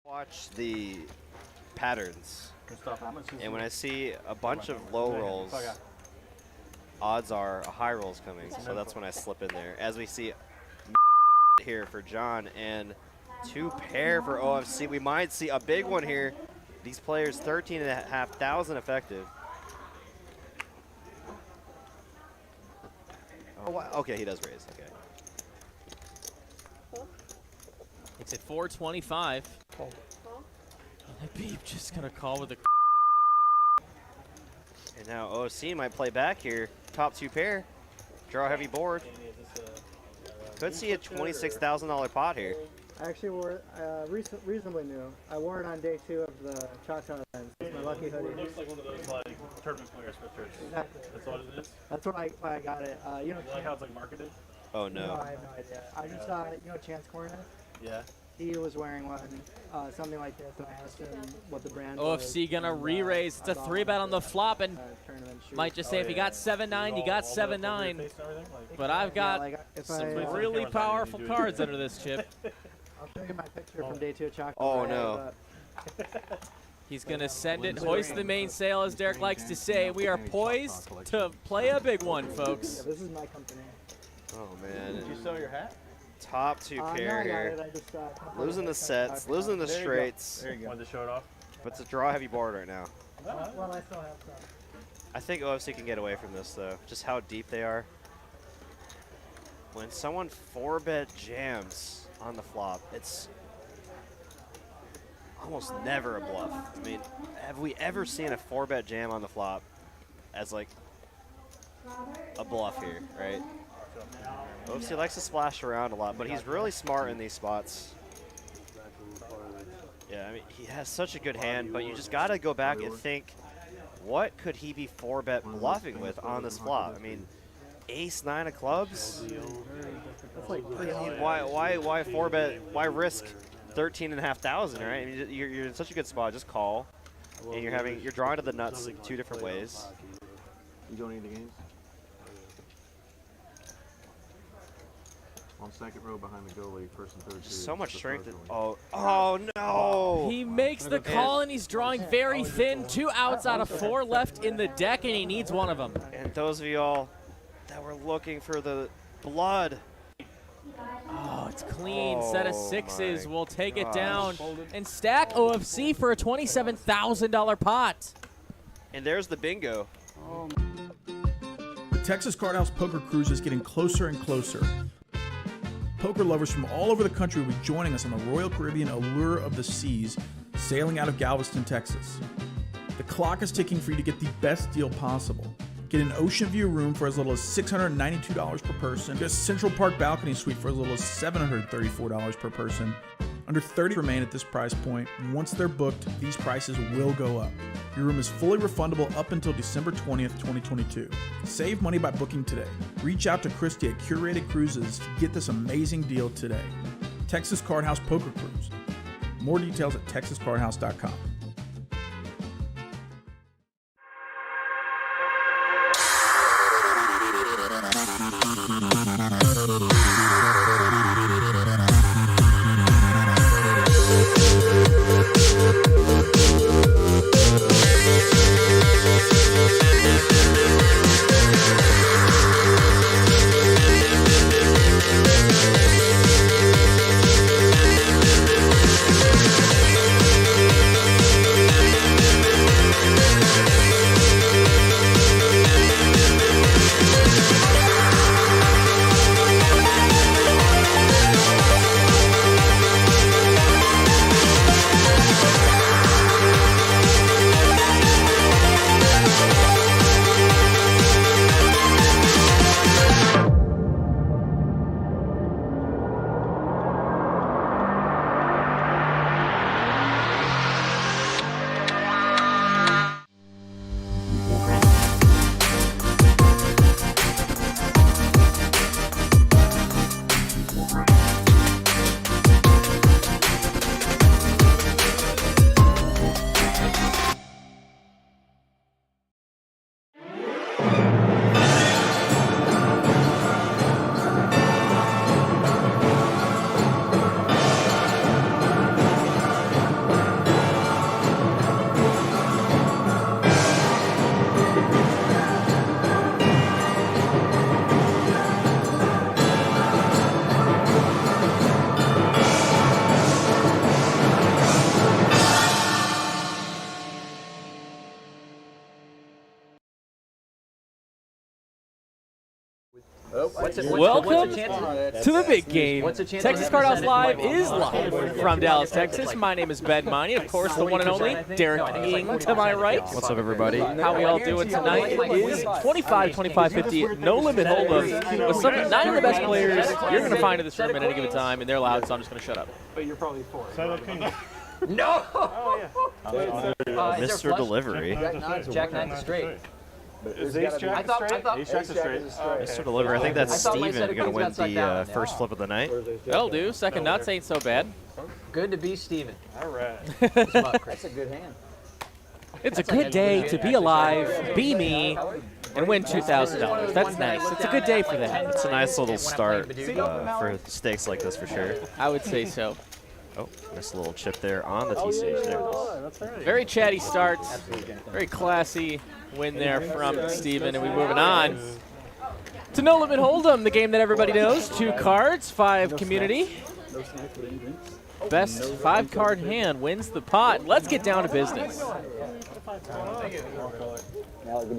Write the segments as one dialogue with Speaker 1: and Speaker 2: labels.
Speaker 1: Watch the patterns, and when I see a bunch of low rolls, odds are a high roll is coming, so that's when I slip in there. As we see here for John and 2 pair for OFC, we might see a big one here. These players 13,500 effective. Oh, wow. Okay, he does raise. Okay.
Speaker 2: It's at 425. And Beep just gonna call with a.
Speaker 1: And now OFC might play back here. Top 2 pair. Draw heavy board. Could see a $26,000 pot here.
Speaker 3: I actually wore reasonably new. I wore it on day 2 of the Choctaw event. It's my lucky hoodie.
Speaker 4: It looks like one of those like tournament player sweatshirts.
Speaker 3: Exactly.
Speaker 4: That's what it is.
Speaker 3: That's why I got it. You know,
Speaker 4: Like how it's like marketed.
Speaker 1: Oh
Speaker 3: no,
Speaker 1: no.
Speaker 3: I have no idea. I just saw, you know, Chance Corner.
Speaker 4: Yeah.
Speaker 3: He was wearing one, something like this, and I asked him what the brand
Speaker 2: OFC
Speaker 3: was.
Speaker 2: gonna re-raise. It's a 3-bet on the flop, and might just say if you got 7-9, you got 7-9. But I've got some really powerful cards under this chip.
Speaker 3: I'll show you my picture from day 2 of Choctaw.
Speaker 1: Oh no.
Speaker 2: He's gonna send it, hoist the mainsail, as Derek likes to say. We are poised to play a big one, folks.
Speaker 3: Yeah, this is my company.
Speaker 1: Oh man.
Speaker 4: Did you sell your hat?
Speaker 1: Top 2 pair here. Losing the sets, losing the straights.
Speaker 4: There you go. Wanted to show it off.
Speaker 1: But it's a draw heavy board right now.
Speaker 3: Well, I still have some.
Speaker 1: I think OFC can get away from this though. Just how deep they are. When someone 4-bet jams on the flop, it's almost never a bluff. I mean, have we ever seen a 4-bet jam on the flop as like a bluff here, right? OFC likes to splash around a lot, but he's really smart in these spots. Yeah, I mean, he has such a good hand, but you just got to go back and think, what could he be 4-bet bluffing with on this flop? I mean, ace-9 of clubs?
Speaker 3: That's like
Speaker 1: I mean, why 4-bet? Why risk 13,500, right? I mean, you're in such a good spot. Just call, and you're drawing to the nuts 2 different ways.
Speaker 5: You don't need the games? On second row behind the goalie, first and third.
Speaker 1: So much strength. Oh no!
Speaker 2: He makes the call, and he's drawing very thin. 2 outs out of 4 left in the deck, and he needs one of them.
Speaker 1: And those of y'all that were looking for the blood.
Speaker 2: Oh, it's clean. Set of 6s.
Speaker 1: my
Speaker 2: We'll take it
Speaker 1: gosh.
Speaker 2: down and stack OFC for a $27,000 pot.
Speaker 1: And there's the bingo.
Speaker 6: The Texas Card House Poker Cruise is getting closer and closer. Poker lovers from all over the country will be joining us on the Royal Caribbean Allure of the Seas, sailing out of Galveston, Texas. The clock is ticking for you to get the best deal possible. Get an ocean view room for as little as $692 per person. Get a Central Park balcony suite for as little as $734 per person. Under 30 remain at this price point. Once they're booked, these prices will go up. Your room is fully refundable up until December 20th, 2022. Save money by booking today. Reach out to Christy at Curated Cruises to get this amazing deal today. Texas Card House Poker Cruise. More details at texascardhouse.com.
Speaker 2: Welcome to the big game. Texas Card House Live is live from Dallas, Texas. My name is Meine. Of course, the one and only Derick to my right.
Speaker 1: What's up, everybody?
Speaker 2: How we all doing tonight is 25, 25, 50, no limit hold'em with 9 of the best players you're going to find in this room at any given time, and they're loud, so I'm just going to shut up.
Speaker 4: But you're probably 4.
Speaker 2: No!
Speaker 1: Mr. Delivery.
Speaker 7: Jack 9 straight.
Speaker 4: Is Ace Jack straight? Ace Jack's straight.
Speaker 1: Mr. Delivery. I think that's Steven going to win the first flip of the night.
Speaker 2: That'll do. Second nuts ain't so bad.
Speaker 7: Good to be Steven.
Speaker 4: All right.
Speaker 7: That's a good hand.
Speaker 2: It's a good day to be alive, be me, and win $2,000. That's nice. It's a good day for that.
Speaker 1: It's a nice little start for stakes like this for sure.
Speaker 2: I would say so.
Speaker 1: Oh, nice little chip there on the TCH there.
Speaker 2: Very chatty starts. Very classy win there from Steven. And we're moving on to No Limit Hold'em, the game that everybody knows. 2 cards, 5 community. Best 5-card hand wins the pot. Let's get down to business.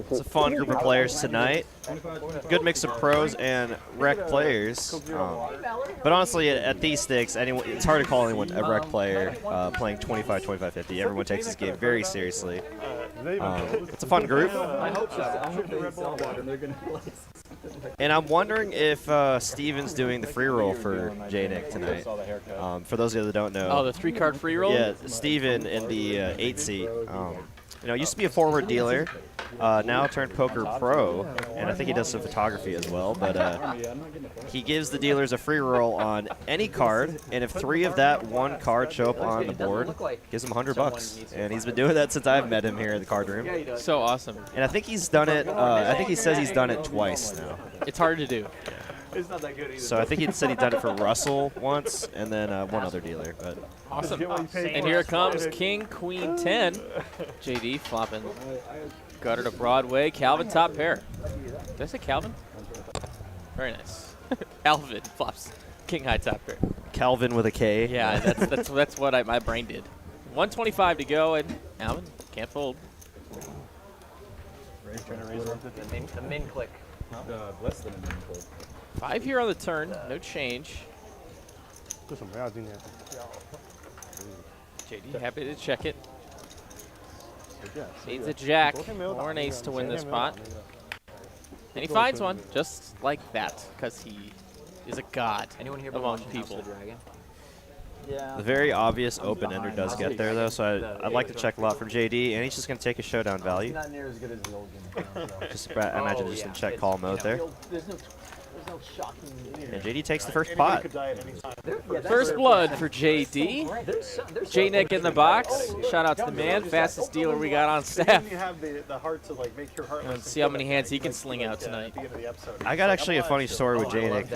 Speaker 1: It's a fun group of players tonight. Good mix of pros and rec players. But honestly, at these stakes, it's hard to call anyone a rec player playing 25, 25, 50. Everyone takes this game very seriously. It's a fun group. And I'm wondering if Steven's doing the free roll for J-Nick tonight. For those of you that don't know.
Speaker 2: Oh, the 3-card free roll?
Speaker 1: Yeah, Steven in the 8 seat. Used to be a forward dealer, now turned poker pro, and I think he does some photography as well. But he gives the dealers a free roll on any card, and if 3 of that one card show up on the board, gives him $100. And he's been doing that since I've met him here in the card room.
Speaker 2: So awesome.
Speaker 1: And I think he's done it. I think he says he's done it twice now.
Speaker 2: It's hard to do.
Speaker 4: It's not that good either.
Speaker 1: So I think he said he'd done it for Russell once, and then one other dealer. But
Speaker 2: awesome. And here comes King, Queen, 10. JD flopping gutter to Broadway. Calvin top pair. Did I say Calvin? Very nice. Alvin flops King high top pair.
Speaker 1: Calvin with a K.
Speaker 2: Yeah, that's what my brain did. 125 to go, and Alvin can't fold.
Speaker 7: The min click.
Speaker 8: Less than a min click.
Speaker 2: 5 here on the turn, no change. JD happy to check it. Needs a jack or an ace to win this pot. And he finds one just like that because he is a god among people.
Speaker 1: The very obvious open ender does get there though, so I'd like to check a lot from JD, and he's just going to take a showdown value.
Speaker 8: Not near as good as the old game.
Speaker 1: I imagine just in check call mode there.
Speaker 8: There's no shocking.
Speaker 1: And JD takes the first pot.
Speaker 2: First blood for JD. J-Nick in the box. Shout out to the man, fastest dealer we got on staff. Let's see how many hands he can sling out tonight.
Speaker 1: I got actually a funny story with J-Nick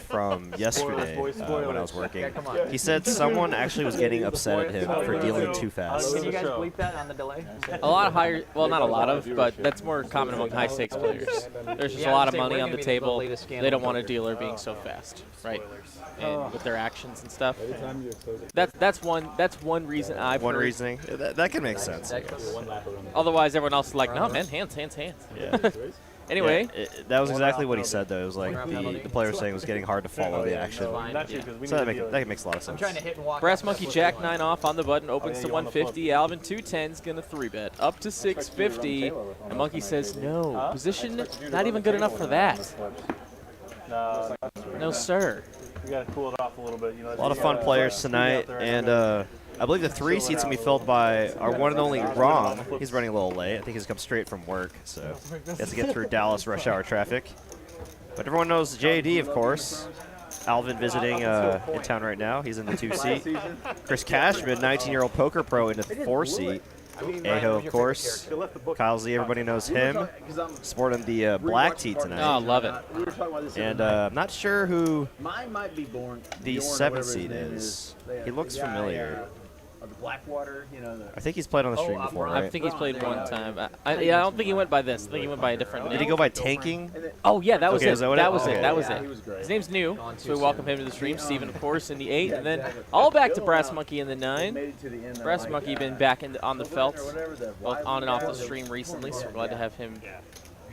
Speaker 1: from yesterday when I was working. He said someone actually was getting upset at him for dealing too fast.
Speaker 7: Can you guys bleep that on the delay?
Speaker 2: A lot of higher, well, not a lot of, but that's more common among high stakes players. There's just a lot of money on the table. They don't want a dealer being so fast, right? And with their actions and stuff. That's one reason I've
Speaker 1: One
Speaker 2: heard.
Speaker 1: reasoning. That can make sense.
Speaker 2: Otherwise, everyone else is like, no, man, hands.
Speaker 1: Yeah.
Speaker 2: Anyway.
Speaker 1: Yeah, that was exactly what he said, though. It was like the player was saying it was getting hard to follow the action. So that makes a lot of sense.
Speaker 2: Brass Monkey Jack 9 off on the button, opens to 150. Alvin 210's going to 3-bet. Up to 650. And Monkey says, no. Position not even good enough for that. No, sir.
Speaker 4: You got to cool it off a little bit.
Speaker 1: A lot of fun players tonight, and I believe the 3 seats going to be filled by our one and only Rom. He's running a little late. I think he's come straight from work, so he has to get through Dallas rush hour traffic. But everyone knows JD, of course. Alvin visiting in town right now. He's in the 2 seat. Chris Cashman, 19-year-old poker pro, in the 4 seat. Aho, of course. Kyle Z, everybody knows him. Sporting the black tee tonight.
Speaker 2: Oh, love it.
Speaker 1: And I'm not sure who
Speaker 8: Mine might be born.
Speaker 1: the 7 seat is. He looks familiar.
Speaker 8: The Blackwater,
Speaker 1: I think he's played on the stream before, right?
Speaker 2: I think he's played one time. I don't think he went by this. I think he went by a different name.
Speaker 1: Did he go by Tanking?
Speaker 2: Oh, yeah, that was
Speaker 1: Okay,
Speaker 2: it.
Speaker 1: is that what
Speaker 2: That was
Speaker 1: okay.
Speaker 2: it. That was it. His name's new, so we welcome him to the stream. Steven, of course, in the 8. And then all back to Brass Monkey in the 9. Brass Monkey been back on the felt, both on and off the stream recently, so we're glad to have him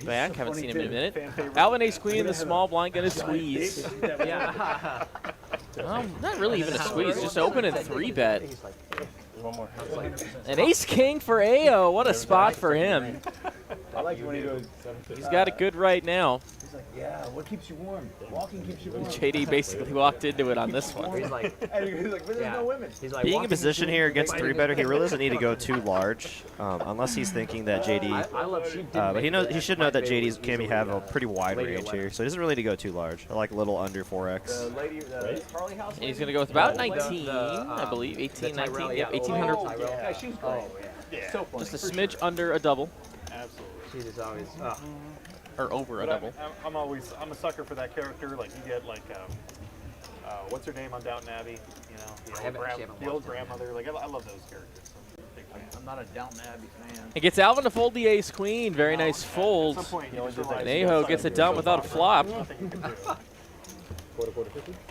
Speaker 2: back. Haven't seen him in a minute. Alvin Ace Queen, the small blind gonna squeeze.
Speaker 7: Yeah.
Speaker 2: Not really even a squeeze, just open and 3-bet.
Speaker 4: One more.
Speaker 2: An Ace King for AO. What a spot for him.
Speaker 5: I like when he goes.
Speaker 2: He's got it good right now.
Speaker 8: He's like, yeah, what keeps you warm? Walking keeps you warm.
Speaker 2: JD basically walked into it on this one.
Speaker 7: He's like,
Speaker 8: He's like, but there's no women.
Speaker 7: he's like
Speaker 1: Being in
Speaker 7: walking
Speaker 1: position here against
Speaker 7: fighting
Speaker 1: 3-better, he really doesn't need to go too large, unless he's thinking that JD.
Speaker 7: I love she did
Speaker 1: But he
Speaker 7: make
Speaker 1: he should know that JD's can have a pretty wide
Speaker 7: lady
Speaker 1: range
Speaker 7: 11.
Speaker 1: here, so he doesn't really need to go too large. I like a little under 4x.
Speaker 8: Lady, Harley House.
Speaker 2: And he's going to go with about 19, I believe. 18, 19. Yep, 1800.
Speaker 8: Yeah, she's great.
Speaker 4: Yeah.
Speaker 8: So funny.
Speaker 2: Just a smidge under a double,
Speaker 4: Absolutely.
Speaker 7: She's just always.
Speaker 2: or over a
Speaker 4: But
Speaker 2: double.
Speaker 4: I'm a sucker for that character. Like you get like, what's her name on Downton Abbey? You know, the old grandmother. Like I love those characters. So big fan.
Speaker 8: I'm not a Downton Abbey fan.
Speaker 2: It gets Alvin to fold the Ace Queen. Very nice
Speaker 4: At
Speaker 2: fold.
Speaker 4: some point, you just realize
Speaker 2: And Aho gets it done without a flop.
Speaker 4: nothing you can do.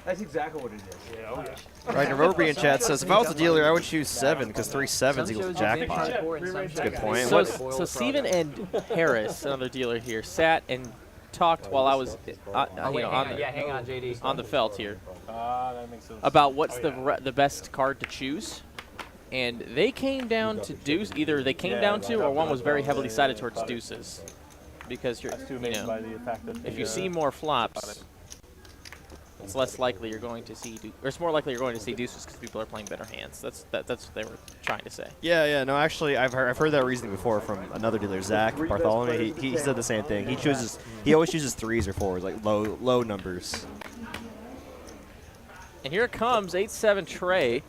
Speaker 8: That's exactly what it is.
Speaker 4: Yeah, oh yeah.
Speaker 1: Right, Nairobi in chat says, if I was a dealer, I would choose 7, because 3 sevens equals jackpot.
Speaker 2: That's
Speaker 1: a good point.
Speaker 2: So Steven and Harris, another dealer here, sat and talked while I was
Speaker 7: hang on, JD.
Speaker 2: on the felt here
Speaker 4: That makes sense.
Speaker 2: about what's the best card to choose. And they came down to deuce. Either they came down to, or one was very heavily sided towards deuces, because you're,
Speaker 4: Too
Speaker 2: you
Speaker 4: amazed by
Speaker 2: know,
Speaker 4: the fact that
Speaker 2: if you see more flops, it's less likely you're going to see, or it's more likely you're going to see deuces because people are playing better hands. That's what they were trying to say.
Speaker 1: Yeah, no, actually, I've heard that reasoning before from another dealer, Zach Bartholomew. He said the same thing. He always chooses 3s or 4s, like low numbers.
Speaker 2: And here it comes, 8-7 Trey.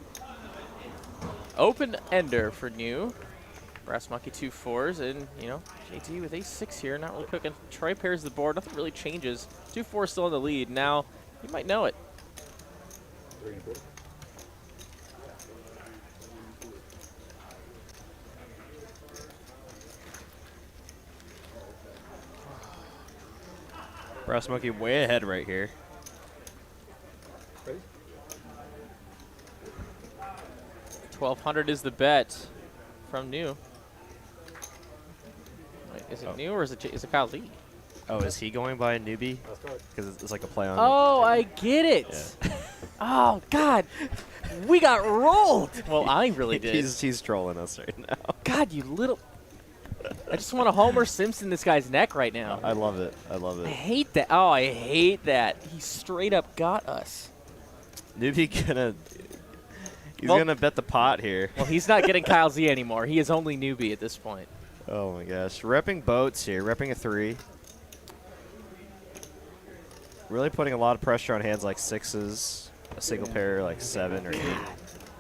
Speaker 2: Open ender for new. Brass Monkey 2 4s, and JT with ace-6 here, not really cooking. Trey pairs the board, nothing really changes. 2 4 still in the lead. Now you might know it.
Speaker 1: Brass Monkey way ahead right here.
Speaker 5: Ready?
Speaker 2: 1200 is the bet from new. Wait, is it new or is it Kyle Lee?
Speaker 1: Oh, is he going by a newbie? Because it's like a play on.
Speaker 2: Oh, I get it.
Speaker 1: Yeah.
Speaker 2: Oh, God. We got rolled. Well, I really did.
Speaker 1: He's trolling us right now.
Speaker 2: God, you little. I just want to Homer Simpson this guy's neck right now.
Speaker 1: I love it. I love
Speaker 2: I
Speaker 1: it.
Speaker 2: hate that. Oh, I hate that. He straight up got us.
Speaker 1: Newbie he's
Speaker 2: Well-
Speaker 1: gonna bet the pot here.
Speaker 2: Well, he's not getting Kyle Z anymore. He is only newbie at this point.
Speaker 1: Oh my gosh, repping boats here, repping a 3. Really putting a lot of pressure on hands like 6s, a single pair like 7 or 8.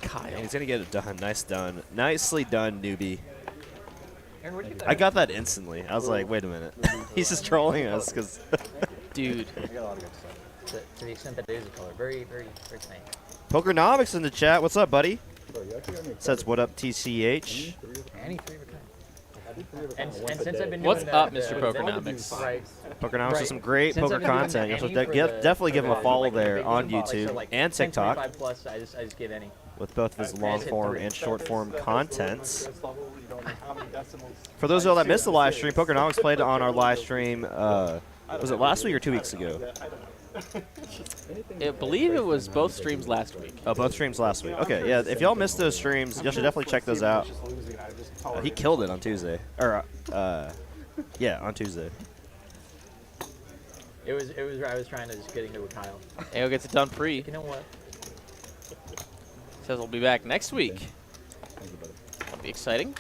Speaker 2: Kyle.
Speaker 1: And he's gonna get it done. Nice done. Nicely done, newbie.
Speaker 7: Aaron, where'd you get that?
Speaker 1: I got that instantly. I was like, wait a minute. He's just trolling us because.
Speaker 2: Dude.
Speaker 7: To the extent that it is a color. Very, very, very faint.
Speaker 1: Pokernomics in the chat. What's up, buddy? Says what up, TCH.
Speaker 7: Any 3 of a kind. And since I've been
Speaker 2: What's
Speaker 7: doing
Speaker 2: up,
Speaker 7: the-
Speaker 2: Mr. Pokernomics?
Speaker 7: Right.
Speaker 1: Pokernomics
Speaker 7: Right.
Speaker 1: has some great
Speaker 7: Since
Speaker 1: poker
Speaker 7: I've been doing
Speaker 1: content.
Speaker 7: the
Speaker 1: You
Speaker 7: any
Speaker 1: should
Speaker 7: for the-
Speaker 1: definitely give him a
Speaker 7: for
Speaker 1: follow
Speaker 7: like the
Speaker 1: there
Speaker 7: big
Speaker 1: on
Speaker 7: ones, so
Speaker 1: YouTube
Speaker 7: like
Speaker 1: and
Speaker 7: 10,
Speaker 1: TikTok
Speaker 7: 25 plus, I just give any.
Speaker 1: with both of his long form and short form contents.
Speaker 4: You don't know how many decimals.
Speaker 1: For those of you that missed the live stream, Pokernomics played on our live stream. Was it last week or 2 weeks ago?
Speaker 2: I believe it was both streams last week.
Speaker 1: Oh, both streams last week. Okay, yeah. If y'all missed those streams, y'all should definitely check those out. He killed it on Tuesday. Or, yeah, on Tuesday.
Speaker 7: It was. I was trying to just get into a Kyle.
Speaker 2: AO gets it done pre.
Speaker 7: You know what?
Speaker 2: Says we'll be back next week. That'll be exciting.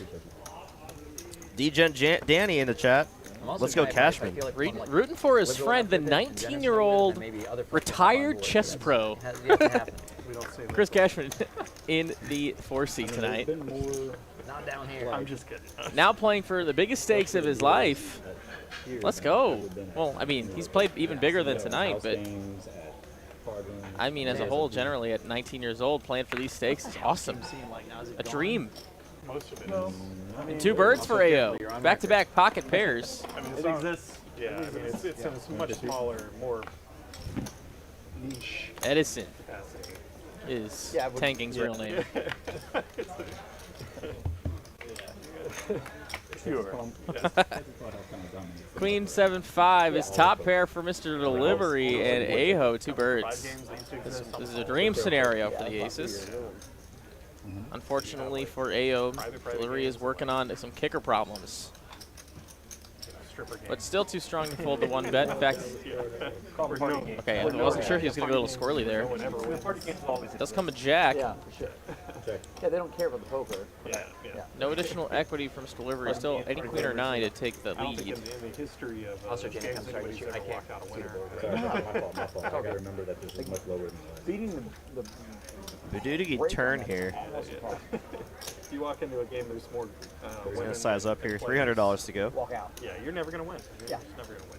Speaker 1: D-Gen Danny in the chat.
Speaker 7: I'm also
Speaker 1: Let's go
Speaker 7: kinda-
Speaker 1: Cashman.
Speaker 7: I feel like
Speaker 2: Rooting,
Speaker 7: I'm like
Speaker 2: rooting for his
Speaker 7: liberal
Speaker 2: friend, the
Speaker 7: enough to think Dennis
Speaker 2: 19-year-old
Speaker 7: and maybe other folks
Speaker 2: retired
Speaker 7: on board.
Speaker 2: chess pro,
Speaker 7: Has yet to happen.
Speaker 4: We don't say that.
Speaker 2: Chris Cashman, in the 4C tonight.
Speaker 7: Not down here.
Speaker 4: I'm just kidding.
Speaker 2: Now playing for the biggest stakes of his life. Let's go. Well, I mean, he's played even bigger than tonight, but I mean, as a whole, generally at 19 years old, playing for these stakes is awesome. A dream.
Speaker 4: Most of it is.
Speaker 2: And 2 birds for AO. Back-to-back pocket pairs.
Speaker 4: I mean, it exists. Yeah, I mean, it's in a much smaller, more niche
Speaker 2: Edison
Speaker 4: capacity.
Speaker 2: is Tanking's real name.
Speaker 4: Pure.
Speaker 2: Queen 7-5 is top pair for Mr. Delivery and Aho, 2 birds. This is a dream scenario for the aces. Unfortunately for Aho, Delivery is working on some kicker problems. But still too strong to fold the 1 bet. In fact, okay, I wasn't sure if he was going to go a little squirrely there. Does come a jack.
Speaker 8: Yeah, for sure. Yeah, they don't care about the poker.
Speaker 4: Yeah.
Speaker 2: No additional equity from Mr. Delivery. Still any queen or 9 to take the
Speaker 4: I don't think
Speaker 2: lead.
Speaker 4: in the history of
Speaker 8: Also,
Speaker 4: games,
Speaker 8: Jenny, I'm sorry,
Speaker 4: anybody's
Speaker 8: I
Speaker 4: ever
Speaker 8: can't
Speaker 4: walked out a winner.
Speaker 5: My fault. I gotta remember that this is much lower than
Speaker 8: Beating the
Speaker 1: Bududigi turn here.
Speaker 4: If you walk into a game, there's more
Speaker 1: He's
Speaker 4: women
Speaker 1: gonna size up here. $300 to go.
Speaker 8: walk out.
Speaker 4: Yeah, you're never going to win. You're
Speaker 8: Yeah.
Speaker 4: just never going to win.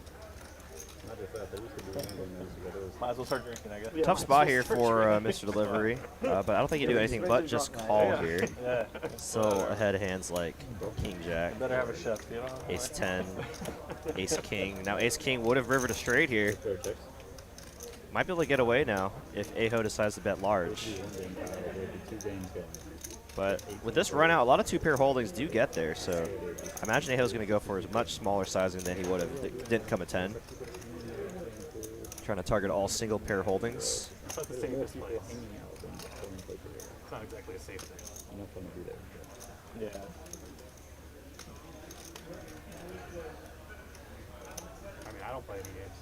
Speaker 5: Not just that, they used to be handling those together.
Speaker 4: Might as well start drinking, I guess.
Speaker 1: Tough spot here for Mr. Delivery, but I don't think you do anything but just call here.
Speaker 4: Yeah.
Speaker 1: So ahead hands like King Jack,
Speaker 4: Better have a chef, you know?
Speaker 1: Ace 10, Ace King. Now Ace King would have rivered a straight here.
Speaker 5: Fair checks.
Speaker 1: Might be able to get away now if Aho decides to bet large.
Speaker 5: There'll be 2 games going.
Speaker 1: But with this run out, a lot of 2-pair holdings do get there. So I imagine Aho's going to go for a much smaller sizing than he would have. Didn't come a 10. Trying to target all single pair holdings.
Speaker 4: It's not the safest place. It's not exactly a safe thing.
Speaker 5: Enough fun to be there.
Speaker 4: Yeah. I mean, I don't play any games.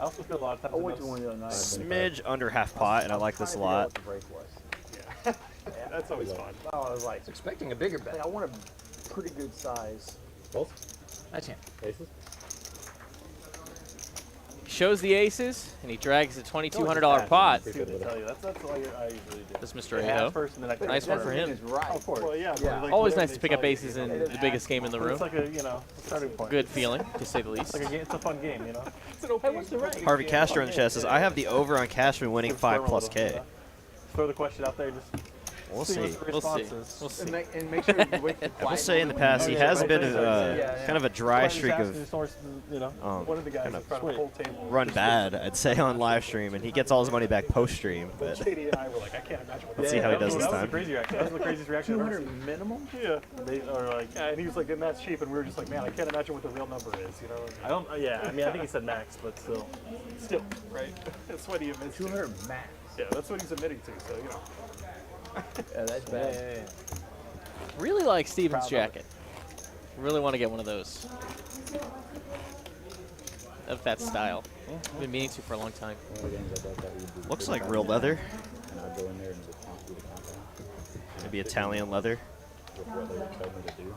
Speaker 4: I also feel a lot of times.
Speaker 8: I went to one the other night.
Speaker 1: Smidge under half pot, and I like this a lot.
Speaker 8: What the break was.
Speaker 4: Yeah. That's always fun.
Speaker 8: Oh, I was like,
Speaker 7: Expecting a bigger bet.
Speaker 8: I want a pretty good size.
Speaker 5: Both?
Speaker 7: That's him.
Speaker 5: Aces?
Speaker 2: Shows the aces, and he drags a $2,200 pot.
Speaker 4: See what they tell you. That's what I usually do.
Speaker 2: This Mr.
Speaker 4: Half
Speaker 2: Aho.
Speaker 4: first, and then I
Speaker 2: Nice one for him.
Speaker 8: Is right.
Speaker 4: Of course. Well, yeah.
Speaker 8: Yeah.
Speaker 4: Like,
Speaker 2: Always
Speaker 4: whatever
Speaker 2: nice to
Speaker 4: they
Speaker 2: pick up
Speaker 4: tell you,
Speaker 2: aces
Speaker 4: you
Speaker 2: in
Speaker 4: know.
Speaker 2: the biggest game in the room.
Speaker 4: It's like a, starting point.
Speaker 2: Good feeling, to say the least.
Speaker 4: It's like a game. It's a fun game, you know.
Speaker 8: Hey, what's the rate?
Speaker 1: Harvey Castro in the chat says, I have the over on Cashman winning 5+K.
Speaker 4: Throw the question out there. Just
Speaker 1: We'll
Speaker 4: see
Speaker 1: see.
Speaker 4: what the
Speaker 2: We'll see.
Speaker 4: response is.
Speaker 2: We'll see.
Speaker 8: And make sure you wait for
Speaker 1: I will say in the past, he has been kind of a dry streak of
Speaker 4: One of the guys
Speaker 1: kind
Speaker 4: in
Speaker 1: of
Speaker 4: front of the whole table.
Speaker 1: run bad, I'd say, on live stream, and he gets all his money back post stream. But
Speaker 4: JD and I were like, I can't imagine what
Speaker 1: let's see how he does this
Speaker 4: That was
Speaker 1: time.
Speaker 4: the crazy reaction. That was the craziest reaction I've ever
Speaker 8: 200
Speaker 4: seen.
Speaker 8: minimum?
Speaker 4: Yeah. They are like, and he was like, and that's cheap, and we were just like, man, I can't imagine what the real number is, you know? I don't. Yeah. I mean, I think he said max, but still, right? That's what he admits.
Speaker 8: 200 max.
Speaker 4: Yeah, that's what he's admitting to. So you know.
Speaker 8: Yeah, that's bad.
Speaker 2: Really like Steven's jacket. Really want to get one of those. Of that style. Been meaning to for a long time.
Speaker 5: One of the games I thought that would be
Speaker 1: Looks like real leather,
Speaker 5: and I'd go in there and it would do the compound
Speaker 1: maybe Italian leather.
Speaker 5: with what they would tell me to do.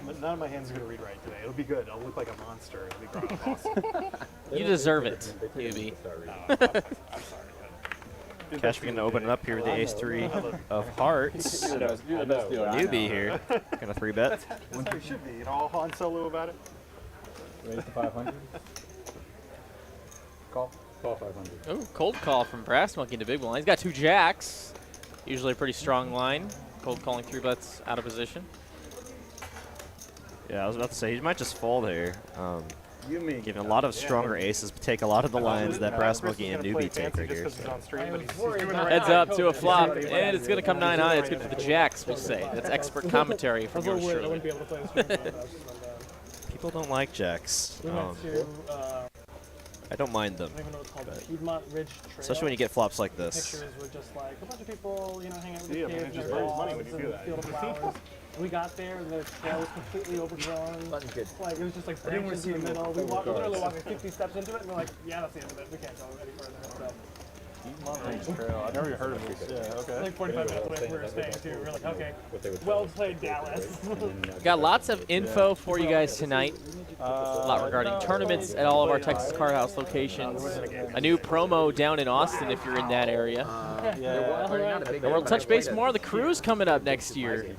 Speaker 4: But none of my hands are gonna read right today. It'll be good. I'll look like a monster. It'll be awesome.
Speaker 2: You deserve it, UB.
Speaker 4: I'm sorry.
Speaker 1: Cashman going to open it up here with the ace-3 of hearts. Newbie here. Going to 3-bet.
Speaker 4: That's how you should be. You know, all Han Solo about it.
Speaker 5: Raise to 500. Call 500.
Speaker 2: Oh, cold call from Brass Monkey into big blind. He's got 2 jacks. Usually a pretty strong line. Cold calling 3-bets out of position.
Speaker 1: Yeah, I was about to say, he might just fold here.
Speaker 8: You mean?
Speaker 1: Giving a lot of stronger aces, but take a lot of the lines that Brass Monkey and Newbie take right here. So.
Speaker 2: Heads up to a flop, and it's going to come 9 high. It's good for the jacks, we'll say. That's expert commentary from yours truly.
Speaker 1: People don't like jacks. I don't mind them.
Speaker 9: Piedmont Ridge Trail.
Speaker 1: Especially when you get flops like this.
Speaker 9: Pictures were just like a bunch of people, you know, hanging out with
Speaker 4: Yeah,
Speaker 9: the
Speaker 4: man,
Speaker 9: kids
Speaker 4: it just
Speaker 9: and their
Speaker 4: raised money
Speaker 9: dogs
Speaker 4: when you
Speaker 9: and
Speaker 4: do
Speaker 9: the
Speaker 4: that.
Speaker 9: field of flowers. We got there and the trail was completely overgrown.
Speaker 7: Button's good.
Speaker 9: Like it was just like branches in the middle. We literally walked like 50 steps into it and we're like, yeah, that's the end of it. We can't go any further. So
Speaker 4: Trail. I've never even heard of this. Yeah, okay.
Speaker 9: like 45 minutes away from where we were staying too. We were like, okay, well played, Dallas.
Speaker 2: Got lots of info for you guys tonight. A lot regarding tournaments at all of our Texas Card House locations. A new promo down in Austin if you're in that area. And we'll touch base more on the cruise coming up next year.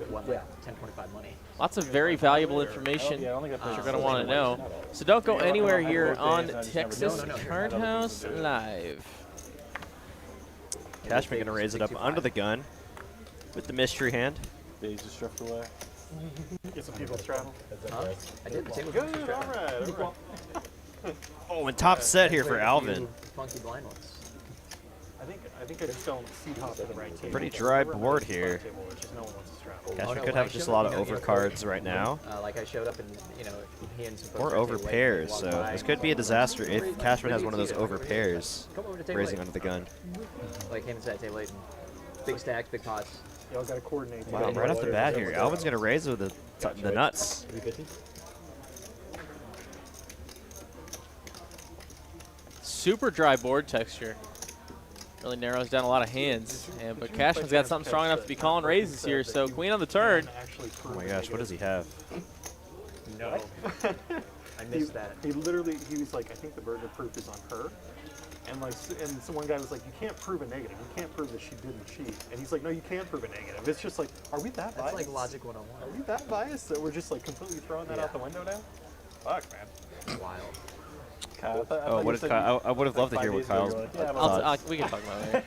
Speaker 7: 1025 money.
Speaker 2: Lots of very valuable information that you're going to want to know. So don't go anywhere here on Texas Card House Live.
Speaker 1: Cashman going to raise it up under the gun with the mystery hand.
Speaker 4: Days just drift away. Get some people's travel.
Speaker 7: I did the table.
Speaker 4: Good, all right.
Speaker 1: Oh, and top set here for Alvin.
Speaker 7: Funky blind ones.
Speaker 4: I think I just don't seed hop to the right table.
Speaker 1: Pretty dry board here.
Speaker 4: Which is no one wants to straddle.
Speaker 1: Cashman could have just a lot of overcards right now.
Speaker 7: Like I showed up and, you know, he and some
Speaker 1: Or over pairs, so this could be a disaster if Cashman has one of those over pairs raising under the gun.
Speaker 7: Like came inside table 8 and big stacks, big pots.
Speaker 4: Y'all got to coordinate.
Speaker 1: Wow, right off the bat here, Alvin's going to raise with the nuts.
Speaker 5: 350.
Speaker 2: Super dry board texture. Really narrows down a lot of hands. But Cashman's got something strong enough to be calling raises here. So queen on the turn.
Speaker 1: Oh my gosh, what does he have?
Speaker 4: No.
Speaker 7: I missed that.
Speaker 4: He literally, he was like, I think the burger proof is on her. And like, and so one guy was like, you can't prove a negative. You can't prove that she didn't cheat. And he's like, no, you can prove a negative. It's just like, are we that biased?
Speaker 7: That's like logic 101.
Speaker 4: Are we that biased that we're just like completely throwing that out the window now? Fuck, man.
Speaker 7: Wild.
Speaker 1: Oh, what did Kyle? I would have loved to hear what Kyle's thoughts.
Speaker 2: We can talk about it.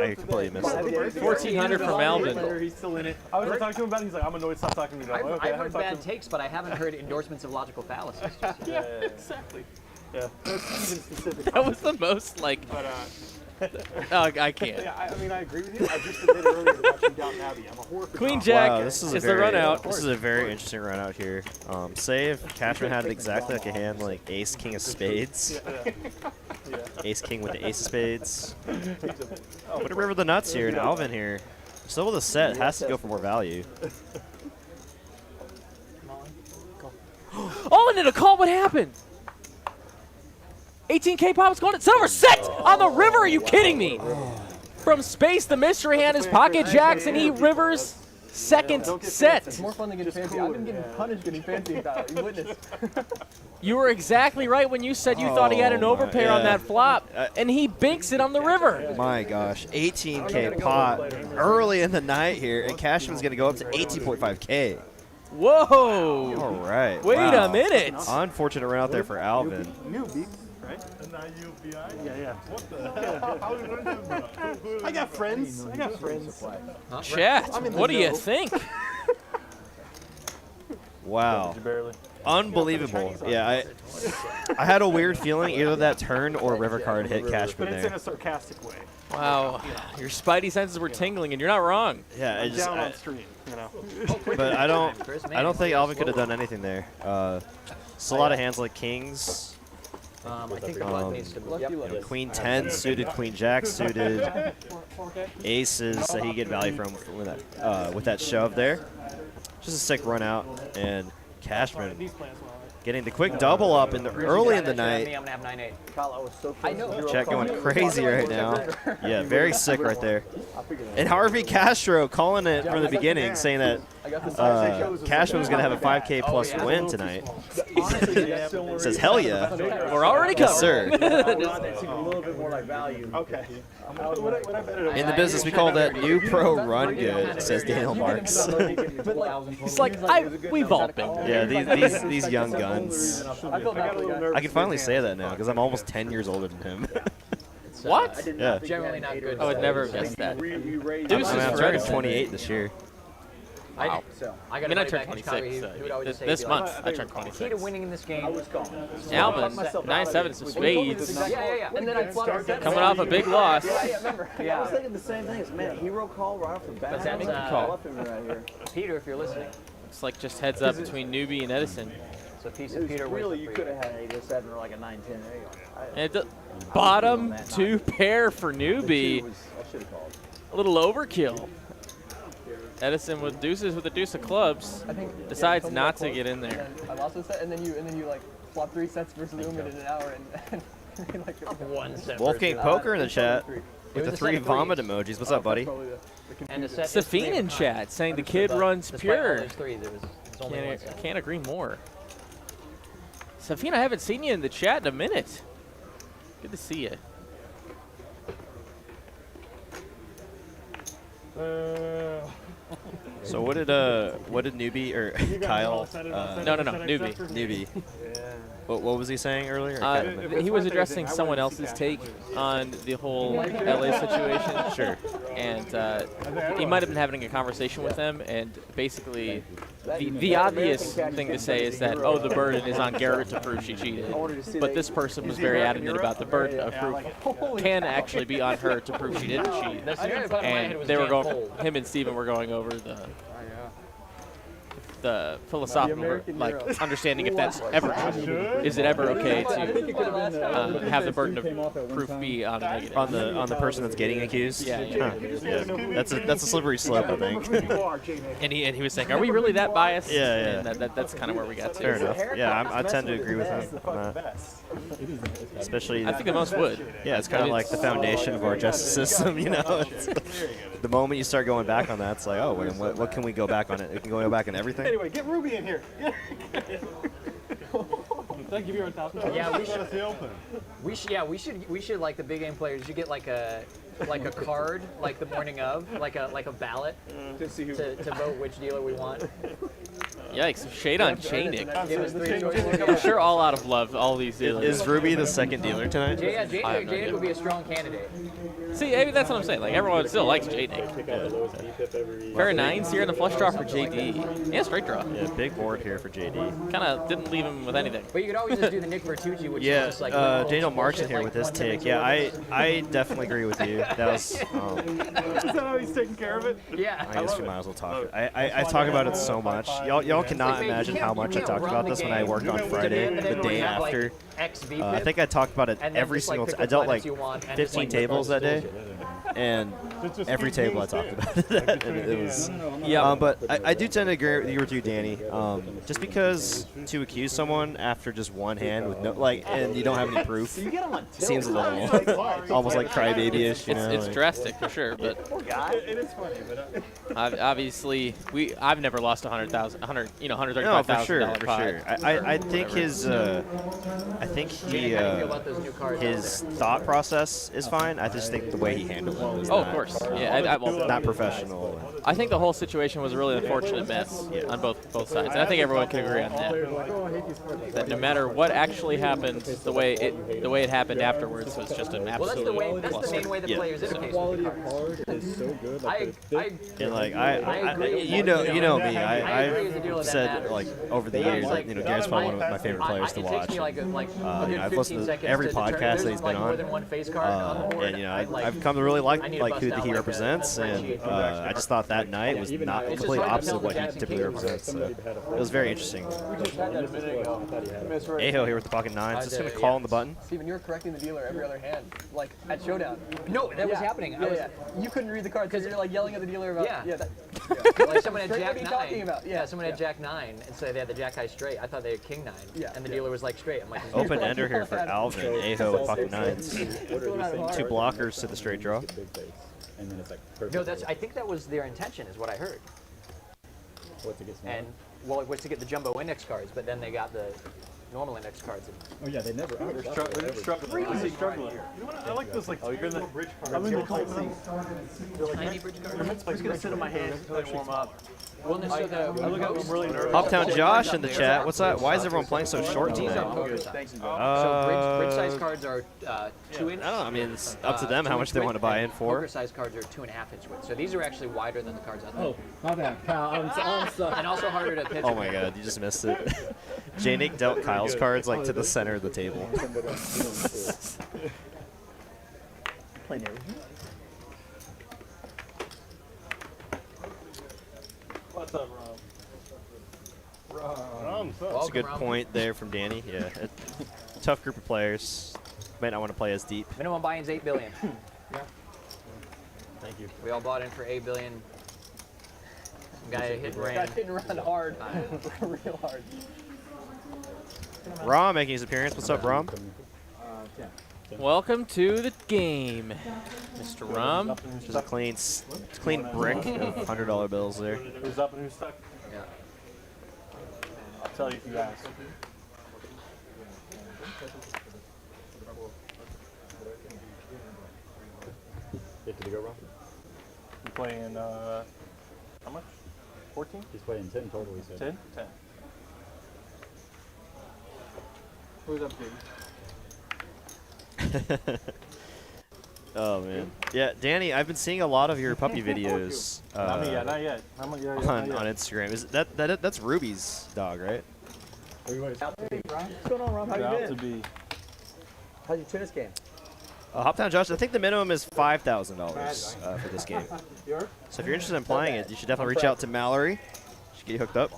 Speaker 1: I completely missed it.
Speaker 2: 1,400 from Alvin.
Speaker 9: He's still in it. I was talking to him about it. He's like, I'm annoyed. Stop talking to me about it. Okay,
Speaker 7: I've heard bad takes, but I haven't heard endorsements of logical fallacies.
Speaker 9: Yeah, exactly.
Speaker 4: Yeah, that's even specific.
Speaker 2: That was the most like.
Speaker 4: But
Speaker 2: Oh, I can't.
Speaker 4: yeah, I mean, I agree with you. I just admitted earlier watching Downton Abbey. I'm a whore for
Speaker 2: Queen
Speaker 4: Tom.
Speaker 2: Jack
Speaker 1: Wow, this is
Speaker 2: is
Speaker 1: a
Speaker 2: the
Speaker 1: very,
Speaker 2: run out.
Speaker 1: This is a very interesting run out here. Say if Cashman had exactly like a hand like Ace King of Spades, Ace King with the Ace of Spades. Put a river of the nuts here, and Alvin here, still with a set, has to go for more value.
Speaker 2: Oh, and then a call. What happened? 18K pop's going. It's over. Set on the river. Are you kidding me? From space, the mystery hand is pocket jacks, and he rivers second set.
Speaker 9: It's more fun than getting fancy. I've been getting punished getting fancy about it. You witness.
Speaker 2: You were exactly right when you said you thought he had an overpair on that flop, and he binks it on the river.
Speaker 1: My gosh, 18K pot early in the night here, and Cashman's going to go up to 18.5K.
Speaker 2: Whoa.
Speaker 1: All right.
Speaker 2: Wait
Speaker 1: wow.
Speaker 2: a minute.
Speaker 1: Unfortunate run out there for Alvin.
Speaker 4: Newbie, right? Yeah, yeah. What the? I got friends. I got friends.
Speaker 2: Chat, what do you think?
Speaker 1: Wow. Unbelievable. Yeah, I had a weird feeling either that turn or river card hit Cashman
Speaker 4: But it's in
Speaker 1: there.
Speaker 4: a sarcastic way.
Speaker 2: Wow, your spidey senses were tingling, and you're not wrong.
Speaker 1: Yeah, I just,
Speaker 4: Down on stream, you know.
Speaker 1: but I don't think Alvin could have done anything there. Still a lot of hands like kings.
Speaker 7: I think the button needs to move.
Speaker 1: You know, Queen 10 suited, Queen Jack suited, aces that he get value from with that shove there. Just a sick run out, and Cashman getting the quick double up early in the night.
Speaker 7: I'm gonna have 9-8.
Speaker 8: I know.
Speaker 1: Chat going crazy right now. Yeah, very sick right there. And Harvey Castro calling it from the beginning, saying that Cashman was going to have a 5K plus win tonight. Says, hell yeah.
Speaker 2: We're already covered.
Speaker 1: Yes, sir.
Speaker 8: A little bit more like value.
Speaker 4: Okay.
Speaker 1: In the business, we call that new pro run good, says Daniel Marks.
Speaker 2: It's like, we've all been there.
Speaker 1: Yeah, these young guns. I can finally say that now because I'm almost 10 years older than him.
Speaker 2: What?
Speaker 1: Yeah.
Speaker 7: Generally not good.
Speaker 2: I would never guess that.
Speaker 1: I'm turning 28 this year.
Speaker 2: Wow.
Speaker 7: I
Speaker 2: I mean, I turned 26 this month. I turned
Speaker 7: Key to
Speaker 2: 26.
Speaker 7: winning in this game.
Speaker 2: Alvin, 9-7 of spades.
Speaker 7: Yeah. And then I
Speaker 2: Coming off a big loss.
Speaker 8: Remember? I was thinking the same thing. Man, hero call right off the bat.
Speaker 7: But that's,
Speaker 2: call.
Speaker 8: Right here.
Speaker 7: Peter, if you're listening.
Speaker 2: It's like just heads up between Newbie and Edison.
Speaker 7: So a piece of Peter
Speaker 8: Really,
Speaker 7: wins
Speaker 8: you
Speaker 7: for
Speaker 8: could have had a 7 or like a 9-10. There you go.
Speaker 2: And the bottom two pair for Newbie.
Speaker 8: I should have called.
Speaker 2: A little overkill. Edison with deuces with a deuce of clubs decides not to get in there.
Speaker 9: I lost a set, and then you like flop 3 sets versus Lumen in an hour, and like
Speaker 7: one set.
Speaker 1: Wolfgang Poker in the chat with the 3 vomit emojis. What's up, buddy?
Speaker 7: And the set
Speaker 2: Safine in chat saying the kid runs pure.
Speaker 7: There's only one set.
Speaker 2: Can't agree more. Safine, I haven't seen you in the chat in a minute. Good to see you.
Speaker 1: So what did Newbie or Kyle?
Speaker 2: No, Newbie.
Speaker 1: Newbie. What was he saying earlier? I can't remember.
Speaker 2: He was addressing someone else's take on the whole LA situation.
Speaker 1: Sure.
Speaker 2: And he might have been having a conversation with them, and basically the obvious thing to say is that, oh, the burden is on Garrett to prove she cheated. But this person was very adamant about the burden of proof can actually be on her to prove she didn't cheat. And they were going, him and Steven were going over the philosophical understanding if that's ever true. Is it ever okay to have the burden of proof be on a negative?
Speaker 1: On the person that's getting accused?
Speaker 2: Yeah.
Speaker 1: Yeah. That's a slippery slope, I think.
Speaker 2: and he was saying, are we really that biased?
Speaker 1: Yeah.
Speaker 2: And that's kind of where we got to.
Speaker 1: Fair enough. Yeah, I tend to agree with him on that. Especially,
Speaker 2: I think the most would.
Speaker 1: Yeah, it's kind of like the foundation of our justice system, you know. The moment you start going back on that, it's like, oh, wait, what can we go back on it? We can go back on everything.
Speaker 4: Anyway, get Ruby in here.
Speaker 9: Thank you for your top.
Speaker 7: Yeah, we should like the big game players. You should get like a card like the morning of, like a ballot to vote which dealer we want.
Speaker 2: Yikes! Shade on Chainik.
Speaker 7: Give us 3 choices.
Speaker 2: I'm sure all out of love, all these dealers.
Speaker 1: Is Ruby the second dealer tonight?
Speaker 7: Jadick would be a strong candidate.
Speaker 2: See, that's what I'm saying. Like, everyone still likes Jadick. Pair of 9s here in the flush draw for JD. Yeah, straight draw.
Speaker 1: Yeah, big board here for JD.
Speaker 2: Kind of didn't leave him with anything.
Speaker 7: But you could always just do the Nick Bertucci, which is just like
Speaker 1: Daniel Marks in here with his take. Yeah, I definitely agree with you. That was.
Speaker 4: Is that how he's taking care of it?
Speaker 7: Yeah.
Speaker 1: I guess we might as well talk. I talk about it so much. Y'all cannot imagine how much I talked about this when I worked on Friday, the day after. I think I talked about it every single time. I dealt like 15 tables that day, and every table I talked about it. And it was, but I do tend to agree with you, Danny. Just because to accuse someone after just one hand with no and you don't have any proof seems a little almost like crybaby-ish. You know,
Speaker 2: it's drastic for sure, but
Speaker 4: It is funny, but
Speaker 2: obviously I've never lost $135,000.
Speaker 1: No, for sure. I think his thought process is fine. I just think the way he handled it was
Speaker 2: of course. Yeah,
Speaker 1: not professional.
Speaker 2: I think the whole situation was a really unfortunate mess on both sides, and I think everyone can agree on that. That no matter what actually happened, the way it happened afterwards was just an absolute.
Speaker 7: Well, that's the main way the players interface with the cards.
Speaker 5: Is so good. Like
Speaker 1: you know me. I've said like over the years, Garrett's probably one of my favorite players to watch. I've listened to every podcast that he's been on, and I've come to really like who he represents, and I just thought that night was not the complete opposite of what he typically represents. So it was very interesting. Aho here with the pocket 9s. Just gonna call on the button.
Speaker 9: Steven, you were correcting the dealer every other hand, like at Showdown.
Speaker 7: No, that was happening.
Speaker 9: You couldn't read the cards because you're like yelling at the dealer about.
Speaker 7: Like someone had Jack 9.
Speaker 9: Talking about?
Speaker 7: Yeah, someone had Jack 9, and so they had the Jack high straight. I thought they had King 9, and the dealer was like straight. I'm like,
Speaker 1: open ender here for Alvin. Aho with pocket 9s. 2 blockers to the straight draw.
Speaker 7: No, I think that was their intention, is what I heard. It was to get the jumbo index cards, but then they got the normal index cards.
Speaker 5: Oh yeah, they never.
Speaker 4: They're struggling. I like those like you're in the bridge cards.
Speaker 9: I'm in the cold seat.
Speaker 7: Tiny bridge cards.
Speaker 9: I'm just gonna sit on my hands until they warm up.
Speaker 7: Well, so
Speaker 4: I'm really nervous.
Speaker 1: Hoptown Josh in the chat. What's that? Why is everyone playing so short tonight?
Speaker 7: So bridge size cards are 2 inch.
Speaker 1: I don't know. I mean, it's up to them how much they want to buy in for.
Speaker 7: Poker size cards are 2.5 inch width. So these are actually wider than the cards out there.
Speaker 5: Oh, my bad, pal. I'm sorry.
Speaker 7: And also harder to pitch.
Speaker 1: Oh my God, you just missed it. J-Nick dealt Kyle's cards like to the center of the table.
Speaker 4: What's up, Rom?
Speaker 1: That's a good point there from Danny. Yeah, tough group of players. Might not want to play as deep.
Speaker 7: Minimum buy-in's $8 billion.
Speaker 1: Thank you.
Speaker 7: We all bought in for $8 billion. Guy hit and ran.
Speaker 9: Got hit and run hard, real hard.
Speaker 1: Rom making his appearance. What's up, Rom?
Speaker 2: Welcome to the game, Mr. Rom.
Speaker 1: Just a clean brick of $100 bills there.
Speaker 4: Who's up and who's stuck?
Speaker 7: Yeah.
Speaker 4: I'll tell you if you ask.
Speaker 5: Did he go wrong?
Speaker 4: You playing how much? 14?
Speaker 5: He's playing 10 total, he said.
Speaker 4: 10? 10.
Speaker 9: Who's up, Big?
Speaker 1: Oh man. Yeah, Danny, I've been seeing a lot of your puppy videos
Speaker 4: Not yet.
Speaker 1: on Instagram. That's Ruby's dog, right?
Speaker 8: What's going on, Rob? How you been? How's your tennis game?
Speaker 1: Hoptown Josh, I think the minimum is $5,000 for this game. So if you're interested in playing it, you should definitely reach out to Mallory. She should get you hooked up.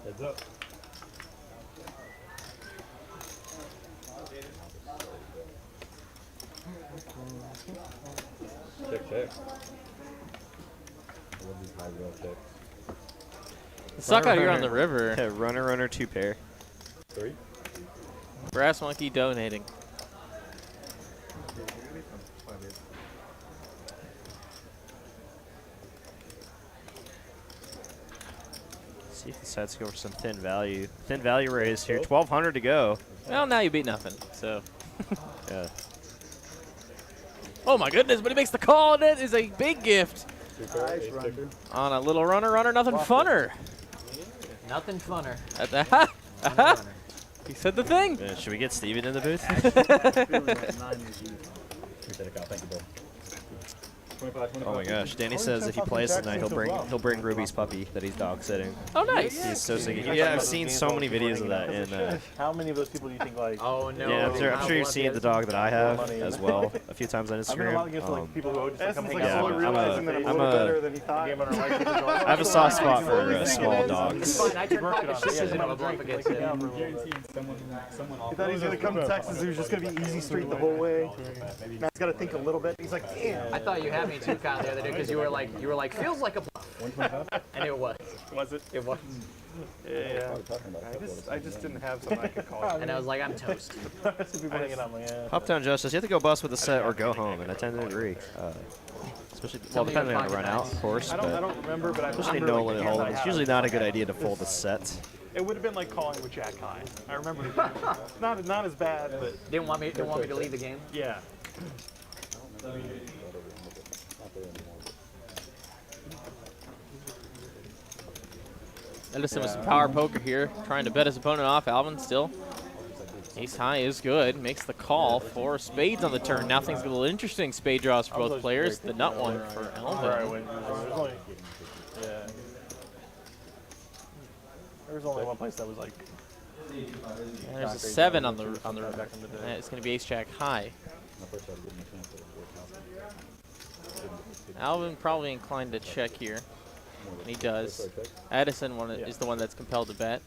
Speaker 5: Heads up. Check.
Speaker 2: Suck out here on the river.
Speaker 1: Yeah, runner, 2 pair.
Speaker 5: 3.
Speaker 2: Brass Monkey donating.
Speaker 1: See if he decides to go for some thin value. Thin value raise here. 1,200 to go.
Speaker 2: Well, now you beat nothing. So.
Speaker 1: Yeah.
Speaker 2: Oh my goodness! But he makes the call, and it is a big gift
Speaker 8: Nice run.
Speaker 2: on a little runner, nothing funner.
Speaker 7: Nothing funner.
Speaker 2: At the He said the thing.
Speaker 1: Should we get Steven in the booth?
Speaker 5: Thank you, Bill.
Speaker 1: Oh my gosh, Danny says if he plays tonight, he'll bring Ruby's puppy that he's dog sitting.
Speaker 2: Oh, nice.
Speaker 1: He's so sick. Yeah, I've seen so many videos of that. And
Speaker 4: how many of those people do you think like?
Speaker 7: Oh no.
Speaker 1: yeah, I'm sure you've seen the dog that I have as well a few times on
Speaker 4: I've been a lot
Speaker 1: Instagram.
Speaker 4: against like people who just come hang
Speaker 1: yeah,
Speaker 4: out.
Speaker 1: I'm
Speaker 4: Realizing that I'm a little better than he thought.
Speaker 1: I have a soft spot for small dogs.
Speaker 7: Fine, I turned pockets and I'm up against it.
Speaker 4: He thought he was gonna come to Texas. It was just gonna be easy street the whole way. Matt's got to think a little bit. He's like, damn.
Speaker 7: I thought you had me too, Kyle, the other day because you were like, feels like a bluff. And it was.
Speaker 4: Was it?
Speaker 7: It was.
Speaker 4: Yeah. I just didn't have something I could call it.
Speaker 7: And I was like, I'm toast.
Speaker 4: People hanging out. Yeah.
Speaker 1: Hoptown Justice, you have to go bust with the set or go home, and I tend to agree. Especially, well, depending on the run out, of course.
Speaker 4: I don't remember, but I
Speaker 1: especially
Speaker 4: remember
Speaker 1: no limit hold'em. It's usually not a good idea to fold the set.
Speaker 4: It would have been like calling with Jack High. I remember. not as bad, but
Speaker 7: Didn't want me to leave the game.
Speaker 4: yeah.
Speaker 2: Edison with some power poker here, trying to bet his opponent off. Alvin still. Ace high is good. Makes the call for spades on the turn. Now things get a little interesting. Spade draws for both players. The nut one for Alvin.
Speaker 4: Yeah. There was only one place that was like.
Speaker 2: And there's a 7 on the it's going to be ace jack high. Alvin probably inclined to check here. And he does. Edison is the one that's compelled to bet.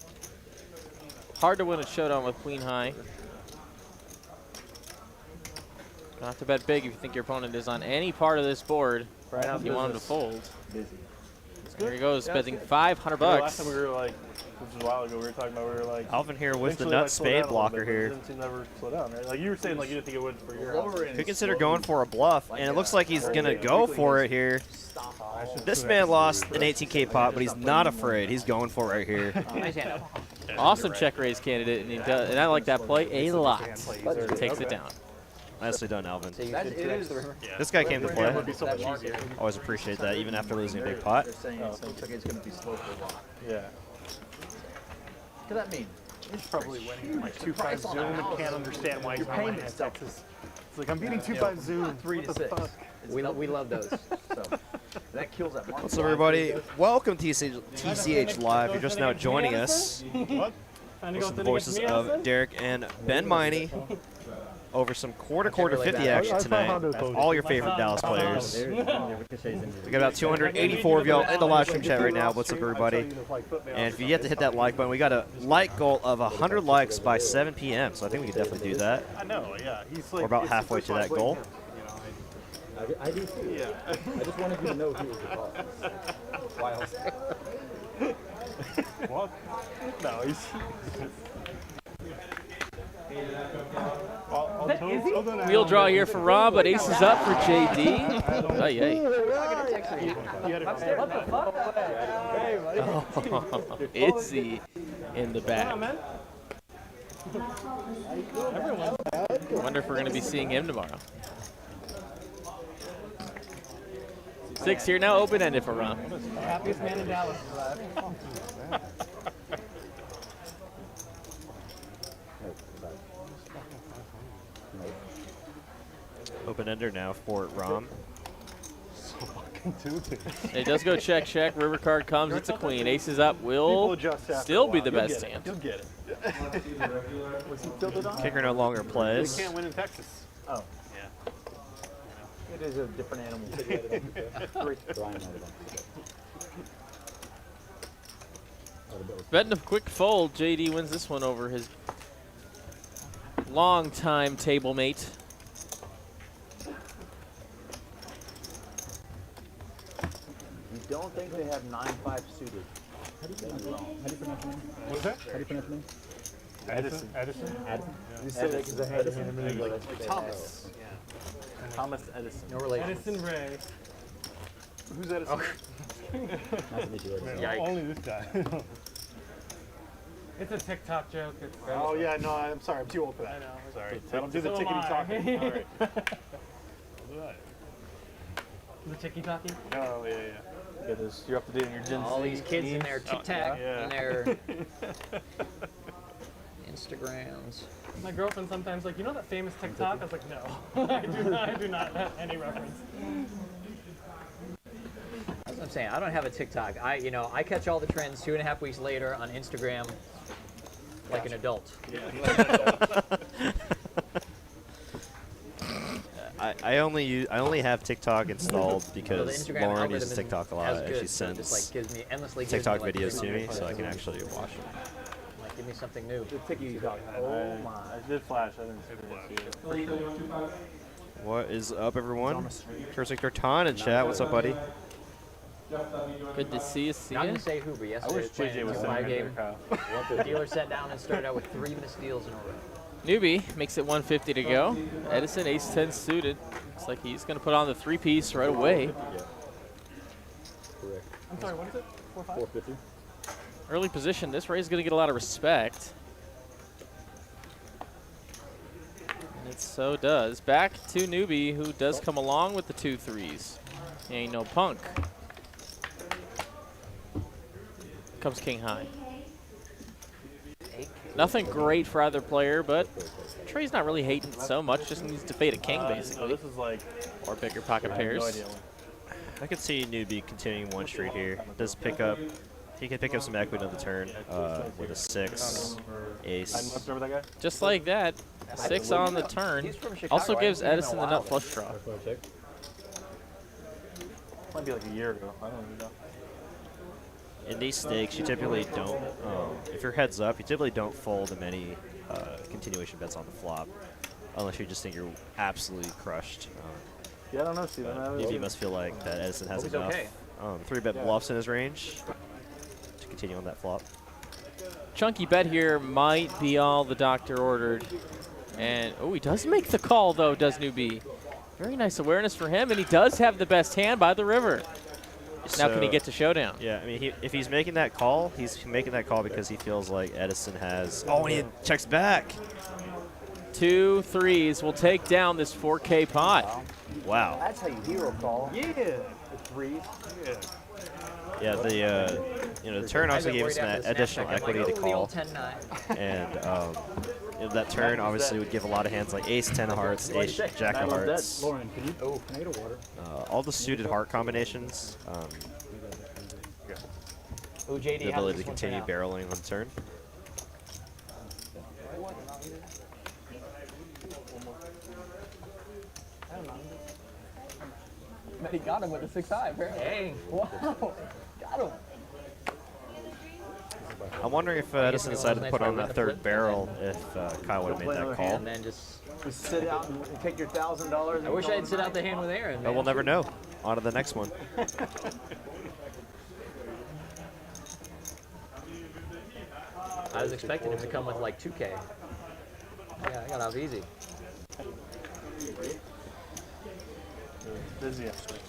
Speaker 2: Hard to win a showdown with queen high. Gonna have to bet big if you think your opponent is on any part of this board. If you want him to fold. There he goes, betting $500.
Speaker 4: Last time we were like, which was a while ago, we were talking about, we were like.
Speaker 1: Alvin here with the nut spade blocker here.
Speaker 4: It didn't seem to ever slow down, right? Like you were saying, like you didn't think it would for your house.
Speaker 1: Could consider going for a bluff, and it looks like he's gonna go for it here. This man lost an 18K pot, but he's not afraid. He's going for it right here.
Speaker 2: Awesome check raise candidate, and he does, and I like that play a lot. Takes it down.
Speaker 1: Nicely done, Alvin.
Speaker 8: Yeah.
Speaker 1: This guy came to play.
Speaker 4: Would be so much easier.
Speaker 1: Always appreciate that, even after losing a big pot.
Speaker 8: They're saying it's going to be slow for a while.
Speaker 4: Yeah.
Speaker 8: What does that mean?
Speaker 4: He's probably winning like 2-5 Zoom and can't understand why he's not winning in Texas. It's like, I'm beating 2-5 Zoom.
Speaker 8: 3 to 6. We love those. So that kills that market.
Speaker 1: What's up, everybody? Welcome to TCH Live. You're just now joining us.
Speaker 9: What?
Speaker 1: Listen to the voices of Derick and Ben Meine over some quarter 50 action tonight. All your favorite Dallas players. We got about 284 of y'all in the live stream chat right now. What's up, everybody? And if you yet to hit that like button, we got a like goal of 100 likes by 7 p.m. So I think we can definitely do that.
Speaker 4: I know, yeah. He's like,
Speaker 1: We're about halfway to that goal.
Speaker 5: I do too. Yeah. I just wanted you to know who was the boss. Why else?
Speaker 4: What? No, he's.
Speaker 2: Wheel draw here for Rob, but ace is up for JD. Oh, yay. Oh, Izzy in the back. Wonder if we're going to be seeing him tomorrow. 6 here now, open-ended for Rom.
Speaker 9: The happiest man in Dallas.
Speaker 1: Open-ender now for Rom.
Speaker 2: It does go check, check. River card comes. It's a queen. Aces up will still be the best hand.
Speaker 4: You'll get it.
Speaker 5: Was he tilted on?
Speaker 1: Kicker no longer
Speaker 4: They
Speaker 1: plays.
Speaker 4: can't win in Texas.
Speaker 5: Oh,
Speaker 4: Yeah.
Speaker 5: it is a different animal.
Speaker 2: Betting a quick fold. JD wins this one over his longtime table mate.
Speaker 5: You don't think they have 9-5 suited? How do you pronounce it?
Speaker 4: What is that?
Speaker 5: How do you pronounce the name?
Speaker 4: Edison.
Speaker 5: Edison?
Speaker 4: Yeah.
Speaker 5: You say that because I had Edison in the English.
Speaker 4: Thomas. Yeah.
Speaker 5: Thomas Edison.
Speaker 7: No relation.
Speaker 9: Edison Ray.
Speaker 4: Who's Edison?
Speaker 5: Nice to meet you, Edison.
Speaker 7: Yikes.
Speaker 9: Only this guy. It's a TikTok joke. It's
Speaker 4: Oh yeah, no, I'm sorry, I'm too old for that.
Speaker 9: I know.
Speaker 4: Sorry. I don't do the
Speaker 9: So am
Speaker 4: tickety
Speaker 9: I.
Speaker 4: talking. All right.
Speaker 9: The ticky tacky.
Speaker 4: Oh yeah, yeah.
Speaker 5: You're up to date on your Gen
Speaker 7: All
Speaker 5: Z
Speaker 7: these kids in
Speaker 5: memes?
Speaker 7: their TikTok
Speaker 4: yeah.
Speaker 7: and their Instagrams.
Speaker 9: My girlfriend sometimes like, you know that famous TikTok? I was like, no, I do not have any reference.
Speaker 7: That's what I'm saying. I don't have a TikTok. I catch all the trends 2.5 weeks later on Instagram, like an adult.
Speaker 1: I only have TikTok installed
Speaker 7: So the
Speaker 1: because
Speaker 7: Instagram
Speaker 1: Lauren
Speaker 7: algorithm
Speaker 1: uses
Speaker 7: isn't
Speaker 1: TikTok a lot,
Speaker 7: as
Speaker 1: and
Speaker 7: good,
Speaker 1: she
Speaker 7: so it just like
Speaker 1: sends
Speaker 7: gives me endlessly
Speaker 1: TikTok
Speaker 7: gives me, like,
Speaker 1: videos to me, so I can actually watch them.
Speaker 7: Like, give me something new.
Speaker 5: The TikTok. Oh my.
Speaker 8: I did flash. I didn't see it.
Speaker 1: What is up, everyone? Cursing Ton in chat. What's up, buddy?
Speaker 2: Good to see you. See
Speaker 7: Not
Speaker 2: ya.
Speaker 7: gonna say who, but
Speaker 8: I
Speaker 7: yesterday
Speaker 8: wish
Speaker 7: was playing
Speaker 8: JJ was
Speaker 7: a
Speaker 8: sitting
Speaker 7: 2-5
Speaker 8: right there,
Speaker 7: game.
Speaker 8: Kyle.
Speaker 7: The dealer sat down and started out with 3 missed deals in a row.
Speaker 2: Newbie makes it 150 to go. Edison, ace-10 suited. Looks like he's going to put on the 3-piece right away.
Speaker 5: Correct.
Speaker 9: I'm sorry, what is it? 4-5?
Speaker 5: 450.
Speaker 2: Early position. This raise is going to get a lot of respect. And it so does. Back to Newbie, who does come along with the 2 3s. He ain't no punk. Comes king high. Nothing great for either player, but Trey's not really hating so much. Just needs to fade a king,
Speaker 8: So
Speaker 2: basically.
Speaker 8: this is like,
Speaker 2: Or bigger pocket
Speaker 8: I have no
Speaker 2: pairs.
Speaker 8: idea.
Speaker 1: I could see Newbie continuing one street here. Does pick up. He can pick up some equity on the turn with a 6,
Speaker 8: I
Speaker 1: ace.
Speaker 8: must remember that guy.
Speaker 2: Just like that. 6 on the turn.
Speaker 7: He's from Chicago.
Speaker 2: Also
Speaker 7: I
Speaker 2: gives
Speaker 7: haven't
Speaker 2: Edison
Speaker 7: seen him
Speaker 2: the
Speaker 7: in a
Speaker 2: nut
Speaker 7: while.
Speaker 2: flush draw.
Speaker 5: Check.
Speaker 8: Might be like a year ago. I don't even know.
Speaker 1: In these stakes, you typically don't. If your heads up, you typically don't fold many continuation bets on the flop, unless you just think you're absolutely crushed.
Speaker 8: Yeah, I don't know, Steven. I
Speaker 1: Maybe you must feel like that Edison has
Speaker 7: Hope he's
Speaker 1: enough.
Speaker 7: okay.
Speaker 1: 3-bet bluffs in his range to continue on that flop.
Speaker 2: Chunky bet here might be all the doctor ordered. And, oh, he does make the call, though, does Newbie. Very nice awareness for him, and he does have the best hand by the river. Now can he get to showdown?
Speaker 1: Yeah, I mean, if he's making that call, he's making that call because he feels like Edison has. Oh, and he checks back.
Speaker 2: 2 3s will take down this 4K pot.
Speaker 1: Wow.
Speaker 5: That's how you hero call.
Speaker 4: Yeah.
Speaker 5: The 3s.
Speaker 1: Yeah, the turn also gave us that additional equity to call,
Speaker 7: 10-9.
Speaker 1: and that turn obviously would give a lot of hands like ace 10 of hearts, ace jack of hearts,
Speaker 5: Lauren, can I get a water?
Speaker 1: all the suited heart combinations.
Speaker 7: Ooh, JD,
Speaker 1: The
Speaker 7: how
Speaker 1: ability
Speaker 7: does
Speaker 1: to
Speaker 7: this one turn
Speaker 1: continue
Speaker 7: out?
Speaker 1: barreling on turn.
Speaker 8: He got him with a 6-5, apparently.
Speaker 7: Dang.
Speaker 8: Wow. Got him.
Speaker 1: I'm wondering if Edison decided to put on that third barrel if Kyle would have made that call.
Speaker 7: And then just,
Speaker 5: Just sit out and take your $1,000.
Speaker 7: I wish I'd sit out the hand with Aaron.
Speaker 1: But we'll never know. On to the next one.
Speaker 7: I was expecting him to come with like 2K. Yeah, I got off easy.
Speaker 8: Busy yesterday.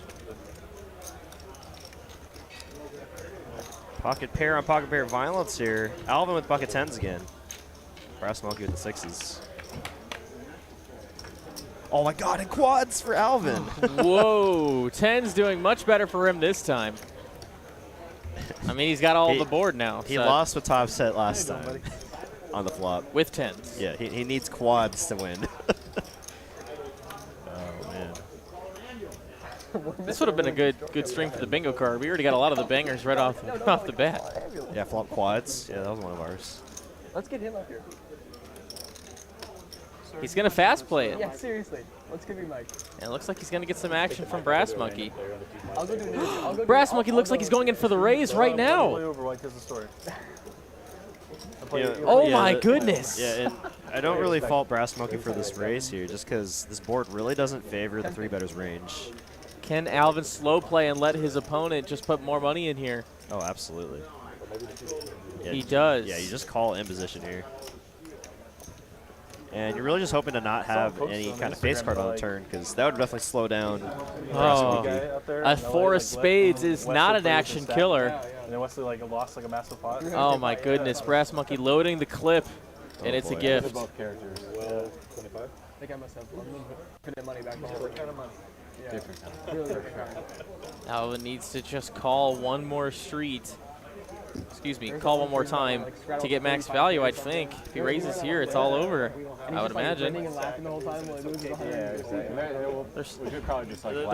Speaker 1: Pocket pair on pocket pair violence here. Alvin with pocket 10s again. Brass Monkey with the 6s. Oh my God, and quads for Alvin.
Speaker 2: Whoa, 10's doing much better for him this time. I mean, he's got all the board now.
Speaker 1: He lost with top set last time on the flop.
Speaker 2: With 10s.
Speaker 1: Yeah, he needs quads to win. Oh, man.
Speaker 2: This would have been a good string for the bingo card. We already got a lot of the bangers right off the bat.
Speaker 1: Yeah, flop quads. Yeah, that was one of ours.
Speaker 8: Let's get him up here.
Speaker 2: He's going to fast play it.
Speaker 8: Yeah, seriously. Let's give you Mike.
Speaker 2: And it looks like he's going to get some action from Brass Monkey.
Speaker 8: I'll go do
Speaker 2: Brass Monkey looks like he's going in for the raise right now. Oh my goodness.
Speaker 1: Yeah, and I don't really fault Brass Monkey for this raise here, just because this board really doesn't favor the 3-betters range.
Speaker 2: Can Alvin slow play and let his opponent just put more money in here?
Speaker 1: Oh, absolutely. Yeah,
Speaker 2: He does.
Speaker 1: Yeah, you just call in position here. And you're really just hoping to not have any kind of face card on the turn, because that would definitely slow down.
Speaker 2: Oh, a 4 of spades is not an action killer.
Speaker 9: And then Wesley lost a massive pot.
Speaker 2: Oh my goodness, Brass Monkey loading the clip, and it's a gift.
Speaker 5: Both characters. 25?
Speaker 8: I think I must have put money back home. Different kind of money. Yeah. Really different kind.
Speaker 2: Alvin needs to just call one more street. Excuse me, call one more time to get max value, I think. If he raises here, it's all over, I would imagine.
Speaker 1: The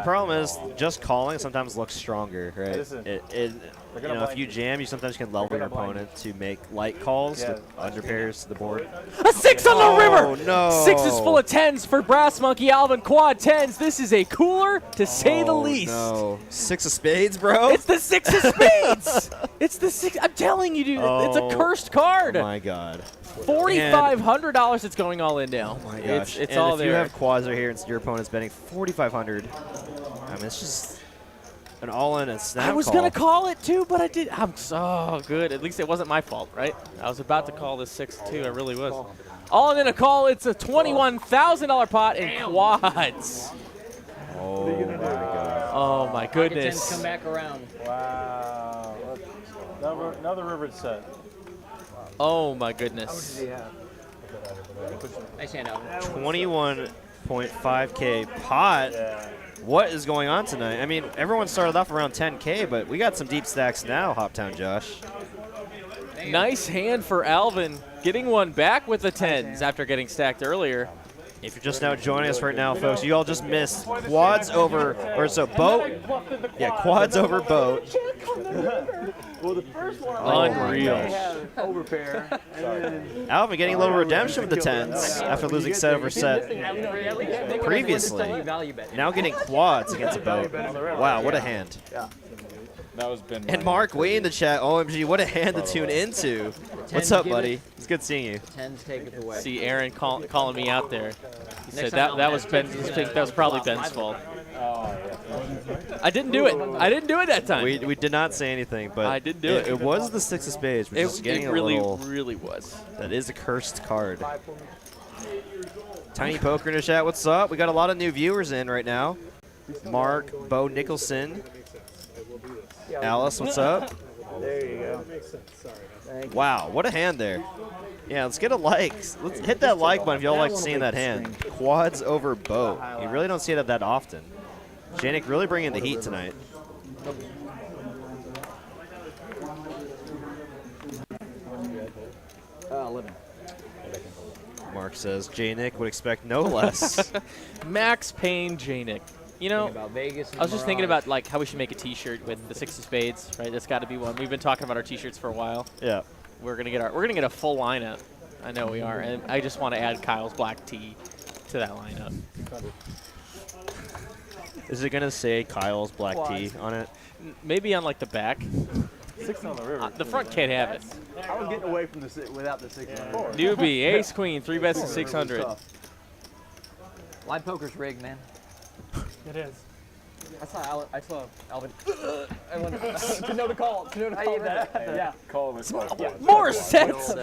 Speaker 1: problem is, just calling sometimes looks stronger, right? You know, if you jam, you sometimes can level your opponent to make light calls with under pairs to the board.
Speaker 2: A 6 on the river!
Speaker 1: Oh, no.
Speaker 2: 6 is full of 10s for Brass Monkey. Alvin quad 10s. This is a cooler, to say the least.
Speaker 1: No. 6 of spades, bro?
Speaker 2: It's the 6 of spades! It's the 6. I'm telling you, dude. It's a cursed card.
Speaker 1: Oh, my God.
Speaker 2: $4,500 it's going all in now.
Speaker 1: Oh, my gosh.
Speaker 2: It's
Speaker 1: and
Speaker 2: all
Speaker 1: if
Speaker 2: there.
Speaker 1: you have quads right here and your opponent's betting $4,500, I mean, it's just an all-in and snap
Speaker 2: I was
Speaker 1: call.
Speaker 2: going to call it, too, but I did. I'm so good. At least it wasn't my fault, right? I was about to call this 6, too. I really was. All in a call. It's a $21,000 pot in quads.
Speaker 1: Oh, my God.
Speaker 2: Oh, my goodness.
Speaker 7: Come back around.
Speaker 9: Wow. Another river set.
Speaker 2: Oh, my goodness.
Speaker 7: Nice hand, Alvin.
Speaker 1: 21.5K pot.
Speaker 9: Yeah.
Speaker 1: What is going on tonight? I mean, everyone started off around 10K, but we got some deep stacks now, Hoptown Josh.
Speaker 2: Nice hand for Alvin, getting one back with the 10s after getting stacked earlier.
Speaker 1: If you're just now joining us right now, folks, you all just missed quads over, or so boat. Yeah, quads over boat.
Speaker 8: Well, the first one
Speaker 2: Unreal.
Speaker 8: overpair.
Speaker 1: Alvin getting a little redemption with the 10s after losing set over set previously. Now getting quads against a boat. Wow, what a hand.
Speaker 5: That was Ben.
Speaker 1: And Mark way in the chat, OMG, what a hand to tune into. What's up, buddy? It's good seeing you.
Speaker 7: 10s take it away.
Speaker 2: See Aaron calling me out there. He said that was probably Ben's fault. I didn't do it. I didn't do it that time.
Speaker 1: We did not say anything, but
Speaker 2: I did do it.
Speaker 1: It was the 6 of spades, which is getting
Speaker 2: it really,
Speaker 1: a little.
Speaker 2: really was.
Speaker 1: That is a cursed card. Tiny Poker in the chat, what's up? We got a lot of new viewers in right now. Mark, Bo Nicholson, Alice, what's up?
Speaker 8: There you go.
Speaker 1: Wow, what a hand there. Yeah, let's get a like. Let's hit that like button if y'all like seeing that hand. Quads over boat. You really don't see that often. Janik really bringing the heat tonight. Mark says Janik would expect no less.
Speaker 2: Max Payne Janik. You know, I was just thinking about how we should make a T-shirt with the 6 of spades, right? That's got to be one. We've been talking about our T-shirts for a while.
Speaker 1: Yeah.
Speaker 2: We're gonna get a full lineup. I know we are, and I just want to add Kyle's black tee to that lineup.
Speaker 1: Is it gonna say Kyle's black tee on it?
Speaker 2: Maybe on the back.
Speaker 9: 6 on the river.
Speaker 2: The front can't have it.
Speaker 8: I was getting away from without the 6.
Speaker 2: Newbie, ace queen, 3 bets to 600.
Speaker 7: Live poker's rigged, man.
Speaker 9: It is.
Speaker 8: I saw Alvin. I wanted to know the call. Yeah.
Speaker 5: Call him.
Speaker 2: More sets?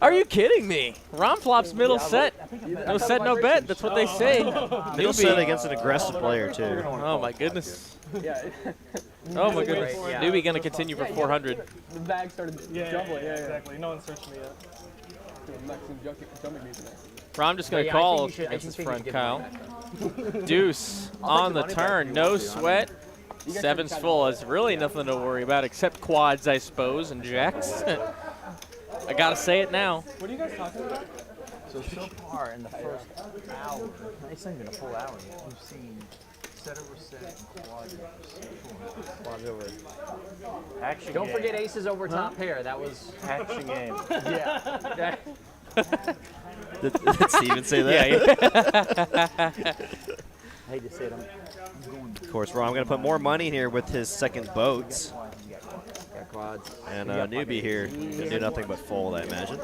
Speaker 2: Are you kidding me? Rom flops middle set. No set, no bet. That's what they say.
Speaker 1: Middle set against an aggressive player too.
Speaker 2: Oh my goodness.
Speaker 8: Yeah.
Speaker 2: Oh my goodness. Newbie gonna continue for 400.
Speaker 8: The bag started jumbling.
Speaker 9: Yeah, exactly. No one's searched me yet.
Speaker 2: I'm just going to call against his friend Kyle. Deuce on the turn, no sweat. Seven's full. It's really nothing to worry about except quads, I suppose, and jacks. I got to say it now.
Speaker 9: What are you guys talking about?
Speaker 5: So far in the first hour, it's not even a full hour yet, we've seen set over set and quads over.
Speaker 4: Action
Speaker 7: Don't
Speaker 4: game.
Speaker 7: forget aces over top pair. That was
Speaker 4: Action game.
Speaker 7: yeah.
Speaker 1: Did Steven say that?
Speaker 2: Yeah.
Speaker 5: I hate to say it,
Speaker 1: Of course, Ron, I'm going to put more money here with his second boats.
Speaker 5: got quads.
Speaker 1: And newbie here can do nothing but fold, I imagine.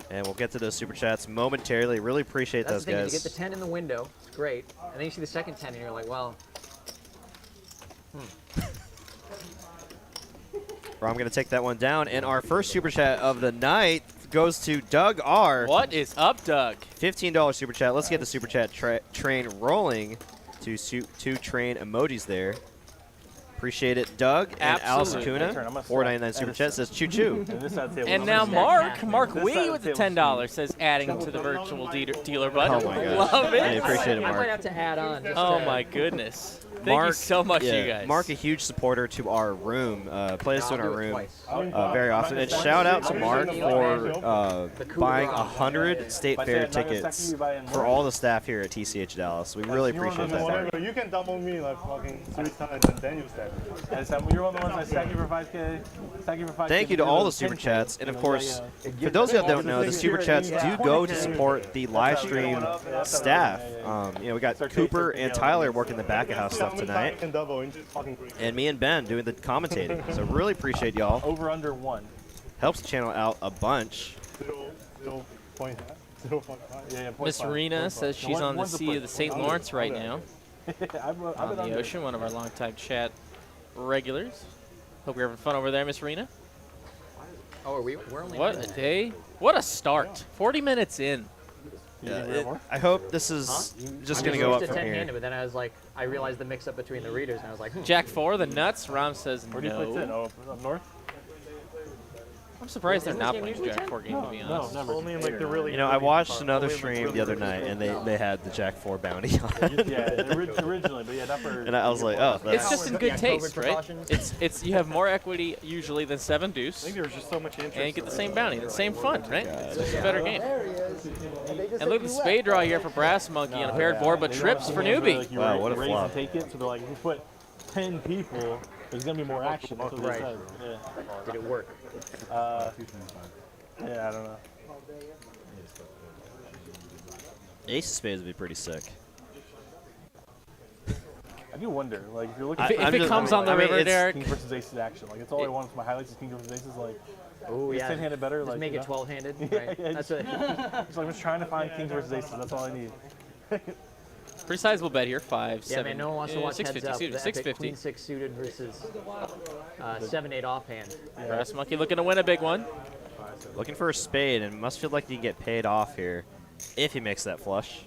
Speaker 1: And we'll get to those super chats momentarily. Really appreciate
Speaker 7: That's
Speaker 1: those
Speaker 7: the thing,
Speaker 1: guys.
Speaker 7: you get the 10 in the window, it's great. And then you see the second 10 and you're like, well,
Speaker 1: Ron, I'm going to take that one down. And our first super chat of the night goes to Doug R.
Speaker 2: What is up, Doug?
Speaker 1: $15 super chat. Let's get the super chat train rolling. Two train emojis there. Appreciate it, Doug. And Alice
Speaker 2: Absolutely.
Speaker 1: Acuna, $4.99 super chat, says choo choo.
Speaker 2: And now Mark Wee with the $10 says adding to the virtual dealer button.
Speaker 1: Oh my gosh.
Speaker 2: Love it.
Speaker 1: I appreciate it,
Speaker 7: I might
Speaker 1: Mark.
Speaker 7: have to add on. just
Speaker 2: Oh
Speaker 7: to-
Speaker 2: my goodness. Thank you so much,
Speaker 1: yeah,
Speaker 2: you guys.
Speaker 1: Mark, a huge supporter to our room. Plays
Speaker 7: I'll
Speaker 1: in our
Speaker 7: do it
Speaker 1: room
Speaker 7: twice.
Speaker 1: very often. And shout out to Mark for buying 100 State Fair tickets for all the staff here at TCH Dallas. We really appreciate that.
Speaker 9: Whatever. You can double me like fucking 3 times and then you stack me.
Speaker 4: You're one of the ones I stack you for 5K. Stack you for 5K.
Speaker 1: Thank you to all the super chats. And of course, for those of you that don't know, the super chats do go to support the live stream staff. We got Cooper and Tyler working the back of house stuff tonight. And me and Ben doing the commentating. So really appreciate y'all.
Speaker 4: Over under 1.
Speaker 1: Helps the channel out a bunch.
Speaker 9: 0.5.
Speaker 2: Miss Rena says she's on the sea of the St. Lawrence right now. On the ocean, one of our longtime chat regulars. Hope you're having fun over there, Miss Rena.
Speaker 7: Oh, we're only
Speaker 2: What a day. What a start. 40 minutes in.
Speaker 1: I hope this is just going to go up from here.
Speaker 7: Handed, but then I was like, I realized the mix-up between the readers, and I was like,
Speaker 2: Jack 4, the nuts. Ram says
Speaker 4: Where do you play 10?
Speaker 2: no.
Speaker 4: Oh, up north?
Speaker 2: I'm surprised they're not playing Jack 4 game, to be honest.
Speaker 4: No, never.
Speaker 9: Only in like the really.
Speaker 1: I watched another stream the other night, and they had the Jack 4 bounty on it.
Speaker 4: Yeah, originally, but yeah, not for.
Speaker 1: And I was like, oh, that's
Speaker 2: It's just in good
Speaker 7: Yeah,
Speaker 2: taste,
Speaker 7: COVID
Speaker 2: right?
Speaker 7: precautions.
Speaker 2: It's you have more equity usually than 7 deuce,
Speaker 9: I think there was just so much interest.
Speaker 2: and you get the same bounty, the same fun, right? It's just a better game.
Speaker 3: There he is.
Speaker 2: And look at the spade draw here for Brass Monkey on a paired board, but trips for newbie.
Speaker 1: Wow, what a
Speaker 4: raise
Speaker 1: flop.
Speaker 4: and take it, so they're like, if you put 10 people, there's gonna be more action. That's what they
Speaker 7: Right.
Speaker 4: said. Yeah.
Speaker 7: did it work?
Speaker 4: Yeah, I don't know.
Speaker 1: Ace of Spades would be pretty sick.
Speaker 4: I do wonder, like, if you're looking.
Speaker 2: If it comes on the river, Derick.
Speaker 4: King versus aces action, like, it's all I want for my highlights is king versus aces. Like,
Speaker 7: Oh
Speaker 4: is
Speaker 7: yeah.
Speaker 4: 10-handed better?
Speaker 7: Just
Speaker 4: Like,
Speaker 7: make
Speaker 4: you
Speaker 7: it
Speaker 4: know?
Speaker 7: 12-handed.
Speaker 4: Yeah,
Speaker 7: Right.
Speaker 4: yeah,
Speaker 7: That's
Speaker 4: just-
Speaker 7: it.
Speaker 4: So I'm just trying to find kings versus aces. That's all I need.
Speaker 2: Pretty sizable bet here, 5,
Speaker 7: Yeah,
Speaker 2: 7.
Speaker 7: man. No one wants to watch heads
Speaker 2: 650
Speaker 7: up.
Speaker 2: suited,
Speaker 7: The epic
Speaker 2: 650.
Speaker 7: Queen 6 suited versus 7-8 offhand.
Speaker 2: Brass Monkey looking to win a big one.
Speaker 1: Looking for a spade, and must feel like he can get paid off here if he makes that flush.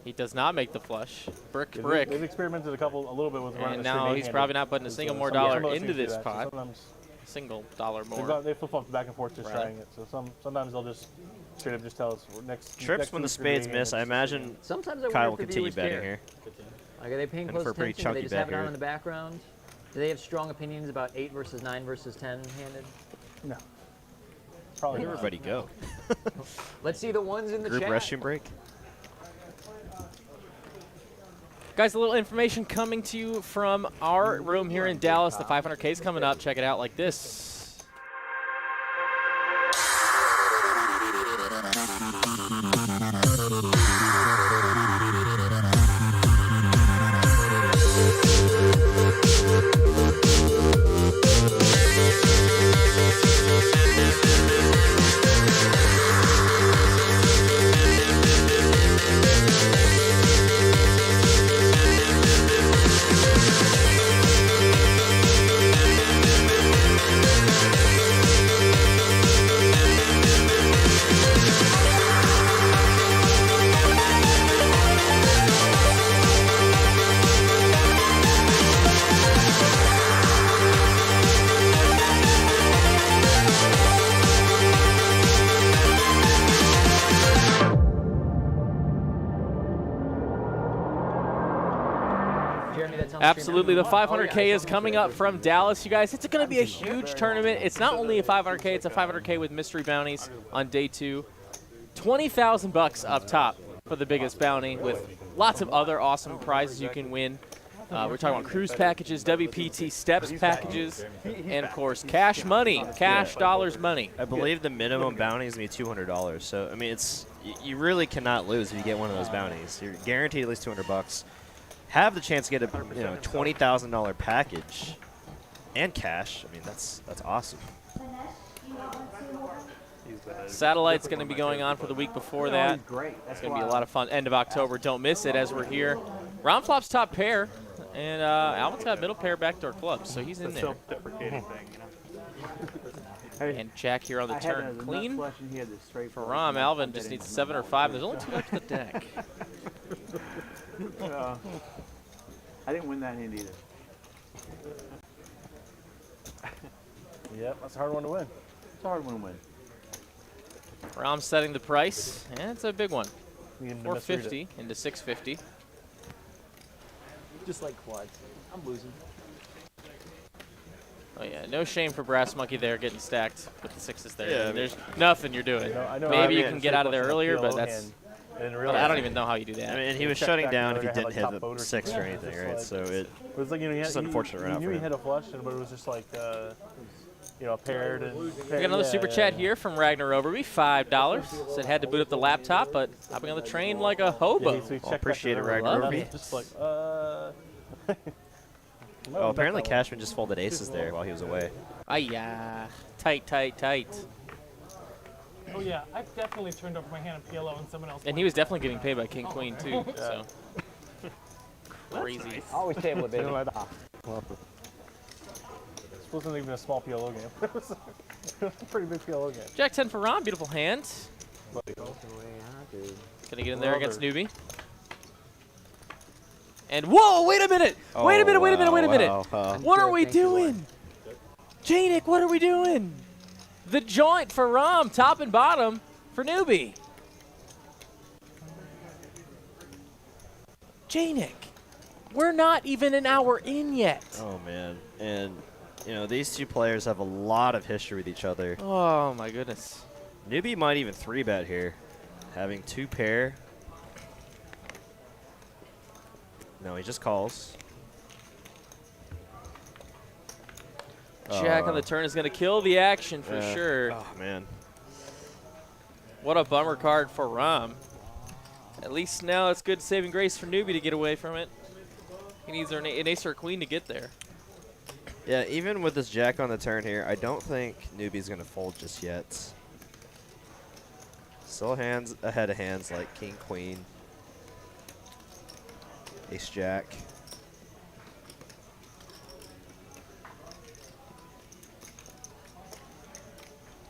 Speaker 2: He does not make the flush. Brick,
Speaker 4: They've
Speaker 2: brick.
Speaker 4: experimented a little bit with running
Speaker 2: And
Speaker 4: a straight
Speaker 2: now he's
Speaker 4: eight-handed.
Speaker 2: probably not putting a single more
Speaker 4: Some
Speaker 2: dollar
Speaker 4: other
Speaker 2: into
Speaker 4: teams do
Speaker 2: this
Speaker 4: that, so
Speaker 2: pot.
Speaker 4: sometimes
Speaker 2: Single dollar more.
Speaker 4: they flip-flop back and forth just
Speaker 2: Right.
Speaker 4: trying it. So sometimes they'll just straight up just tell us next.
Speaker 1: Trips
Speaker 4: next
Speaker 1: when the
Speaker 4: week's
Speaker 1: spades
Speaker 4: game,
Speaker 1: miss. I imagine
Speaker 7: Sometimes I
Speaker 1: Kyle
Speaker 7: wonder
Speaker 1: will
Speaker 7: if the
Speaker 1: continue
Speaker 7: viewers
Speaker 1: betting
Speaker 7: care.
Speaker 1: here.
Speaker 7: Like, are they paying
Speaker 1: And
Speaker 7: close
Speaker 1: for a pretty
Speaker 7: attention? Do they
Speaker 1: chunky
Speaker 7: just have
Speaker 1: bet
Speaker 7: it on
Speaker 1: here.
Speaker 7: in the background? Do they have strong opinions about 8 versus 9 versus 10-handed?
Speaker 4: No. Probably
Speaker 1: Where'd
Speaker 4: not.
Speaker 1: everybody go?
Speaker 7: Let's see the ones in the
Speaker 1: Group
Speaker 7: chat.
Speaker 1: restroom break?
Speaker 2: Guys, a little information coming to you from our room here in Dallas. The 500K is coming up. Check it out like this. Absolutely. The 500K is coming up from Dallas, you guys. It's going to be a huge tournament. It's not only a 500K, it's a 500K with mystery bounties on day 2. 20,000 bucks up top for the biggest bounty with lots of other awesome prizes you can win. We're talking about cruise packages, WPT steps packages, and of course cash money, cash dollars money.
Speaker 1: I believe the minimum bounty is going to be $200. So I mean, you really cannot lose if you get one of those bounties. You're guaranteed at least 200 bucks. Have the chance to get a $20,000 package and cash. I mean, that's awesome.
Speaker 2: Satellite's going to be going on for the week before that. It's going to be a lot of fun. End of October. Don't miss it as we're here. Round Flop's top pair, and Alvin's got middle pair backdoor clubs, so he's in there.
Speaker 4: Self-deprecating thing,
Speaker 2: And Jack here on the turn. Clean for Rom. Alvin just needs 7 or 5. There's only 2 left to the deck.
Speaker 8: I didn't win that hand either.
Speaker 9: Yep, that's a hard one to win.
Speaker 8: It's a hard one to win.
Speaker 2: Rom setting the price, and it's a big one.
Speaker 9: You can
Speaker 2: 450 into 650.
Speaker 5: Just like quads. I'm losing.
Speaker 2: Oh yeah, no shame for Brass Monkey there getting stacked with the 6s there.
Speaker 1: Yeah,
Speaker 2: I mean, there's nothing you're doing.
Speaker 9: I know
Speaker 2: Maybe you can get out of there earlier, but that's. I don't even know how you do that.
Speaker 1: I mean, he was shutting down if he didn't hit the 6 or anything, right? So it
Speaker 9: was like,
Speaker 1: it's unfortunate right now.
Speaker 9: He knew he hit a flush, but it was just like, paired. And
Speaker 2: We got another super chat here from Ragnar Overby, $5. Said had to boot up the laptop, but hopping on the train like a hobo.
Speaker 1: Well, appreciate it, Ragnar Overby.
Speaker 9: Just like,
Speaker 1: Oh, apparently Cashman just folded aces there while he was away.
Speaker 2: Ay-ya. Tight, tight, tight.
Speaker 9: oh yeah, I've definitely turned over my hand on PLO and someone else.
Speaker 2: And he was definitely getting paid by King Queen too. So crazy.
Speaker 7: Nice. Always table it, baby.
Speaker 9: This wasn't even a small PLO game. It was a pretty big PLO game.
Speaker 2: Jack 10 for Ron, beautiful hand. Gonna get in there against newbie. And whoa, wait a minute! Wait a minute, wait a minute, wait a minute! What are we doing? Janik, what are we doing? The joint for Rom, top and bottom for newbie. Janik, we're not even an hour in yet.
Speaker 1: Oh man, and these two players have a lot of history with each other.
Speaker 2: Oh my goodness.
Speaker 1: Newbie might even 3-bet here, having 2 pair. No, he just calls.
Speaker 2: Jack on the turn is going to kill the action for sure.
Speaker 1: Oh, man.
Speaker 2: What a bummer card for Rom. At least now it's good saving grace for newbie to get away from it. He needs an ace or a queen to get there.
Speaker 1: Yeah, even with this Jack on the turn here, I don't think newbie's going to fold just yet. Still hands ahead of hands like king, queen, ace, jack.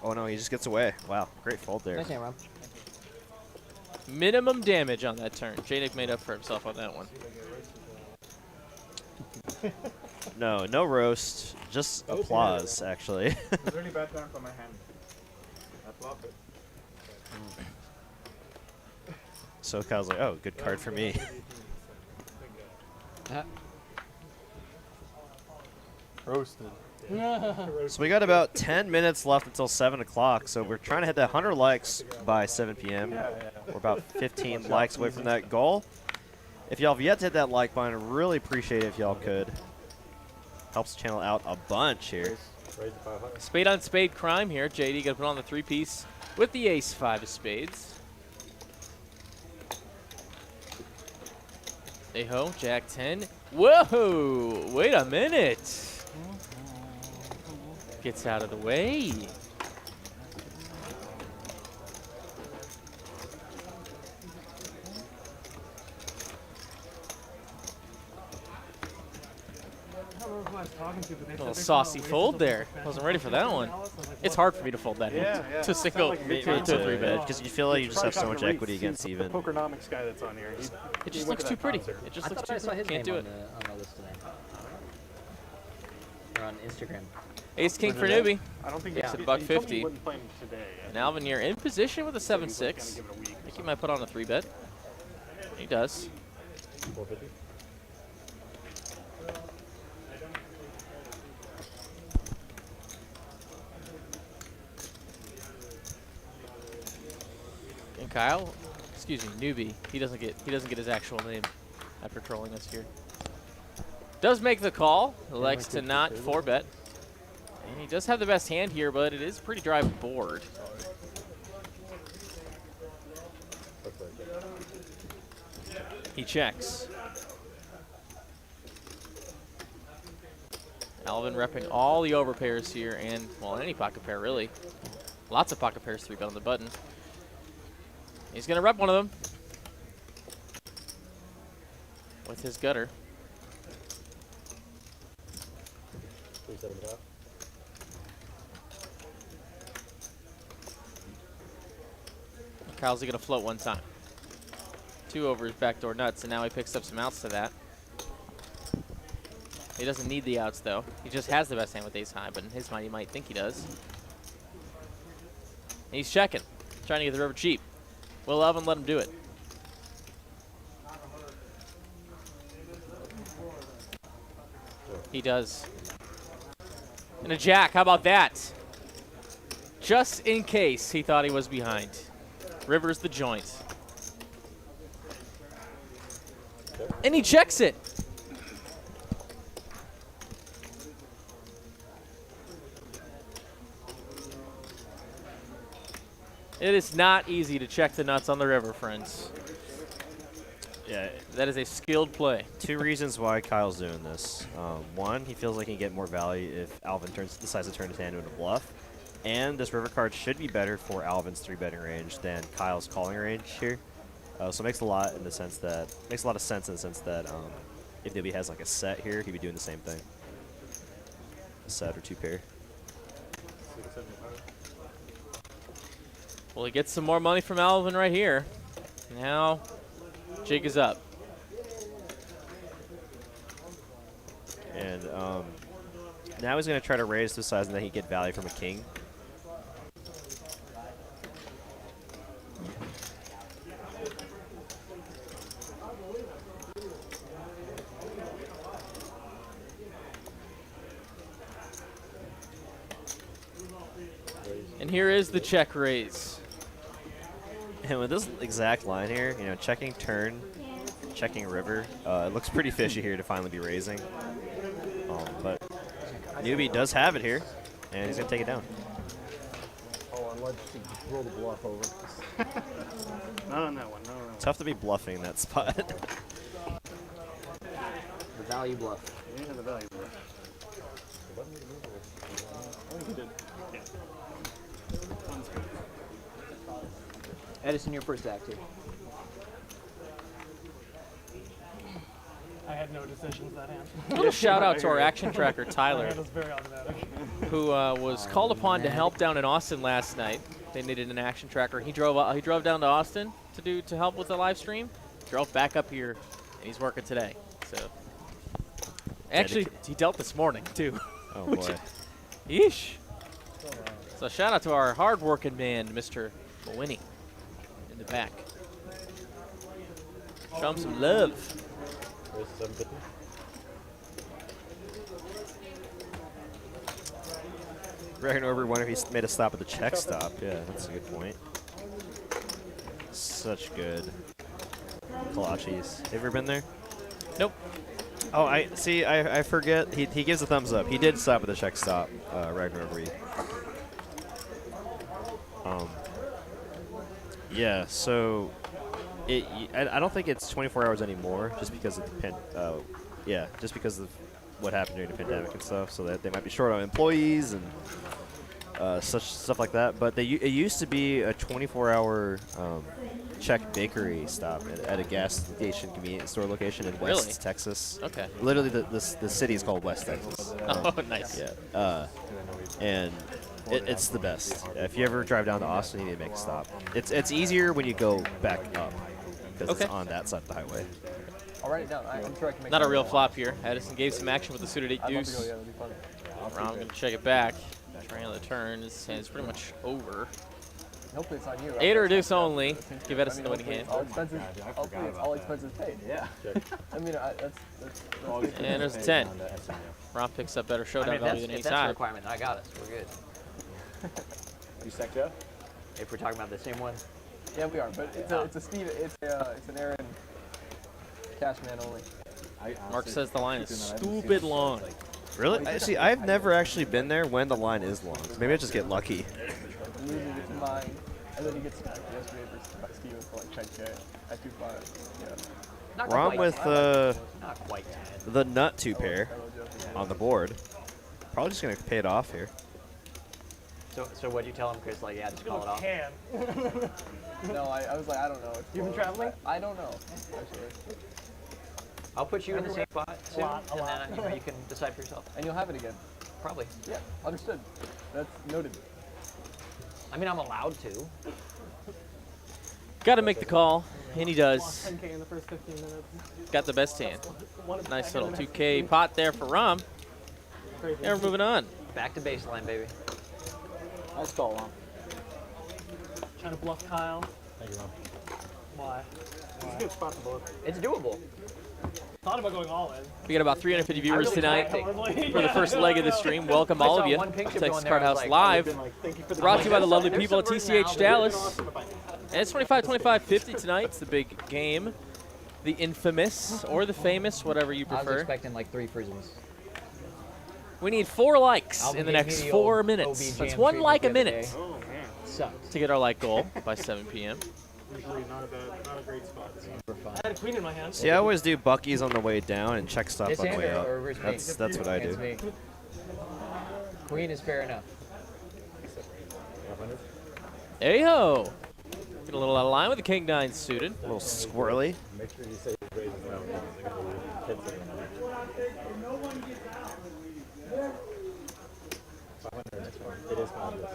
Speaker 1: Oh no, he just gets away. Wow, great fold there.
Speaker 7: Nice hand, Rob.
Speaker 2: Minimum damage on that turn. Janik made up for himself on that one.
Speaker 1: No roast, just applause, actually.
Speaker 8: It's really bad time for my hand. I flop it.
Speaker 1: So Kyle's like, oh, good card for me.
Speaker 9: Roasted.
Speaker 1: So we got about 10 minutes left until 7 o'clock, so we're trying to hit that 100 likes by 7 p.m. We're about 15 likes away from that goal. If y'all have yet to hit that like button, I'd really appreciate it if y'all could. Helps the channel out a bunch here.
Speaker 2: Spade on spade crime here. JD going to put on the 3-piece with the ace-5 of spades. Hey-ho, Jack 10. Whoa, wait a minute. Gets out of the way. A little saucy fold there. Wasn't ready for that one. It's hard for me to fold that hand. To single, to a 3-bet.
Speaker 1: Because you feel like you just have so much equity against even.
Speaker 4: Pokernomics guy that's on here.
Speaker 2: It just looks too pretty. It just looks too pretty. Can't do it.
Speaker 7: On the list today. Or on Instagram.
Speaker 2: Ace king for newbie.
Speaker 4: I don't think
Speaker 2: It's
Speaker 4: he
Speaker 2: at buck
Speaker 4: told me he
Speaker 2: 50.
Speaker 4: wouldn't play him today.
Speaker 2: And Alvin here in position with a 7-6. I think he might put on a 3-bet. He does. Kyle, excuse me, newbie. He doesn't get his actual name after trolling us here. Does make the call. Elects to not 4-bet. And he does have the best hand here, but it is a pretty dry board. He checks. Alvin repping all the overpairs here, and, well, any pocket pair, really. Lots of pocket pairs, 3-bet on the button. He's going to rep one of them with his gutter. Kyle's going to float one time. 2 over his backdoor nuts, and now he picks up some outs to that. He doesn't need the outs, though. He just has the best hand with ace high, but in his mind, he might think he does. And he's checking, trying to get the river cheap. Will Alvin let him do it? He does. And a jack, how about that? Just in case he thought he was behind. River's the joint. And he checks it. It is not easy to check the nuts on the river, friends.
Speaker 1: Yeah,
Speaker 2: that is a skilled play.
Speaker 1: 2 reasons why Kyle's doing this. 1, he feels like he can get more value if Alvin decides to turn his hand into a bluff. And this river card should be better for Alvin's 3-betting range than Kyle's calling range here. So it makes a lot of sense in the sense that if Newbie has like a set here, he'd be doing the same thing. A set or 2 pair.
Speaker 2: Well, he gets some more money from Alvin right here. Now, jig is up.
Speaker 1: And now he's going to try to raise the size and then he get value from a king.
Speaker 2: And here is the check raise.
Speaker 1: And with this exact line here, you know, checking turn, checking river, it looks pretty fishy here to finally be raising. But Newbie does have it here, and he's going to take it down.
Speaker 8: Oh, and let's roll the bluff over.
Speaker 4: Not on that one. No, no.
Speaker 1: Tough to be bluffing in that spot.
Speaker 7: The value bluff.
Speaker 4: Yeah, the value bluff. He did. Yeah.
Speaker 7: Edison, your first act here.
Speaker 9: I had no decisions that hand.
Speaker 2: A little shout out to our action tracker,
Speaker 9: My
Speaker 2: Tyler,
Speaker 9: hand was very automatic.
Speaker 2: who was called upon to help down in Austin last night. They needed an action tracker. He drove down to Austin to help with the live stream. Drove back up here, and he's working today. So actually, he dealt this morning too.
Speaker 1: Oh boy.
Speaker 2: Yeesh. So shout out to our hard-working man, Mr. Meine, in the back. Show him some love.
Speaker 1: Reckon over wonder if he made a stop at the check stop. Yeah, that's a good point. Such good kolaches. Have you ever been there?
Speaker 2: Nope.
Speaker 1: Oh, I forget. He gives a thumbs up. He did stop at the check stop, Ragnarok. Yeah, so I don't think it's 24 hours anymore, just because of the just because of what happened during the pandemic and stuff. So that they might be short on employees and such stuff like that. But it used to be a 24-hour Czech bakery stop at a gas station convenience store location in West Texas.
Speaker 2: Okay.
Speaker 1: Literally, the city is called West Texas.
Speaker 2: Oh, nice.
Speaker 1: Yeah. And it's the best. If you ever drive down to Austin, you need to make a stop. It's easier when you go back up because it's on that side of the highway.
Speaker 7: I'll write it down. I'm sure I can make
Speaker 2: Not a real flop here. Edison gave some action with the suited 8 deuce. Rom going to check it back. Trying on the turn. His hand's pretty much over.
Speaker 7: Hopefully it's on you.
Speaker 2: 8 or a deuce only. Give Edison the winning hand.
Speaker 7: Hopefully it's all expenses paid. Yeah. I mean, that's
Speaker 2: And there's a 10. Rom picks up better showdown value than
Speaker 7: if
Speaker 2: ace
Speaker 7: that's a
Speaker 2: high.
Speaker 7: requirement, I got us. We're good.
Speaker 8: You stacked up?
Speaker 7: If we're talking about the same one.
Speaker 8: Yeah, we are, but it's a Steve. It's an Aaron Cashman only.
Speaker 2: Mark says the line is stupid long.
Speaker 1: Really? See, I've never actually been there when the line is long. So maybe I just get lucky.
Speaker 8: The loser gets Mine, and then he gets smacked yesterday by Steven for like 10K at 2.5. Yeah.
Speaker 7: Not
Speaker 1: Rom
Speaker 7: quite
Speaker 1: with
Speaker 7: 10. Not quite 10.
Speaker 1: the nut 2 pair on the board. Probably just going to pay it off here.
Speaker 7: So what'd you tell him, Chris? Like, yeah, just call it off.
Speaker 9: Can.
Speaker 8: No, I was like, I don't know.
Speaker 9: You've been traveling?
Speaker 8: I don't know, actually.
Speaker 7: I'll put you in the same spot soon, and then you can decide for yourself.
Speaker 8: And you'll have it again.
Speaker 7: Probably.
Speaker 8: Yeah, understood. That's noted.
Speaker 7: I mean, I'm allowed to.
Speaker 2: Got to make the call, and he does.
Speaker 9: 10K in the first 15 minutes.
Speaker 2: Got the best hand. Nice little 2K pot there for Rom. And we're moving on.
Speaker 7: Back to baseline, baby.
Speaker 8: Nice call, Ron.
Speaker 9: Trying to bluff Kyle.
Speaker 4: Thank you, Ron.
Speaker 9: Why?
Speaker 4: It's a good spot to bluff.
Speaker 7: It's doable.
Speaker 9: Thought about going all in.
Speaker 2: We got about 350 viewers
Speaker 7: really
Speaker 2: tonight
Speaker 9: Horribly.
Speaker 2: for the first leg of the stream. Welcome
Speaker 7: I
Speaker 2: all
Speaker 7: saw
Speaker 2: of you
Speaker 7: one pink
Speaker 2: to
Speaker 7: chip
Speaker 2: Texas
Speaker 7: going there,
Speaker 2: Card
Speaker 7: I was
Speaker 2: House
Speaker 7: like,
Speaker 2: Live. Brought to you by the lovely
Speaker 7: There's
Speaker 2: people at
Speaker 7: some
Speaker 2: TCH
Speaker 7: version
Speaker 2: Dallas. And it's 25-25-50 tonight. It's the big game. The infamous or the famous, whatever you
Speaker 7: I was
Speaker 2: prefer.
Speaker 7: expecting like 3 frisbees.
Speaker 2: We need 4 likes
Speaker 7: Alvin
Speaker 2: in the
Speaker 7: gave
Speaker 2: next
Speaker 7: me the
Speaker 2: 4
Speaker 7: old
Speaker 2: minutes.
Speaker 7: OB
Speaker 2: That's
Speaker 7: jam
Speaker 2: 1
Speaker 7: treatment
Speaker 2: like
Speaker 7: the
Speaker 2: a
Speaker 7: other
Speaker 2: minute
Speaker 7: day.
Speaker 4: Oh, man.
Speaker 7: Sucked.
Speaker 2: to get our like goal by 7 p.m.
Speaker 4: Usually not a great spot.
Speaker 9: I had a queen in my hand.
Speaker 1: See, I always do buckies on the way down and check stuff
Speaker 7: This
Speaker 1: on the
Speaker 7: hand
Speaker 1: way
Speaker 7: or
Speaker 1: up.
Speaker 7: reverse me?
Speaker 1: That's what I
Speaker 7: Against
Speaker 1: do.
Speaker 7: me. Queen is fair enough.
Speaker 2: Hey-ho! Get a little out of line with the King 9 suited.
Speaker 1: A little squirrely.
Speaker 10: Make sure you say raises now. It is 500.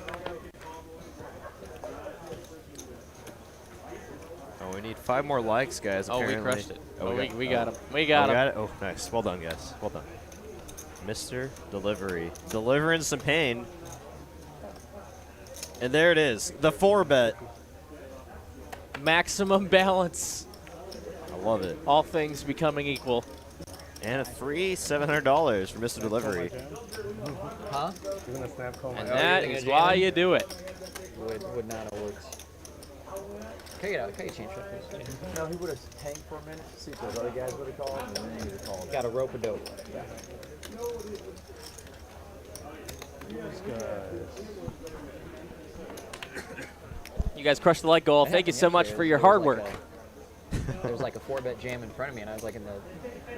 Speaker 1: Oh, we need 5 more likes, guys.
Speaker 2: Oh, we
Speaker 1: apparently.
Speaker 2: crushed it.
Speaker 1: Oh,
Speaker 2: We got him. We got him.
Speaker 1: We got it? Oh, nice. Well done, guys. Well done. Mr. Delivery. Delivering some pain. And there it is. The 4-bet.
Speaker 2: Maximum balance.
Speaker 1: I love it.
Speaker 2: All things becoming equal.
Speaker 1: And a free $700 for Mr. Delivery.
Speaker 7: Huh?
Speaker 10: Doing a snap call.
Speaker 2: And that is why you do it.
Speaker 7: Would not have worked. Can you change that, please?
Speaker 8: No, he would have tanked for a minute. See if those other guys would have called, and then he would have called.
Speaker 7: Got a rope a dope.
Speaker 8: Yeah. These guys.
Speaker 2: You guys crushed the like goal. Thank you so much for your hard work.
Speaker 7: There was like a 4-bet jam in front of me, and I was like in the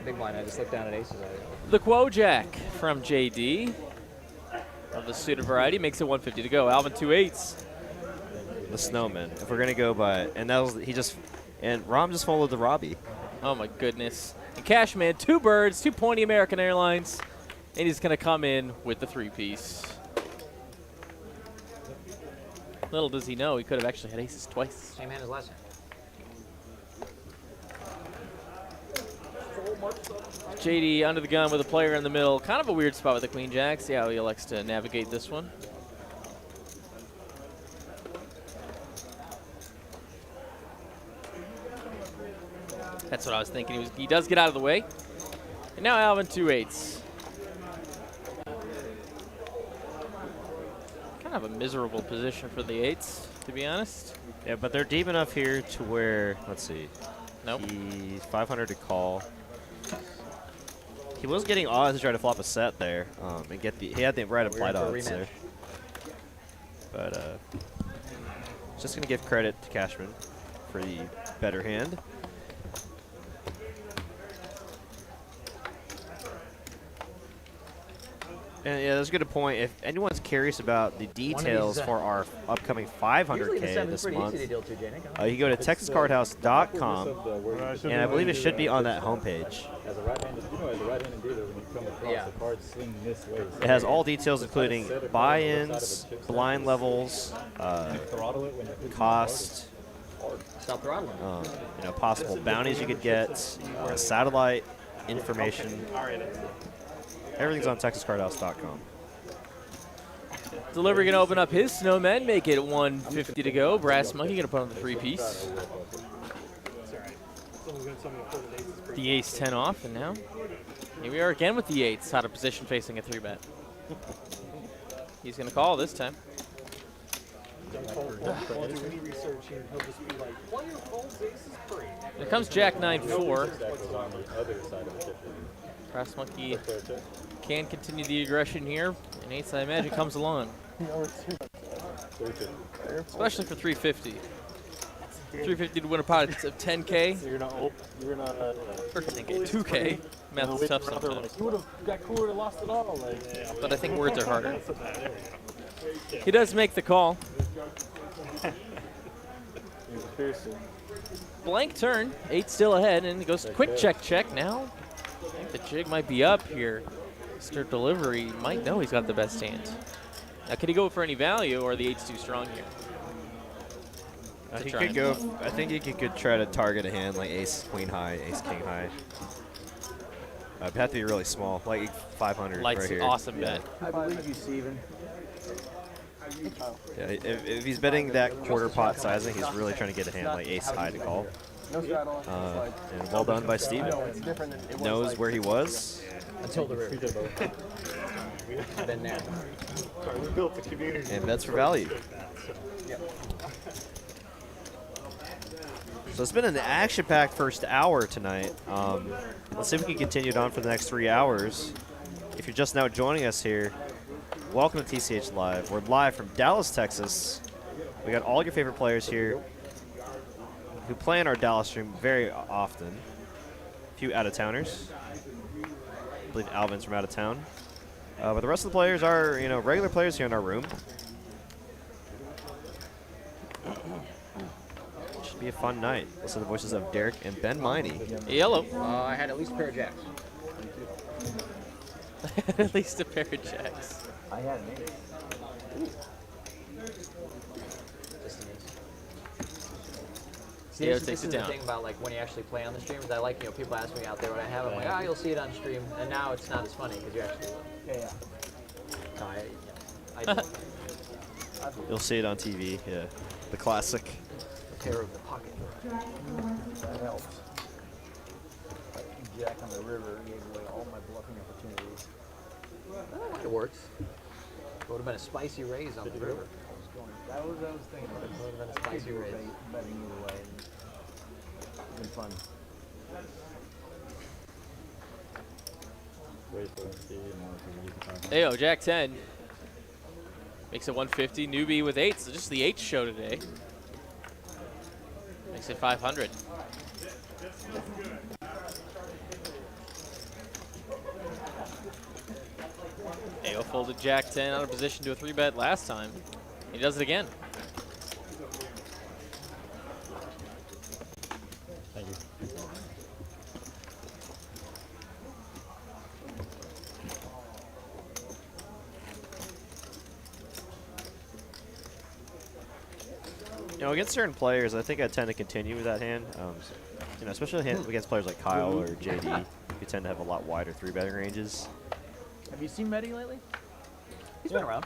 Speaker 7: big blind. I just looked down at aces.
Speaker 2: The Quo-Jack from JD of the suited variety makes it 150 to go. Alvin 2-8s.
Speaker 1: The Snowman. If we're going to go by, and that was, and Rom just followed the Robbie.
Speaker 2: Oh my goodness. And Cashman, 2 birds, 2 pointy American Airlines. And he's going to come in with the 3-piece. Little does he know, he could have actually had aces twice.
Speaker 7: Same hand as last hand.
Speaker 2: JD under the gun with a player in the middle. Kind of a weird spot with the Queen Jack. See how he elects to navigate this one. That's what I was thinking. He does get out of the way. And now Alvin 2-8s. Kind of a miserable position for the 8s, to be honest.
Speaker 1: Yeah, but they're deep enough here to where, let's see.
Speaker 2: Nope.
Speaker 1: He's 500 to call. He was getting odds to try to flop a set there and get the. He had the right applied odds there. But just gonna give credit to Cashman for the better hand. And yeah, that's a good point. If anyone's curious about the details for our upcoming 500K this month, you can go to TexasCardHouse.com, and I believe it should be on that homepage.
Speaker 10: As a right-handed, as a right-handed dealer, when you come across the cards swing this way.
Speaker 1: It has all details, including buy-ins, blind levels, cost,
Speaker 7: Stop throttling.
Speaker 1: Possible bounties you could get, satellite information. Everything's on TexasCardHouse.com.
Speaker 2: Delivery going to open up his Snowmen, make it 150 to go. Brass Monkey going to put on the 3-piece. The ace-10 off, and now here we are again with the 8s, out of position facing a 3-bet. He's going to call this time.
Speaker 9: Won't do any research, and he'll just be like, player folds aces free.
Speaker 2: Here comes Jack 9-4.
Speaker 10: Stack was on the other side of the tip.
Speaker 2: Cross Monkey can continue the aggression here, and Ace, I imagine, comes along. Especially for 350. 350 to win a pot of 10K.
Speaker 9: So you're not
Speaker 2: or 10K, 2K. Math is tough sometimes.
Speaker 9: He would have got cooler and lost it all. Like,
Speaker 2: But I think words are harder. He does make the call. Blank turn, 8 still ahead, and he goes quick check now. I think the jig might be up here. Mr. Delivery might know he's got the best hand. Now, could he go for any value, or are the 8's too strong here?
Speaker 1: He could go. I think he could try to target a hand like ace queen high, ace king high. It'd have to be really small, like 500
Speaker 2: Lights
Speaker 1: right here.
Speaker 2: Awesome bet.
Speaker 5: I believe you, Steven.
Speaker 1: Yeah, if he's betting that quarter pot sizing, he's really trying to get a hand like ace high to call. And well done by Steven. Knows where he was.
Speaker 7: Until the river. Been there.
Speaker 4: We built the community.
Speaker 1: And bets for value.
Speaker 7: Yep.
Speaker 1: So it's been an action-packed first hour tonight. Let's see if we can continue it on for the next 3 hours. If you're just now joining us here, welcome to TCH Live. We're live from Dallas, Texas. We got all your favorite players here who play in our Dallas stream very often. A few out-of-towners. I believe Alvin's from out of town. But the rest of the players are, regular players here in our room. Should be a fun night. Listen to the voices of Derick and Ben Meine.
Speaker 2: Yellow.
Speaker 7: I had at least a pair of jacks.
Speaker 2: At least a pair of jacks.
Speaker 5: I had an 8.
Speaker 7: Just an ace.
Speaker 2: Yeah,
Speaker 7: This
Speaker 2: takes
Speaker 7: is
Speaker 2: it
Speaker 7: the
Speaker 2: down.
Speaker 7: thing about like when you actually play on the stream. Is I like people ask me out there what I have. I'm like, you'll see it on stream, and now it's not as funny because you actually will.
Speaker 5: Yeah.
Speaker 7: No, I do.
Speaker 1: You'll see it on TV, yeah. The classic.
Speaker 7: A pair of the pocket.
Speaker 5: That helps. Jack on the river gave away all my bluffing opportunities.
Speaker 7: It works. It would have been a spicy raise on the river.
Speaker 5: I was thinking about it.
Speaker 7: It would have been a spicy raise.
Speaker 5: Betting either way. It's been fun.
Speaker 2: Ayo, Jack 10. Makes it 150. Newbie with 8. So just the 8 show today. Makes it 500. Ayo folded Jack 10 out of position to a 3-bet last time. He does it again.
Speaker 10: Thank you.
Speaker 1: Against certain players, I think I tend to continue with that hand. Especially against players like Kyle or JD, who tend to have a lot wider 3-betting ranges.
Speaker 5: Have you seen Mehdi lately?
Speaker 7: He's been around.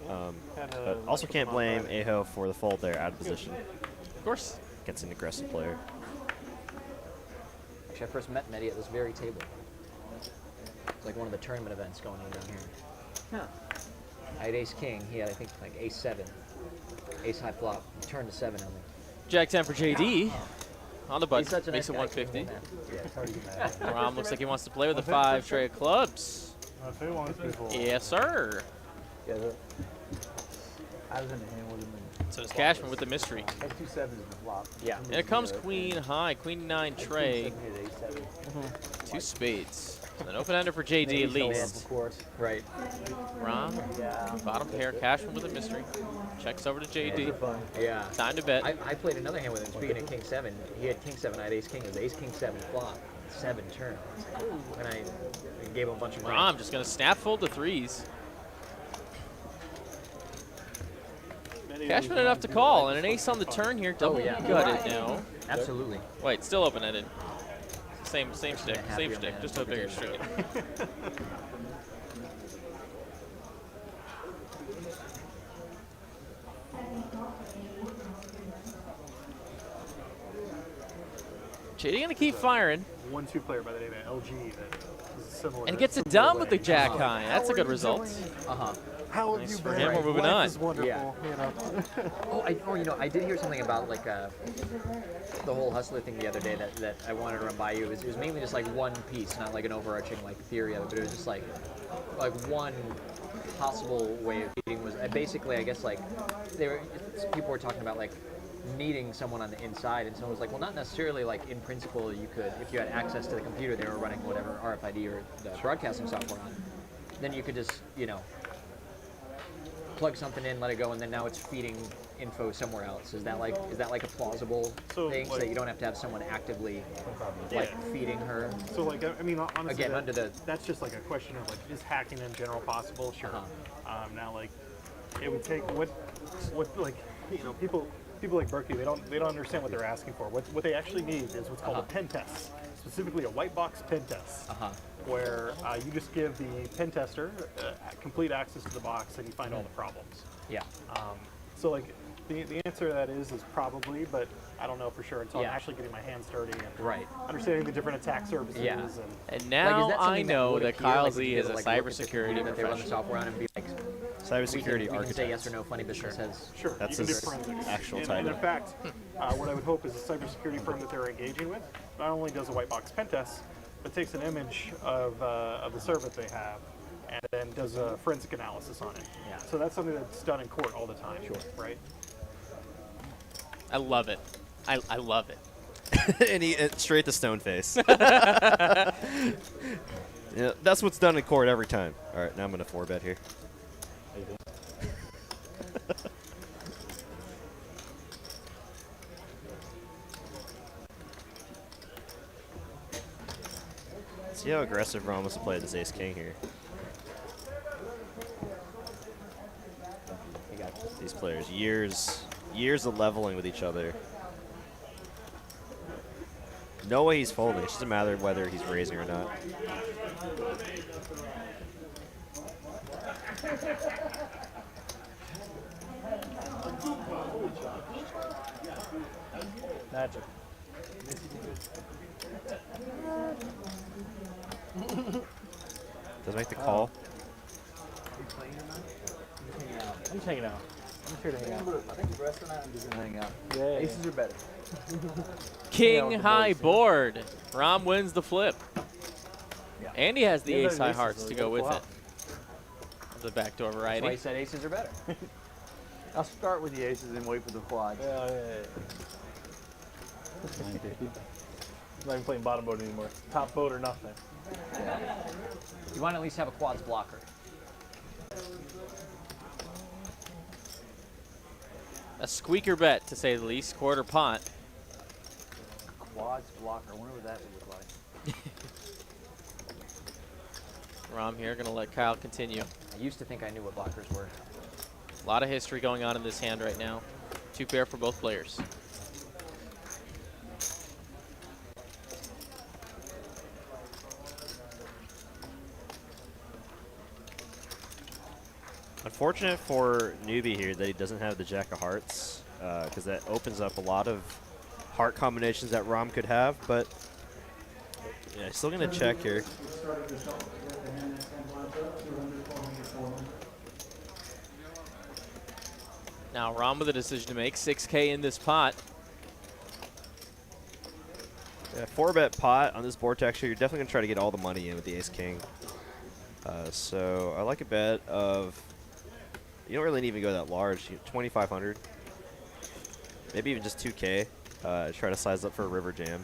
Speaker 1: But also can't blame Aho for the fold there out of position.
Speaker 2: Of course.
Speaker 1: Against an aggressive player.
Speaker 7: Actually, I first met Mehdi at this very table. It's like one of the tournament events going on down here.
Speaker 5: Huh.
Speaker 7: I had ace king. He had, I think, like ace 7. Ace high flop. Turned to 7 on me.
Speaker 2: Jack 10 for JD. On the
Speaker 7: He's
Speaker 2: button.
Speaker 7: such a
Speaker 2: Makes
Speaker 7: nice
Speaker 2: it
Speaker 7: guy.
Speaker 2: 150.
Speaker 7: Yeah, it's hard to get mad.
Speaker 2: Rom looks like he wants to play with a 5 tray of clubs.
Speaker 9: If he wants people.
Speaker 2: Yes, sir.
Speaker 5: Yeah, I was in the hand with him.
Speaker 2: So does Cashman with the mystery.
Speaker 5: Has 2 sevens in the flop.
Speaker 7: Yeah.
Speaker 2: And it comes queen high, queen 9 tray,
Speaker 5: 7.
Speaker 2: 2 spades. An open ender for JD at least.
Speaker 7: Of course. Right.
Speaker 2: Rom, bottom pair, Cashman with a mystery. Checks over to JD.
Speaker 7: Yeah.
Speaker 2: Time to bet.
Speaker 7: I played another hand with him. Speaking of king 7, he had king 7. I had ace king. It was ace king 7 flop. 7 turn. And I gave him a bunch of money.
Speaker 2: Rom just gonna snap fold to 3s. Cashman enough to call, and an ace on the turn here. Double gutted now.
Speaker 7: Absolutely.
Speaker 2: Wait, still open ended. Same stick, just a bigger stick. JD gonna keep firing.
Speaker 4: 1-2 player by the name of LG that is similar.
Speaker 2: And gets it done with the jack high. That's a good result.
Speaker 4: How have
Speaker 2: Nice
Speaker 4: you
Speaker 2: for
Speaker 4: been?
Speaker 2: him. We're moving
Speaker 4: Life
Speaker 2: on.
Speaker 4: is wonderful,
Speaker 7: Yeah.
Speaker 4: you know.
Speaker 7: You know, I did hear something about like the whole hustler thing the other day that I wanted to run by you. It was mainly just like one piece, not like an overarching like theory of it, but it was just like one possible way of feeding was basically, I guess, like people were talking about like needing someone on the inside, and someone was like, well, not necessarily like in principle you could, if you had access to the computer they were running whatever RFID or the broadcasting software on, then you could just, you know, plug something in, let it go, and then now it's feeding info somewhere else. Is that like a plausible thing, so that you don't have to have someone actively like feeding her?
Speaker 4: So like, I mean, honestly,
Speaker 7: Again,
Speaker 4: that's just like a question of like, is hacking in general possible? Sure. Now like, it would take what like, you know, people like Berkey, they don't understand what they're asking for. What they actually need is what's called a pen test, specifically a white box pen test, where you just give the pen tester complete access to the box and you find all the problems.
Speaker 7: Yeah.
Speaker 4: So like, the answer to that is probably, but I don't know for sure until I'm actually getting my hands dirty and understanding the different attack surfaces.
Speaker 7: Yeah.
Speaker 2: And now
Speaker 7: like,
Speaker 2: I know that Kyle
Speaker 7: like,
Speaker 2: Z is a cybersecurity
Speaker 7: that they run the software on and be like,
Speaker 1: Cybersecurity
Speaker 7: we can
Speaker 1: architect.
Speaker 7: say yes or no. Funny business has.
Speaker 4: Sure,
Speaker 1: That's
Speaker 4: you can do
Speaker 1: his
Speaker 4: forensics.
Speaker 1: actual
Speaker 4: And
Speaker 1: title.
Speaker 4: in fact, what I would hope is a cybersecurity firm that they're engaging with not only does a white box pen test, but takes an image of the server they have and then does a forensic analysis on it.
Speaker 7: Yeah.
Speaker 4: So that's something that's done in court all the time, right?
Speaker 2: I love it. I love it.
Speaker 1: And he straight to stone face. Yeah, that's what's done in court every time. All right, now I'm gonna 4-bet here. See how aggressive Ron wants to play this ace king here. You got these players years of leveling with each other. No way he's folding. It's just a matter of whether he's raising or not.
Speaker 9: Magic.
Speaker 1: Does make the call.
Speaker 9: I'm just hanging out. I'm here to hang out.
Speaker 5: I think the rest of the night I'm just gonna hang out.
Speaker 9: Yeah.
Speaker 5: Aces are better.
Speaker 2: King
Speaker 9: Yeah,
Speaker 2: high
Speaker 9: the
Speaker 2: board. Rom wins the flip.
Speaker 9: Yeah.
Speaker 2: And he has the
Speaker 9: Yeah,
Speaker 2: ace high
Speaker 9: aces
Speaker 2: hearts
Speaker 9: are
Speaker 2: to go with
Speaker 9: full
Speaker 2: it. The backdoor
Speaker 7: That's why
Speaker 2: variety.
Speaker 7: he said aces are better.
Speaker 5: I'll start with the aces and wait for the quads.
Speaker 9: Yeah. I'm not even playing bottom board anymore. Top board or nothing.
Speaker 7: You want to at least have a quads blocker.
Speaker 2: A squeaker bet, to say the least. Quarter pot.
Speaker 5: Quads blocker. I wonder what that would look like.
Speaker 2: Rom here, gonna let Kyle continue.
Speaker 7: I used to think I knew what blockers were.
Speaker 2: A lot of history going on in this hand right now. 2-pair for both players.
Speaker 1: Unfortunate for newbie here that he doesn't have the jack of hearts, because that opens up a lot of heart combinations that Rom could have, but yeah, still gonna check here.
Speaker 2: Now Rom with a decision to make. 6K in this pot.
Speaker 1: Yeah, 4-bet pot on this board texture, you're definitely gonna try to get all the money in with the ace king. So I like a bet of, you don't really need to go that large, 2,500. Maybe even just 2K. Try to size up for a river jam.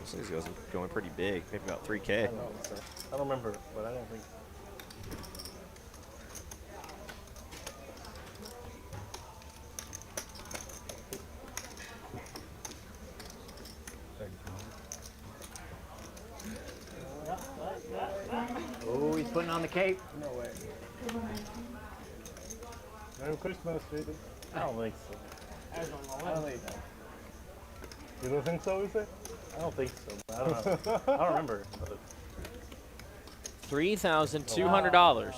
Speaker 1: This thing's going pretty big, maybe about 3K.
Speaker 9: I don't remember, but I don't think.
Speaker 7: Oh, he's putting on the cape.
Speaker 9: No way. Merry Christmas, baby. I don't think so. I don't think so. You don't think so, you say? I don't think so, but I don't know. I don't remember. But
Speaker 2: $3,200.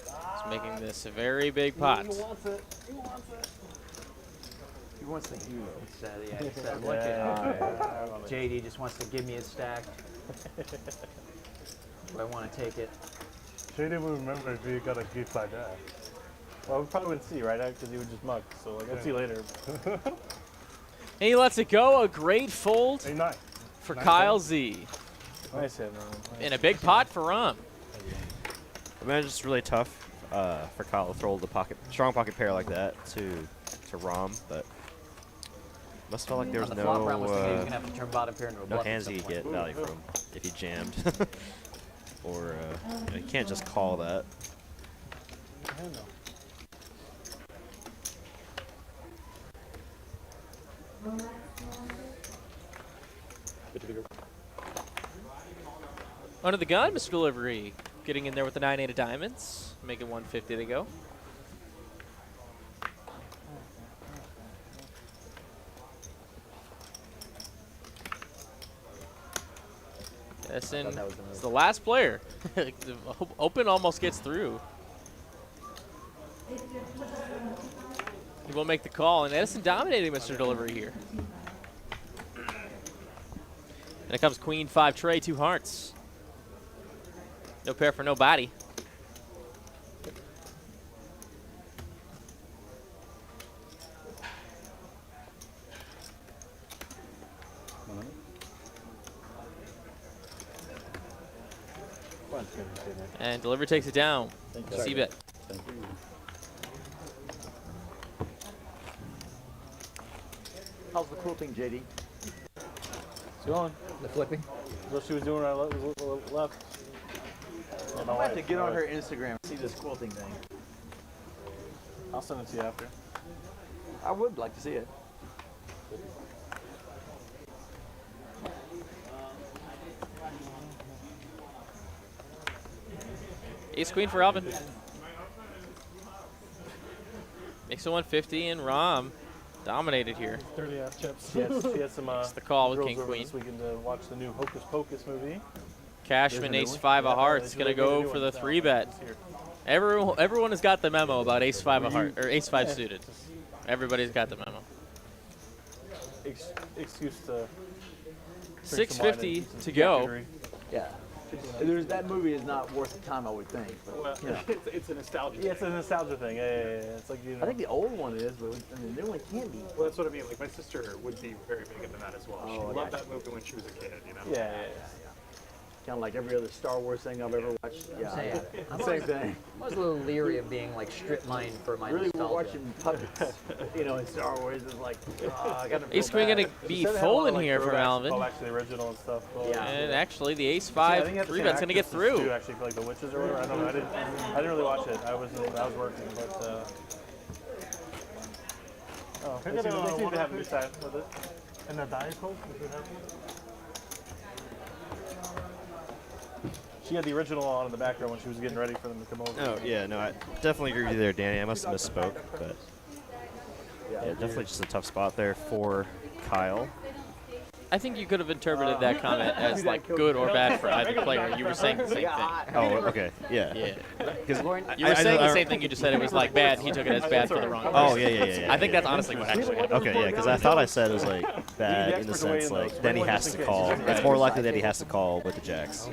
Speaker 2: It's making this a very big pot.
Speaker 9: He wants it. He wants it.
Speaker 5: wants the hero. He said, look at JD just wants to give me his stack. Do I want to take it?
Speaker 9: JD would remember if he got a gift like that. Well, we probably wouldn't see, right? Because he would just mug. So, like, I'll see you later.
Speaker 2: And he lets it go. A great fold for
Speaker 9: Nice
Speaker 2: Kyle
Speaker 9: hit.
Speaker 2: Z.
Speaker 9: Nice hit, man.
Speaker 2: And a big pot for Rom.
Speaker 1: I mean, it's just really tough for Kyle to throw the strong pocket pair like that to Rom, but must felt like there was
Speaker 7: On the flop round was thinking he was gonna have to turn bottom pair into a
Speaker 1: no
Speaker 7: bluff at
Speaker 1: hands
Speaker 7: some
Speaker 1: he could
Speaker 7: point.
Speaker 1: get value from if he jammed. Or you know, you can't just call that.
Speaker 2: Under the gun, Mr. Delivery. Getting in there with the 9-8 of diamonds. Making 150 to go. Edison is the last player. The open almost gets through. He will make the call, and Edison dominating Mr. Delivery here. And it comes Queen 5 tray, 2 hearts. No pair for nobody. And Delivery takes it down. C-bet.
Speaker 10: Thank you.
Speaker 5: How's the quilting, JD?
Speaker 9: It's going.
Speaker 7: The flipping?
Speaker 9: What she was doing right left.
Speaker 5: I'm about to get on her Instagram and see this quilting thing.
Speaker 9: I'll send it to you after.
Speaker 5: I would like to see it.
Speaker 2: Ace Queen for Alvin. Makes it 150, and Rom dominated here.
Speaker 9: 30 ass chips. She had some
Speaker 2: It's the call with
Speaker 9: girls
Speaker 2: King
Speaker 9: over
Speaker 2: Queen.
Speaker 9: this weekend to watch the new Hocus Pocus movie.
Speaker 2: Cashman, Ace 5 of hearts, gonna go for the 3-bet. Everyone has got the memo about Ace 5 of heart or Ace 5 suited. Everybody's got the memo.
Speaker 9: Excuse to.
Speaker 2: 650 to go.
Speaker 5: Yeah. That movie is not worth the time, I would think. But,
Speaker 4: Well,
Speaker 5: you know.
Speaker 4: it's a nostalgia.
Speaker 9: Yeah, it's a nostalgia thing. Yeah. It's like, you know.
Speaker 5: I think the old one is, but the new one can't be.
Speaker 4: Well, that's what I mean. Like, my sister would be very big into that as well. She
Speaker 5: Oh,
Speaker 4: loved
Speaker 5: yeah.
Speaker 4: that movie when she was a kid, you know?
Speaker 9: Yeah.
Speaker 5: Kind of like every other Star Wars thing I've ever watched. Yeah, same thing.
Speaker 7: I was a little leery of being like strip mined for my
Speaker 5: Really, we're
Speaker 7: nostalgia.
Speaker 5: watching puppets, in Star Wars. It's like, I gotta feel
Speaker 2: Ace Queen
Speaker 5: bad.
Speaker 2: gonna be folding here from Alvin.
Speaker 9: Oh, actually, the original and stuff. Well,
Speaker 5: Yeah.
Speaker 2: And actually, the Ace 5 3-bet's gonna get through.
Speaker 9: Too, actually, for like the witches or whatever. I don't know. I didn't really watch it. I was working, but. Oh, they seem to have a new side with it. And the Diet Coke. She had the original on in the background when she was getting ready for them to come over.
Speaker 1: Oh, yeah, no, I definitely agree with you there, Danny. I must have misspoke, but yeah, definitely just a tough spot there for Kyle.
Speaker 2: I think you could have interpreted that comment as like good or bad for either player. You were saying the same thing.
Speaker 1: Oh, okay, yeah.
Speaker 2: Yeah.
Speaker 1: Because
Speaker 2: You were saying the same thing you just said. It was like bad. He took it as bad for the wrong person.
Speaker 1: Oh, yeah.
Speaker 2: I think that's honestly what actually happened.
Speaker 1: Okay, yeah, because I thought I said it was like bad in the sense like then he has to call. It's more likely that he has to call with the jacks.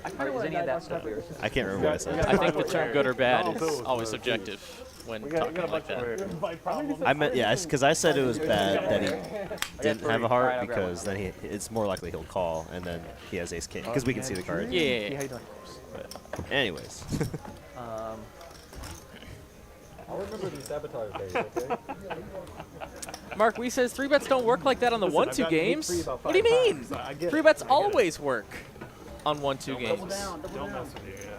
Speaker 7: Is any of that stuff yours?
Speaker 1: I can't remember what I said.
Speaker 2: I think the term good or bad is always subjective when talking like that.
Speaker 1: I meant, yeah, because I said it was bad that he didn't have a heart because then it's more likely he'll call and then he has ace king because we can see the card.
Speaker 2: Yeah.
Speaker 1: But anyways.
Speaker 10: I'll remember these sabotage days, okay?
Speaker 2: Mark Wee says 3-bets don't work like that on the 1-2
Speaker 10: I've gotten
Speaker 2: games.
Speaker 10: hit 3 about
Speaker 2: What do you
Speaker 10: 5
Speaker 2: mean?
Speaker 10: times. I get it.
Speaker 2: 3-bets
Speaker 10: I get it.
Speaker 2: always work on 1-2 games
Speaker 4: Don't mess with you, yeah.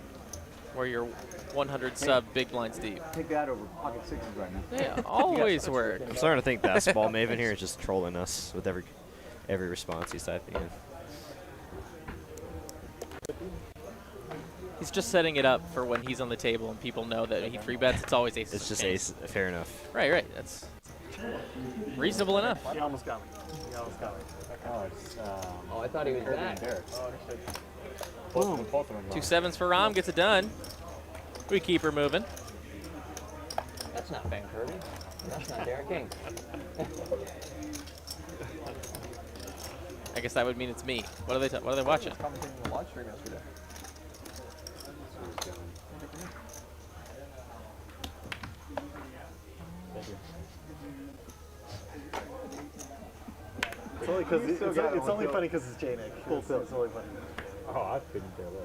Speaker 2: where you're 100 sub big blinds deep.
Speaker 5: Take that over pocket sixes right now.
Speaker 2: Yeah, always work.
Speaker 1: I'm starting to think basketball Maven here is just trolling us with every response he's typing in.
Speaker 2: He's just setting it up for when he's on the table and people know that he 3-bets. It's always ace.
Speaker 1: It's just ace. Fair enough.
Speaker 2: Right. That's reasonable enough.
Speaker 9: He almost got me.
Speaker 7: Oh, I thought he was back.
Speaker 2: Boom. 2 7s for Rom. Gets it done. We keep her moving.
Speaker 7: That's not Van Kirby. That's not Derick King.
Speaker 2: I guess that would mean it's me. What are they watching?
Speaker 8: Commentating the live stream yesterday.
Speaker 4: It's only because it's only funny because it's J-Nick. Full tilt. It's only funny.
Speaker 10: Oh, I couldn't care less.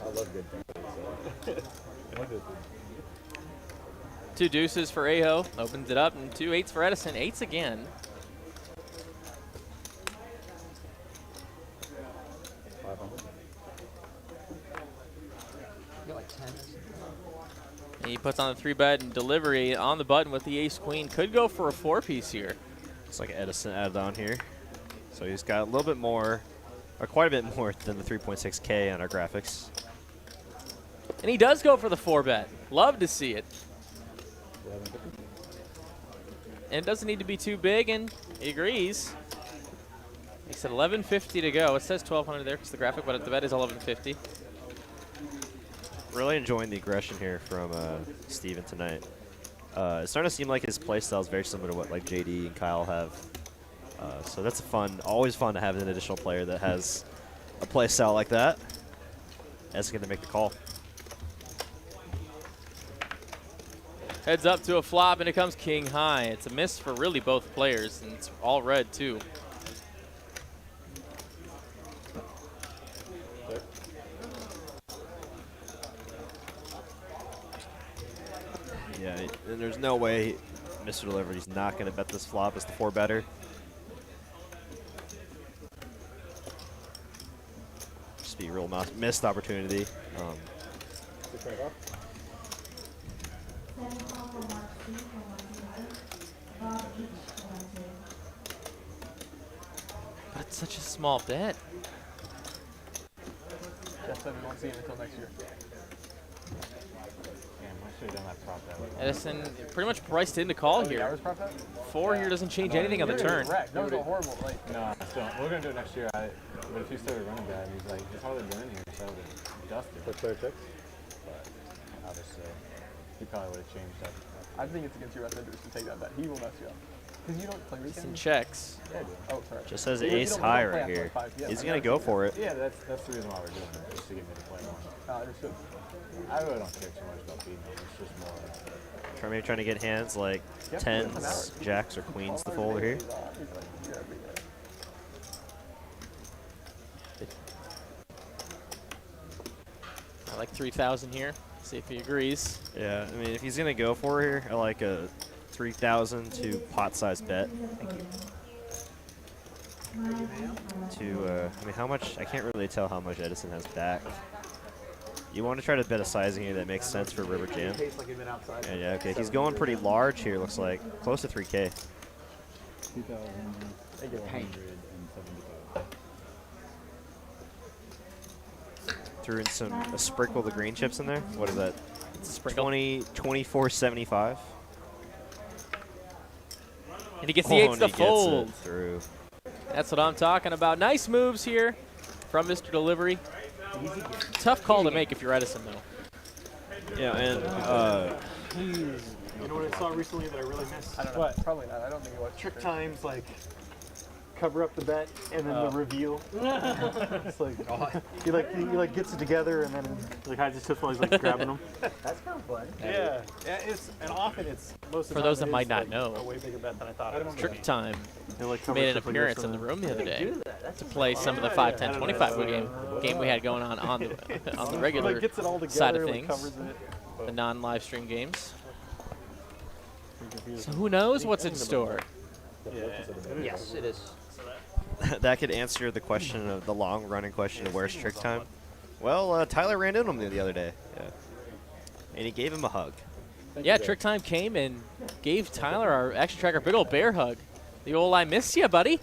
Speaker 10: I love good things. So.
Speaker 2: Two deuces for Aho. Opens it up, and 2 8s for Edison. 8s again.
Speaker 7: You got like 10.
Speaker 2: And he puts on the 3-bet and delivery on the button with the ace-queen. Could go for a 4-piece here.
Speaker 1: It's like Edison added on here. So he's got a little bit more, or quite a bit more than the 3.6K on our graphics.
Speaker 2: And he does go for the 4-bet. Love to see it. And it doesn't need to be too big, and he agrees. He said 1150 to go. It says 1200 there because the graphic, but the bet is 1150.
Speaker 1: Really enjoying the aggression here from Steven tonight. It's starting to seem like his play style is very similar to what like JD and Kyle have. So that's always fun to have an additional player that has a play style like that. That's going to make the call.
Speaker 2: Heads up to a flop, and it comes king high. It's a miss for really both players, and it's all red too.
Speaker 1: Yeah, and there's no way Mr. Delivery's not going to bet this flop as the 4-better. Just be a real missed opportunity.
Speaker 2: But it's such a small bet.
Speaker 8: Jeff said we won't see him until next year.
Speaker 2: Edison pretty much priced in to call here. 4 here doesn't change anything on the turn.
Speaker 8: That was a horrible.
Speaker 10: No, still, we're gonna do it next year. But if you started running bad, he's like, it's hardly been in here, so Dustin. For player checks? But obviously, he probably would have changed that.
Speaker 8: I think it's against your best interest to take that bet. He will mess you up. Because you don't play weekend.
Speaker 2: Some checks.
Speaker 8: Yeah, oh, sorry.
Speaker 1: Just says ace high right here. He's going to go for it.
Speaker 10: Yeah, that's the reason why we're doing it, just to get me to play more.
Speaker 8: Understood.
Speaker 10: I really don't care too much about beating him. It's just more.
Speaker 1: Maybe trying to get hands like 10s, jacks, or queens to fold here.
Speaker 2: I like 3,000 here. See if he agrees.
Speaker 1: Yeah, I mean, if he's going to go for here, I like a 3,000 to pot-sized bet. I mean, how much? I can't really tell how much Edison has back. You want to try to bet a sizing here that makes sense for River Jam. Yeah, okay. He's going pretty large here, looks like. Close to 3K.
Speaker 10: 2,475.
Speaker 1: Threw in a sprinkle of the green chips in there. What is that?
Speaker 2: It's a sprinkle.
Speaker 1: 24.75.
Speaker 2: And he gets the 8s to fold.
Speaker 1: Gets it through.
Speaker 2: That's what I'm talking about. Nice moves here from Mr. Delivery. Tough call to make if you're Edison, though.
Speaker 1: Yeah, and
Speaker 4: You know what I saw recently that I really missed?
Speaker 8: I don't know. What? Probably not. I don't think you watched
Speaker 4: Trick times, like cover up the bet and then the reveal. It's like he gets it together and then like I just feels like grabbing them.
Speaker 3: That's kind of fun.
Speaker 4: Yeah, often it's most of the
Speaker 2: For
Speaker 4: time
Speaker 2: those that
Speaker 4: it
Speaker 2: might
Speaker 4: is,
Speaker 2: not
Speaker 4: like,
Speaker 2: know,
Speaker 4: a way bigger bet than I thought it was.
Speaker 2: Trick Time
Speaker 4: Like
Speaker 2: made an appearance in the room the other day to play some of the 5, 10, 25 game we had going on the regular
Speaker 4: like gets it all together,
Speaker 2: side of
Speaker 4: like
Speaker 2: things,
Speaker 4: covers it.
Speaker 2: the non-live stream games. So who knows what's in store?
Speaker 7: Yes, it is.
Speaker 1: that could answer the question of the long-running question of where's Trick Time. Well, Tyler ran into him the other day. Yeah, and he gave him a hug.
Speaker 2: Yeah, Trick Time came and gave Tyler, our action tracker, a big old bear hug. The old I miss ya, buddy.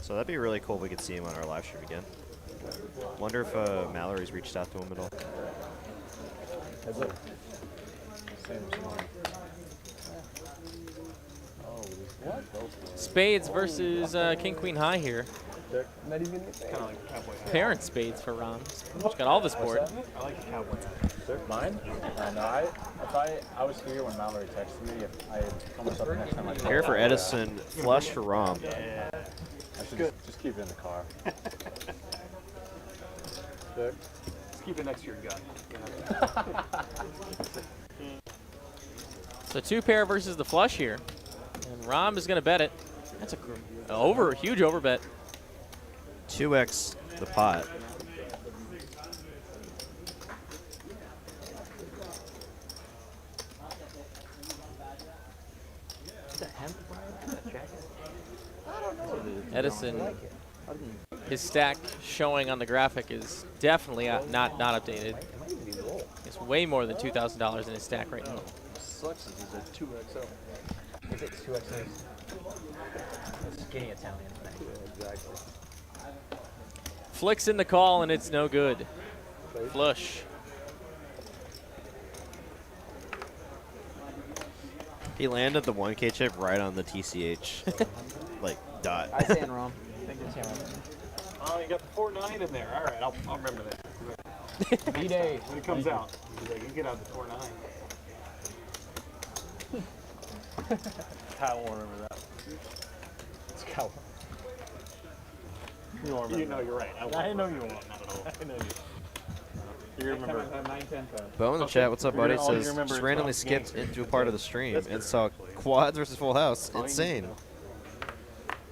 Speaker 1: So that'd be really cool if we could see him on our live stream again. Wonder if Mallory's reached out to him at all.
Speaker 2: Spades versus King Queen High here.
Speaker 8: Not even
Speaker 2: Parent spades for Rom. He's got all this board.
Speaker 4: I like the cowboy.
Speaker 10: Mine? No, I was here when Mallory texted me. I almost up next time I
Speaker 1: Here for Edison, flush for Rom.
Speaker 10: Yeah. I should just keep it in the car.
Speaker 4: Just keep it next to your gun.
Speaker 2: So 2 pair versus the flush here. And Rom is going to bet it. That's a huge over bet.
Speaker 1: 2x the pot.
Speaker 7: Is that hemp? That jacket? I don't know.
Speaker 2: Edison,
Speaker 7: I like it.
Speaker 2: his stack showing on the graphic is definitely not updated.
Speaker 7: It might even be wool.
Speaker 2: It's way more than $2,000 in his stack right now.
Speaker 5: Sucks is he's a 2XL.
Speaker 7: If it's 2X, skinny Italian.
Speaker 5: Yeah, exactly.
Speaker 2: Flicks in the call and it's no good. Flush.
Speaker 1: He landed the 1K chip right on the TCH, like dot.
Speaker 5: I stand wrong.
Speaker 4: Oh, you got the 4.9 in there. All right, I'll remember that.
Speaker 5: B-Day.
Speaker 4: When it comes out, you get out the 4.9.
Speaker 9: Kyle won't remember that.
Speaker 5: It's Cal.
Speaker 9: You won't remember.
Speaker 4: You know, you're right.
Speaker 9: I know you won't.
Speaker 4: Not at all.
Speaker 9: I know you. You remember.
Speaker 5: 9-10.
Speaker 1: Bo in the chat, what's up, buddy?
Speaker 9: All you
Speaker 1: Says
Speaker 9: remember
Speaker 1: just
Speaker 9: is
Speaker 1: randomly
Speaker 9: games.
Speaker 1: skipped into a part of the stream
Speaker 4: That's
Speaker 1: and
Speaker 4: good,
Speaker 1: saw
Speaker 4: actually.
Speaker 1: quads versus full house.
Speaker 4: All you need to
Speaker 1: Insane.
Speaker 4: know.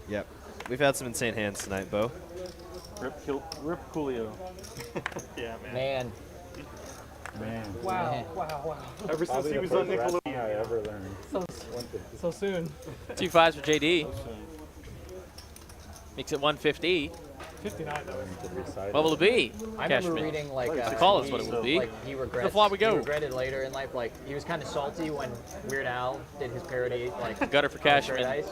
Speaker 1: Yep. We've had some insane hands tonight, Bo.
Speaker 9: Rip Coolio.
Speaker 4: Yeah, man.
Speaker 5: Man.
Speaker 3: Wow, wow, wow.
Speaker 4: Ever since he was on Nickelodeon.
Speaker 10: I ever learned.
Speaker 3: So soon.
Speaker 2: 2 5s for JD. Makes it 150.
Speaker 4: 59, though.
Speaker 2: What will it be?
Speaker 7: I remember
Speaker 2: Cashman.
Speaker 7: reading like
Speaker 2: Call us what it will be.
Speaker 7: Like he regrets.
Speaker 2: The flop we go.
Speaker 7: He regretted later in life. Like he was kind of salty when Weird Al did his parody, like
Speaker 2: Gutter for Cashman.
Speaker 7: Paradise.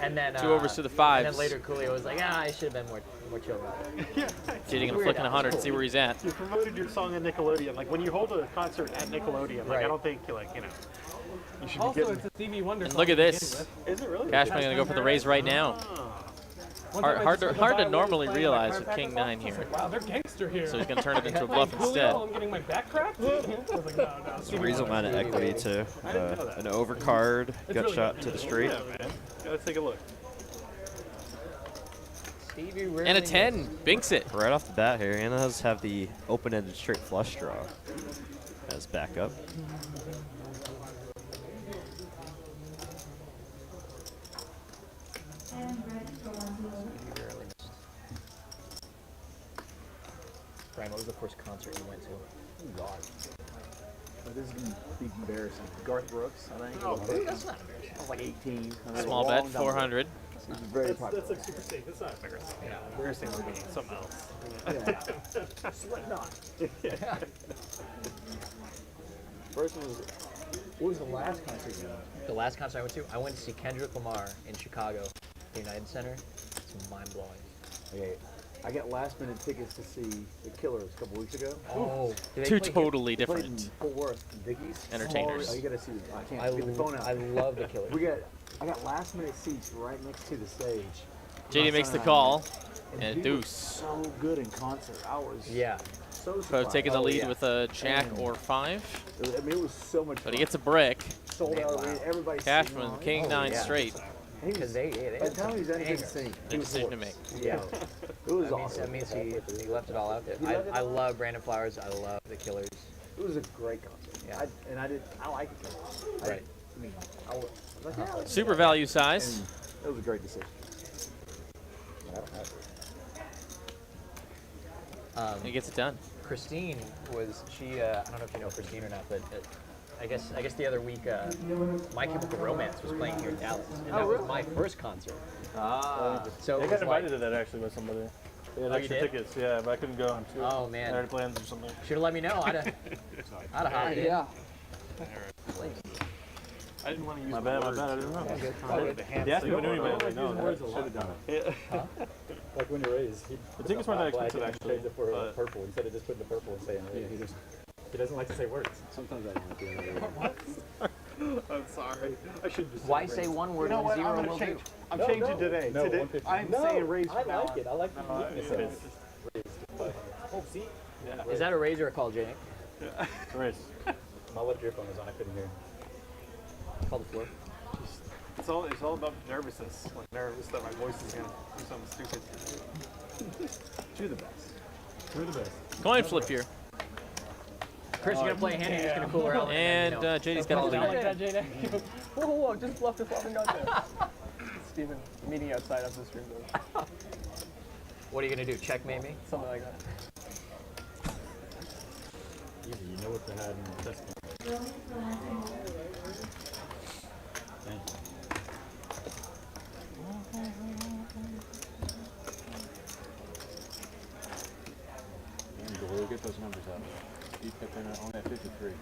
Speaker 7: And then
Speaker 2: 2 overs to the
Speaker 7: And
Speaker 2: 5s.
Speaker 7: then later Coolio was like, I should have been more chill about it.
Speaker 4: Yeah.
Speaker 2: JD gonna flick in 100 and see where he's at.
Speaker 4: You promoted your song on Nickelodeon. Like when you hold a concert at Nickelodeon, like
Speaker 7: Right.
Speaker 4: I don't think you you should
Speaker 3: Also,
Speaker 4: be getting.
Speaker 3: it's a Stevie Wonder
Speaker 2: And
Speaker 3: song
Speaker 2: look at
Speaker 3: to begin
Speaker 2: this.
Speaker 3: with.
Speaker 4: Is it really?
Speaker 2: Cashman gonna go for the raise right now.
Speaker 3: One time I
Speaker 2: Hard
Speaker 3: just
Speaker 2: to
Speaker 3: went by
Speaker 2: normally
Speaker 3: playing
Speaker 2: realize
Speaker 3: my
Speaker 2: with
Speaker 3: chiropractor
Speaker 2: King
Speaker 3: class.
Speaker 2: 9
Speaker 3: I was
Speaker 2: here.
Speaker 3: like, wow, they're gangster here.
Speaker 2: So he's gonna turn it into a bluff
Speaker 3: Julio,
Speaker 2: instead.
Speaker 3: I'm getting my back cracked? I was like, no.
Speaker 1: It's a reasonable amount of equity too. An overcard, gut shot to the street.
Speaker 4: Yeah, man. Let's take a look.
Speaker 7: Stevie really
Speaker 2: And a 10. Binks it.
Speaker 1: Right off the bat here, Anna does have the open-ended straight flush draw as backup.
Speaker 7: Brian, what was the first concert you went to?
Speaker 5: Oh, God. But this is going to be embarrassing. Garth Brooks, I think.
Speaker 7: Oh, that's not embarrassing.
Speaker 5: I was like 18. I was
Speaker 2: Small
Speaker 5: a
Speaker 2: bet,
Speaker 5: long time ago.
Speaker 2: 400.
Speaker 5: It was very popular.
Speaker 4: That's like super safe. It's not embarrassing. Yeah, embarrassing would be something else.
Speaker 5: Yeah. Slipknot. First one was, what was the last concert you went
Speaker 7: The last concert I went to see Kendrick Lamar in Chicago, the United Center. It's mind-blowing.
Speaker 5: to? Okay. I got last minute tickets to see The Killers a couple weeks ago.
Speaker 7: Oh,
Speaker 2: Two totally
Speaker 5: They played in
Speaker 2: different
Speaker 5: Fort Worth, Dickies.
Speaker 2: entertainers.
Speaker 5: Oh, you gotta see it. I can't
Speaker 7: I,
Speaker 5: get the phone out.
Speaker 7: I love the Killers.
Speaker 5: I got last minute seats right next to the stage.
Speaker 2: JD makes the
Speaker 5: Sunday
Speaker 2: call.
Speaker 5: night.
Speaker 2: And
Speaker 5: he was
Speaker 2: deuce.
Speaker 5: so good in concert. I was
Speaker 7: Yeah.
Speaker 5: so
Speaker 2: So
Speaker 5: surprised.
Speaker 2: taking the
Speaker 7: Oh,
Speaker 2: lead
Speaker 7: yeah.
Speaker 2: with a jack or 5.
Speaker 5: I mean, it was so much fun.
Speaker 2: But he gets a brick.
Speaker 5: sold out.
Speaker 7: Wow.
Speaker 5: Everybody
Speaker 2: Cashman, King 9
Speaker 7: yeah.
Speaker 2: straight.
Speaker 7: Because they
Speaker 5: By the time he was done, he
Speaker 7: bangers.
Speaker 5: could sing.
Speaker 2: Big decision to make.
Speaker 7: Yeah.
Speaker 5: It was
Speaker 7: That means,
Speaker 5: awesome.
Speaker 7: that means he left it all out there.
Speaker 5: He left it
Speaker 7: I
Speaker 5: all.
Speaker 7: love Brandon Flowers. I love the Killers.
Speaker 5: It was a great concert.
Speaker 7: Yeah.
Speaker 5: I like it.
Speaker 7: Right.
Speaker 5: I mean, I was like, yeah, I like
Speaker 2: Super
Speaker 5: it.
Speaker 2: value size.
Speaker 5: And it was a great decision.
Speaker 2: He gets it done.
Speaker 7: Christine was I don't know if you know Christine or not, but I guess the other week My Chemical Romance was playing here in Dallas, and that was my first concert. So
Speaker 9: I
Speaker 7: it
Speaker 9: got
Speaker 7: was like,
Speaker 9: invited to that actually by somebody. They had
Speaker 7: Oh, you
Speaker 9: extra
Speaker 7: did?
Speaker 9: tickets, yeah, but I couldn't go. I'm too.
Speaker 7: Oh, man.
Speaker 9: I had plans or something.
Speaker 7: should have let me know. I'd have hopped in.
Speaker 5: Yeah.
Speaker 4: I didn't want to use
Speaker 9: My
Speaker 4: the
Speaker 9: bad,
Speaker 4: words.
Speaker 9: I didn't know.
Speaker 4: The hand
Speaker 9: They asked me if I knew
Speaker 4: signal.
Speaker 9: anybody. Like, no, I should have done it.
Speaker 10: Like when you're raised, he
Speaker 9: The tickets weren't that expensive actually.
Speaker 10: changed it for
Speaker 9: but
Speaker 10: purple. Instead of just putting the purple and saying raised. He doesn't like to say words.
Speaker 5: Sometimes I don't like the
Speaker 4: I'm sorry. I should just.
Speaker 7: Why say one word
Speaker 4: You know
Speaker 7: when
Speaker 4: what? I'm
Speaker 7: 0
Speaker 4: gonna
Speaker 7: will
Speaker 4: change.
Speaker 7: do?
Speaker 4: I'm
Speaker 10: No,
Speaker 4: changing
Speaker 10: no.
Speaker 4: today.
Speaker 10: No,
Speaker 4: Today
Speaker 10: 150.
Speaker 4: I'm
Speaker 10: No,
Speaker 4: saying raise
Speaker 10: I
Speaker 4: from now
Speaker 10: like
Speaker 4: on.
Speaker 10: it. I like the
Speaker 4: No,
Speaker 10: uniqueness of it. Raised. But, oh, see?
Speaker 7: Is that a raise or a call, Jake?
Speaker 10: Race.
Speaker 8: My left earphone was on. I couldn't hear.
Speaker 7: Call the floor.
Speaker 4: It's all about nervousness. Like nervous that my voice is gonna do something stupid.
Speaker 8: You're the best.
Speaker 10: You're the best.
Speaker 2: Coin flip here.
Speaker 7: Chris, you gonna play a hand? Or you're just gonna cool her out.
Speaker 2: And JD's got the lead.
Speaker 8: Like that, Jada. Whoa, just bluff the flop and got there. Steven, meeting outside of the stream though.
Speaker 7: What are you gonna do? Checkmate me?
Speaker 8: Something like that.
Speaker 10: Easy, you know what to have in the test game. We'll get those numbers up. You kept in only at 53.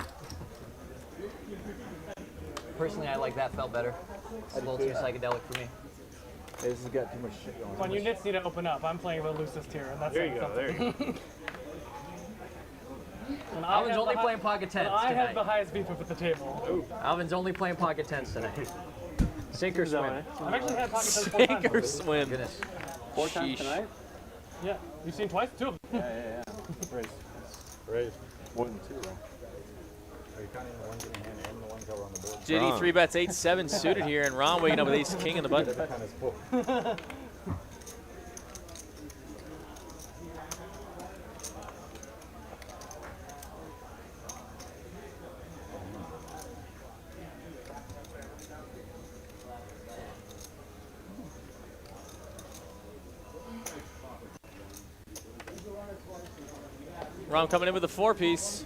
Speaker 7: Personally, I like that felt better. It's a little too psychedelic for me.
Speaker 8: Hey, this has got too much shit going on.
Speaker 9: When you nits need to open up, I'm playing the loosest here, and that's
Speaker 4: There you go. There you go.
Speaker 7: Alvin's only playing pocket tens
Speaker 9: I have the
Speaker 7: tonight.
Speaker 9: highest beef at the table.
Speaker 7: Alvin's only playing pocket tens tonight. Sink or swim.
Speaker 9: I've actually had pocket tens 4
Speaker 2: Sink
Speaker 9: times.
Speaker 2: or swim.
Speaker 7: Goodness.
Speaker 8: 4 times tonight?
Speaker 9: Yeah. You've seen twice? 2 of them.
Speaker 8: Yeah.
Speaker 10: Race. Race. More than 2, right?
Speaker 8: Are you counting the ones in the hand and the ones that were on the board?
Speaker 2: JD 3-bets 8-7 suited here, and Ron waking up with ace king in the button.
Speaker 8: That kind of full.
Speaker 2: Ron coming in with a 4-piece.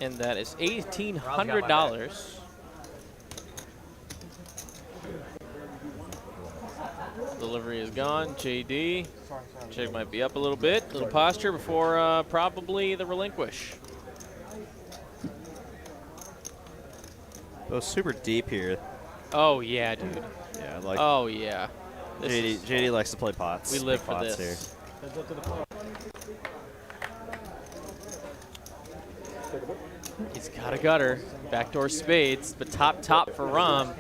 Speaker 2: And that is $1,800. Delivery is gone. JD. Check might be up a little bit. Little posture before probably the relinquish.
Speaker 1: Go super deep here.
Speaker 2: Oh, yeah, dude.
Speaker 1: Yeah, like
Speaker 2: Oh, yeah.
Speaker 1: JD likes to play pots.
Speaker 2: We live
Speaker 1: Big
Speaker 2: for
Speaker 1: pots
Speaker 2: this. He's got a gutter. Backdoor spades, but top for Rom.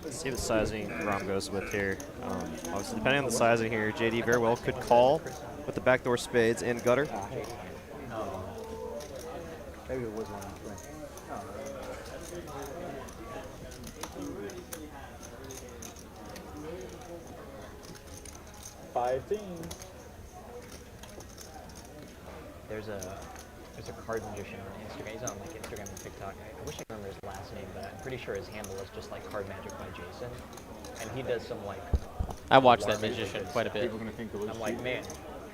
Speaker 1: Let's see what sizing Rom goes with here. Obviously, depending on the sizing here, JD very well could call with the backdoor spades and gutter.
Speaker 8: Maybe it was one on the swing. 15.
Speaker 7: There's a card magician on Instagram. He's on like Instagram and TikTok. I wish I remember his last name, but I'm pretty sure his handle is just like Card Magic by Jason. And he does some like.
Speaker 2: I watch that magician quite a bit.
Speaker 10: People are going to think the
Speaker 7: I'm like, man,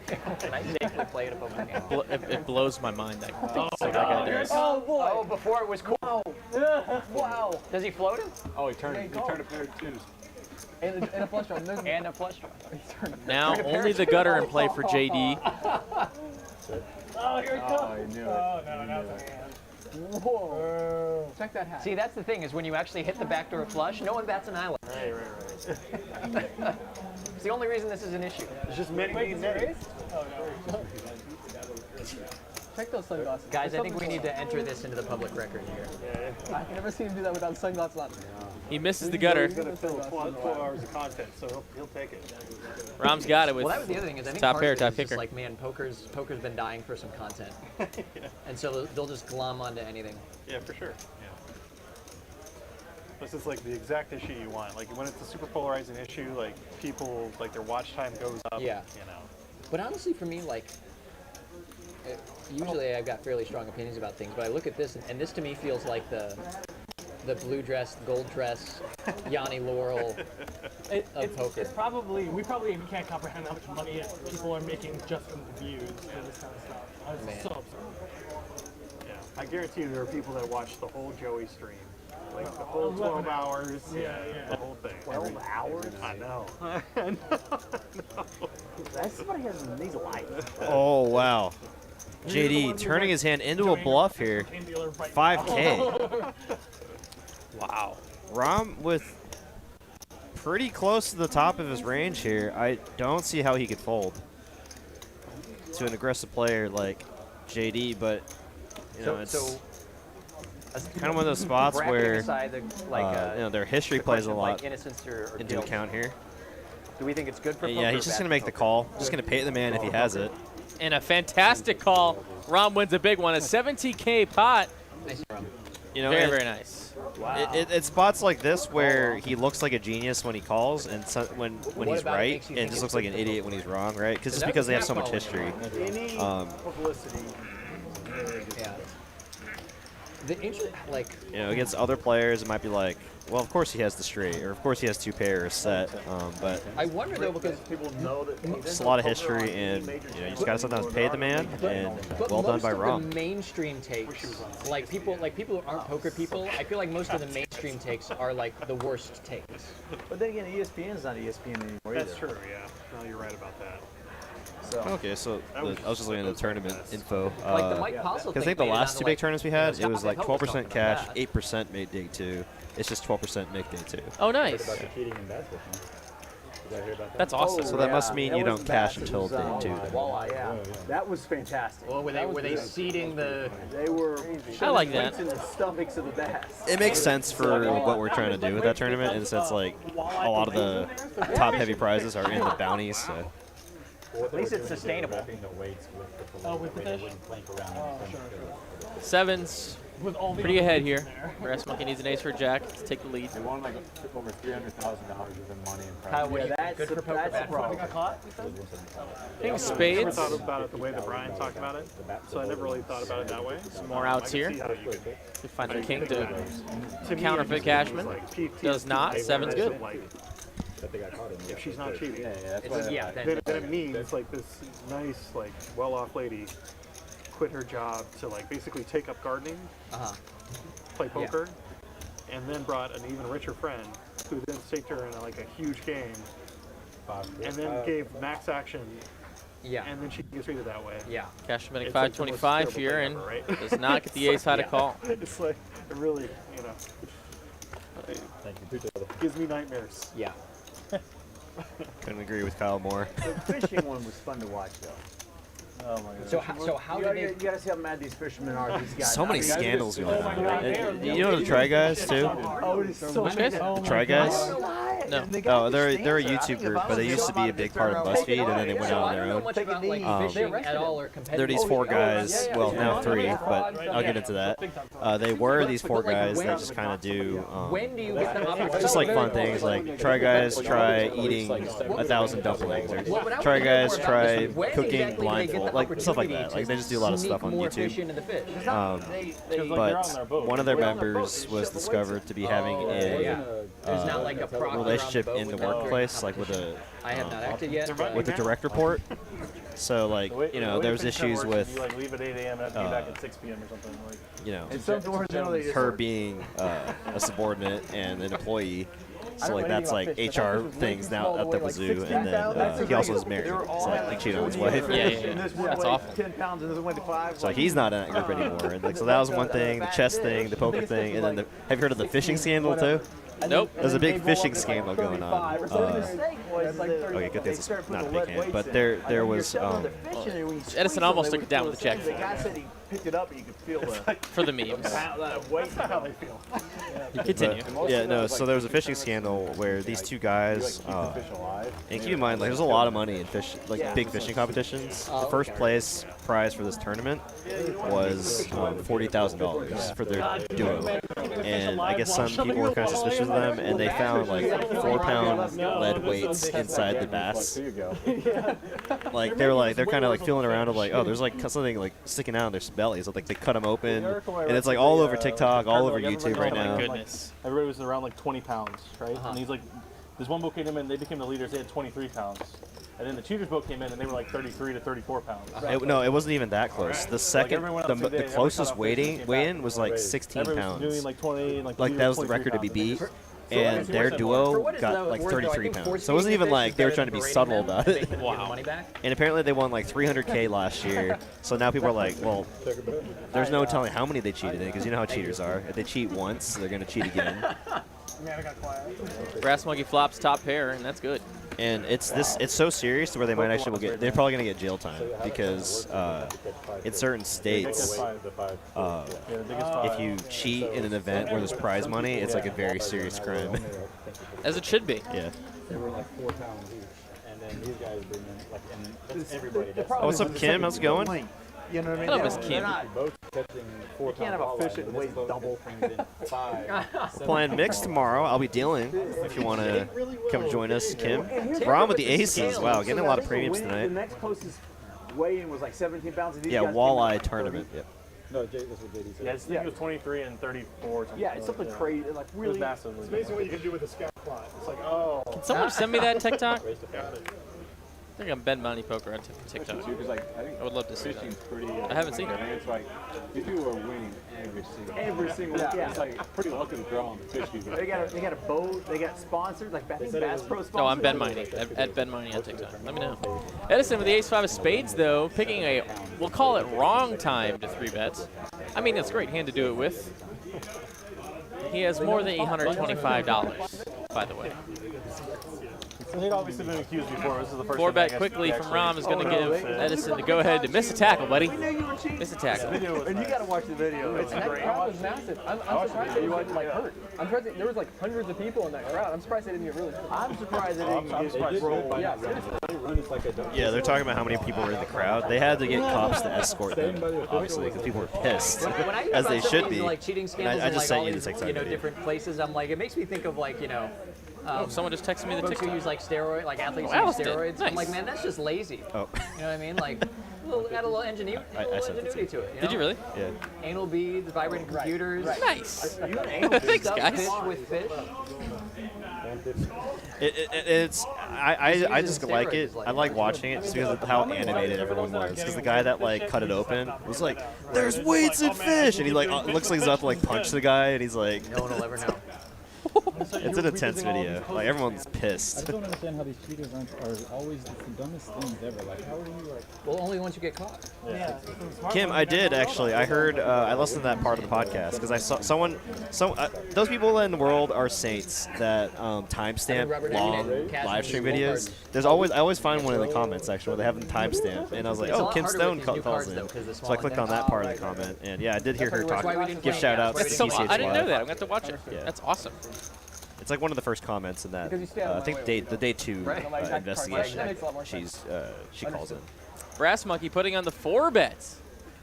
Speaker 7: can I safely play it above my hand?
Speaker 2: It blows my mind that that guy does.
Speaker 7: Oh boy! Oh, before it was cool. Wow! Wow! Does he float him?
Speaker 10: Oh, he turned a pair of 2s.
Speaker 8: And a flush draw.
Speaker 7: And a flush draw.
Speaker 2: Now only the gutter in play for JD.
Speaker 9: Oh, here it comes.
Speaker 10: Oh, I knew it.
Speaker 9: Oh, no, that was a hand.
Speaker 8: Whoa. Check that hat.
Speaker 7: See, that's the thing, is when you actually hit the backdoor flush, no one bats an eyelid.
Speaker 4: Right.
Speaker 7: It's the only reason this is an issue.
Speaker 4: It's just mitigating that.
Speaker 9: Oh, no.
Speaker 8: Check those sunglasses.
Speaker 7: Guys, I think we need to enter this into the public record here.
Speaker 8: I've never seen him do that without sunglasses on.
Speaker 2: He misses the gutter.
Speaker 4: He's gonna fill 12 hours of content, so he'll take it.
Speaker 2: Rom's got it with
Speaker 7: Well, that was the other thing, is I think
Speaker 2: top
Speaker 7: part
Speaker 2: pair,
Speaker 7: of it
Speaker 2: top
Speaker 7: is just
Speaker 2: kicker.
Speaker 7: like, man, poker's been dying for some content. And so they'll just glom onto anything.
Speaker 4: Yeah, for sure. Yeah. This is like the exact issue you want. Like when it's a super polarizing issue, like people, like their watch time goes up.
Speaker 7: Yeah.
Speaker 4: You know.
Speaker 7: But honestly, for me, like, usually I've got fairly strong opinions about things, but I look at this, and this to me feels like the blue dress, gold dress, Yanni Laurel of poker.
Speaker 9: It's probably, we can't comprehend how much money people are making just from the views for this kind of stuff. It's
Speaker 7: Man.
Speaker 9: so absurd.
Speaker 4: Yeah. I guarantee you there are people that watch the whole Joey stream. Like the whole 12 hours.
Speaker 9: Yeah.
Speaker 4: The whole thing.
Speaker 7: 12 hours?
Speaker 4: I know.
Speaker 5: Somebody has these lights.
Speaker 1: Oh, wow. JD turning his hand into a bluff here. 5K. Wow. Rom with pretty close to the top of his range here. I don't see how he could fold to an aggressive player like JD, but you know, it's kind of one of those spots where
Speaker 7: aside,
Speaker 1: you know, their history plays a lot
Speaker 7: innocence or
Speaker 1: into
Speaker 7: guilt.
Speaker 1: account here.
Speaker 7: Do we think it's good for
Speaker 1: And
Speaker 7: poker?
Speaker 1: yeah,
Speaker 7: or
Speaker 1: he's just
Speaker 7: bad
Speaker 1: going to
Speaker 7: for
Speaker 1: make the
Speaker 7: poker?
Speaker 1: call. Just going to pay the man if he has it.
Speaker 2: And a fantastic call. Rom wins a big one, a 17K pot.
Speaker 7: Nice, Rom.
Speaker 1: You know,
Speaker 2: Very,
Speaker 1: and
Speaker 2: very nice.
Speaker 1: Wow. It's spots like this where he looks like a genius when he calls, and when he's
Speaker 7: about it
Speaker 1: right,
Speaker 7: makes you
Speaker 1: and
Speaker 7: think
Speaker 1: just
Speaker 7: it's
Speaker 1: looks like an idiot when he's wrong, right? Because just because they have so much history.
Speaker 4: Any publicity.
Speaker 7: Yeah. The like.
Speaker 1: You know, against other players, it might be like, well, of course he has the straight, or of course he has 2 pair or set, but
Speaker 7: I wonder though because
Speaker 8: people know that
Speaker 1: just a lot of history, and you know, you just gotta sometimes pay the man, and well done by Rom.
Speaker 7: Most of the mainstream takes, like people who aren't poker people, I feel like most of the mainstream takes are like the worst takes.
Speaker 5: But then again, ESPN's not ESPN anymore
Speaker 4: That's
Speaker 5: either.
Speaker 4: true, yeah. No, you're right about that.
Speaker 5: So.
Speaker 1: Okay, so I was just looking at the tournament info.
Speaker 7: Like the Mike Postle
Speaker 1: I think the
Speaker 7: made it
Speaker 1: last
Speaker 7: onto,
Speaker 1: 2 big
Speaker 7: like,
Speaker 1: tournaments we had,
Speaker 7: you know,
Speaker 1: it was like
Speaker 7: Scott Hell was
Speaker 1: 12%
Speaker 7: talking
Speaker 1: cash,
Speaker 7: about that.
Speaker 1: 8% made day 2. It's just 12% make day 2.
Speaker 2: Oh,
Speaker 10: What
Speaker 2: nice.
Speaker 10: about the cheating in basketball? Did I hear about that?
Speaker 2: That's awesome.
Speaker 1: So that must mean
Speaker 5: That
Speaker 1: you don't
Speaker 5: wasn't
Speaker 1: cash
Speaker 5: bad. It
Speaker 1: until
Speaker 5: was,
Speaker 1: day 2.
Speaker 5: Walleye, yeah. That was fantastic.
Speaker 7: Well, were they seeding the?
Speaker 5: They were.
Speaker 2: I like that.
Speaker 5: weights in the stomachs of the bass.
Speaker 1: It makes sense for what we're trying to do with that tournament, in the sense like a lot of the top heavy prizes are in the bounties. So.
Speaker 7: At least it's sustainable.
Speaker 4: With the fish?
Speaker 2: Sevens. Pretty ahead here. Brass Monkey needs an ace for Jack to take the lead.
Speaker 10: They won like over $300,000 within money and
Speaker 7: Kyle,
Speaker 10: prize.
Speaker 7: what do you
Speaker 5: That's
Speaker 7: good for poker?
Speaker 5: that's a
Speaker 7: Bad for
Speaker 5: problem.
Speaker 7: poker?
Speaker 2: I think
Speaker 4: Never
Speaker 2: spades.
Speaker 4: thought about it the way that Brian talked about it, so I never really thought about it that way.
Speaker 2: Some more outs here.
Speaker 4: See how you could,
Speaker 2: To find the king to
Speaker 4: to me,
Speaker 2: counterfeit
Speaker 4: it
Speaker 2: Cashman.
Speaker 4: was like
Speaker 2: Does not. Seven's good.
Speaker 4: Like,
Speaker 10: That they got caught in.
Speaker 4: if she's not cheating,
Speaker 7: Yeah,
Speaker 4: then it means like this nice, like well-off lady quit her job to like basically take up gardening, play poker, and then brought an even richer friend who then staked her in like a huge game, and then gave max action,
Speaker 7: Yeah.
Speaker 4: and then she gets treated that way.
Speaker 7: Yeah.
Speaker 2: Cashman at
Speaker 4: It's like the most
Speaker 2: 525
Speaker 4: terrible
Speaker 2: here
Speaker 4: thing
Speaker 2: and
Speaker 4: ever, right?
Speaker 2: does not get the ace high to call.
Speaker 4: It's like it really, you know,
Speaker 10: Thank you.
Speaker 4: gives me nightmares.
Speaker 7: Yeah.
Speaker 1: Couldn't agree with Kyle more.
Speaker 5: The fishing one was fun to watch, though.
Speaker 10: Oh my god.
Speaker 7: So how
Speaker 5: You
Speaker 7: did they?
Speaker 5: gotta see how mad these fishermen are. These guys.
Speaker 1: So many
Speaker 5: I mean,
Speaker 1: scandals going on. And you know the Try Guys too?
Speaker 5: Oh, it is so
Speaker 2: Which guys?
Speaker 1: The Try Guys?
Speaker 2: No.
Speaker 1: Oh, they're a YouTube group, but they used to be a big part of BuzzFeed, and then they went out on
Speaker 7: I
Speaker 1: their
Speaker 7: don't know
Speaker 1: own.
Speaker 7: much about like fishing at all or competitive.
Speaker 1: They're these 4 guys, well now 3, but I'll get into that. They were these 4 guys that just kind of do
Speaker 7: When do you get them up?
Speaker 1: just like fun things, like Try Guys try eating 1,000 dumplings, or Try Guys try cooking blindfold, like stuff like that. Like they just do a lot of stuff on YouTube. But one of their members was discovered to be having a
Speaker 7: There's not like a proc
Speaker 1: relationship
Speaker 7: around the
Speaker 1: in the
Speaker 7: boat with
Speaker 1: workplace, like with a
Speaker 7: I have not acted yet. but-
Speaker 1: with a direct report. So like, you know, there was issues with
Speaker 9: You like leave at 8 a.m. and have to be back at 6 p.m. or something. Like,
Speaker 1: you know,
Speaker 5: It's something where they
Speaker 1: her being a subordinate and an employee. So like that's like HR things now at the wazoo, and then he also is married, so like cheated on his wife.
Speaker 2: Yeah. That's awful.
Speaker 5: 10 pounds and this one went to 5.
Speaker 1: So he's not in that group anymore. And like, so that was one thing, the chess thing, the poker thing, and then have you heard of the fishing scandal too?
Speaker 2: Nope.
Speaker 1: There's a big fishing scandal going on. Okay, good thing it's not a big hand, but there was
Speaker 2: Edison almost took it down with the check.
Speaker 5: The guy said he picked it up and you could feel the
Speaker 2: For the memes.
Speaker 4: That's not how they feel.
Speaker 2: Continue.
Speaker 1: yeah, no. So there was a fishing scandal where these 2 guys, and keep in mind, like there's a lot of money in fish, like big fishing competitions. The first place prize for this tournament was $40,000 for their duo, and I guess some people were kind of suspicious of them, and they found like 4-pound lead weights inside the bass. Like they're kind of like feeling around of like, oh, there's like something like sticking out in their bellies. So like they cut them open, and it's like all over TikTok, all over YouTube right now.
Speaker 2: Goodness.
Speaker 9: everybody was around like 20 pounds, right? And he's like, this one boat came in, they became the leaders, they had 23 pounds. And then the cheaters boat came in, and they were like 33 to 34 pounds.
Speaker 1: No, it wasn't even that close. The second,
Speaker 9: everyone else
Speaker 1: the
Speaker 9: today,
Speaker 1: closest
Speaker 9: every cut-off
Speaker 1: weigh-in was like 16
Speaker 9: Everybody was doing
Speaker 1: pounds.
Speaker 9: like 20,
Speaker 1: Like
Speaker 9: the
Speaker 1: that was the
Speaker 9: leaders
Speaker 1: record to be
Speaker 9: 23
Speaker 1: beat.
Speaker 9: pounds.
Speaker 1: And their duo got like 33 pounds. So it wasn't even like they were trying to be subtle about it.
Speaker 7: Wow.
Speaker 1: And apparently they won like 300K last year. So now people are like, well, there's no telling how many they cheated in, because you know how cheaters are. If they cheat once, they're going to cheat again.
Speaker 2: Brass Monkey flops top pair, and that's good.
Speaker 1: And it's so serious to where they might actually they're probably going to get jail time, because in certain states, if you cheat in an event where there's prize money, it's like a very serious crime.
Speaker 2: As it should be.
Speaker 1: Yeah.
Speaker 10: They were like 4 pounds each, and then these guys bring in like, and that's everybody.
Speaker 1: Oh, what's up, Kim? How's it going?
Speaker 5: You know what I mean?
Speaker 2: Hello, Miss
Speaker 5: They're
Speaker 2: Kim.
Speaker 5: not-
Speaker 10: Boats catching 4
Speaker 5: You can't have a fish that weighs double.
Speaker 10: 5.
Speaker 1: Playing mixed tomorrow. I'll be dealing if you want to come join us, Kim. We're on with the Aces. Wow, getting a lot of premiums
Speaker 5: The
Speaker 1: tonight.
Speaker 5: next closest weigh-in was like 17 pounds. And these
Speaker 1: Yeah,
Speaker 5: guys came
Speaker 1: walleye
Speaker 5: like
Speaker 1: tournament. Yep.
Speaker 10: No, that's what JD said.
Speaker 9: Yeah, I think it was 23 and 34. Something
Speaker 5: Yeah, it's something crazy. Like
Speaker 9: It was
Speaker 5: really.
Speaker 9: massive.
Speaker 4: It's amazing what you can do with a scout plot. It's like, oh,
Speaker 2: Can someone send me that TikTok?
Speaker 4: got it.
Speaker 2: I think I'm Ben Money Poker on TikTok.
Speaker 10: Because like I think
Speaker 2: I would love to see that.
Speaker 10: fishing's pretty.
Speaker 2: I haven't seen it.
Speaker 10: It's like these people are winning every single.
Speaker 5: Yeah.
Speaker 10: It's like pretty lucky to draw on the fish you get.
Speaker 5: They got a boat. They got sponsors like Bass Pro sponsors.
Speaker 2: No, I'm Ben Money at Ben Money on TikTok. Let me know. Edison with the ace-5 of spades, though, picking a, we'll call it wrong time to 3-bet. I mean, it's a great hand to do it with. He has more than $825, by the way.
Speaker 9: So he'd obviously been accused before. This is the first
Speaker 2: 4-bet
Speaker 9: time I
Speaker 2: quickly
Speaker 9: actually
Speaker 2: from Rom is going to
Speaker 9: Oh, no,
Speaker 2: give Edison the go-ahead to miss a tackle, buddy.
Speaker 5: We knew you were cheating.
Speaker 2: Miss a tackle.
Speaker 9: Video was
Speaker 5: And you
Speaker 9: nice.
Speaker 5: got to watch the video. It's
Speaker 8: That
Speaker 5: great.
Speaker 8: crowd was massive. I'm surprised they didn't get like hurt. I'm surprised there was like hundreds of people in that crowd. I'm surprised they didn't get really hurt.
Speaker 5: I'm surprised they didn't
Speaker 10: They
Speaker 5: get
Speaker 10: did
Speaker 5: rolled.
Speaker 10: by
Speaker 8: Yeah,
Speaker 10: seriously. They run it's like a
Speaker 1: Yeah, they're talking about how many people were in the crowd. They had to get cops to escort them, obviously, because people were pissed,
Speaker 7: When I hear
Speaker 1: as
Speaker 7: about
Speaker 1: they
Speaker 7: some of
Speaker 1: should
Speaker 7: these,
Speaker 1: be.
Speaker 7: like cheating
Speaker 1: And
Speaker 7: scandals
Speaker 1: I
Speaker 7: in
Speaker 1: just
Speaker 7: like
Speaker 1: sent
Speaker 7: all
Speaker 1: you the
Speaker 7: these,
Speaker 1: TikTok
Speaker 7: you know,
Speaker 1: video.
Speaker 7: different places, I'm like, it makes me think of like, you know,
Speaker 2: Oh, someone just texted me the
Speaker 7: folks who
Speaker 2: TikTok.
Speaker 7: use like steroid, like athletes
Speaker 2: Oh,
Speaker 7: use
Speaker 2: Alice did.
Speaker 7: steroids. I'm like,
Speaker 2: Nice.
Speaker 7: man, that's just lazy.
Speaker 1: Oh,
Speaker 7: You know what I mean? Like, add a little ingenuity,
Speaker 1: I sent it to
Speaker 7: ingenuity to it.
Speaker 2: Did you really?
Speaker 1: yeah.
Speaker 7: Anal beads, vibrating computers.
Speaker 2: Nice.
Speaker 5: You an anal
Speaker 2: Thanks,
Speaker 7: Stuff
Speaker 2: guys.
Speaker 7: fish with fish.
Speaker 1: It's I just
Speaker 7: using
Speaker 1: like
Speaker 7: steroids,
Speaker 1: it.
Speaker 7: like-
Speaker 1: I like watching it just because of how animated everyone was. Because the guy that like cut it open was like, "There's weights in fish," and he like looks like he's about to like punch the guy, and he's like,
Speaker 7: No one will ever know.
Speaker 1: "It's an intense video. Like everyone's
Speaker 10: I
Speaker 1: pissed."
Speaker 10: just don't understand how these cheaters are always the dumbest things ever. Like, how are you like?
Speaker 7: Well, only once you get caught.
Speaker 1: Kim, I did actually. I heard. I listened to that part of the podcast because I saw someone. Those people in the world are saints that timestamp long live stream videos. I always find one in the comments section where they have them timestamp, and I was like,
Speaker 7: It's a
Speaker 1: oh,
Speaker 7: lot
Speaker 1: Kim
Speaker 7: harder
Speaker 1: Stone
Speaker 7: with these new
Speaker 1: calls
Speaker 7: cards,
Speaker 1: in.
Speaker 7: though, 'cause the
Speaker 1: So I
Speaker 7: small
Speaker 1: clicked on that part of the comment, and yeah, I did hear her
Speaker 7: That's why we
Speaker 1: talk.
Speaker 7: didn't
Speaker 1: Give
Speaker 7: play
Speaker 1: shout
Speaker 7: it.
Speaker 1: outs to
Speaker 2: That's so,
Speaker 1: TCH
Speaker 2: I didn't know
Speaker 1: Live.
Speaker 2: that. I'm going to have to watch it.
Speaker 1: Yeah.
Speaker 2: That's awesome.
Speaker 1: It's like one of the first comments in that. I think the day 2 investigation.
Speaker 8: That makes a lot more sense.
Speaker 1: She calls in.
Speaker 2: Brass Monkey putting on the 4-bets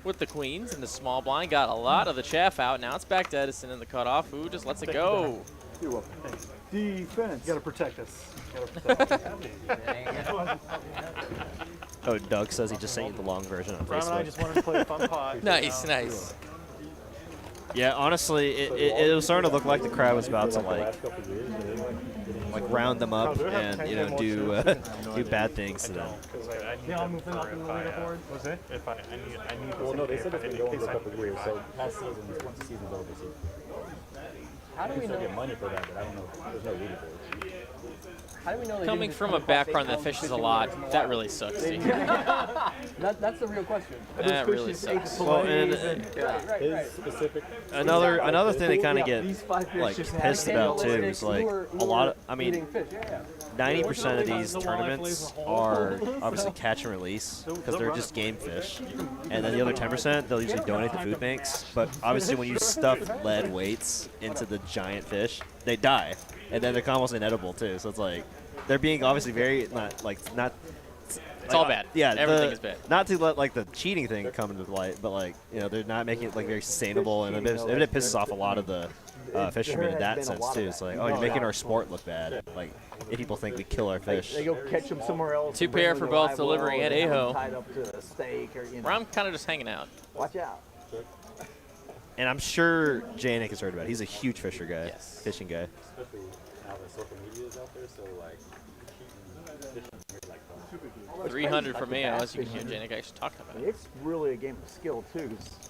Speaker 2: with the queens and the small blind. Got a lot of the chaff out. Now it's back to Edison in the cutoff, who just lets it go.
Speaker 5: You're welcome. Defense.
Speaker 4: You gotta protect us. You gotta protect us.
Speaker 1: Oh, Doug says he just sent you the long version on
Speaker 4: Ron and I
Speaker 1: Facebook.
Speaker 4: just wanted to play a fun pot.
Speaker 2: Nice, nice.
Speaker 1: Yeah, honestly, it was starting to look like the crowd was about to like round them up and do do bad things to them.
Speaker 4: Because I need
Speaker 8: They all
Speaker 4: them
Speaker 8: moved
Speaker 4: for
Speaker 8: up in the
Speaker 4: if I,
Speaker 8: leaderboard?
Speaker 4: was it? If I need
Speaker 10: Well, no, they
Speaker 4: this
Speaker 10: said it's
Speaker 4: in
Speaker 10: been going
Speaker 4: case
Speaker 10: for a
Speaker 4: I
Speaker 10: couple
Speaker 4: need
Speaker 10: of years.
Speaker 4: to
Speaker 10: So past seasons, once the season's over,
Speaker 8: How do
Speaker 10: you
Speaker 8: we
Speaker 10: still
Speaker 8: know?
Speaker 10: get money for that, but I don't know. There's no leaderboard.
Speaker 8: How do we know they
Speaker 2: Coming
Speaker 8: didn't just
Speaker 2: from
Speaker 8: come
Speaker 2: a
Speaker 8: across
Speaker 2: background
Speaker 8: state
Speaker 2: that fishes a
Speaker 8: fishing
Speaker 2: lot,
Speaker 8: lines
Speaker 2: that
Speaker 8: and
Speaker 2: really sucks.
Speaker 8: They-
Speaker 2: Dude.
Speaker 8: That's the real question.
Speaker 2: That really sucks.
Speaker 1: Well, and
Speaker 10: His specific.
Speaker 1: another thing they kind of get
Speaker 5: These 5 fish
Speaker 1: like
Speaker 5: just
Speaker 1: pissed
Speaker 5: had
Speaker 1: about too
Speaker 5: candlesticks.
Speaker 1: is like a lot of. I mean,
Speaker 8: Eating fish, yeah.
Speaker 1: 90% of these tournaments are obviously catch and release because they're just game fish, and then the other 10% they'll usually donate to food banks. But obviously, when you stuff lead weights into the giant fish, they die, and then they're almost inedible too. So it's like they're being obviously very not.
Speaker 2: It's all bad.
Speaker 1: Yeah,
Speaker 2: Everything is bad.
Speaker 1: Not to let like the cheating thing come into light, but like they're not making it like very sustainable, and it pisses off a lot of the fishermen in that sense too. It's like, oh, you're making our sport look bad. Like if people think we kill our fish.
Speaker 5: They go catch them somewhere else.
Speaker 2: Two
Speaker 5: and bring
Speaker 2: pair
Speaker 5: them
Speaker 2: for
Speaker 5: to
Speaker 2: both
Speaker 5: live
Speaker 2: delivery
Speaker 5: well
Speaker 2: and
Speaker 5: and have them
Speaker 2: Aho.
Speaker 5: tied up to a stake or
Speaker 2: Where I'm kind of just hanging out.
Speaker 5: Watch out.
Speaker 1: And I'm sure Janik has heard about it. He's a huge fisher guy,
Speaker 2: Yes.
Speaker 1: fishing guy.
Speaker 10: Especially now that social media is out there, so like cheating is like fun.
Speaker 2: 300 for me, as you can hear Janik actually talking about it.
Speaker 5: It's really a game of skill too. 'Cause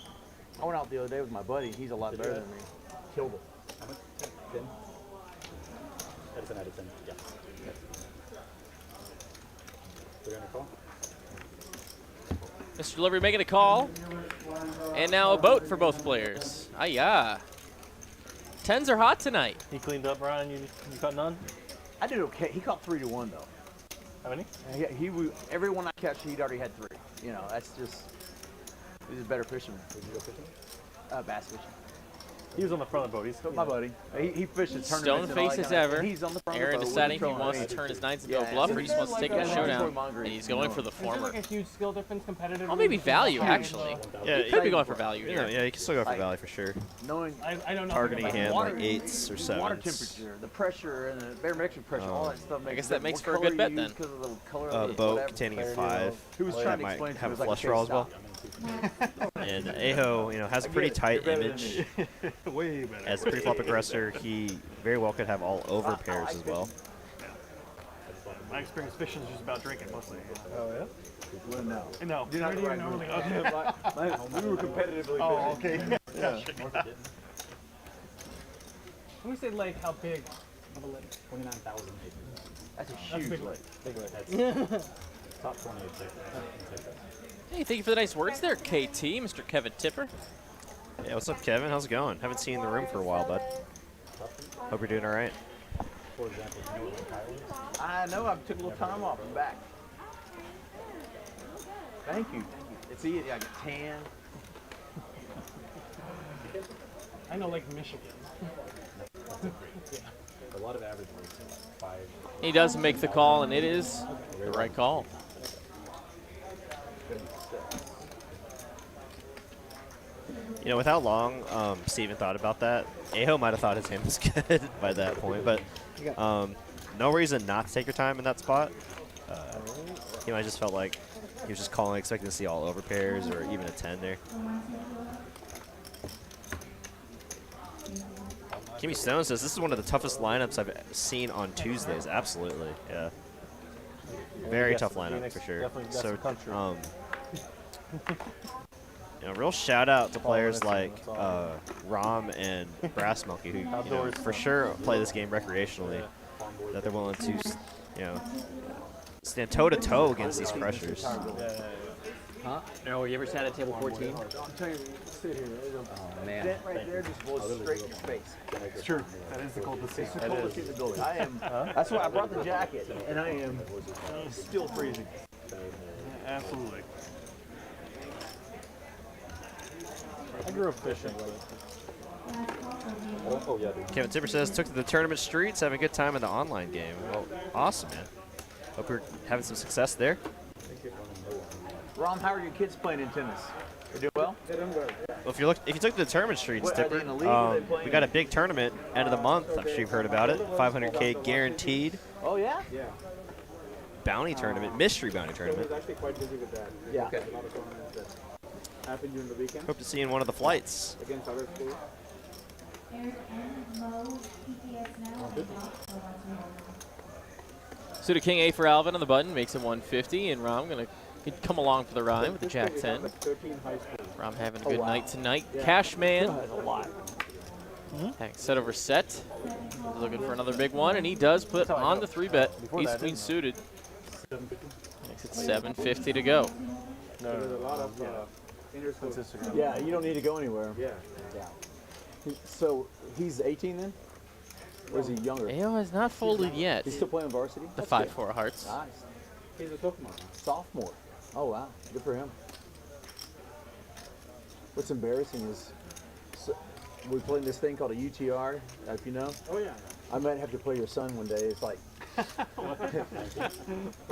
Speaker 5: I went out the other day with my buddy. He's a lot better than me. Killed it.
Speaker 10: How much? 10? Edison out of 10. Yeah. 300 call?
Speaker 2: Mr. Delivery making a call. And now a boat for both players. Ah-ya. 10s are hot tonight.
Speaker 9: He cleaned up, Ryan. You caught none?
Speaker 5: I did okay. He caught 3 to 1 though.
Speaker 9: How many?
Speaker 5: Yeah, every one I catch, he'd already had 3. That's just he's a better fisherman.
Speaker 10: Did you go fishing?
Speaker 5: Bass fishing.
Speaker 4: He was on the front of the boat. He's
Speaker 5: my buddy. He fished the
Speaker 2: Stone
Speaker 5: tournaments and all
Speaker 2: face
Speaker 5: that
Speaker 2: as
Speaker 5: kind of-
Speaker 2: ever.
Speaker 5: and he's on the front
Speaker 2: Aaron
Speaker 5: of the boat
Speaker 2: deciding if he
Speaker 5: controlling
Speaker 2: wants
Speaker 5: it.
Speaker 2: to turn his knights into a
Speaker 5: Yeah,
Speaker 2: bluff
Speaker 5: yeah.
Speaker 2: or he just wants to take a showdown. And he's going for the
Speaker 9: Is there
Speaker 2: former.
Speaker 9: like a huge skill difference competitively?
Speaker 2: Oh, maybe value, actually.
Speaker 1: Yeah,
Speaker 2: He could be going for value
Speaker 1: You know,
Speaker 2: here.
Speaker 1: yeah, you can still go for value for sure.
Speaker 5: Knowing
Speaker 9: I don't know.
Speaker 1: Targeting
Speaker 9: like
Speaker 1: hand
Speaker 9: water.
Speaker 1: like 8s or 7s.
Speaker 5: water temperature, the pressure, and the barometric pressure, all that stuff.
Speaker 2: I guess
Speaker 5: makes
Speaker 2: that
Speaker 5: it
Speaker 2: makes
Speaker 5: what
Speaker 2: for a
Speaker 5: color
Speaker 2: good bet
Speaker 5: you
Speaker 2: then.
Speaker 5: use 'cause of the color
Speaker 1: A
Speaker 5: of the
Speaker 1: boat
Speaker 5: whatever.
Speaker 1: containing a
Speaker 5: Clarity
Speaker 1: 5.
Speaker 5: He was
Speaker 1: that
Speaker 5: trying to
Speaker 1: might
Speaker 5: explain to
Speaker 1: have
Speaker 5: us
Speaker 1: a
Speaker 5: like
Speaker 1: flush
Speaker 5: a
Speaker 1: draw as well.
Speaker 5: stop.
Speaker 1: And Aho, you know, has a pretty tight image.
Speaker 4: way better.
Speaker 1: As a pre-flop aggressor, he very well could have all over pairs as well.
Speaker 4: My experience fishing is just about drinking mostly.
Speaker 5: Oh yeah. Well, no.
Speaker 4: No.
Speaker 5: You're not
Speaker 4: Where do you normally go?
Speaker 5: We were competitively.
Speaker 4: Oh, okay.
Speaker 5: Yeah.
Speaker 9: When we say lake, how big of a lake?
Speaker 8: 29,000 acres.
Speaker 5: That's a
Speaker 9: That's a
Speaker 5: huge
Speaker 9: big
Speaker 5: lake.
Speaker 8: Big lake. That's top 28 acres.
Speaker 2: Hey, thank you for the nice words there, KT, Mr. Kevin Tipper.
Speaker 1: Yeah, what's up, Kevin? How's it going? Haven't seen you in the room for a while, bud. Hope you're doing all right.
Speaker 8: For example, you know what Lake Highland is?
Speaker 5: I know. I took a little time off and back. Thank you. It's easy. I get tan.
Speaker 9: I know Lake Michigan.
Speaker 8: A lot of average weights are 5.
Speaker 2: He does make the call, and it is the right call.
Speaker 1: You know, with how long Steven thought about that, Aho might have thought his hand was good by that point, but no reason not to take your time in that spot. He might just felt like he was just calling, expecting to see all over pairs or even a 10 there. Kimmy Stone says, this is one of the toughest lineups I've seen on Tuesdays. Absolutely, yeah. Very tough lineup for sure. So, you know, real shout out to players like Rom and Brass Monkey, who you know, for sure play this game recreationally. That they're willing to, you know, stand toe to toe against these crushers.
Speaker 7: Huh? No, you ever sat at table 14?
Speaker 5: I'm telling you, sit here.
Speaker 7: Oh, man.
Speaker 5: That right there just blows straight in your face.
Speaker 4: It's true. That is the coldest seat.
Speaker 5: It's the coldest seat in the building. I am. That's why I brought the jacket, and I am still freezing.
Speaker 4: Absolutely.
Speaker 9: I grew up fishing.
Speaker 8: Oh, yeah, dude.
Speaker 1: Kevin Tipper says, took to the tournament streets, having a good time in the online game. Well, awesome, man. Hope you're having some success there.
Speaker 5: Rom, how are your kids playing in tennis? They do well?
Speaker 1: Well, if you took to the tournament streets,
Speaker 5: What, are
Speaker 1: Tipper,
Speaker 5: they in a league or are they playing?
Speaker 1: we got a big tournament end of the month. I'm sure you've heard about it. 500K guaranteed
Speaker 5: Oh, yeah?
Speaker 8: Yeah.
Speaker 1: bounty tournament, mystery bounty tournament.
Speaker 8: We're actually quite busy with that.
Speaker 5: Yeah.
Speaker 8: A lot of tournaments that happen during the weekend
Speaker 1: Hope to see you in one of the flights.
Speaker 8: against other schools.
Speaker 2: Suited King A for Alvin on the button, makes it 150, and Rom going to come along for the ride with the Jack 10.
Speaker 8: 13 high schools.
Speaker 2: Rom having a good
Speaker 5: wow.
Speaker 2: night tonight.
Speaker 8: Yeah.
Speaker 2: Cashman,
Speaker 5: That's a lot.
Speaker 2: set over set. Looking for another big one, and he does put on the 3-bet. Ace Queen suited. Makes it 750 to go.
Speaker 8: There's a lot of inter-school.
Speaker 5: Yeah, you don't need to go anywhere.
Speaker 8: Yeah.
Speaker 5: So he's 18 then? Or is he younger?
Speaker 2: Ayo has not folded yet.
Speaker 5: He's still playing varsity?
Speaker 2: The
Speaker 5: That's
Speaker 2: 5-4 hearts.
Speaker 5: good. Nice.
Speaker 8: He's a sophomore.
Speaker 5: Sophomore. Oh, wow. Good for him. What's embarrassing is we're playing this thing called a UTR, if you know.
Speaker 8: Oh, yeah.
Speaker 5: I might have to play your son one day. It's like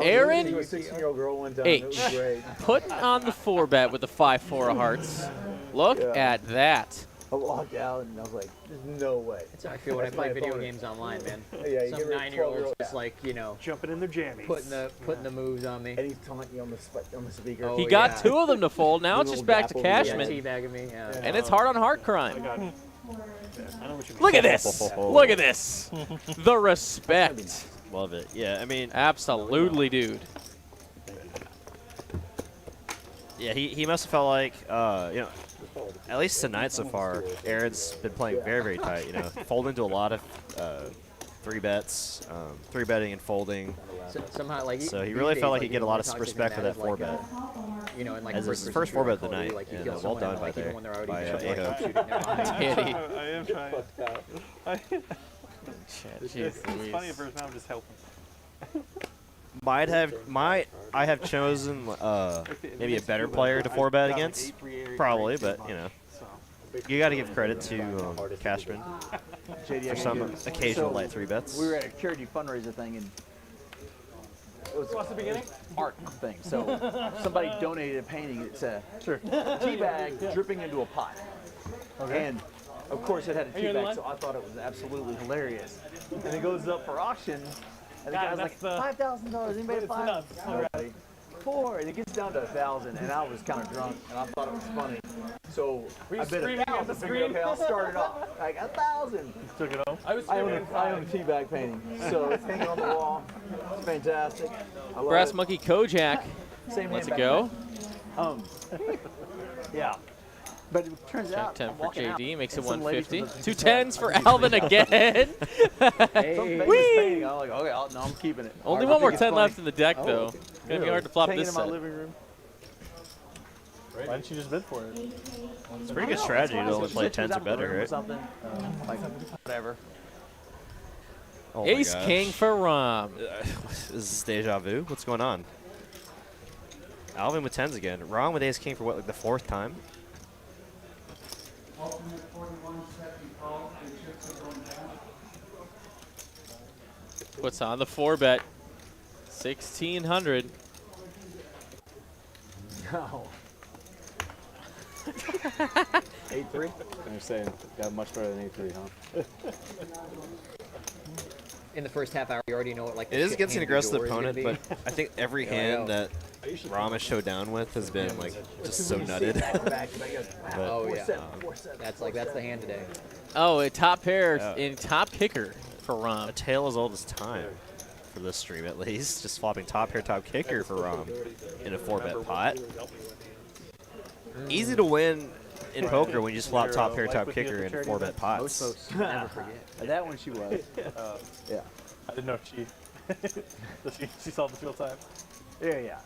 Speaker 2: Aaron
Speaker 5: I was a 16-year-old girl one time. It was
Speaker 2: H.
Speaker 5: great.
Speaker 2: Putting on the 4-bet with the 5-4 hearts. Look
Speaker 5: Yeah.
Speaker 2: at that.
Speaker 5: I walked out and I was like, "There's no way."
Speaker 7: That's how I feel when I
Speaker 5: That's
Speaker 7: play
Speaker 5: my
Speaker 7: video
Speaker 5: opponent.
Speaker 7: games online, man.
Speaker 5: Yeah, you
Speaker 7: Some
Speaker 5: give her a
Speaker 7: 9-year-old's
Speaker 5: 12-year-old
Speaker 7: just like, you know,
Speaker 4: Jumping in their jammies.
Speaker 7: putting the moves on me.
Speaker 5: And he's taunting you on the speaker.
Speaker 7: Oh,
Speaker 2: He got
Speaker 7: yeah.
Speaker 2: 2 of them to fold. Now it's
Speaker 5: Little
Speaker 2: just back to
Speaker 5: dapple,
Speaker 7: Yeah,
Speaker 2: Cashman.
Speaker 7: teabagging me. Yeah.
Speaker 2: And it's heart on heart
Speaker 4: I
Speaker 2: crime.
Speaker 4: got it. I know what you mean.
Speaker 2: Look at this. Look at this. The respect.
Speaker 1: Love it. Yeah, I mean,
Speaker 2: Absolutely, dude.
Speaker 1: yeah, he must have felt like, you know, at least tonight so far, Aaron's been playing very, very tight. You know, folding to a lot of 3-bets, 3-betting and folding.
Speaker 7: So, somehow, like,
Speaker 1: So he
Speaker 7: these
Speaker 1: really
Speaker 7: days,
Speaker 1: felt like he'd
Speaker 7: you
Speaker 1: get a
Speaker 7: know,
Speaker 1: lot
Speaker 7: when
Speaker 1: of
Speaker 7: you talk
Speaker 1: respect
Speaker 7: to
Speaker 1: for that
Speaker 7: him, like,
Speaker 1: 4-bet.
Speaker 7: you know, and like
Speaker 1: As it's
Speaker 7: first
Speaker 1: the
Speaker 7: person
Speaker 1: first
Speaker 7: shooter
Speaker 1: 4-bet of the
Speaker 7: Call of Duty,
Speaker 1: night,
Speaker 7: like, you
Speaker 1: and,
Speaker 7: kill
Speaker 1: well
Speaker 7: someone
Speaker 1: done
Speaker 7: and,
Speaker 1: by
Speaker 7: like, even
Speaker 1: there,
Speaker 7: when they're already
Speaker 1: by,
Speaker 7: just, like,
Speaker 1: Aho.
Speaker 7: shooting their line.
Speaker 2: Kitty.
Speaker 4: I am trying.
Speaker 2: Jeez
Speaker 4: It's
Speaker 2: Louise.
Speaker 4: funny at first, now I'm just helping.
Speaker 1: I have chosen maybe a better player to 4-bet against, probably, but you know, You got to give credit to Cashman
Speaker 5: JD,
Speaker 1: for some occasional light 3-bets.
Speaker 5: We were at a charity fundraiser thing, and it was
Speaker 4: What's the beginning?
Speaker 5: art thing. So somebody donated a painting. It's a tea bag dripping into a pot.
Speaker 4: Okay.
Speaker 5: And of course it had a tea bag, so I thought it was absolutely hilarious. And it goes up for auction, and the guy's like, $5,000. Anybody buy it? 4, and it gets down to 1,000, and I was kind of drunk, and I thought it was funny. So I bet 1,000. Figured, okay, I'll start it off. Like 1,000.
Speaker 4: Took it home.
Speaker 5: I own a tea bag painting, so it's hanging on the wall. It's fantastic. I love
Speaker 2: Brass
Speaker 5: it.
Speaker 2: Monkey Kojak.
Speaker 5: Same
Speaker 2: Let's
Speaker 5: hand
Speaker 2: go.
Speaker 5: Yeah. But it turns
Speaker 2: Check
Speaker 5: out
Speaker 2: 10
Speaker 5: I'm
Speaker 2: for
Speaker 5: walking out,
Speaker 2: JD, makes it
Speaker 5: and some lady
Speaker 2: 150.
Speaker 5: from the-
Speaker 2: 2 10s for Alvin again.
Speaker 5: Some famous painting. I'm like, okay, no, I'm keeping it.
Speaker 2: Only
Speaker 5: I
Speaker 2: one more
Speaker 5: think
Speaker 2: 10
Speaker 5: it's
Speaker 2: left
Speaker 5: funny.
Speaker 2: in the deck, though.
Speaker 5: okay.
Speaker 2: It's going to be hard to flop
Speaker 5: Hanging
Speaker 2: this
Speaker 5: in my
Speaker 2: set.
Speaker 5: living room.
Speaker 4: Why didn't you just bid for it?
Speaker 1: It's a pretty good strategy to only play 10s or better, right?
Speaker 5: Something. Like, whatever.
Speaker 1: Oh my
Speaker 2: Ace
Speaker 1: gosh.
Speaker 2: King for Rom.
Speaker 1: Is this deja vu? What's going on? Alvin with 10s again. Ron with Ace King for what, like the 4th time?
Speaker 2: Puts on the 4-bet. 1,600.
Speaker 5: No. 8-3?
Speaker 10: I'm saying got much better than 8-3, huh?
Speaker 7: In the first half hour, you already know what like.
Speaker 1: It is
Speaker 7: the
Speaker 1: against an
Speaker 7: hand du
Speaker 1: aggressive
Speaker 7: jour is gonna
Speaker 1: opponent,
Speaker 7: be.
Speaker 1: but I think every
Speaker 7: Yeah, I
Speaker 1: hand
Speaker 7: know.
Speaker 1: that Rom has showed down with has been like just so nutted.
Speaker 7: Oh yeah,
Speaker 5: 4-7.
Speaker 7: that's the hand today.
Speaker 2: Oh, a top pair
Speaker 1: Yeah.
Speaker 2: in top kicker for Rom.
Speaker 1: A tale as old as time for this stream, at least. Just flopping top pair, top kicker for Rom in a 4-bet pot. Easy to win in poker when you just flop top pair, top kicker in 4-bet pots.
Speaker 7: Most folks never forget.
Speaker 5: That one she was. Yeah.
Speaker 4: I didn't know if she saw the real time.
Speaker 5: Yeah.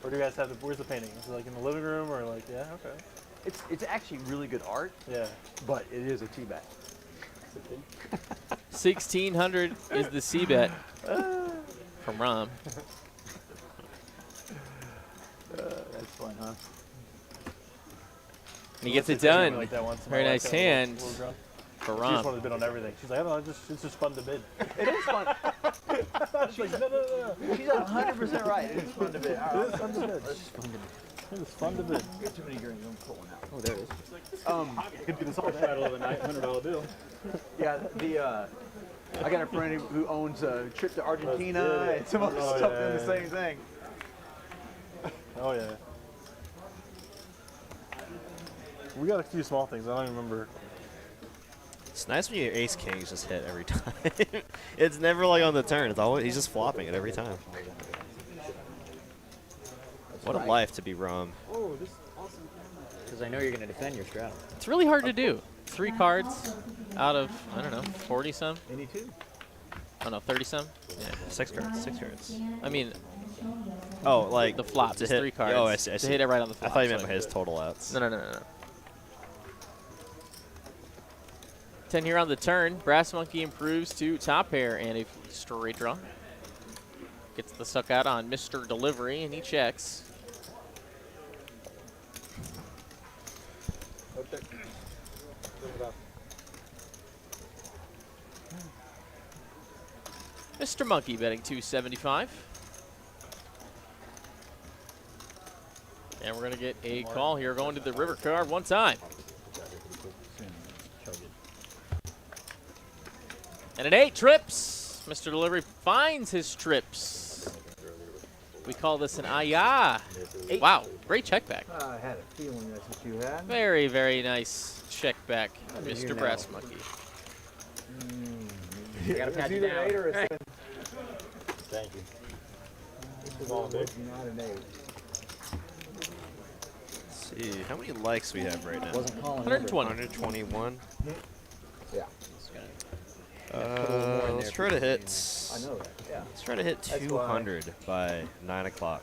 Speaker 4: Where do you guys have where's the painting? Is it like in the living room or like, yeah, okay.
Speaker 5: It's actually really good art,
Speaker 4: Yeah.
Speaker 5: but it is a tea bag.
Speaker 2: 1,600 is the C-bet from Rom.
Speaker 5: That's fun, huh?
Speaker 2: And he gets it
Speaker 4: She told me
Speaker 2: done.
Speaker 4: like that once in
Speaker 2: Very
Speaker 4: my
Speaker 2: nice
Speaker 4: life,
Speaker 2: hand
Speaker 4: a little drunk.
Speaker 2: for
Speaker 4: She just wanted
Speaker 2: Rom.
Speaker 4: to bid on everything. She's like, I don't know, it's just fun to bid.
Speaker 5: It is fun.
Speaker 4: She's like, no.
Speaker 5: She's 100% right. It is fun to bid.
Speaker 4: It is fun to bid. It is fun to bid.
Speaker 5: Got too many greens. I'm pulling out.
Speaker 7: Oh, there it is.
Speaker 4: I could do this all day.
Speaker 9: Title of the night, $100 bill.
Speaker 5: Yeah, I got a friend who owns a trip to Argentina
Speaker 4: good.
Speaker 5: and some other
Speaker 4: Oh,
Speaker 5: stuff
Speaker 4: yeah,
Speaker 5: doing the
Speaker 4: yeah.
Speaker 5: same thing.
Speaker 4: Oh yeah. We got a few small things. I don't even remember.
Speaker 1: It's nice when your Ace Kings just hit every time. It's never like on the turn. It's always he's just flopping it every time. What a life to be Rom.
Speaker 7: Because I know you're going to defend your straddle.
Speaker 2: It's really hard to do. 3 cards out of, I don't know, 40-some?
Speaker 5: Any two?
Speaker 2: Oh, no, 30-some? Yeah.
Speaker 1: 6 cards. 6 cards.
Speaker 2: I mean,
Speaker 1: Oh, like
Speaker 2: the flop
Speaker 1: to
Speaker 2: is
Speaker 1: hit
Speaker 2: 3 cards.
Speaker 1: Oh, I see. I
Speaker 2: To
Speaker 1: see.
Speaker 2: hit it right on the
Speaker 1: I
Speaker 2: flop.
Speaker 1: thought you meant
Speaker 2: so
Speaker 1: by his total outs.
Speaker 2: No. 10 here on the turn. Brass Monkey improves to top pair and a straight draw. Gets the suck out on Mr. Delivery, and he checks. Mr. Monkey betting 275. And we're going to get a call here going to the river card one time. And an 8 trips. Mr. Delivery finds his trips. We call this an ayah. Wow, great check back.
Speaker 5: I had a feeling that's what you had.
Speaker 2: Very, very nice check back,
Speaker 5: did you
Speaker 2: Mr.
Speaker 5: know?
Speaker 2: Brass Monkey.
Speaker 7: You got to pat
Speaker 5: It's
Speaker 7: you
Speaker 5: either an 8 or a
Speaker 7: down.
Speaker 5: 7.
Speaker 9: Thank you.
Speaker 5: Not an 8.
Speaker 1: Let's see how many likes we have right now.
Speaker 7: Wasn't calling
Speaker 2: 120.
Speaker 1: 121.
Speaker 5: Yeah.
Speaker 1: Let's try to hit.
Speaker 5: I know that. Yeah.
Speaker 1: Let's try to hit
Speaker 5: That's why.
Speaker 1: 200 by 9 o'clock.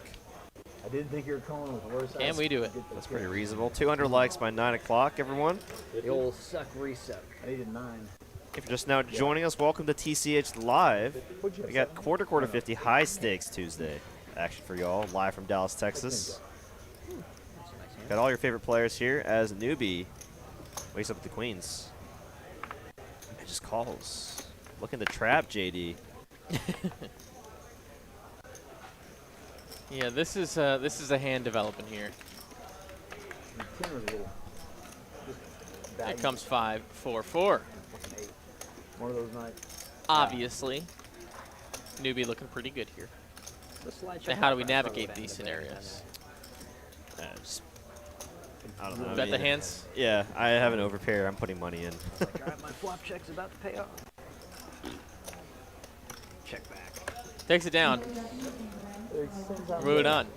Speaker 5: I didn't think you were calling with worse.
Speaker 2: And we do it.
Speaker 1: That's pretty reasonable. 200 likes by 9 o'clock, everyone.
Speaker 7: The old suck resuck.
Speaker 5: I needed 9.
Speaker 1: If you're just now joining us, welcome to TCH Live. We got quarter 50 high stakes Tuesday action for y'all, live from Dallas, Texas. Got all your favorite players here as a newbie. Wakes up with the queens. It just calls. Looking to trap JD.
Speaker 2: Yeah, this is a hand developing here. It comes 5, 4, 4.
Speaker 5: One of those nights.
Speaker 2: Obviously, newbie looking pretty good here. Now, how do we navigate these scenarios?
Speaker 1: I don't know.
Speaker 2: Bet the hands?
Speaker 1: Yeah, I have an overpair. I'm putting money in.
Speaker 5: My flop check's about to pay off. Check back.
Speaker 2: Takes it down. Move it on.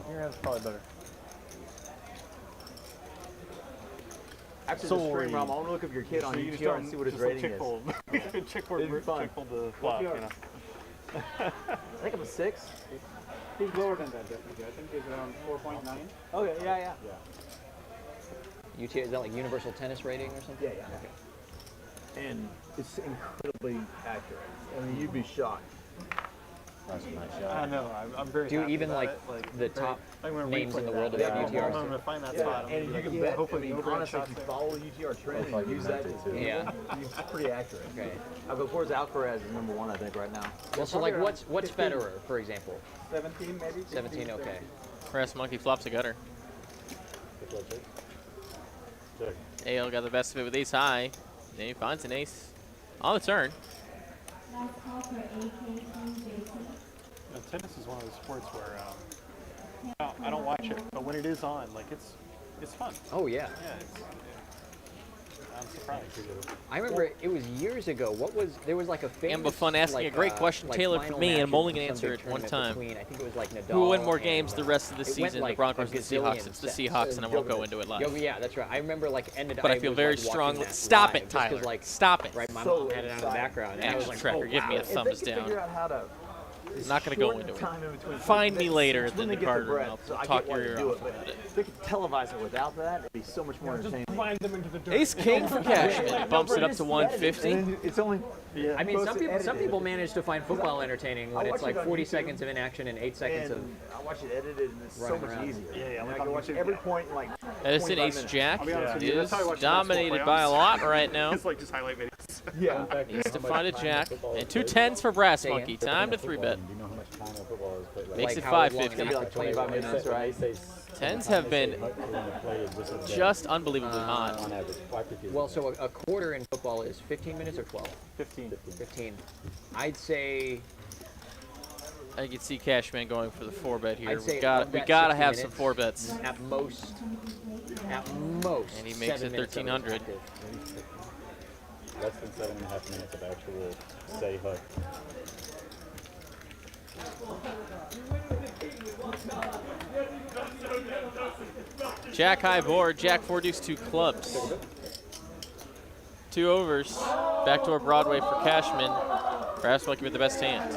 Speaker 9: Your hand's probably better.
Speaker 5: After the stream, Rom, I want to look up your kid on UTR and see what his rating is.
Speaker 4: Chick-fold the flop, you know.
Speaker 5: I think I'm a 6.
Speaker 8: He's lower than that, definitely. I think he's around 4.9.
Speaker 5: Okay, yeah.
Speaker 7: UT, is that like universal tennis rating or something?
Speaker 5: Yeah. Okay. And it's incredibly accurate. I mean, you'd be shocked.
Speaker 10: That's a nice shot.
Speaker 4: I know. I'm very.
Speaker 7: Do
Speaker 4: happy
Speaker 7: even
Speaker 4: with
Speaker 7: like
Speaker 4: that.
Speaker 7: the top names in the world of
Speaker 5: Yeah,
Speaker 7: UTR?
Speaker 4: I'm gonna find that
Speaker 5: Yeah,
Speaker 4: spot.
Speaker 5: and you can bet, hopefully, honestly, if you follow the UTR trend and use that,
Speaker 7: Yeah.
Speaker 5: it's pretty accurate.
Speaker 7: Okay.
Speaker 5: I'll go towards Alcaraz is number 1, I think, right now.
Speaker 7: Well, so like what's Federer, for example?
Speaker 8: 17 maybe?
Speaker 7: 17, okay.
Speaker 2: Brass Monkey flops a gutter. AL got the best of it with ace high. Then he finds an ace on the turn.
Speaker 4: Tennis is one of those sports where I don't watch it, but when it is on, like it's fun.
Speaker 7: Oh yeah.
Speaker 4: Yeah. I'm surprised.
Speaker 7: I remember it was years ago. There was like a famous.
Speaker 2: Amber Fun asking a great question tailored for me, and I'm only going to answer it one time.
Speaker 7: I think it was like Nadal.
Speaker 2: Who will win more games the rest of the
Speaker 7: it went
Speaker 2: season,
Speaker 7: like
Speaker 2: the Broncos
Speaker 7: a
Speaker 2: or the Seahawks?
Speaker 7: gazillion
Speaker 2: It's the
Speaker 7: sets.
Speaker 2: Seahawks, and I won't go into it live.
Speaker 7: Yeah, that's right. I remember like ended.
Speaker 2: But I feel very strongly. Stop it, Tyler.
Speaker 7: Like,
Speaker 2: Stop it.
Speaker 7: Right, my
Speaker 5: So
Speaker 7: mom had it on in the background. And I was
Speaker 2: Action
Speaker 7: like,
Speaker 2: tracker,
Speaker 7: oh,
Speaker 2: give me a
Speaker 7: wow.
Speaker 2: thumbs down.
Speaker 5: Figure out how to
Speaker 2: I'm not going to go into it.
Speaker 5: time in between
Speaker 2: Find me
Speaker 5: that's
Speaker 2: later at
Speaker 5: when
Speaker 2: the
Speaker 5: they get
Speaker 2: card
Speaker 5: the
Speaker 2: room.
Speaker 5: breath,
Speaker 2: I'll
Speaker 5: so I
Speaker 2: talk
Speaker 5: get why
Speaker 2: your
Speaker 5: they
Speaker 2: ear
Speaker 5: do
Speaker 2: off
Speaker 5: it, but
Speaker 2: about it.
Speaker 5: if they could televise it without that, it'd be so much more entertaining.
Speaker 8: Blind them into the dirt.
Speaker 2: Ace King for Cashman. Bumps it up to 150.
Speaker 5: And it's only.
Speaker 7: I mean, some people manage to find football entertaining when it's like 40 seconds of inaction and 8 seconds of.
Speaker 5: I watch it edited, and it's so
Speaker 7: running
Speaker 5: much
Speaker 7: around.
Speaker 5: easier.
Speaker 4: Yeah,
Speaker 5: And
Speaker 4: like
Speaker 5: I can
Speaker 4: on
Speaker 5: watch
Speaker 4: YouTube,
Speaker 5: every
Speaker 4: yeah.
Speaker 5: point in like.
Speaker 2: Edison
Speaker 5: 25
Speaker 2: Ace
Speaker 5: minutes.
Speaker 2: Jack
Speaker 4: I'll be honest with you,
Speaker 2: is
Speaker 4: that's how I watch
Speaker 2: dominated
Speaker 4: basketball
Speaker 2: by a
Speaker 4: playoffs.
Speaker 2: lot right now.
Speaker 4: It's like just highlight videos.
Speaker 5: Yeah.
Speaker 2: Needs to find a jack. And 2 10s for Brass Monkey. Time to 3-bet.
Speaker 10: Do you know how much time of football is played?
Speaker 2: Makes
Speaker 7: Like
Speaker 2: it
Speaker 7: how long it's
Speaker 2: 550.
Speaker 5: Maybe like 25 minutes, right?
Speaker 2: 10s have been just unbelievably hot.
Speaker 10: on average. 550.
Speaker 7: Well, so a quarter in football is 15 minutes or 12?
Speaker 4: 15.
Speaker 7: 15. I'd say.
Speaker 2: I can see Cashman going for the 4-bet here.
Speaker 7: I'd say
Speaker 2: We got
Speaker 7: bet
Speaker 2: to
Speaker 7: 60
Speaker 2: have some
Speaker 7: minutes.
Speaker 2: 4-bets.
Speaker 7: At most.
Speaker 2: And he makes
Speaker 7: 7
Speaker 2: it
Speaker 7: minutes of
Speaker 2: 1300.
Speaker 10: Less than 7.5 minutes of actual say hook.
Speaker 2: Jack high board, Jack 4 deuce 2 clubs. 2 overs. Backdoor Broadway for Cashman. Brass Monkey with the best hand.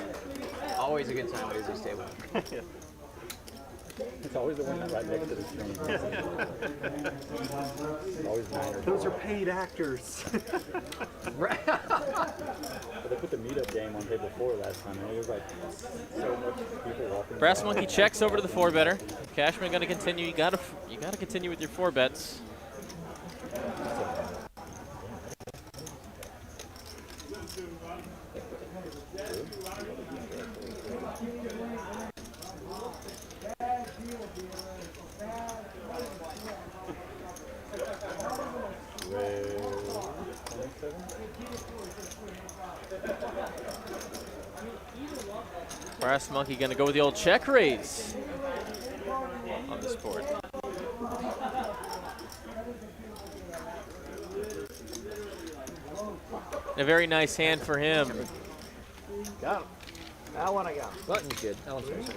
Speaker 7: Always a good time at Izzy's table.
Speaker 10: It's always the one right next to the screen. Always 9 or
Speaker 4: Those are
Speaker 10: 12.
Speaker 4: paid actors.
Speaker 7: Right.
Speaker 10: But they put the meetup game on table 4 last time, and it was like so much people walking.
Speaker 2: Brass Monkey checks over to the 4-better. Cashman going to continue. You got to continue with your 4-bets. Brass Monkey going to go with the old check raise on this board. A very nice hand for him.
Speaker 5: Got him. That one I got.
Speaker 7: Button's good. That one's good.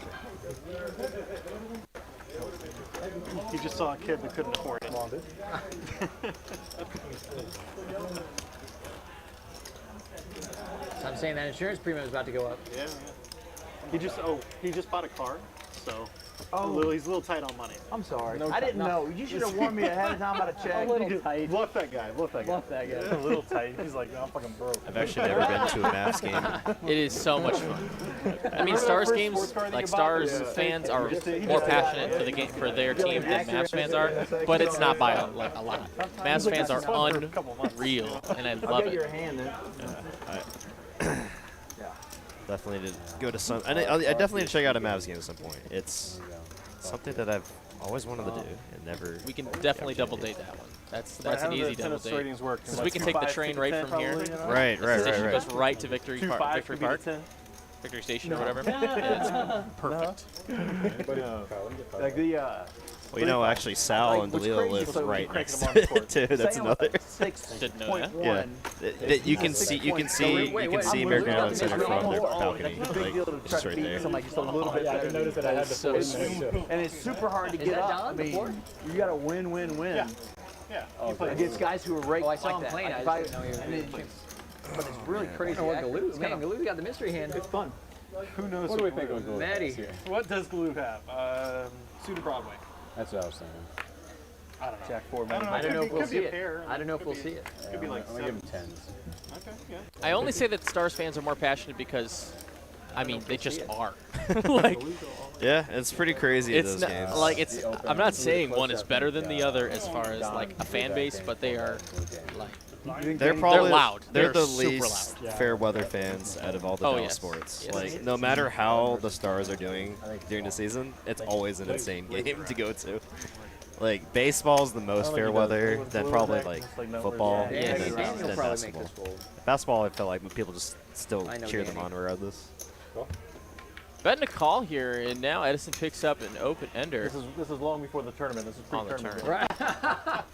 Speaker 4: You just saw a kid that couldn't afford it.
Speaker 7: So I'm saying that insurance premium is about to go up.
Speaker 4: Yeah. He just bought a car, so Oh, he's a little tight on money.
Speaker 5: I'm sorry. I didn't know. You should have warned me ahead of time about a check.
Speaker 8: A little tight.
Speaker 4: Bluff that guy. Bluff that guy.
Speaker 8: Bluff that guy.
Speaker 9: A little tight. He's like, I'm fucking broke.
Speaker 1: I've actually never been to a Mavs game.
Speaker 2: It is so much fun. I mean, Stars games, like Stars fans are more passionate for the game for their team than Mavs fans are, but it's not by a lot. Mavs fans are unreal, and I love it.
Speaker 1: Definitely to go to some. I definitely need to check out a Mavs game at some point. It's something that I've always wanted to do and never.
Speaker 2: We can definitely double date that one. That's an easy double date. Since we can take the train right from here.
Speaker 1: Right.
Speaker 2: The station goes right to Victory Park, Victory Station or whatever. Yeah, it's perfect.
Speaker 5: Like the.
Speaker 1: Well, you know, actually, Sal and DeLeo live right next to it too. That's another.
Speaker 2: Didn't know that.
Speaker 1: Yeah, you can see American Airlines Center from their balcony. Like, it's just right there.
Speaker 5: I didn't notice that I had
Speaker 2: so smooth.
Speaker 5: And it's super hard to get up. I mean, you got to win.
Speaker 4: Yeah.
Speaker 5: Against guys who are right.
Speaker 7: Oh, I saw him playing. I just didn't know you were.
Speaker 5: But it's really crazy.
Speaker 7: Galoo's. Man, Galoo's got the mystery hand.
Speaker 5: It's fun.
Speaker 4: Who knows?
Speaker 10: What do we think of Galoo
Speaker 7: Maddie.
Speaker 10: this year?
Speaker 4: What does Galoo have? Suit of Broadway.
Speaker 10: That's what I was saying.
Speaker 4: I don't know.
Speaker 8: Jack 4
Speaker 4: I don't know.
Speaker 7: I don't know if we'll see
Speaker 4: Could be a
Speaker 7: it.
Speaker 4: pair.
Speaker 7: I don't know if we'll see it.
Speaker 4: Could be like
Speaker 10: I'm gonna give him tens.
Speaker 4: Okay. Yeah.
Speaker 2: I only say that Stars fans are more passionate because, I mean, they just are. Like,
Speaker 1: Yeah, it's pretty crazy.
Speaker 2: it's
Speaker 1: Those
Speaker 2: not,
Speaker 1: games.
Speaker 2: like it's. I'm not saying one is better than the other as far as like a fan base, but they are like
Speaker 1: They're probably
Speaker 2: loud.
Speaker 1: They're the
Speaker 2: super
Speaker 1: least
Speaker 2: loud.
Speaker 1: fair weather fans out of all the
Speaker 2: Oh,
Speaker 1: Dallas
Speaker 2: yes.
Speaker 1: sports.
Speaker 2: Yes.
Speaker 1: Like, no matter how the Stars are doing during the season, it's always an insane game to go to. Like, baseball's the most fair weather, then probably like football,
Speaker 7: Yeah,
Speaker 1: and
Speaker 7: Gaines will
Speaker 1: then
Speaker 7: probably make
Speaker 1: basketball.
Speaker 7: this fold.
Speaker 1: Basketball, I feel like people just still
Speaker 7: I know
Speaker 1: cheer them
Speaker 7: Danny.
Speaker 1: on regardless.
Speaker 2: Betting a call here, and now Edison picks up an open ender.
Speaker 9: This is long before the tournament. This is
Speaker 2: On the
Speaker 9: pre-tournament.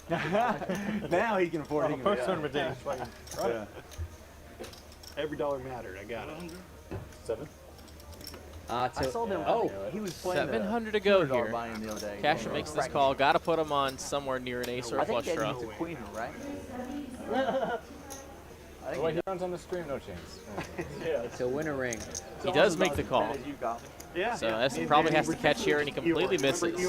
Speaker 2: turn.
Speaker 5: Now he can afford it.
Speaker 9: First tournament day.
Speaker 4: Yeah. Every dollar mattered. I got it.
Speaker 9: 7.
Speaker 5: I saw them.
Speaker 2: Oh,
Speaker 5: he was playing
Speaker 2: 700 to go
Speaker 5: $200
Speaker 2: here.
Speaker 5: buy-in the other day.
Speaker 2: Cashman makes this call. Got to put him on somewhere near an ace or
Speaker 5: I
Speaker 2: a
Speaker 5: think
Speaker 2: flush
Speaker 5: that
Speaker 2: draw.
Speaker 5: needs a queen, right?
Speaker 10: The way he runs on the stream, no chance.
Speaker 7: To win a ring.
Speaker 2: He does make the call.
Speaker 4: Yeah.
Speaker 2: So Edison probably has to catch here, and he completely misses.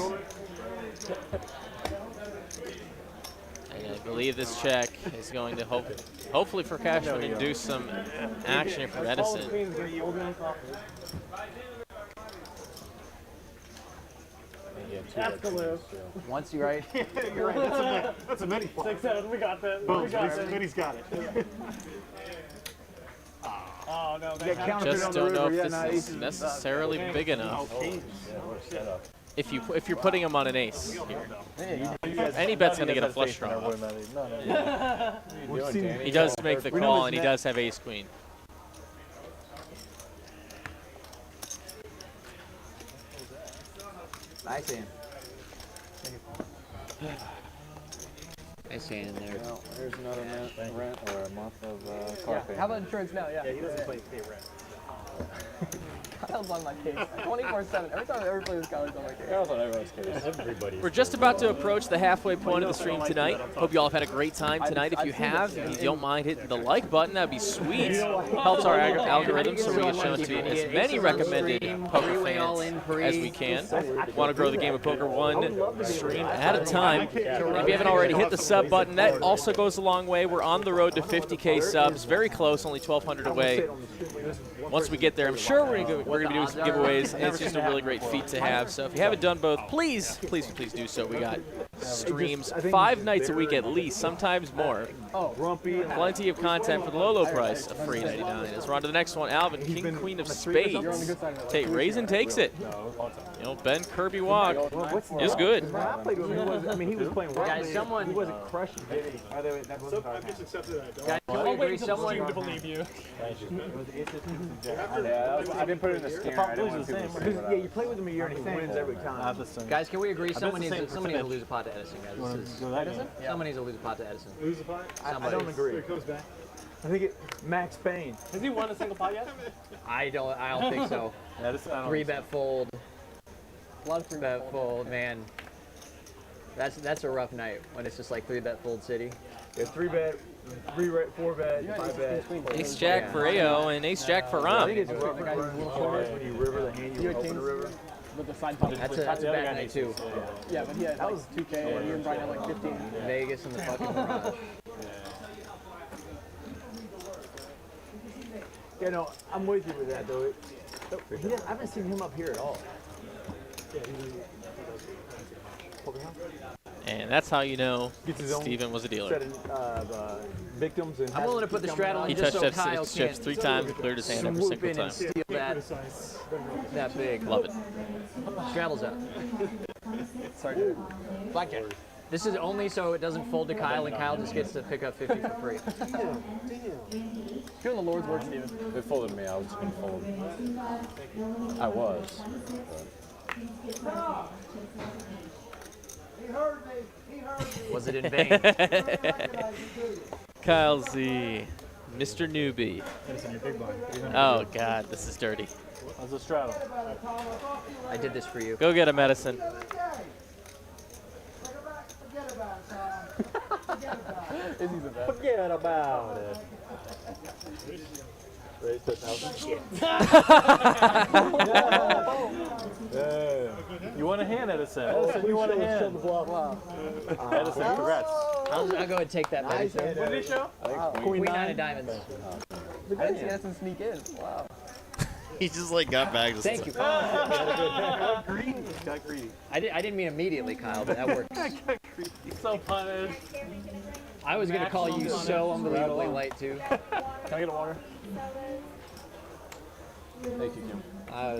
Speaker 2: And I believe this check is going to hopefully for Cashman induce some action for Edison.
Speaker 8: That's Galoo.
Speaker 5: Once you're right.
Speaker 4: You're right. That's a mini flop.
Speaker 8: 6-7. We got that.
Speaker 4: Boom.
Speaker 8: We got it.
Speaker 4: Minnie's got it.
Speaker 8: Oh, no.
Speaker 2: Just don't know if this is necessarily big enough. If you're putting him on an ace here. Any bet's going to get a flush draw. He does make the call, and he does have ace queen.
Speaker 5: Nice hand.
Speaker 7: Nice hand there.
Speaker 10: Well, there's another rent or a month of car payment.
Speaker 8: How about insurance now? Yeah.
Speaker 4: Yeah, he doesn't pay rent.
Speaker 8: Kyle's on my case. 24/7. Every time I ever play this guy, he's on my case.
Speaker 10: Kyle's on everyone's case.
Speaker 2: We're just about to approach the halfway point of the stream tonight. Hope you all have had a great time tonight. If you have, if you don't mind hitting the like button, that'd be sweet. Helps our algorithm so we get shown to as many recommended poker fans as we can. Want to grow the game of poker one stream at a time. If you haven't already hit the sub button, that also goes a long way. We're on the road to 50K subs, very close, only 1,200 away. Once we get there, I'm sure we're going to be doing some giveaways, and it's just a really great feat to have. So if you haven't done both, please do so. We got streams 5 nights a week at least, sometimes more. Plenty of content for the low price of free 99. As we're on to the next one, Alvin, King Queen of Spades. Raisin takes it. You know, Ben Kirby Walk is good.
Speaker 5: I played with him. I mean, he was playing well.
Speaker 7: Guys, someone.
Speaker 5: He wasn't crushing.
Speaker 7: Guys, can we agree someone.
Speaker 8: to believe you.
Speaker 10: Yeah, I didn't put it in the scanner. I didn't want people to see what I
Speaker 5: You play with him a year and he wins every time.
Speaker 7: Guys, can we agree someone needs to lose a pot to Edison, guys?
Speaker 8: Edison?
Speaker 7: Someone needs to lose a pot to Edison.
Speaker 4: Lose the pot?
Speaker 5: I don't agree.
Speaker 4: It comes back.
Speaker 5: I think Max Payne.
Speaker 8: Has he won a single pot yet?
Speaker 7: I don't think so. 3-bet fold.
Speaker 8: A lot of
Speaker 7: 3-bet fold, man. That's a rough night when it's just like 3-bet fold city.
Speaker 5: Yeah, 3-bet, 3-bet, 4-bet, 5-bet.
Speaker 2: Ace Jack for AO and Ace Jack for
Speaker 5: I
Speaker 2: Rom.
Speaker 5: think it's rough when you river the hand you open the river.
Speaker 8: But the side top.
Speaker 7: That's a bad night too.
Speaker 8: Yeah, but he had like 2K, and you and Brian had like 15.
Speaker 7: Vegas and the fucking Mirage.
Speaker 5: Yeah, no, I'm with you with that though. I haven't seen him up here at all.
Speaker 2: And that's how you know Steven was a dealer.
Speaker 5: Victims and
Speaker 7: I'm willing to put the straddle on
Speaker 2: He
Speaker 7: just
Speaker 2: touched
Speaker 7: so Kyle
Speaker 2: that chips
Speaker 7: can't
Speaker 2: 3 times, cleared his hand every
Speaker 7: swoop
Speaker 2: single
Speaker 7: in
Speaker 2: time.
Speaker 7: and steal that big.
Speaker 2: Love it.
Speaker 7: Straddle's out.
Speaker 8: Sorry, dude. Blackjack.
Speaker 7: This is only so it doesn't fold to Kyle, and Kyle just gets to pick up 50 for free.
Speaker 8: Doing the Lord's work, Steven.
Speaker 10: It folded me. I was going to fold. I was.
Speaker 7: Was it in vain?
Speaker 2: Kyle Z, Mr. Newbie. Oh God, this is dirty.
Speaker 9: How's the straddle?
Speaker 7: I did this for you.
Speaker 2: Go get a medicine.
Speaker 10: Forget about it. Raise to 1,000.
Speaker 9: You want a hand, Edison? Edison, you want a hand? Edison, congrats.
Speaker 7: I'll go ahead and take that.
Speaker 8: Nice.
Speaker 7: What
Speaker 8: What
Speaker 7: did he show? Queen 9 of diamonds.
Speaker 8: I didn't see Edison sneak in. Wow.
Speaker 1: He just like got back. Just
Speaker 7: Thank you.
Speaker 4: Got greedy.
Speaker 7: I didn't mean immediately, Kyle, but that works.
Speaker 9: He's so punished.
Speaker 7: I was going to call you so unbelievably late, too.
Speaker 4: Can I get a water?
Speaker 10: Thank you, Kim.
Speaker 7: I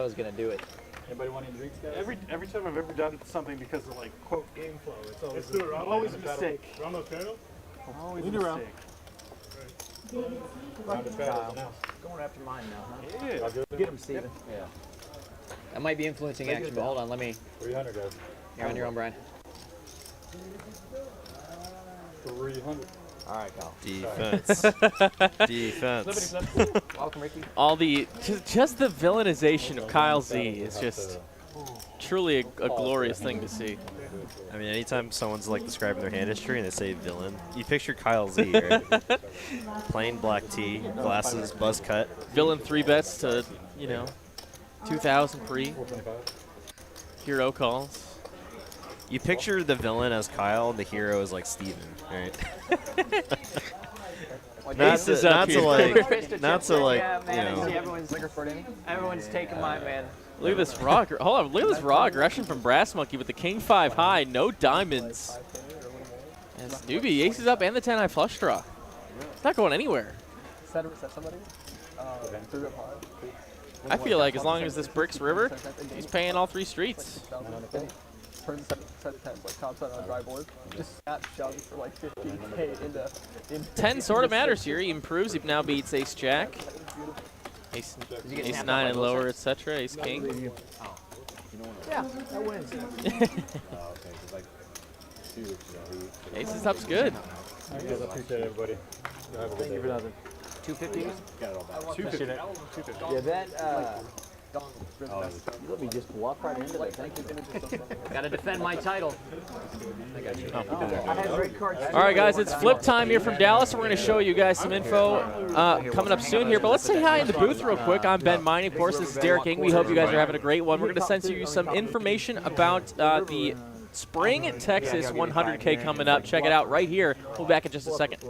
Speaker 7: was gonna do it.
Speaker 8: Anybody want any drinks, guys?
Speaker 4: Every time I've ever done something because of like quote game flow, it's always a mistake. Always a mistake.
Speaker 5: Going after mine now, huh?
Speaker 4: Yeah.
Speaker 5: Get him, Steven.
Speaker 10: Yeah.
Speaker 7: That might be influencing action, but hold on, let me.
Speaker 10: 300, guys.
Speaker 7: You're on your own, Brian.
Speaker 10: 300. All right, Kyle.
Speaker 1: defense. Defense.
Speaker 8: Welcome, Ricky.
Speaker 2: All the just the villainization of Kyle Z is just truly a glorious thing to see.
Speaker 1: I mean, anytime someone's like describing their hand history and they say villain, you picture Kyle Z, right? Plain black tee, glasses, buzz cut.
Speaker 2: Villain 3 bets to 2,000 pre. Hero calls.
Speaker 1: You picture the villain as Kyle and the hero is like Steven, right? not to like,
Speaker 7: yeah, man,
Speaker 1: you know.
Speaker 7: Everyone's taking my man.
Speaker 2: Look at this raw. Hold on, look at this raw aggression from Brass Monkey with the King 5 high, no diamonds. And Newbie aces up and the 10 high flush draw. It's not going anywhere.
Speaker 8: Set somebody? Through it hard.
Speaker 2: I feel like as long as this bricks river, he's paying all 3 streets.
Speaker 8: Turn set 10, like top set on a dry board. Just snap shoves for like 15K into
Speaker 2: 10 sort of matters here. He improves. He now beats Ace Jack, Ace 9 and lower, etc. Ace King.
Speaker 5: Yeah, that wins.
Speaker 2: Ace up's good.
Speaker 10: I appreciate everybody. Have a good day. For nothing.
Speaker 7: 250.
Speaker 10: Got it all back.
Speaker 4: 250.
Speaker 5: Yeah, that. Let me just walk right into that. Thank you.
Speaker 7: Gotta defend my title.
Speaker 5: I had great cards.
Speaker 2: All right, guys, it's flip time here from Dallas. We're going to show you guys some info coming up soon here. But let's say hi in the booth real quick. I'm Ben Meine. Of course, this is Derick King. We hope you guys are having a great one. We're going to send you some information about the Spring Texas 100K coming up. Check it out right here. We'll be back in just a second.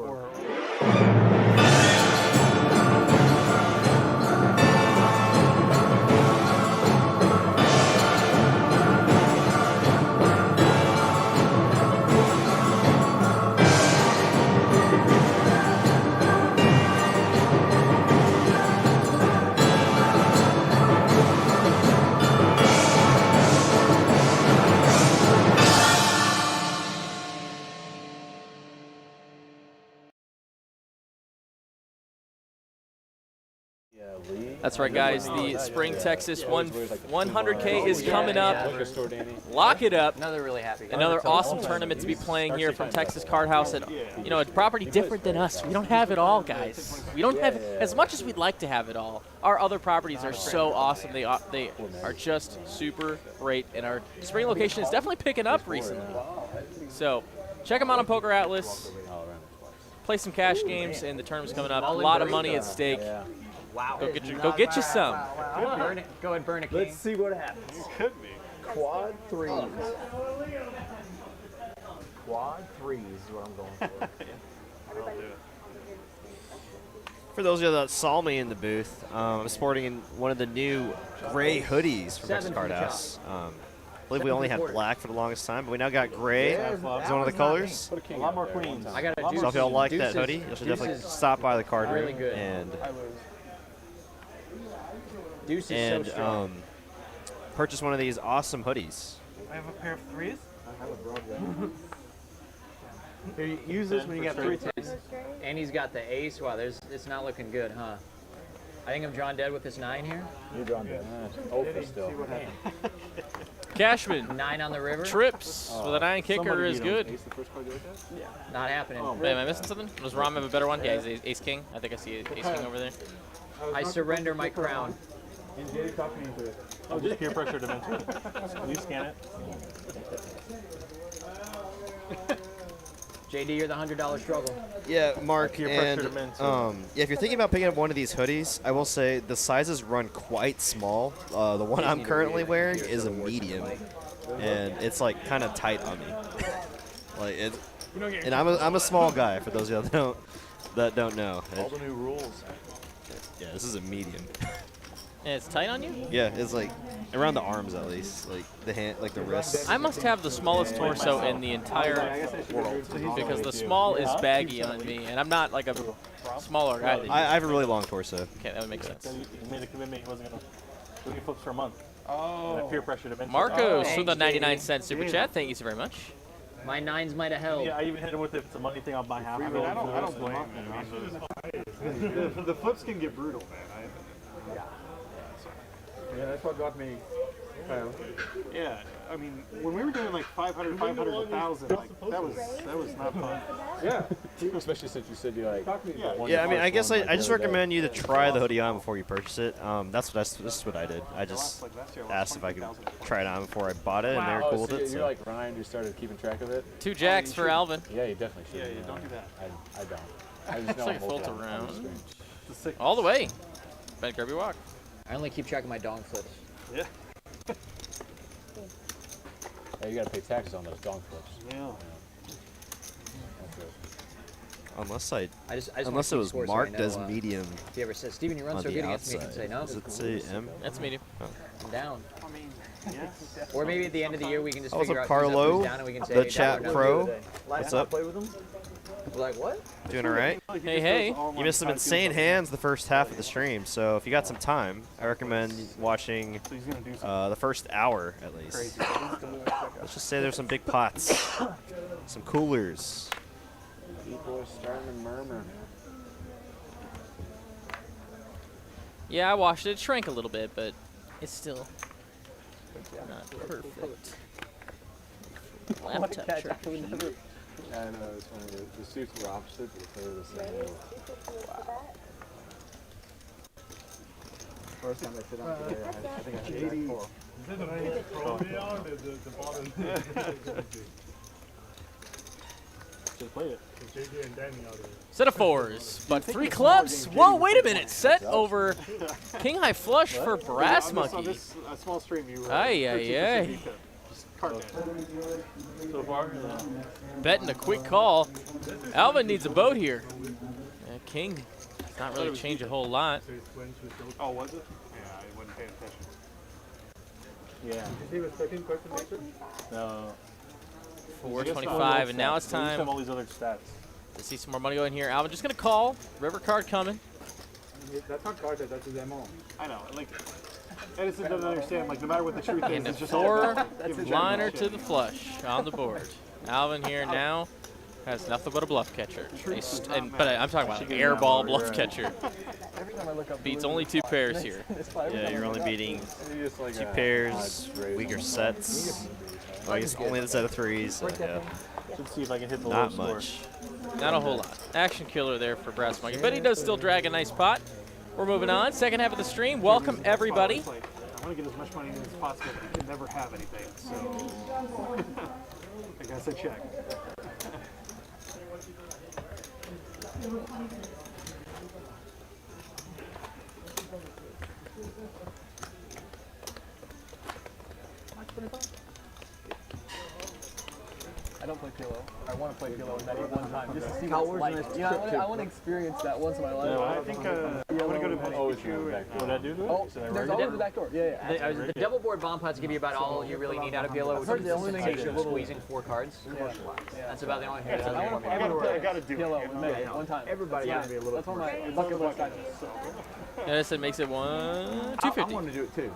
Speaker 2: That's right, guys. The Spring Texas 100K is coming up. Lock it up.
Speaker 7: Another really happy.
Speaker 2: Another awesome tournament to be playing here from Texas Card House. And, a property different than us. We don't have it all, guys. We don't have as much as we'd like to have it all. Our other properties are so awesome. They are just super great. And our Spring location is definitely picking up recently. So check them out on Poker Atlas. Play some cash games, and the tournament's coming up. A lot of money at stake.
Speaker 7: Wow.
Speaker 2: Go get you some.
Speaker 7: Burn it. Go ahead, burn it, King.
Speaker 5: Let's see what happens.
Speaker 4: Could be.
Speaker 5: Quad threes. Quad threes is what I'm going for.
Speaker 4: I'll do it.
Speaker 1: For those of you that saw me in the booth, I'm sporting one of the new gray hoodies from Texas Card House. I believe we only had black for the longest time, but we now got gray as one of the colors.
Speaker 10: A lot more queens.
Speaker 7: I got a
Speaker 1: So if y'all like that
Speaker 7: Deuces-
Speaker 1: hoodie, you should definitely
Speaker 7: Deuces
Speaker 1: stop by the card
Speaker 7: really
Speaker 1: room
Speaker 7: good.
Speaker 1: and
Speaker 7: Deuce is so strong.
Speaker 1: purchase one of these awesome hoodies.
Speaker 4: I have a pair of threes.
Speaker 5: I have a Broadway. Here, use this when you got 3 tips.
Speaker 7: And he's got the ace. Wow, it's not looking good, huh? I think I'm drawn dead with this 9 here.
Speaker 10: You're drawn dead. Oh, still.
Speaker 2: Cashman.
Speaker 7: 9 on the river.
Speaker 2: Trips with a 9 kicker is good.
Speaker 10: Ace the first card you looked at?
Speaker 7: Not happening.
Speaker 2: Wait, am I missing something? Does Rom have a better one? Yeah, he's ace king. I think I see ace king over there.
Speaker 7: I surrender my crown.
Speaker 4: Oh, just peer pressure dimension. Will you scan it?
Speaker 7: JD, you're the $100 struggle.
Speaker 1: Yeah, Mark,
Speaker 4: Peer
Speaker 1: and
Speaker 4: pressure dimension.
Speaker 1: yeah, if you're thinking about picking up one of these hoodies, I will say the sizes run quite small. The one I'm currently wearing is a medium, and it's like kind of tight on me. Like it, and I'm a small guy. For those of you that don't know.
Speaker 10: All the new rules.
Speaker 1: Yeah, this is a medium.
Speaker 2: And it's tight on you?
Speaker 1: Yeah, it's like around the arms at least, like the hand, like the wrists.
Speaker 2: I must have the smallest torso in the entire world because the small is baggy on me, and I'm not like a smaller guy. Than
Speaker 1: I have a really long torso.
Speaker 2: Okay, that would make sense.
Speaker 4: He made a commitment he wasn't going to do any flips for a month. Oh. Peer pressure dimension.
Speaker 2: Marcos
Speaker 7: Oh,
Speaker 2: with the
Speaker 7: thanks,
Speaker 2: 99-cent super chat. Thank you so very much.
Speaker 7: My 9s might have held.
Speaker 4: Yeah, I even hit him with if it's a money thing, I'll buy half of it.
Speaker 11: I don't blame him. The flips can get brutal, man.
Speaker 5: Yeah, that's what got me.
Speaker 11: Yeah, I mean, when we were doing like 500, 1,000, like that was not fun.
Speaker 10: Yeah. Especially since you said you like.
Speaker 1: Yeah, I mean, I guess I just recommend you to try the hoodie on before you purchase it. This is what I did. I just asked if I could try it on before I bought it, and they were cool with it.
Speaker 10: You're like Ryan, you started keeping track of it.
Speaker 2: 2 jacks for Alvin.
Speaker 10: Yeah, you definitely should.
Speaker 11: Yeah, don't do that.
Speaker 10: I don't. I just know
Speaker 2: It's like
Speaker 10: I'm
Speaker 2: floats
Speaker 10: looking at it.
Speaker 2: around. All the way. Ben, grab your walk.
Speaker 7: I only keep track of my dong flips.
Speaker 11: Yeah.
Speaker 10: Hey, you gotta pay taxes on those dong flips.
Speaker 11: Yeah.
Speaker 10: That's it.
Speaker 1: Unless
Speaker 7: I just wanna
Speaker 1: unless it
Speaker 7: keep
Speaker 1: was
Speaker 7: score so I
Speaker 1: marked
Speaker 7: know,
Speaker 1: as medium
Speaker 7: If he ever says, Steven, you run
Speaker 1: on
Speaker 7: so
Speaker 1: the
Speaker 7: good against me, you can say
Speaker 1: outside.
Speaker 7: no.
Speaker 1: Does it say M?
Speaker 2: That's medium.
Speaker 7: I'm down.
Speaker 11: I mean, yes.
Speaker 7: Or maybe at the end of the year we can just
Speaker 1: What's
Speaker 7: figure
Speaker 1: up,
Speaker 7: out who's up,
Speaker 1: Carlo?
Speaker 7: who's down, and we can say,
Speaker 1: The
Speaker 7: hey,
Speaker 1: chat
Speaker 7: down or
Speaker 1: pro.
Speaker 7: down.
Speaker 1: What's up?
Speaker 5: Play with them?
Speaker 7: We're like, what?
Speaker 1: Doing all right?
Speaker 2: Hey, hey.
Speaker 1: You missed some insane hands the first half of the stream, so if you got some time, I recommend watching
Speaker 11: So he's gonna do something
Speaker 1: the first hour at least.
Speaker 11: crazy.
Speaker 1: Let's just say there's some big pots, some coolers.
Speaker 10: People are starting to murmur.
Speaker 2: Yeah, I watched it. It shrank a little bit, but it's still not perfect. Laptop shrink.
Speaker 10: I know, it's funny. The suits were opposite, but they were the same.
Speaker 5: First time I sit on today, I think I should back 4.
Speaker 11: Just play it.
Speaker 2: Set of 4s, but 3 clubs. Whoa, wait a minute. Set over King High Flush for Brass
Speaker 11: On
Speaker 2: Monkey.
Speaker 11: this small stream, you
Speaker 2: Aye, aye, aye.
Speaker 11: Just card man.
Speaker 4: So far,
Speaker 2: Betting a quick call. Alvin needs a boat here. King does not really change a whole lot.
Speaker 11: Oh, was it? Yeah, I wasn't paying attention.
Speaker 10: Yeah.
Speaker 5: He was 13 question nature?
Speaker 10: No.
Speaker 2: 425, and now it's time
Speaker 4: all these other stats.
Speaker 2: to see some more money go in here. Alvin just going to call. River card coming.
Speaker 5: That's not card, that's his MO.
Speaker 11: I know, like, Edison doesn't understand, like, no matter what the truth is,
Speaker 2: And a
Speaker 11: it's just all about
Speaker 2: 4 liner to the flush on the board. Alvin here now has nothing but a bluff catcher. But I'm talking about an airball bluff catcher.
Speaker 5: Every time I look up
Speaker 2: Beats only 2 pairs here.
Speaker 1: Yeah, you're only beating 2 pairs, weaker sets. Well, I guess only the set of 3s. So yeah,
Speaker 4: Let's see if I can hit the
Speaker 1: not
Speaker 4: low
Speaker 1: much.
Speaker 2: Not a whole lot. Action killer there for Brass Monkey, but he does still drag a nice pot. We're moving on. Second half of the stream. Welcome, everybody.
Speaker 11: Like, I want to get as much money in as possible, but I can never have anything, so I guess I check.
Speaker 8: play pillow. I want to play pillow in that one time just to see
Speaker 5: Kyle,
Speaker 8: what
Speaker 5: where's
Speaker 8: it's like.
Speaker 5: the
Speaker 8: You know,
Speaker 5: next trip
Speaker 8: I want to experience that once in my life.
Speaker 11: No, I think I'm gonna go to Machu Picchu.
Speaker 9: What I do to it?
Speaker 8: Oh, there's always the back door. Yeah.
Speaker 7: The double board bomb pots give you about all you really need out of PLO, which is the sensation of squeezing 4 cards. That's about the only thing.
Speaker 11: I gotta do
Speaker 8: Pillow
Speaker 11: it.
Speaker 8: with me one time.
Speaker 5: Everybody's
Speaker 7: Yeah.
Speaker 5: gonna be a little.
Speaker 8: That's one of my bucket list items.
Speaker 2: Edison makes it
Speaker 5: I
Speaker 2: 250.
Speaker 5: want to do it too.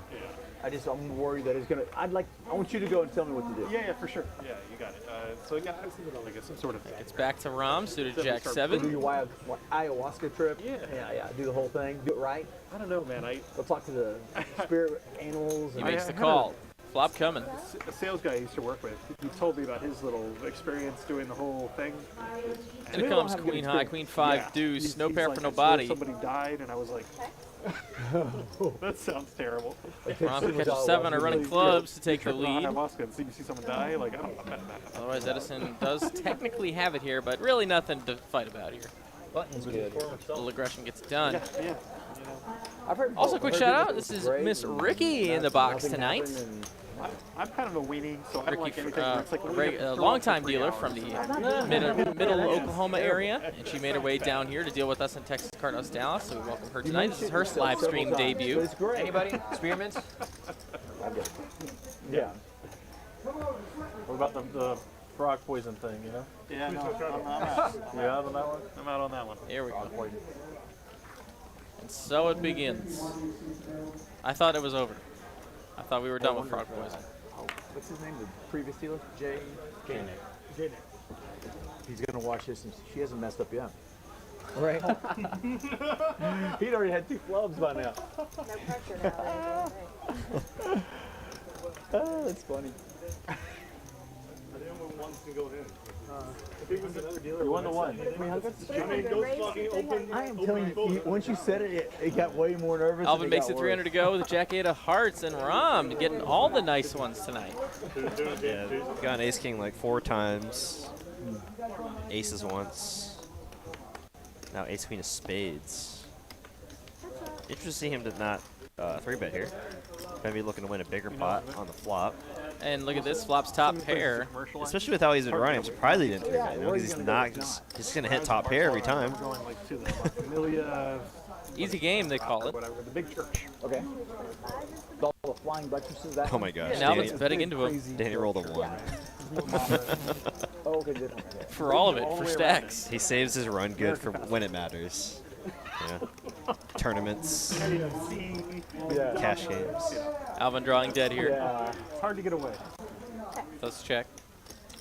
Speaker 5: I'm worried that it's gonna. I want you to go and tell me what to do.
Speaker 11: Yeah, for sure. Yeah, you got it. So I got like some sort of.
Speaker 2: It's back to Rom, suited Jack
Speaker 5: Do
Speaker 2: 7.
Speaker 5: your ayahuasca trip.
Speaker 11: Yeah.
Speaker 5: Do the whole thing. Do it right.
Speaker 11: I don't know, man.
Speaker 5: Go talk to the spirit animals.
Speaker 2: He
Speaker 5: And
Speaker 2: makes the call. Flop coming.
Speaker 11: A sales guy I used to work with, he told me about his little experience doing the whole thing.
Speaker 2: And it comes Queen High, Queen 5 deuce, no pair
Speaker 11: He's
Speaker 2: for
Speaker 11: like,
Speaker 2: nobody.
Speaker 11: Somebody died, and I was like, that sounds terrible.
Speaker 2: Rom catches 7 are running clubs to take the lead.
Speaker 11: Ayahuasca and see someone die, like I don't know.
Speaker 2: Otherwise, Edison does technically have it here, but really nothing to fight about here.
Speaker 5: Button's good.
Speaker 2: Little aggression gets it done.
Speaker 11: Yeah.
Speaker 5: I've heard.
Speaker 2: Also, quick shout out. This is Miss Ricky in the box tonight.
Speaker 11: I'm kind of a weenie, so I don't like
Speaker 2: Ricky,
Speaker 11: anything where it's like
Speaker 2: a longtime dealer from the middle Oklahoma area, and she made her way down here to deal with us in Texas Card House Dallas. So we welcome her tonight. This is her live stream debut.
Speaker 5: It's great.
Speaker 7: Anybody? Spearments?
Speaker 5: Yeah.
Speaker 9: What about the frog poison thing, you know?
Speaker 11: Yeah, no, I'm out.
Speaker 9: You out on that one?
Speaker 11: I'm out on that one.
Speaker 2: Here we go. And so it begins. I thought it was over. I thought we were done with frog poison.
Speaker 5: What's his name? The previous dealer? Jay. He's gonna watch this, and she hasn't messed up yet. Right. He'd already had 2 clubs by now.
Speaker 12: No pressure now.
Speaker 5: Oh, that's funny.
Speaker 9: You won the one.
Speaker 5: I am telling you, once you said it, it got way more nervous.
Speaker 2: Alvin makes it 300 to go with Jack 8 of hearts, and Rom getting all the nice ones tonight.
Speaker 1: Yeah, got an ace king like 4 times. Aces once. Now ace queen of spades. Interesting to see him to not 3-bet here. Maybe looking to win a bigger pot on the flop.
Speaker 2: And look at this, flop's top pair.
Speaker 1: Especially with how he's been running, I'm surprised he didn't 3-bet. Because he's not, he's going to hit top pair every time.
Speaker 11: We're going like to the familia.
Speaker 2: Easy game, they call it.
Speaker 11: Whatever, the big church.
Speaker 5: Okay. All the flying buttresses. That
Speaker 1: Oh my gosh.
Speaker 2: And Alvin's betting into him.
Speaker 1: Danny rolled a 1.
Speaker 5: Oh, okay, different. Okay.
Speaker 2: For all of it, for stacks.
Speaker 1: He saves his run good for when it matters. Yeah. Tournaments,
Speaker 5: Yeah.
Speaker 1: cash games.
Speaker 2: Alvin drawing dead here.
Speaker 5: Yeah.
Speaker 11: It's hard to get away.
Speaker 2: Let's check.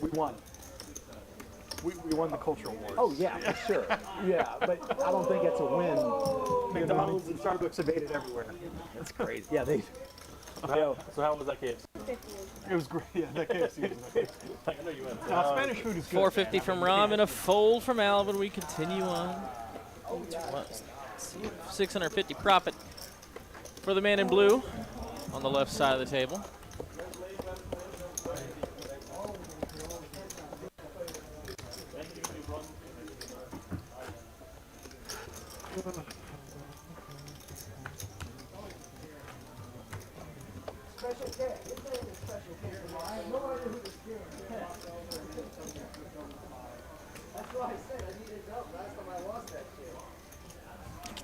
Speaker 11: We won. We won the cultural war.
Speaker 5: Oh yeah, for sure. Yeah, but I don't think that's a win.
Speaker 11: McDonald's and Starbucks evaded everywhere.
Speaker 5: That's crazy. Yeah, they.
Speaker 9: So how was that KFC?
Speaker 11: It was great. Yeah, that KFC was great.
Speaker 9: I know you went.
Speaker 11: Spanish food is good.
Speaker 2: 450 from Rom and a fold from Alvin. We continue on. 650 profit for the man in blue on the left side of the table.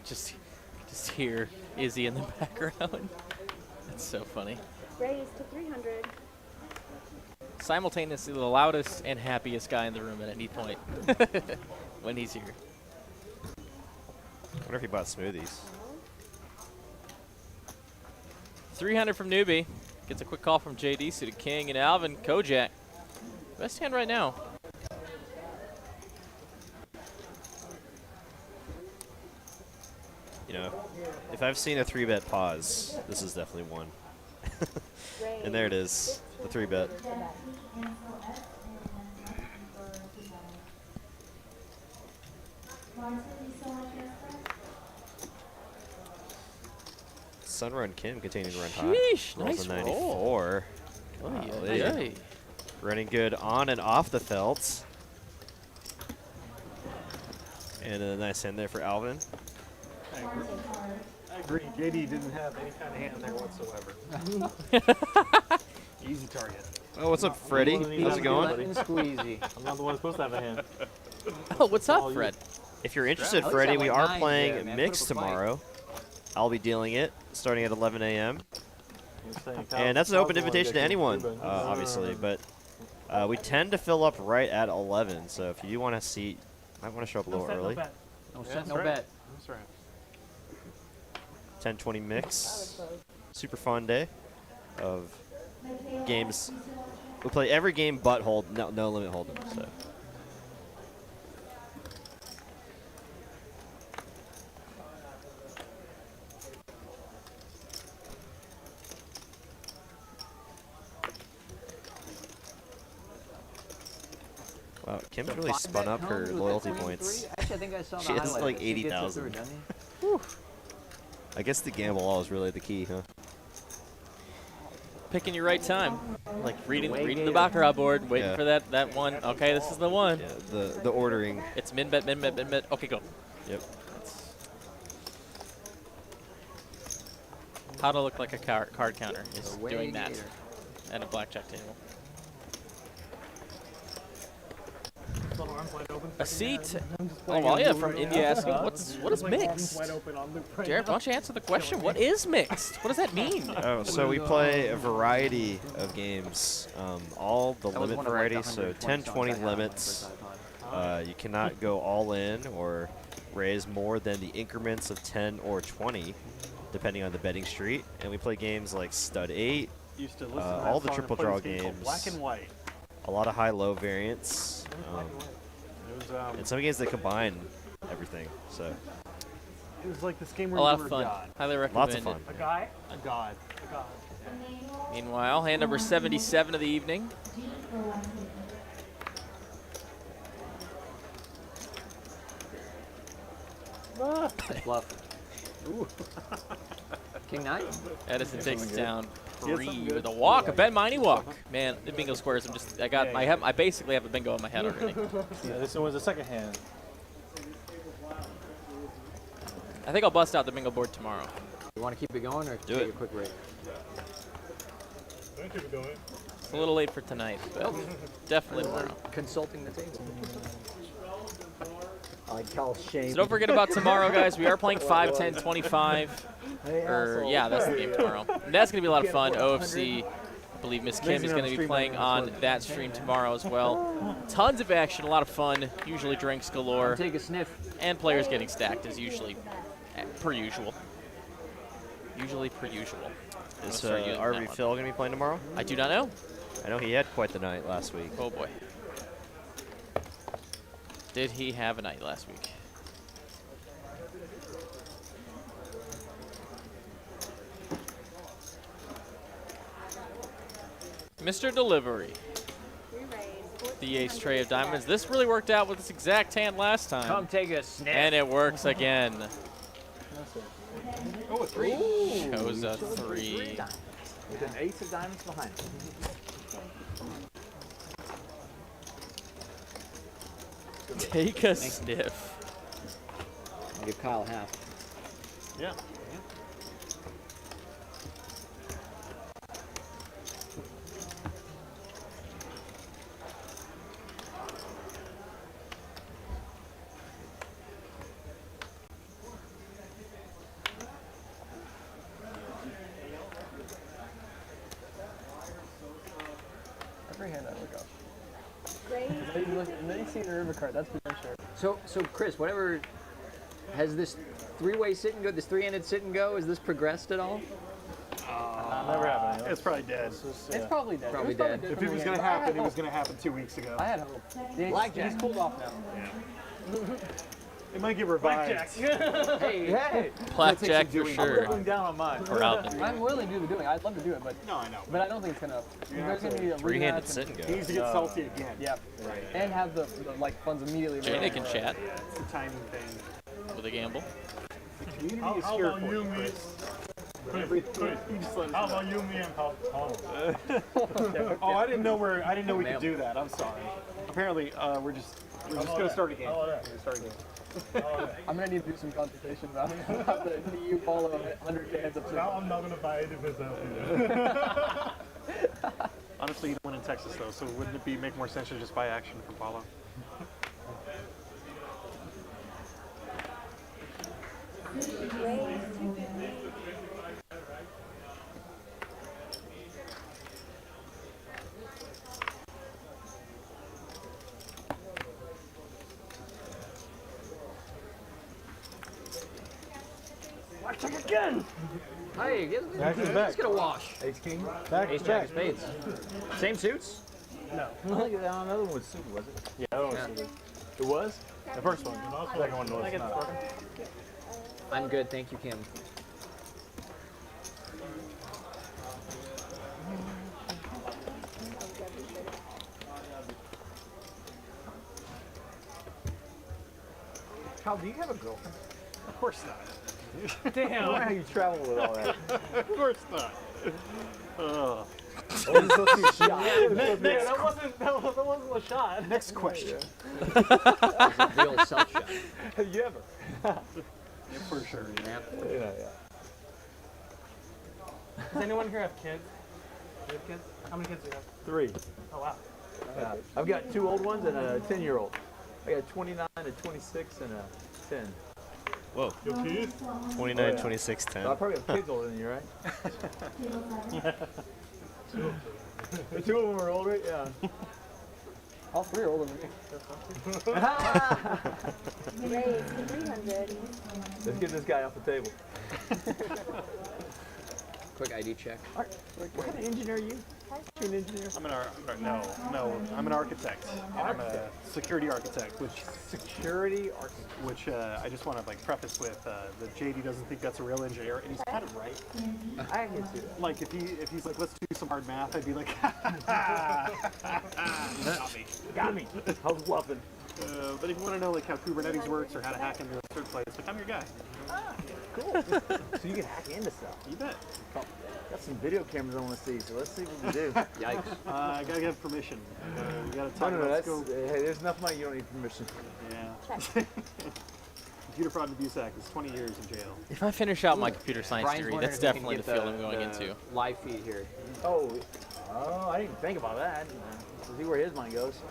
Speaker 2: Just hear Izzy in the background. That's so funny.
Speaker 12: Raise to 300.
Speaker 2: Simultaneously the loudest and happiest guy in the room at any point when he's here.
Speaker 1: I wonder if he bought smoothies.
Speaker 2: 300 from newbie. Gets a quick call from JD, suited king, and Alvin Kojak. Best hand right now.
Speaker 1: You know, if I've seen a 3-bet pause, this is definitely one. And there it is, the 3-bet. Sunrun Kim continuing to run hot.
Speaker 2: Sheesh,
Speaker 1: Rolls
Speaker 2: nice
Speaker 1: a 94. Golly.
Speaker 2: Hey.
Speaker 1: Running good on and off the felt. And a nice hand there for Alvin.
Speaker 11: I agree. JD didn't have any kind of hand there whatsoever. Easy target.
Speaker 1: Oh, what's up, Freddie? How's it going?
Speaker 7: Squeezy.
Speaker 9: I'm not the one supposed to have a hand.
Speaker 2: Oh, what's up, Fred?
Speaker 1: If you're interested,
Speaker 7: At least
Speaker 1: Freddie,
Speaker 7: have
Speaker 1: we
Speaker 7: like
Speaker 1: are
Speaker 7: 9
Speaker 1: playing
Speaker 7: there, man.
Speaker 1: mixed
Speaker 7: Put up a fight.
Speaker 1: tomorrow. I'll be dealing it starting at 11 a.m.
Speaker 9: You're saying
Speaker 1: And that's an open
Speaker 9: Kyle's the one
Speaker 1: invitation to
Speaker 9: that
Speaker 1: anyone,
Speaker 9: gets Cuban.
Speaker 1: obviously. But we tend to fill up right at 11. So if you want a seat, might want to show up a little early.
Speaker 7: No set, no bet.
Speaker 11: That's right.
Speaker 1: 10-20 mix. Super fun day of games. We play every game but hold, no limit hold'em. So. Wow, Kim's really spun up her loyalty points.
Speaker 7: Actually, I think I saw
Speaker 1: She
Speaker 7: the
Speaker 1: has
Speaker 7: highlight.
Speaker 1: like
Speaker 7: She gets it
Speaker 1: 80,000.
Speaker 7: through, doesn't he?
Speaker 1: I guess the gamble law is really the key, huh?
Speaker 2: Picking your right time. Like reading the Baccarat board, waiting
Speaker 1: Yeah.
Speaker 2: for that one. Okay, this is the one.
Speaker 1: Yeah, the ordering.
Speaker 2: It's min bet, min bet, min bet. Okay, go.
Speaker 1: Yep.
Speaker 2: How to look like a card counter is
Speaker 7: The
Speaker 2: doing that
Speaker 7: Waygator.
Speaker 2: at a blackjack table. A seat. Oh, well, yeah, from India asking, what is mixed? Jared, why don't you answer the question? What is mixed? What does that mean?
Speaker 1: Oh, so we play a variety of games, all the
Speaker 7: That was
Speaker 1: limit
Speaker 7: one of, like,
Speaker 1: varieties, so
Speaker 7: 100
Speaker 1: 10, 20
Speaker 7: points I had
Speaker 1: limits.
Speaker 7: on the
Speaker 1: You cannot go all in or raise more than the increments of 10 or 20, depending on the betting street. And we play games like Stud 8,
Speaker 11: Used to listen to
Speaker 1: all
Speaker 11: that
Speaker 1: the
Speaker 11: song
Speaker 1: triple
Speaker 11: and play
Speaker 1: draw
Speaker 11: this game called
Speaker 1: games,
Speaker 11: Black and White.
Speaker 1: a lot of high-low variants,
Speaker 11: It was
Speaker 1: and some games that combine everything. So
Speaker 11: it was like this game
Speaker 2: A
Speaker 11: where
Speaker 2: lot
Speaker 11: you
Speaker 2: of
Speaker 11: were
Speaker 2: fun.
Speaker 11: a god.
Speaker 2: Highly recommend
Speaker 1: lots of
Speaker 2: it.
Speaker 1: fun.
Speaker 11: A guy? A god. A god.
Speaker 2: Meanwhile, hand number 77 of the evening.
Speaker 7: Bluff. King 9?
Speaker 2: Edison takes it down
Speaker 11: Get
Speaker 2: 3
Speaker 11: some
Speaker 2: with
Speaker 11: good.
Speaker 2: a walk, a Bet Meine walk. Man, the bingo squares. I basically have a bingo in my head already.
Speaker 9: Yeah, this one was the second hand.
Speaker 2: I think I'll bust out the bingo board tomorrow.
Speaker 7: You want to keep it going or
Speaker 1: Do
Speaker 7: take
Speaker 1: it.
Speaker 7: a quick break?
Speaker 2: It's a little late for tonight, but definitely tomorrow.
Speaker 7: Consulting the table. I like Cal's shame.
Speaker 2: So don't forget about tomorrow, guys. We are playing 5, 10, 25. Yeah, that's the game tomorrow. And that's going to be a lot of fun. OFC, I believe Miss Kim is going to be playing on that stream tomorrow as well. Tons of action, a lot of fun. Usually drinks galore.
Speaker 7: Take a sniff.
Speaker 2: And players getting stacked as usually, per usual. Usually per usual.
Speaker 1: Is
Speaker 2: Start using that
Speaker 1: RV
Speaker 2: one.
Speaker 1: Phil going to be playing tomorrow?
Speaker 2: I do not know.
Speaker 1: I know he had quite the night last week.
Speaker 2: Oh boy. Did he have a night last week? Mr. Delivery. The ace tray of diamonds. This really worked out with this exact hand last time.
Speaker 7: Come take a sniff.
Speaker 2: And it works again.
Speaker 11: Oh, a 3.
Speaker 2: Chose a 3.
Speaker 5: With an ace of diamonds behind him.
Speaker 2: Take a sniff.
Speaker 7: I'll give Kyle half.
Speaker 11: Yeah.
Speaker 8: Every hand I look up.
Speaker 12: Raise.
Speaker 8: And then you see the river card. That's for sure.
Speaker 7: So Chris, whatever, has this three-way sit and go, this three-handed sit and go, has this progressed at all?
Speaker 9: Never happened.
Speaker 11: It's probably dead.
Speaker 8: It's probably dead.
Speaker 7: Probably
Speaker 8: It was
Speaker 7: dead.
Speaker 11: If it was going to happen, it was going to happen 2 weeks ago.
Speaker 8: I had hope. He's cooled off now.
Speaker 11: It might get revived.
Speaker 7: Hey,
Speaker 2: Blackjack for
Speaker 5: I'm
Speaker 2: sure.
Speaker 5: doubling down on mine.
Speaker 2: Or Alvin.
Speaker 8: I'm willing to do the doing. I'd love to do it, but
Speaker 11: No, I know.
Speaker 8: I don't think it's gonna. There's gonna be a
Speaker 1: Three-handed
Speaker 8: rematch.
Speaker 1: sit and
Speaker 11: He
Speaker 1: go.
Speaker 11: needs to get salty again.
Speaker 8: Yeah. And have the like funds immediately.
Speaker 2: Jada can chat
Speaker 11: It's the timing thing.
Speaker 2: with a gamble.
Speaker 11: The community is here for you, Chris. Everything. You just let us know.
Speaker 9: about you, me, and Paul?
Speaker 11: Oh, I didn't know we could do that. I'm sorry. Apparently, we're just gonna start again. We're gonna start again.
Speaker 8: I'm gonna need to do some consultation about the EU follow 100 hands up.
Speaker 9: Now I'm not gonna buy it if it's
Speaker 4: Honestly, you don't win in Texas though, so wouldn't it make more sense to just buy action from Paulo?
Speaker 5: Blackjack again!
Speaker 7: Hey, let's get a wash.
Speaker 5: Ace king?
Speaker 7: Ace jack of spades. Same suits?
Speaker 5: No. Another one was super, was it?
Speaker 9: Yeah, that one was super.
Speaker 5: It was?
Speaker 9: The first one. The second one was not.
Speaker 7: I'm good, thank you, Kim.
Speaker 5: Kyle, do you have a girlfriend?
Speaker 4: Of course not.
Speaker 5: Damn. I wonder how you travel with all that.
Speaker 4: Of course not.
Speaker 5: That wasn't supposed to be a shot.
Speaker 9: That wasn't a shot.
Speaker 4: Next question.
Speaker 7: It's a real self shot.
Speaker 5: Have you ever?
Speaker 4: Yeah, for sure.
Speaker 5: Yeah.
Speaker 9: Does anyone here have kids? Do you have kids? How many kids do you have?
Speaker 5: 3.
Speaker 9: Oh, wow.
Speaker 5: Yeah. I've got 2 old ones and a 10-year-old. I got 29, a 26, and a 10.
Speaker 1: Whoa.
Speaker 9: Your kids?
Speaker 1: 29, 26, 10.
Speaker 5: So I probably have kids older than you, right? 2 of them are older, yeah.
Speaker 8: All 3 are older than me.
Speaker 12: Raise to 300.
Speaker 5: Let's get this guy off the table.
Speaker 7: Quick ID check.
Speaker 5: What kind of engineer are you? You an engineer?
Speaker 4: I'm an architect. I'm a security architect, which I just want to like preface with that JD doesn't think that's a real engineer, and he's kind of right.
Speaker 5: I can see that.
Speaker 4: Like if he's like, let's do some hard math, I'd be like, got me.
Speaker 5: I was bluffing.
Speaker 4: But if you want to know like how Kubernetes works or how to hack into a certain place, like I'm your guy.
Speaker 5: Cool. So you can hack into stuff.
Speaker 4: You bet.
Speaker 5: Got some video cameras I want to see, so let's see what we do.
Speaker 7: Yikes.
Speaker 4: I gotta get permission. We gotta talk
Speaker 5: No,
Speaker 4: about
Speaker 5: that's,
Speaker 4: scope.
Speaker 5: hey, there's enough money, you don't need permission.
Speaker 4: Yeah. Computer fraud and abuse act is 20 years in jail.
Speaker 2: If I finish out my computer science
Speaker 7: Brian's
Speaker 2: degree,
Speaker 7: wondering
Speaker 2: that's
Speaker 7: if we can
Speaker 2: definitely the
Speaker 7: get
Speaker 2: field I'm going into.
Speaker 7: Live feed here.
Speaker 5: Oh, I didn't think about that. See where his money goes.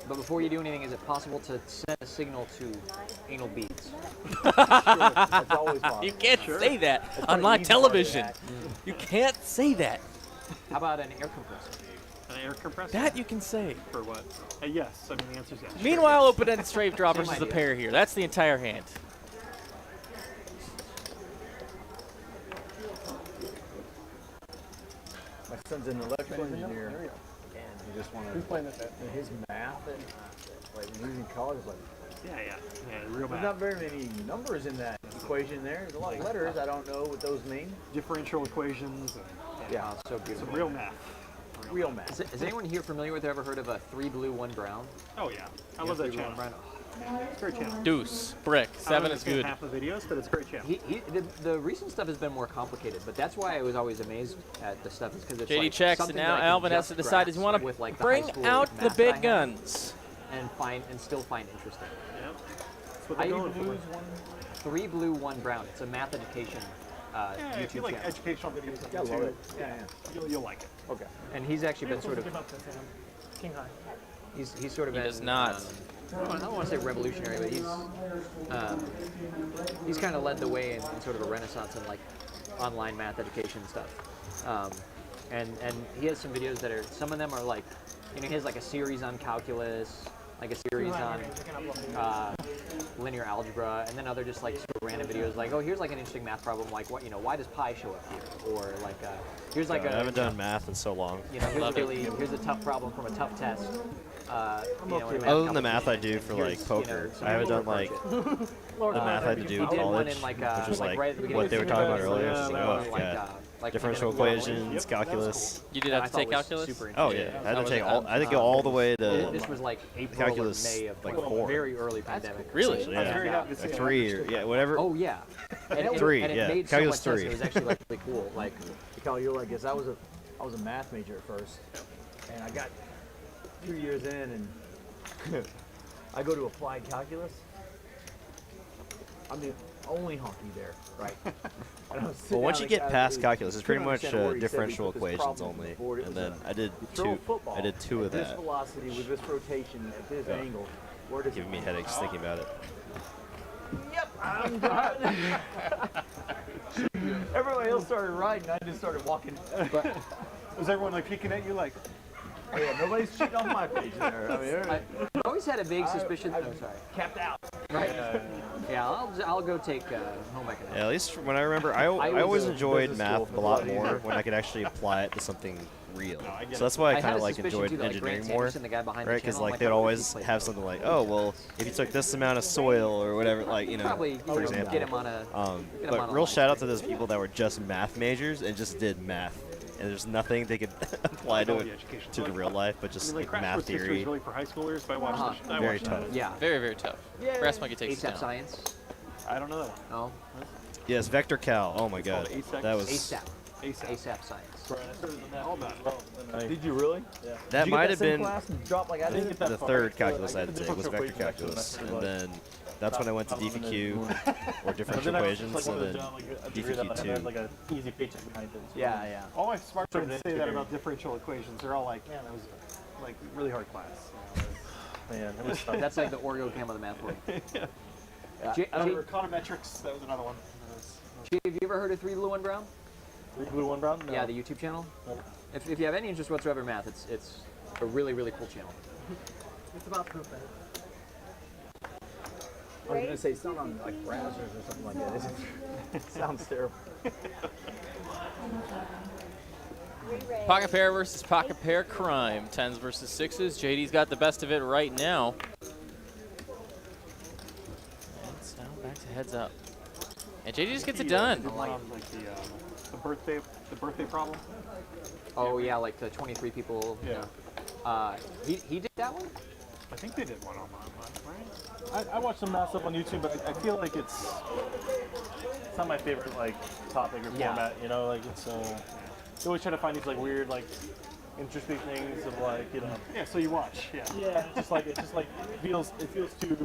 Speaker 7: But before you do anything, is it possible to send a signal to anal beads?
Speaker 5: That's always possible.
Speaker 2: You can't say that on live television. You can't say that.
Speaker 7: How about an air compressor?
Speaker 4: An air compressor?
Speaker 2: That you can say.
Speaker 4: For what? Yes. I mean, the answer is yes.
Speaker 2: Meanwhile, open-ended straight draw versus the pair here. That's the entire hand.
Speaker 5: My son's an electrical engineer, and he just wanted his math and like when he was in college, like
Speaker 4: Yeah, real
Speaker 5: there's
Speaker 4: math.
Speaker 5: not very many numbers in that equation there. There's a lot of letters. I don't know what those mean.
Speaker 4: Differential equations. And,
Speaker 5: Yeah,
Speaker 7: so beautiful.
Speaker 4: Some real math.
Speaker 5: Real math.
Speaker 7: Is anyone here familiar with or ever heard of a 3 blue, 1 brown?
Speaker 4: Oh yeah, I love that channel. It's a great channel.
Speaker 2: Deuce, brick,
Speaker 4: I
Speaker 2: 7
Speaker 4: don't
Speaker 2: is good.
Speaker 4: half the videos, but it's a great channel.
Speaker 7: The recent stuff has been more complicated, but that's why I was always amazed at the stuff, is because it's
Speaker 2: JD
Speaker 7: like
Speaker 2: checks, and
Speaker 7: something
Speaker 2: now
Speaker 7: that I can
Speaker 2: Alvin has
Speaker 7: just
Speaker 2: to decide, does he want
Speaker 7: grasp with,
Speaker 2: to
Speaker 7: like, the
Speaker 2: bring
Speaker 7: high school
Speaker 2: out the
Speaker 7: math that I
Speaker 2: big
Speaker 7: had
Speaker 2: guns?
Speaker 7: and still find interesting.
Speaker 4: Yep. That's what
Speaker 7: How
Speaker 4: they're
Speaker 7: you
Speaker 4: going
Speaker 7: lose
Speaker 4: for.
Speaker 7: 3 blue, 1 brown. It's a math education
Speaker 4: Yeah,
Speaker 7: YouTube
Speaker 4: if you like
Speaker 7: channel.
Speaker 4: educational videos,
Speaker 5: Yeah, I love it. Yeah.
Speaker 4: You'll like it.
Speaker 5: Okay.
Speaker 7: And he's actually been sort of
Speaker 9: King high.
Speaker 7: he's sort of
Speaker 2: He
Speaker 7: been,
Speaker 2: does not.
Speaker 7: I don't want to say revolutionary, but he's kind of led the way in sort of a renaissance in like online math education stuff. And he has some videos that are, some of them are like, he has like a series on calculus, like a series on linear algebra, and then other just like sort of random videos like, oh, here's like an interesting math problem, like what, why does pi show up here? Or like here's like
Speaker 1: I haven't done math in so long.
Speaker 7: Here's a tough problem from a tough test.
Speaker 1: Other than the math I do for like poker, I haven't done like the math I had to do in college, which was like what they were talking about earlier. Just like, oh, yeah. Differential equations, calculus.
Speaker 2: You did have to take calculus?
Speaker 1: Oh yeah, I had to take all. I had to go all the way to
Speaker 7: this was like April
Speaker 1: calculus,
Speaker 7: or May of
Speaker 1: like
Speaker 7: like
Speaker 1: 4.
Speaker 7: very early pandemic.
Speaker 2: Really?
Speaker 1: Yeah, like 3 or yeah, whatever.
Speaker 7: Oh yeah. And
Speaker 1: 3,
Speaker 7: and it
Speaker 1: yeah.
Speaker 7: made
Speaker 1: Calculus
Speaker 7: so much
Speaker 1: 3.
Speaker 7: sense. It was actually like really cool. Like,
Speaker 5: Kyle, you're like this. I was a math major at first, and I got 2 years in, and I go to applied calculus. I mean, only honky there, right?
Speaker 1: Well, once you get past calculus, it's pretty much differential equations only, and then I did two of
Speaker 5: this
Speaker 1: that.
Speaker 5: velocity with this rotation at this angle. Where does
Speaker 1: Giving me headaches just thinking about it.
Speaker 5: Yep, I'm done. Everybody else started riding. I just started walking.
Speaker 11: But was everyone like peeking at you like?
Speaker 5: Oh yeah, nobody's cheating off my page there. I mean,
Speaker 7: I always had a vague suspicion. I'm sorry.
Speaker 5: Capped out.
Speaker 7: Right. Yeah, I'll go take home ec.
Speaker 1: Yeah, at least from what I remember, I always enjoyed math a lot more when I could actually apply it to something real. So that's why I kind of like enjoyed engineering more, right? Because like they'd always have something like, oh well, if you took this amount of soil or whatever, like for example.
Speaker 7: Get him on a.
Speaker 1: But real shout out to those people that were just math majors and just did math. And there's nothing they could apply to the real life, but just like math theory.
Speaker 11: Is really for high schoolers, but I watched
Speaker 1: very tough.
Speaker 7: Yeah.
Speaker 2: Very, very tough.
Speaker 7: Yeah.
Speaker 2: Brass Monkey takes it down.
Speaker 7: Science.
Speaker 11: I don't know.
Speaker 7: No.
Speaker 1: Yes, vector cal. Oh my god, that was
Speaker 7: ASAP science.
Speaker 5: Did you really?
Speaker 10: Yeah.
Speaker 1: That might have been
Speaker 5: like
Speaker 1: the third calculus I had to take was vector calculus, and then that's when I went to DFQ or differential equations, and then DFQ2.
Speaker 9: Like an easy paycheck behind it.
Speaker 5: Yeah, yeah.
Speaker 11: All my smart friends say that about differential equations. They're all like, yeah, that was like really hard class.
Speaker 9: Man, it was tough.
Speaker 7: That's like the Oreo cam of the math world.
Speaker 11: Yeah. Econometrics, that was another one.
Speaker 7: Jay, have you ever heard of 3 Blue 1 Brown?
Speaker 9: 3 Blue 1 Brown? No.
Speaker 7: Yeah, the YouTube channel.
Speaker 9: No.
Speaker 7: If you have any interest whatsoever in math, it's a really, really cool channel.
Speaker 3: It's about poop.
Speaker 5: I was going to say something on like browsers or something like that. It sounds terrible.
Speaker 2: Pocket pair versus pocket pair crime. 10s versus 6s. JD's got the best of it right now. And it's now back to heads up. And JD just gets it done.
Speaker 11: Like the birthday problem.
Speaker 7: Oh yeah, like the 23 people.
Speaker 11: Yeah.
Speaker 7: He did that one.
Speaker 11: I think they did one online, right?
Speaker 9: I watched some math stuff on YouTube, but I feel like it's not my favorite like topic or format. You know, like it's they always try to find these like weird like interesting things of like
Speaker 11: Yeah, so you watch. Yeah.
Speaker 9: Yeah, it just like it feels too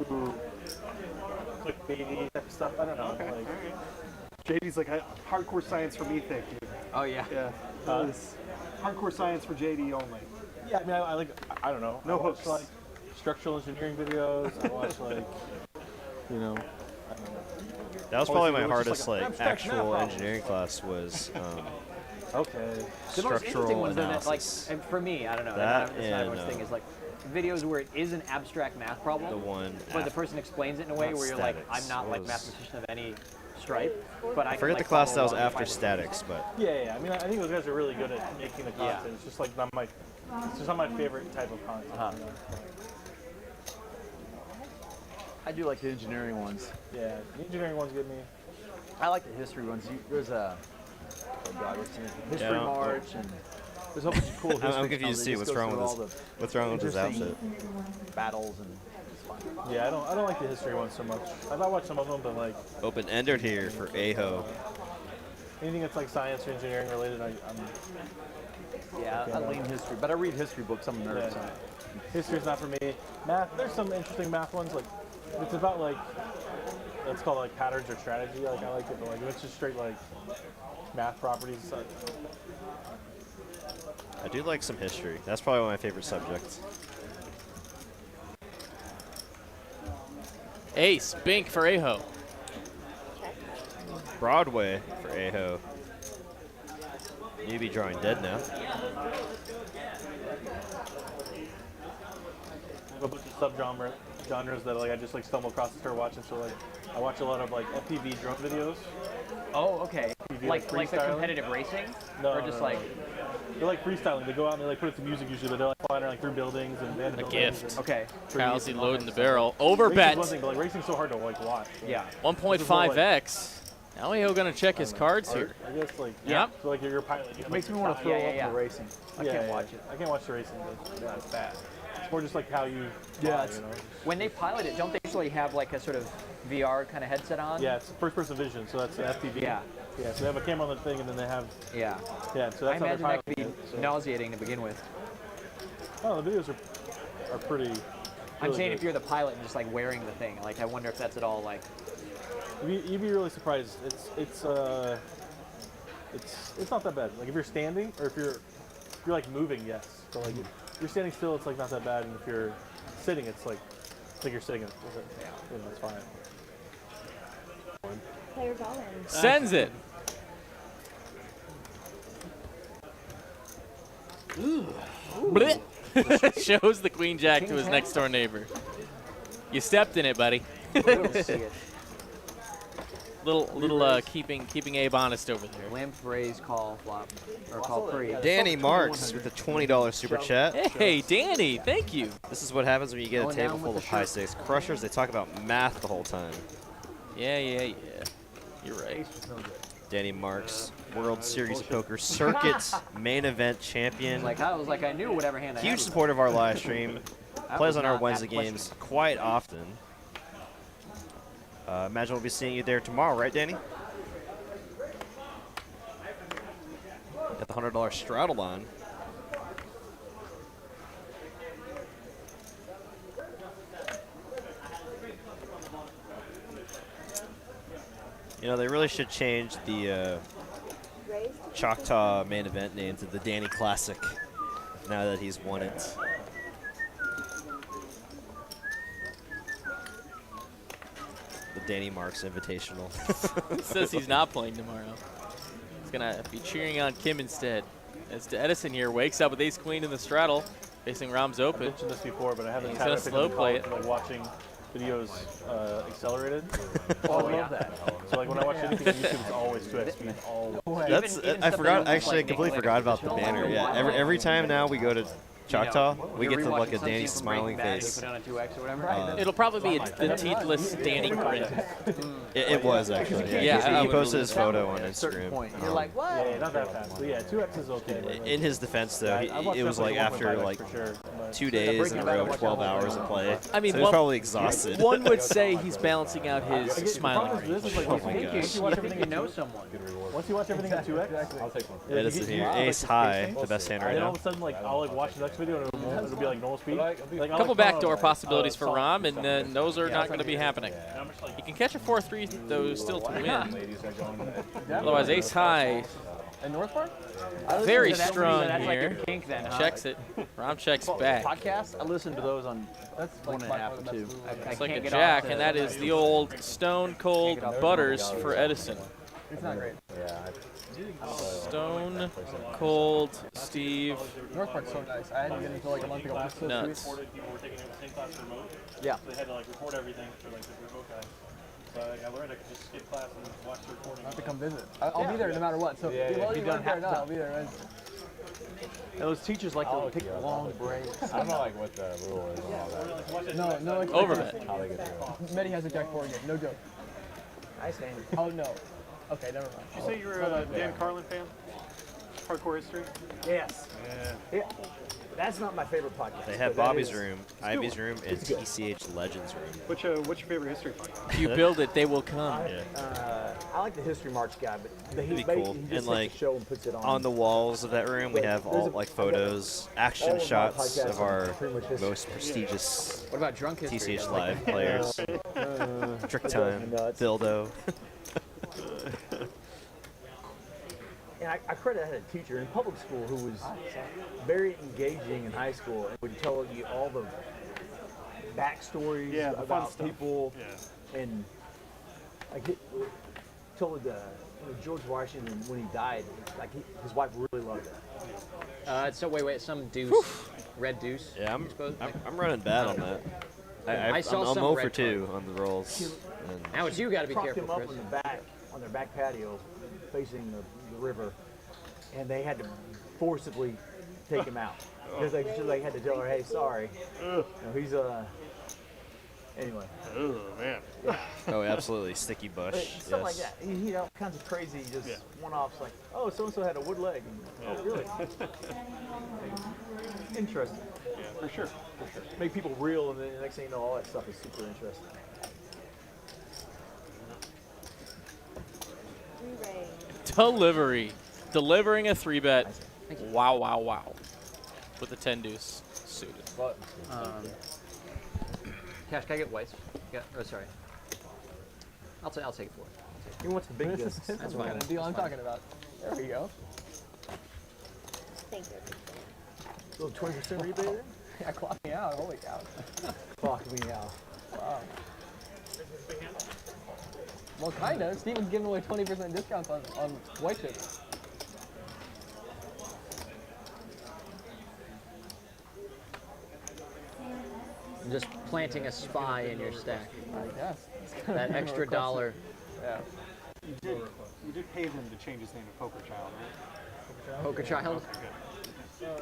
Speaker 9: clickbaity type of stuff. I don't know.
Speaker 11: Okay.
Speaker 9: Like,
Speaker 11: JD's like hardcore science for me, thank you.
Speaker 7: Oh yeah.
Speaker 11: Yeah. Hardcore science for JD only.
Speaker 9: Yeah, I mean, I don't know.
Speaker 11: No
Speaker 9: I watch,
Speaker 11: hooks.
Speaker 9: like structural engineering videos. I watch like, I don't know.
Speaker 1: That was probably my
Speaker 9: Just
Speaker 1: hardest
Speaker 9: like
Speaker 1: like actual engineering class was
Speaker 9: okay.
Speaker 7: The most interesting
Speaker 1: structural
Speaker 7: ones that, like,
Speaker 1: analysis.
Speaker 7: and for me, I don't know.
Speaker 1: That
Speaker 7: it's not everyone's thing is like videos where it is an abstract math problem,
Speaker 1: The one
Speaker 7: but the person explains it in a way
Speaker 1: not
Speaker 7: where you're like,
Speaker 1: statics.
Speaker 7: I'm not
Speaker 1: What
Speaker 7: like
Speaker 1: was-
Speaker 7: mathematician of any stripe, but I can,
Speaker 1: forget
Speaker 7: like,
Speaker 1: the class that
Speaker 7: follow
Speaker 1: was
Speaker 7: along and
Speaker 1: after
Speaker 7: find it.
Speaker 1: statics, but
Speaker 9: Yeah. I mean, I think those guys are really good at making the
Speaker 7: Yeah.
Speaker 9: content. It's just like not my, it's just not my favorite type of content. You know?
Speaker 5: I do like the engineering ones.
Speaker 9: Yeah, the engineering ones get me.
Speaker 5: I like the history ones. There's a history
Speaker 1: Yeah,
Speaker 5: march and there's a whole bunch of cool history.
Speaker 1: I'm confused too. What's wrong with this? What's wrong with his outfit?
Speaker 5: Battles and it's fun.
Speaker 9: Yeah, I don't like the history ones so much. I watch some of them, but like
Speaker 1: Open-ended here for Aho.
Speaker 9: anything that's like science or engineering related, I'm
Speaker 5: I lean history, but I read history books. I'm a nerd. So.
Speaker 9: history's not for me. Math, there's some interesting math ones. Like it's about like it's called like patterns or strategy. Like I like it, but like if it's just straight like math properties. It's like,
Speaker 1: I do like some history. That's probably one of my favorite subjects.
Speaker 2: Ace, Bink for Aho.
Speaker 1: Broadway for Aho. You'd be drawing dead now.
Speaker 9: I have a bunch of genres that like I just like stumble across and start watching. So like I watch a lot of like FPV drone videos.
Speaker 7: Oh, okay.
Speaker 9: FPV,
Speaker 7: Like the
Speaker 9: freestyling.
Speaker 7: competitive racing?
Speaker 9: No,
Speaker 7: or just
Speaker 9: no,
Speaker 7: like
Speaker 9: they're like freestyling. They go out and they like put it to music usually, but they're like flying like through buildings and
Speaker 2: A gift.
Speaker 7: okay.
Speaker 2: Kowsey loading the barrel. Over
Speaker 9: Racing's
Speaker 2: bet.
Speaker 9: one thing, but like racing's so hard to like watch. So.
Speaker 7: Yeah.
Speaker 2: 1.5x. Now Aho gonna check his cards here.
Speaker 9: I guess like
Speaker 2: Yep.
Speaker 9: So like you're a pilot.
Speaker 5: It makes me want to throw up the racing.
Speaker 9: I can't watch it. I can't watch the racing. But it's bad. It's more just like how you.
Speaker 7: Yeah.
Speaker 9: fly, you know.
Speaker 7: When they pilot it, don't they usually have like a sort of VR kind of headset on?
Speaker 9: Yeah, it's first-person vision, so that's an FPV.
Speaker 7: Yeah.
Speaker 9: Yeah, so they have a camera on the thing, and then they have.
Speaker 7: Yeah.
Speaker 9: Yeah, so
Speaker 7: I
Speaker 9: that's how
Speaker 7: imagine
Speaker 9: they're
Speaker 7: that could be
Speaker 9: piloting it, so.
Speaker 7: nauseating to begin with.
Speaker 9: Oh, the videos are pretty.
Speaker 7: I'm
Speaker 9: really
Speaker 7: saying
Speaker 9: good.
Speaker 7: if you're the pilot and just like wearing the thing, like I wonder if that's at all like
Speaker 9: You'd be really surprised. It's not that bad. Like if you're standing or if you're like moving, yes. So like if you're standing still, it's like not that bad, and if you're sitting, it's like you're sitting. It's fine.
Speaker 12: Players all in.
Speaker 2: Sends it. Blech. Shows the queen jack to his next door neighbor. You stepped in it, buddy. little keeping Abe honest over there.
Speaker 7: Lamp raise, call flop, or call free.
Speaker 1: Danny Marks with a $20 super chat.
Speaker 2: Hey, Danny, thank you.
Speaker 1: This is what happens when you get a table full of high stakes crushers. They talk about math the whole time.
Speaker 2: Yeah. You're right.
Speaker 1: Danny Marks, World Series of Poker Circuit main event champion.
Speaker 7: I knew whatever hand I had.
Speaker 1: Huge supporter of our live stream. Plays on our Wednesday games quite often. Imagine we'll be seeing you there tomorrow, right, Danny? Got the $100 straddle on. You know, they really should change the Choctaw main event name to the Danny Classic now that he's won it. The Danny Marks Invitational.
Speaker 2: Says he's not playing tomorrow. He's going to be cheering on Kim instead. As Edison here wakes up with ace-queen in the straddle, facing Rom's open.
Speaker 9: I've mentioned this before, but I haven't
Speaker 2: He's
Speaker 9: had
Speaker 2: going
Speaker 9: it
Speaker 2: to slow play it.
Speaker 9: like watching videos accelerated.
Speaker 7: Oh, I love that.
Speaker 9: So like when I watch anything on YouTube, it's always 2x speed. Always.
Speaker 1: That's I forgot. Actually, I completely forgot about the banner. Yeah, every time now we go to Choctaw, we get to like a Danny smiling face.
Speaker 2: It'll probably be the teethless Danny grin.
Speaker 1: It was actually. Yeah, he posted his photo on Instagram.
Speaker 7: You're like, what?
Speaker 9: Yeah, not that fast. But yeah, 2x is okay.
Speaker 1: In his defense, though, it was like after like 2 days in a row, 12 hours of play.
Speaker 2: I mean,
Speaker 1: so he was probably exhausted.
Speaker 2: One would say he's balancing out his smiling range.
Speaker 1: Oh my gosh.
Speaker 7: You know someone.
Speaker 9: Once you watch everything on 2x, I'll take one.
Speaker 1: Edison here, ace high, the best hand right
Speaker 9: And then all
Speaker 1: now.
Speaker 9: of a sudden, like I'll like watch the next video and it'll be like normal speed.
Speaker 2: A couple backdoor possibilities for Rom, and then those are not going to be happening. You can catch a 4-3, though, still to win. Otherwise, ace high.
Speaker 8: And North Park?
Speaker 2: Very strong here.
Speaker 7: Like kink then, huh?
Speaker 2: Checks it. Rom checks back.
Speaker 5: Podcasts? I listen to those on 1.5 to 2.
Speaker 2: It's like a jack, and that is the old Stone Cold Butters for Edison.
Speaker 8: It's not great.
Speaker 2: Stone Cold Steve.
Speaker 8: North Park's so nice. I had to get into like a month ago. It's so
Speaker 2: Nuts.
Speaker 8: sweet.
Speaker 5: Yeah.
Speaker 9: They had to like record everything for like the remote guys. So I learned I could just skip class and watch the recording.
Speaker 8: I have to come visit. I'll be there no matter what. So whether you want there or not, I'll be there. Right?
Speaker 5: And those teachers like to pick long breaks.
Speaker 10: I don't know like what the rule is and all that.
Speaker 8: No. Like,
Speaker 2: Overbet.
Speaker 10: How they get through.
Speaker 8: Medi has a jack 4 again. No joke.
Speaker 5: Nice name.
Speaker 8: Oh no. Okay, never mind.
Speaker 4: Did you say you were a Dan Carlin fan? Hardcore history?
Speaker 5: Yes. Yeah. That's not my favorite podcast.
Speaker 1: They have Bobby's room, Ivy's room, and TCH Legends room.
Speaker 4: What's your favorite history podcast?
Speaker 2: If you build it, they will come.
Speaker 5: I like the History March guy, but
Speaker 1: It'd be cool.
Speaker 5: He
Speaker 1: And
Speaker 5: just
Speaker 1: like
Speaker 5: takes a show and puts it
Speaker 1: on the walls of that room, we have all like photos, action
Speaker 5: all of my
Speaker 1: shots
Speaker 5: podcasts
Speaker 1: of
Speaker 5: are
Speaker 1: our
Speaker 5: pretty much history.
Speaker 1: most prestigious
Speaker 7: What about drunk history?
Speaker 1: TCH Live players. Trick time, dildo.
Speaker 5: And I credit I had a teacher in public school who was very engaging in high school and would tell you all the backstories
Speaker 4: Yeah, the fun
Speaker 5: about
Speaker 4: stuff.
Speaker 5: people. And like he told George Washington when he died, like his wife really loved it.
Speaker 7: So wait, some deuce, red deuce.
Speaker 1: Yeah,
Speaker 7: you suppose?
Speaker 1: I'm running bad on that.
Speaker 7: I saw
Speaker 1: I'm
Speaker 7: some
Speaker 1: 0
Speaker 7: red
Speaker 1: for 2 on the rolls. And
Speaker 7: Now it's you got to be
Speaker 5: Propped
Speaker 7: careful,
Speaker 5: him up
Speaker 7: Chris.
Speaker 5: on their back patio, facing the river, and they had to forcibly take him out because they had to tell her, "Hey, sorry." You know, he's anyway.
Speaker 4: Oh man.
Speaker 1: oh, absolutely, sticky bush.
Speaker 5: Stuff like that. He all kinds of crazy, just one-offs like, "Oh, so and so had a wood leg." And, oh, really? Interesting.
Speaker 4: Yeah, for sure.
Speaker 5: Make people real, and then the next thing you know, all that stuff is super interesting.
Speaker 2: Delivery. Delivering a 3-bet. Wow. With the 10 deuce suited.
Speaker 7: Cash, can I get whites? Oh, sorry. I'll take 4.
Speaker 5: He wants the big discs.
Speaker 8: This is the kind of deal I'm talking about. There we go.
Speaker 12: Thank you.
Speaker 5: Little 20% rebate there?
Speaker 8: Yeah, clock me out. Holy cow.
Speaker 5: Clock me out.
Speaker 8: Wow. Well, kind of. Steven's giving away 20% discounts on white chips.
Speaker 7: I'm just planting a spy in your stack.
Speaker 8: I guess.
Speaker 7: That extra $1.
Speaker 8: Yeah.
Speaker 11: You did pay them to change his name to Poker Child, right?
Speaker 7: Poker Child?
Speaker 8: Yeah.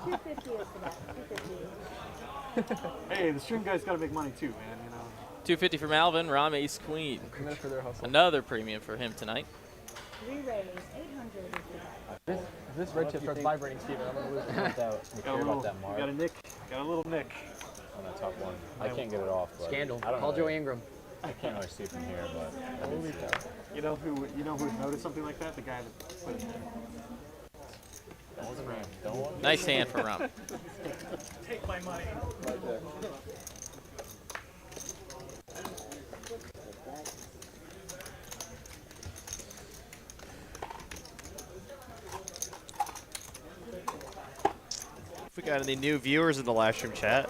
Speaker 12: 250 is for that. 250.
Speaker 11: Hey, the stream guy's got to make money too, man. You know.
Speaker 2: 250 from Alvin. Ram Ace Queen.
Speaker 8: For their hustle.
Speaker 2: Another premium for him tonight.
Speaker 12: Re-raise, 800 is for that.
Speaker 8: If this red chip starts vibrating, Steven, I'm going to lose it.
Speaker 11: Got a little nick.
Speaker 10: On that top one. I can't get it off. But
Speaker 7: Scandal.
Speaker 10: I don't
Speaker 7: Call
Speaker 10: know.
Speaker 7: Joe Ingram.
Speaker 10: I can't really see from here, but
Speaker 8: Holy cow.
Speaker 11: You know who would notice something like that? The guy that put it there.
Speaker 2: Nice hand for Ram.
Speaker 11: Take my money.
Speaker 8: Right there.
Speaker 1: If we got any new viewers in the live stream chat,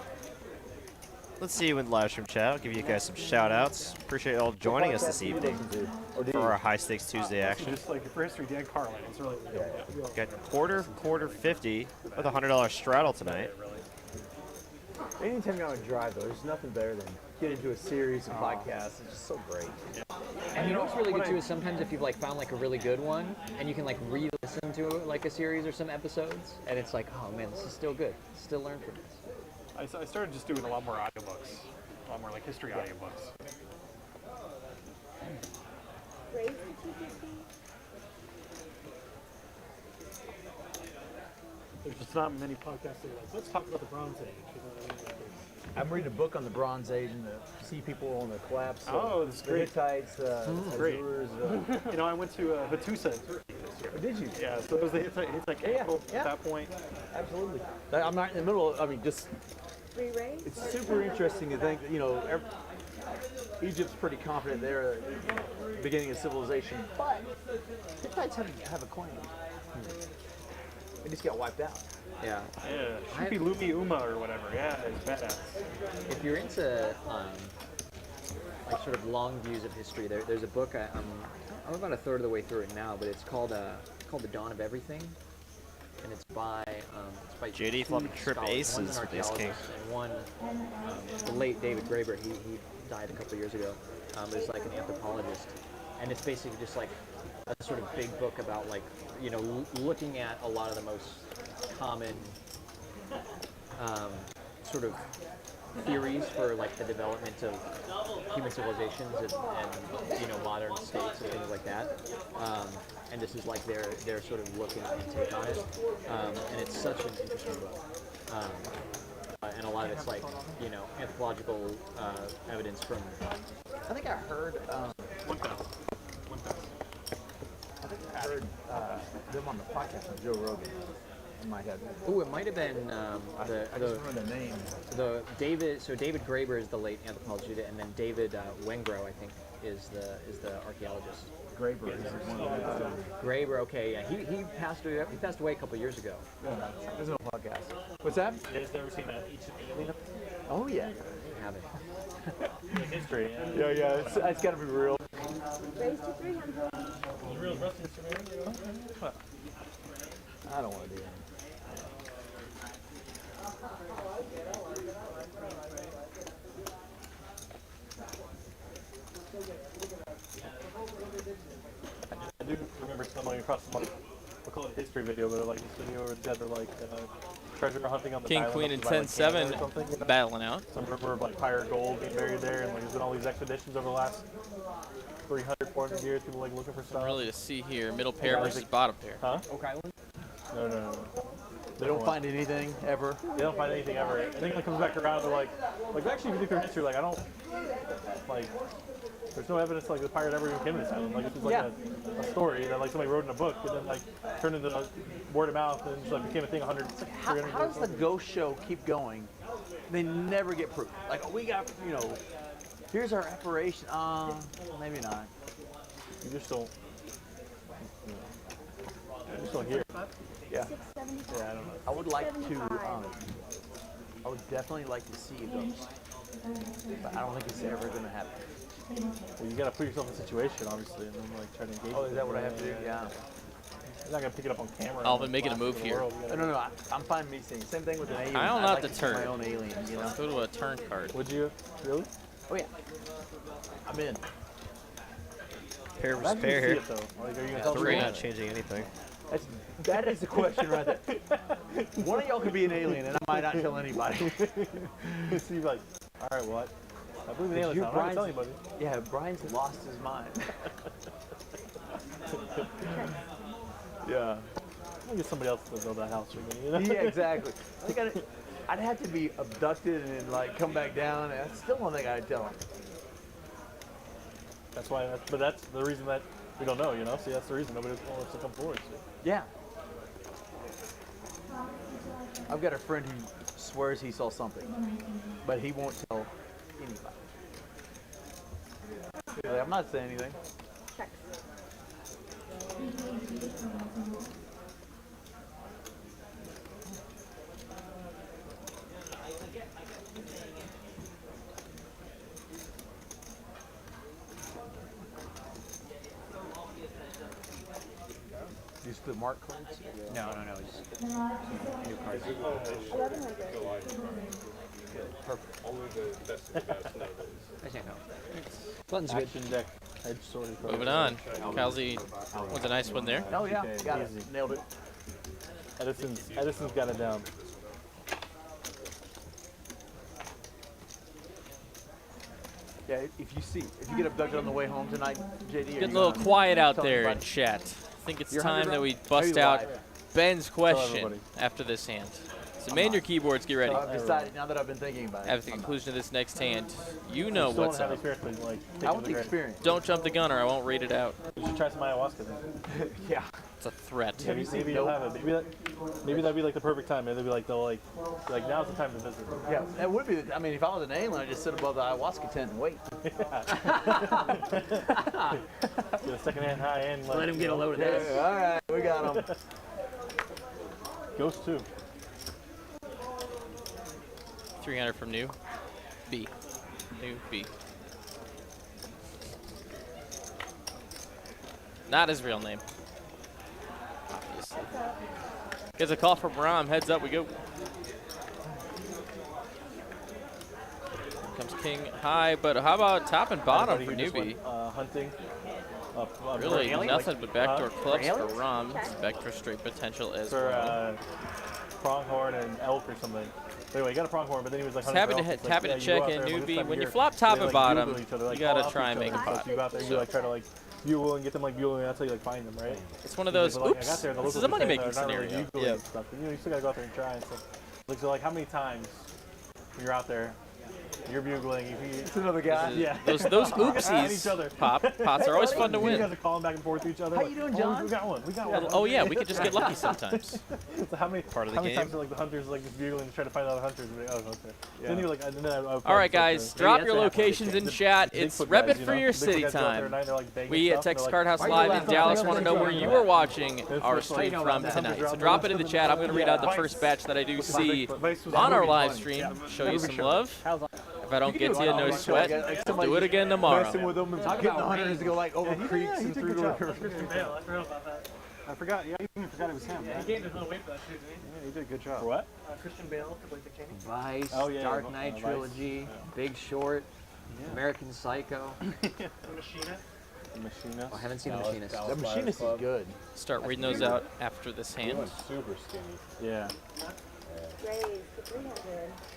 Speaker 1: let's see you in the live stream chat. I'll give you guys some shout outs. Appreciate you all joining us this evening for our High Stakes Tuesday action.
Speaker 11: Just like for history, Dan Carlin. It's really
Speaker 1: Got quarter 50 with a $100 straddle tonight.
Speaker 5: Anytime you're on a drive, though, there's nothing better than get into a series of podcasts. It's just so great.
Speaker 7: And you know what's really good too is sometimes if you've like found like a really good one and you can like re-listen to like a series or some episodes and it's like, oh man, this is still good. Still learn from this.
Speaker 11: I started just doing a lot more audiobooks, a lot more like history audiobooks.
Speaker 12: Raise to 250.
Speaker 11: There's just not many podcasts that are like, let's talk about the Bronze Age. You know what I mean? Like,
Speaker 5: I'm reading a book on the Bronze Age and the sea people on the collapse.
Speaker 11: Oh, that's
Speaker 5: the
Speaker 11: great.
Speaker 5: Hittites,
Speaker 11: great.
Speaker 5: Azores,
Speaker 11: you know, I went to Hattusa this year.
Speaker 5: Did you?
Speaker 11: Yeah, so it was the Hittite capital at that point.
Speaker 5: Absolutely. I'm not in the middle. I mean, just
Speaker 12: Re-raise.
Speaker 5: it's super interesting to think that, you know, Egypt's pretty confident they're the beginning of civilization, but Hittites have a claim. They just got wiped out.
Speaker 7: Yeah.
Speaker 11: Yeah, Shupi Lumi Uma or whatever. Yeah, it's badass.
Speaker 7: If you're into like sort of long views of history, there's a book I'm about a third of the way through it now, but it's called The Dawn of Everything, and it's by
Speaker 1: JD flopping trip aces with ace king.
Speaker 7: And one the late David Graeber. He died a couple of years ago. But it's like an anthropologist, and it's basically just like a sort of big book about like, you know, looking at a lot of the most common sort of theories for like the development of human civilizations and you know, modern states and things like that. And this is like their sort of look and take on it. And it's such an interesting book. And a lot of it's like, you know, anthropological evidence from.
Speaker 5: I think I heard.
Speaker 11: 1,000.
Speaker 5: I think I heard them on the podcast with Joe Rogan. In my head.
Speaker 7: Oh, it might have been
Speaker 5: I just remember the name.
Speaker 7: David Graeber is the late anthropologist, and then David Wengrow, I think, is the archaeologist.
Speaker 5: Graeber is one of the
Speaker 7: Graeber, okay, yeah, he passed away. He passed away a couple years ago.
Speaker 5: There's no podcast. What's that?
Speaker 11: You guys ever seen that Ancient Alien?
Speaker 5: Oh yeah.
Speaker 7: I haven't.
Speaker 11: History.
Speaker 5: Yeah. It's got to be real.
Speaker 12: Raise to 300.
Speaker 11: Real wrestling history.
Speaker 5: I don't want to do that.
Speaker 11: I do remember stumbling across some, like, we'll call it a history video, but like this video where they're like treasure hunting on the
Speaker 2: King,
Speaker 11: island
Speaker 2: queen,
Speaker 11: up
Speaker 2: and
Speaker 11: by, like, Canada
Speaker 2: 10-7
Speaker 11: or something, you know?
Speaker 2: battling out.
Speaker 11: Some rumor of like pirate gold being buried there, and like there's been all these expeditions over the last 300, 400 years, people like looking for stuff.
Speaker 2: Really to see here, middle pair versus bottom pair.
Speaker 11: Huh?
Speaker 5: Oak Island?
Speaker 11: No.
Speaker 5: They don't find anything ever.
Speaker 11: They don't find anything ever. And then it comes back around to like actually if you look through history, like I don't, like, there's no evidence like the pirate ever even came to this island. Like this was like a story that like somebody wrote in a book and then like turned into word of mouth and just like became a thing 100, 300
Speaker 5: How does the ghost show keep going? They never get proof. Like, we got, you know, Here's our apparition. Maybe not.
Speaker 11: You just don't. You just don't hear it.
Speaker 5: Yeah.
Speaker 12: 675.
Speaker 5: Yeah, I don't know. I would like to. I would definitely like to see a ghost, but I don't think it's ever gonna happen.
Speaker 11: Well, you gotta put yourself in a situation, obviously, and then like try to engage.
Speaker 5: Oh, is that what I have to do? Yeah.
Speaker 11: You're not gonna pick it up on camera.
Speaker 2: Alvin making a move here.
Speaker 5: No. I'm fine me seeing. Same thing with an alien.
Speaker 2: Kyle,
Speaker 5: I'd
Speaker 2: not
Speaker 5: like
Speaker 2: the
Speaker 5: to see
Speaker 2: turn.
Speaker 5: my own alien. You know.
Speaker 2: Let's go to a turn card.
Speaker 11: Would you really?
Speaker 5: Oh yeah. I'm in.
Speaker 1: Pair versus
Speaker 11: Imagine
Speaker 1: pair
Speaker 11: you see
Speaker 1: here.
Speaker 11: it, though. Like, are you gonna
Speaker 2: Yeah,
Speaker 11: tell
Speaker 1: We're
Speaker 11: me
Speaker 1: not changing anything.
Speaker 5: That is the question right there. One of y'all could be an alien, and I might not tell anybody.
Speaker 11: So you're like, all right, what? I believe in aliens. I'm not gonna tell anybody.
Speaker 5: Yeah, Brian's lost his mind. Yeah.
Speaker 11: I'll get somebody else to build that house for me. You know?
Speaker 5: Yeah, exactly. I think I'd have to be abducted and then like come back down, and I still don't think I'd tell him.
Speaker 11: That's why. But that's the reason that we don't know. You know. See, that's the reason nobody wants to come forward. So.
Speaker 5: Yeah. I've got a friend who swears he saw something, but he won't tell anybody. He's like, I'm not saying anything. Use the mark cards?
Speaker 7: No. Just new cards.
Speaker 12: 1100.
Speaker 5: Perfect.
Speaker 7: I think no.
Speaker 2: Button's
Speaker 11: Action deck. Edge sorted.
Speaker 2: Moving on. Kelsey with a nice one there.
Speaker 5: Oh yeah, got it. Nailed it.
Speaker 11: Edison's got it down.
Speaker 5: Yeah, if you get abducted on the way home tonight, JD,
Speaker 2: Getting a little quiet out there in chat. I think it's
Speaker 5: You're
Speaker 2: time
Speaker 5: 100
Speaker 2: that we
Speaker 5: Are
Speaker 2: bust
Speaker 5: you
Speaker 2: out
Speaker 5: live?
Speaker 2: Ben's question
Speaker 11: everybody.
Speaker 2: after this hand. So man your keyboards, get ready.
Speaker 5: So I've decided now that I've been thinking about it.
Speaker 2: At the conclusion of this next hand, you know
Speaker 11: Still
Speaker 2: what's
Speaker 11: don't
Speaker 2: up.
Speaker 11: have experience, but, like, take
Speaker 5: I
Speaker 11: it
Speaker 5: want
Speaker 11: to
Speaker 5: the
Speaker 11: the
Speaker 5: experience.
Speaker 2: Don't jump the gun or I won't read it out.
Speaker 11: You should try some ayahuasca then.
Speaker 5: Yeah.
Speaker 2: It's a threat.
Speaker 11: Maybe you'll have it. Maybe that'd be like the perfect time. Maybe they'll be like now's the time to visit.
Speaker 5: Yeah, that would be. I mean, if I was an alien, I'd just sit above the ayahuasca tent and wait.
Speaker 11: Get a second-hand high end.
Speaker 7: Let him get a load of that.
Speaker 5: Yeah, all right, we got him.
Speaker 11: Ghost 2.
Speaker 2: 300 from new. B. New B. Not his real name. Obviously. Gets a call from Ram. Heads up, we go. Comes king high, but how about top and bottom for newbie?
Speaker 11: Hunting.
Speaker 2: Really, nothing but backdoor clubs for
Speaker 5: aliens?
Speaker 2: Ram. Spectre straight potential as
Speaker 11: For
Speaker 2: well.
Speaker 11: pronghorn and elk or something. But anyway, he got a pronghorn, but then he was like
Speaker 2: Just
Speaker 11: hunting
Speaker 2: happy
Speaker 11: for
Speaker 2: to,
Speaker 11: elk.
Speaker 2: happy
Speaker 11: It's
Speaker 2: to
Speaker 11: like,
Speaker 2: check
Speaker 11: yeah,
Speaker 2: in
Speaker 11: you go out there,
Speaker 2: newbie.
Speaker 11: like,
Speaker 2: When you
Speaker 11: this
Speaker 2: flop
Speaker 11: time
Speaker 2: top
Speaker 11: of year,
Speaker 2: and
Speaker 11: they, like,
Speaker 2: bottom,
Speaker 11: bugle each other, like,
Speaker 2: you
Speaker 11: call
Speaker 2: gotta
Speaker 11: out
Speaker 2: try
Speaker 11: to
Speaker 2: and
Speaker 11: each
Speaker 2: make a
Speaker 11: other.
Speaker 2: pot.
Speaker 11: So you go out there, you like try to like bugle and get them like bugling. That's how you like find them, right?
Speaker 2: It's one of those,
Speaker 11: But, like, I
Speaker 2: oops,
Speaker 11: got there and the
Speaker 2: this is
Speaker 11: locals
Speaker 2: a
Speaker 11: were saying
Speaker 2: money-making
Speaker 11: they're not really
Speaker 2: scenario.
Speaker 11: bugling and stuff. You know, you still gotta go out there and try and stuff. Like, so like how many times when you're out there, you're bugling,
Speaker 5: It's another guy.
Speaker 2: Yeah. Those oopsies pots are always fun to
Speaker 11: You
Speaker 2: win.
Speaker 11: guys are calling back and forth to each other.
Speaker 5: How
Speaker 11: like,
Speaker 5: you doing,
Speaker 11: "Oh,
Speaker 5: John?"
Speaker 11: We got one. We got one.
Speaker 2: Oh yeah, we could just get lucky sometimes.
Speaker 11: So how many
Speaker 1: Part of the
Speaker 11: how many
Speaker 1: game.
Speaker 11: times are like the hunters like just bugling to try to find other hunters? And they, oh, okay. Then you're like, and then
Speaker 2: All right, guys, drop your locations in chat. It's Rep It for your city time. We at Texas Card House Live in Dallas want to know where you are watching our stream from tonight. So drop it in the chat. I'm going to read out the first batch that I do see on our live stream. Show you some love. If I don't get to you, no sweat. Do it again tomorrow.
Speaker 5: Messing with them and getting the hunters to go like over creeks and through the
Speaker 11: I forgot. Yeah, I even forgot it was him.
Speaker 4: He gained a little weight for that too, didn't he?
Speaker 11: Yeah, he did a good job. For what?
Speaker 4: Christian Bale for like the king.
Speaker 7: Vice,
Speaker 11: Oh, yeah,
Speaker 7: Dark
Speaker 11: yeah,
Speaker 7: Knight
Speaker 11: Vice.
Speaker 7: trilogy, Big Short, American Psycho.
Speaker 4: Machinist.
Speaker 11: Machinist.
Speaker 7: Oh, I haven't seen Machinist.
Speaker 5: The machinist is good.
Speaker 2: Start reading those out after this hand.
Speaker 10: Super skinny.
Speaker 11: Yeah.
Speaker 12: Raised to 300.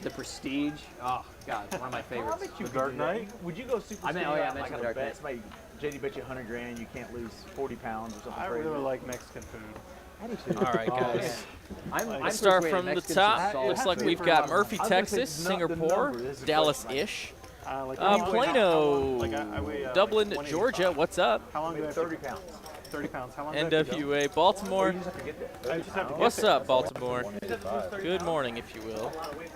Speaker 7: The Prestige. Oh God, it's one of my favorites.
Speaker 11: The Dark Knight.
Speaker 5: Would you go super
Speaker 7: I mean,
Speaker 5: skinny
Speaker 7: oh, yeah, I
Speaker 5: on,
Speaker 7: mentioned
Speaker 5: like,
Speaker 7: the
Speaker 5: on a
Speaker 7: Dark
Speaker 5: bet? Somebody, JD bet you 100 grand you can't lose 40 pounds or something
Speaker 11: I
Speaker 5: crazy.
Speaker 11: really like Mexican food.
Speaker 5: I do too.
Speaker 2: All right, guys.
Speaker 7: I'm
Speaker 2: Let's start
Speaker 7: persuaded
Speaker 2: from the
Speaker 7: Mexicans
Speaker 2: top.
Speaker 7: are solid.
Speaker 2: Looks like
Speaker 5: to be
Speaker 2: we've
Speaker 5: for
Speaker 2: got
Speaker 5: number.
Speaker 2: Murphy,
Speaker 5: I was gonna say
Speaker 2: Texas,
Speaker 5: not the
Speaker 2: Singapore,
Speaker 5: number, this is
Speaker 2: Dallas-ish.
Speaker 11: Like,
Speaker 2: Plano,
Speaker 11: like,
Speaker 2: Dublin,
Speaker 11: 185.
Speaker 2: Georgia. What's up?
Speaker 11: How long do I have
Speaker 5: 30 pounds.
Speaker 4: 30 pounds. How long does that go?
Speaker 2: NWA Baltimore.
Speaker 4: I just have to get
Speaker 2: What's
Speaker 4: there.
Speaker 2: up, Baltimore? Good morning, if you will.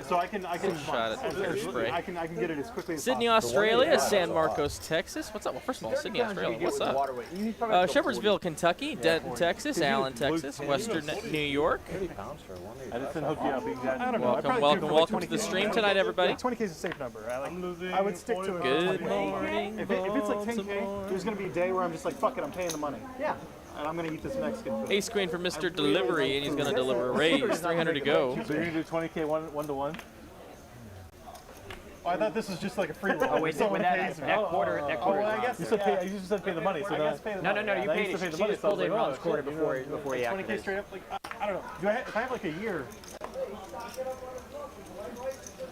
Speaker 4: So I can
Speaker 2: shot at air spray.
Speaker 4: I can get it as quickly as
Speaker 2: Sydney,
Speaker 4: possible.
Speaker 2: Australia. San Marcos, Texas. What's up? Well, first of all, Sydney, Australia. What's up? Shepherdsville, Kentucky. Denton, Texas. Allen, Texas. Western New York.
Speaker 11: Edison hooked you up.
Speaker 4: I don't know.
Speaker 2: Welcome to the stream tonight, everybody.
Speaker 4: 20K is a safe number. I would stick to it.
Speaker 2: Good morning,
Speaker 4: If it's like 10K,
Speaker 2: Baltimore.
Speaker 4: there's going to be a day where I'm just like, fuck it, I'm paying the money. Yeah. And I'm going to eat this Mexican food.
Speaker 2: Ace Queen for Mr. Delivery, and he's going to deliver a raise. 300 to go.
Speaker 11: So you're going to do 20K one to one?
Speaker 4: Oh, I thought this was just like a free roll.
Speaker 7: Oh, wait,
Speaker 4: Someone pays me.
Speaker 7: that quarter.
Speaker 4: I guess
Speaker 11: You just said pay the money. So
Speaker 4: I guess pay the money.
Speaker 7: No, you paid it. She just pulled it around this quarter before he
Speaker 4: 20K
Speaker 7: activated.
Speaker 4: straight up. Like, I don't know. If I have like a year.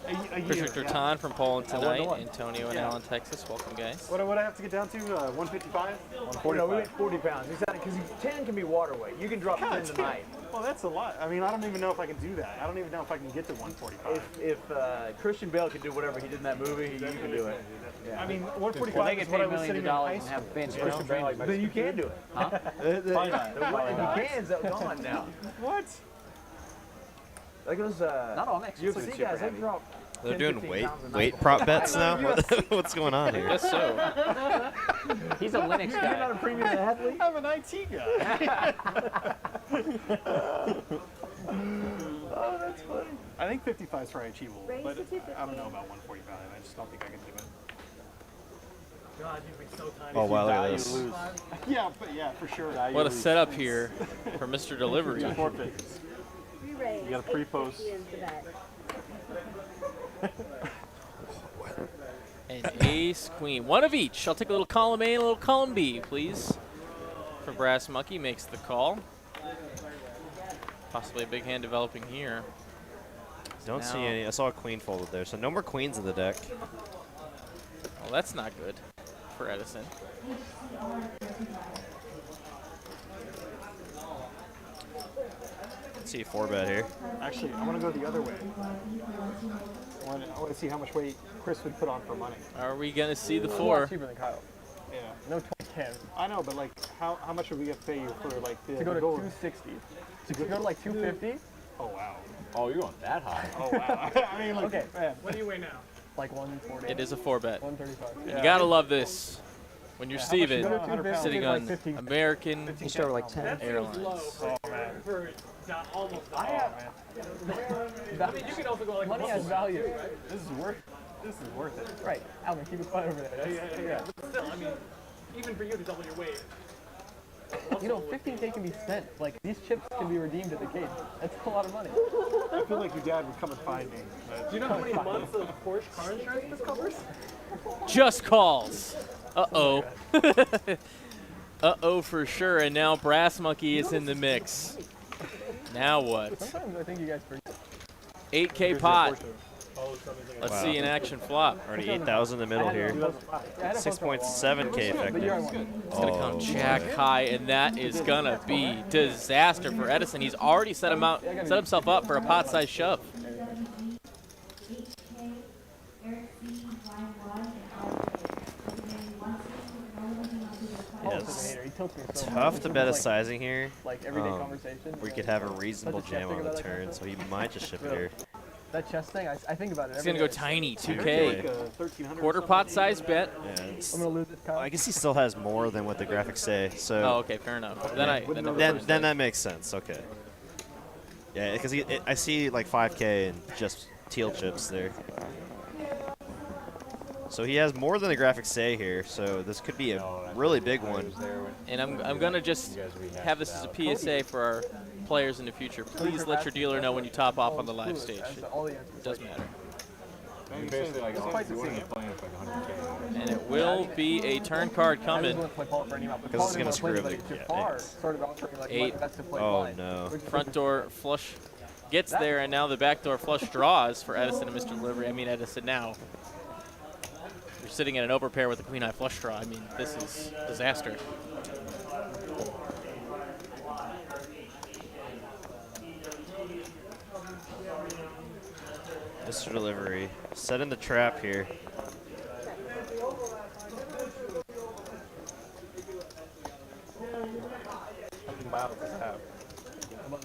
Speaker 4: A year.
Speaker 2: Appreciate your
Speaker 4: yeah.
Speaker 2: time from Poland tonight.
Speaker 4: one-to-one.
Speaker 2: Antonio and Allen, Texas. Welcome, guys.
Speaker 4: What do I have to get down to? 155?
Speaker 5: 145. No, we went 40 pounds. Because 10 can be water weight. You can drop 10 tonight.
Speaker 4: Well, that's a lot. I mean, I don't even know if I can do that. I don't even know if I can get to 145.
Speaker 5: If Christian Bale could do whatever he did in that movie, you can do it. Yeah.
Speaker 4: I mean, 145 is what I was sitting in high school.
Speaker 5: Then you can do it. Huh? The cans are gone now.
Speaker 4: What?
Speaker 5: Like those
Speaker 7: Not all next.
Speaker 5: UFC guys, they drop.
Speaker 1: They're doing weight prop bets now? What's going on here?
Speaker 2: I guess so.
Speaker 7: He's a Linux
Speaker 5: You're
Speaker 7: guy.
Speaker 5: not a premium athlete?
Speaker 4: I'm an IT guy.
Speaker 5: Oh, that's funny.
Speaker 4: I think 55 is probably achievable,
Speaker 12: Raise
Speaker 4: but
Speaker 12: to 250.
Speaker 4: I don't know about 145. I just don't think I can do it.
Speaker 11: God, you've been so tiny.
Speaker 1: Oh, wow, look at this.
Speaker 4: Yeah, for sure.
Speaker 2: What a setup here for Mr. Delivery.
Speaker 12: Re-raise.
Speaker 11: You got a pre-post.
Speaker 12: 850 is the bet.
Speaker 2: And Ace Queen. One of each. I'll take a little column A and a little column B, please. For Brass Monkey makes the call. Possibly a big hand developing here.
Speaker 1: Don't see any. I saw a queen folded there, so no more queens in the deck.
Speaker 2: Well, that's not good for Edison.
Speaker 1: Let's see a 4-bet here.
Speaker 4: Actually, I want to go the other way. I want to see how much weight Chris would put on for money.
Speaker 2: Are we going to see the
Speaker 8: A lot
Speaker 2: 4?
Speaker 8: cheaper than Kyle.
Speaker 4: Yeah.
Speaker 8: No 20K.
Speaker 4: I know, but like, how much would we have to pay you for like the
Speaker 8: To go to
Speaker 4: gold?
Speaker 8: 260. To go to like 250.
Speaker 4: Oh wow.
Speaker 10: Oh, you're going that high.
Speaker 4: Oh wow. I mean, like,
Speaker 8: Okay.
Speaker 4: man.
Speaker 11: What do you weigh now?
Speaker 8: Like 140.
Speaker 2: It is a 4-bet.
Speaker 8: 135.
Speaker 2: You got to love this. When you're Steven,
Speaker 8: you go to 250,
Speaker 2: sitting
Speaker 8: like
Speaker 2: on
Speaker 8: 15.
Speaker 2: American
Speaker 7: You start with like 10.
Speaker 2: Airlines.
Speaker 11: Oh, man. For not almost.
Speaker 8: I have.
Speaker 11: I mean, you can also go like
Speaker 8: Money has value.
Speaker 4: This is worth it.
Speaker 8: Right. Alvin, keep it quiet over there.
Speaker 11: Yeah. But still, I mean, even for you to double your weight.
Speaker 8: You know, 15K can be spent. Like, these chips can be redeemed at the cage. That's a lot of money.
Speaker 4: I feel like your dad would come and find me.
Speaker 11: Do you know how many months of Porsche car insurance this covers?
Speaker 2: Just calls. Uh-oh. Uh-oh for sure, and now Brass Monkey is in the mix. Now what?
Speaker 8: Sometimes I think you guys forget.
Speaker 2: 8K pot. Let's see an action flop.
Speaker 1: Already 8,000 in the middle here. 6.7K effective.
Speaker 2: It's going to come jack high, and that is going to be disaster for Edison. He's already set himself up for a pot-sized shove.
Speaker 1: Yes. Tough to bet a sizing here.
Speaker 8: Like everyday conversation.
Speaker 1: We could have a reasonable jam on the turn, so he might just ship it here.
Speaker 8: That chest thing, I think about it.
Speaker 2: He's going to go tiny, 2K. Quarter pot size bet.
Speaker 1: Yeah,
Speaker 8: I'm going to lose this Kyle.
Speaker 1: I guess he still has more than what the graphics say. So
Speaker 2: Oh, okay, fair enough.
Speaker 1: then that makes sense. Okay. Yeah, because I see like 5K and just teal chips there. So he has more than the graphics say here. So this could be a really big one.
Speaker 2: And I'm going to just have this as a PSA for our players in the future. Please let your dealer know when you top off on the live stage. It does matter.
Speaker 10: You're basically like, you want to play for like 100K.
Speaker 2: And it will be a turn card coming.
Speaker 1: Because it's going to screw up the
Speaker 2: 8.
Speaker 1: Oh, no.
Speaker 2: Front door flush gets there, and now the back door flush draws for Edison and Mr. Delivery. I mean, Edison now. You're sitting in an overpair with a queen-high flush draw. I mean, this is disaster.
Speaker 1: Mr. Delivery, setting the trap here.
Speaker 11: How many miles does it have? More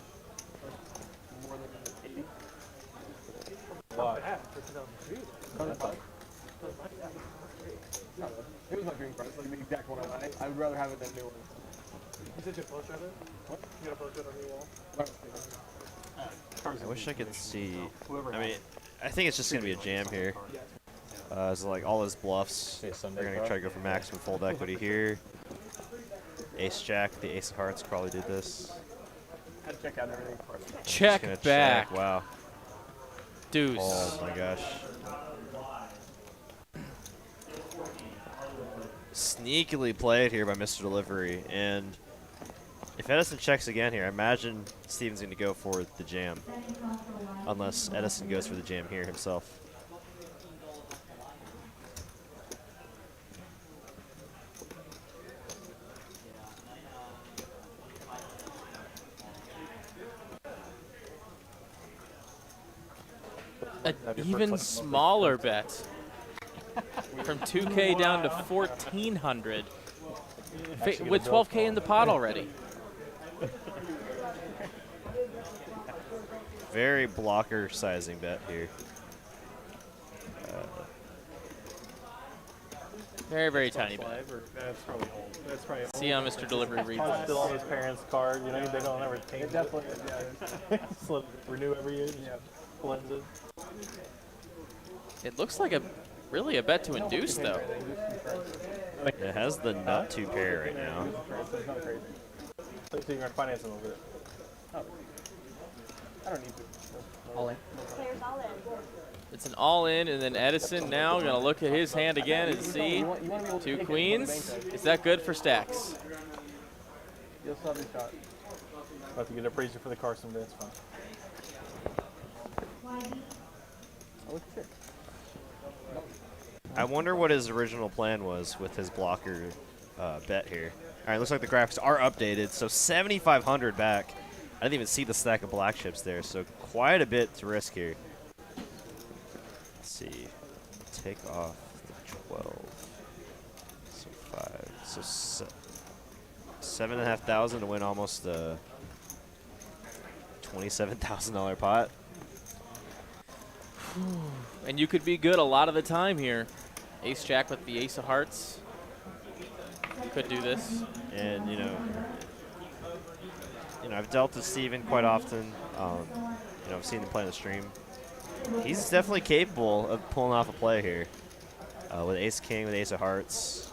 Speaker 11: than 80? A lot.
Speaker 8: Here's my dream car. It's like the exact one I want. I would rather have it than a new one.
Speaker 11: You said you have a poster of it? What? You got a poster on your wall?
Speaker 1: I wish I could see. I mean, I think it's just going to be a jam here. It's like all his bluffs. They're going to try to go for maximum fold equity here. Ace Jack, the Ace of Hearts probably did this.
Speaker 8: Had to check out everything first.
Speaker 2: Check
Speaker 1: Gonna
Speaker 2: back.
Speaker 1: Check. Wow.
Speaker 2: Deuce.
Speaker 1: Oh my gosh. Sneakily played here by Mr. Delivery, and if Edison checks again here, I imagine Steven's going to go for the jam, unless Edison goes for the jam here himself.
Speaker 2: An even smaller bet. From 2K down to 1,400. With 12K in the pot already.
Speaker 1: Very blocker sizing bet here.
Speaker 2: Very, very tiny bet.
Speaker 11: That's probably old. That's probably old.
Speaker 2: See how Mr. Delivery reads
Speaker 11: It's
Speaker 2: this.
Speaker 11: still on his parents' card. You know, they don't ever change it.
Speaker 8: Definitely, yeah.
Speaker 11: Slip, renew every year. Yeah. Blends it.
Speaker 2: It looks like really a bet to induce, though.
Speaker 1: It has the nut 2 pair right now.
Speaker 8: It's not crazy.
Speaker 11: So you're going to finance him over it.
Speaker 8: Oh. I don't need to.
Speaker 7: All in.
Speaker 12: Players all in.
Speaker 2: It's an all-in, and then Edison now going to look at his hand again and see 2 queens. Is that good for stacks?
Speaker 8: You'll still have your shot.
Speaker 11: About to get a appraiser for the car someday. It's fine.
Speaker 8: Oh, look at it.
Speaker 1: I wonder what his original plan was with his blocker bet here. All right, looks like the graphics are updated. So 7,500 back. I didn't even see the stack of black chips there, so quite a bit to risk here. Let's see. Take off the 12. So 5. So 7,500 to win almost a $27,000 pot.
Speaker 2: And you could be good a lot of the time here. Ace Jack with the Ace of Hearts. Could do this.
Speaker 1: And, you know, I've dealt with Steven quite often. I've seen him play on the stream. He's definitely capable of pulling off a play here with Ace King, with Ace of Hearts.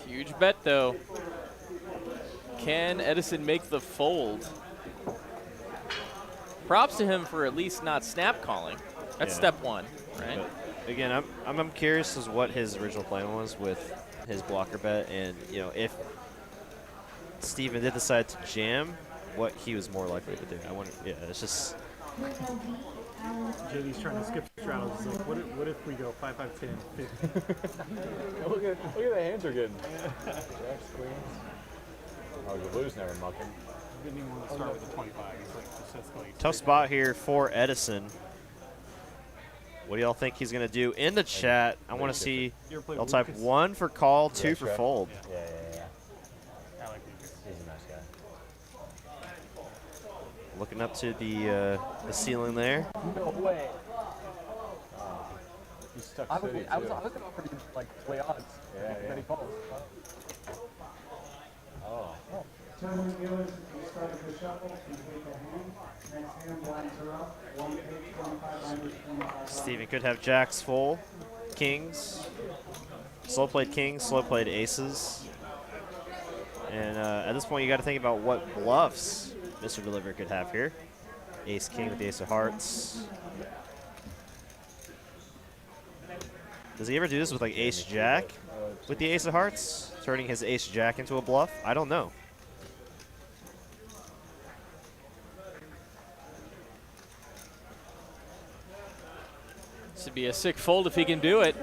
Speaker 2: Huge bet, though. Can Edison make the fold? Props to him for at least not snap calling. That's step one, right?
Speaker 1: But again, I'm curious as what his original plan was with his blocker bet, and if Steven did decide to jam, what he was more likely to do. I wonder. Yeah, it's just.
Speaker 4: JD's trying to skip straddles. He's like, what if we go 5, 5, 10, 50?
Speaker 10: Look at the hands are getting. Jacks, queens. Oh, the blues never mucking.
Speaker 4: Didn't even want to start with the 25. He's like, just escalate.
Speaker 1: Tough spot here for Edison. What do y'all think he's going to do? In the chat, I want to see. I'll type 1 for call, 2 for fold.
Speaker 10: Yeah.
Speaker 4: I like Lucas.
Speaker 10: He's a nice guy.
Speaker 1: Looking up to the ceiling there.
Speaker 8: No way.
Speaker 10: He's stuck
Speaker 8: I was
Speaker 10: city,
Speaker 8: going
Speaker 10: too.
Speaker 8: to offer you, like, play odds.
Speaker 10: Yeah.
Speaker 8: Then he calls.
Speaker 10: Oh.
Speaker 1: Steven could have jacks full, kings, slow played kings, slow played aces. And at this point, you got to think about what bluffs Mr. Delivery could have here. Ace king with the ace of hearts. Does he ever do this with like ace jack with the ace of hearts? Turning his ace jack into a bluff? I don't know.
Speaker 2: This would be a sick fold if he can do it.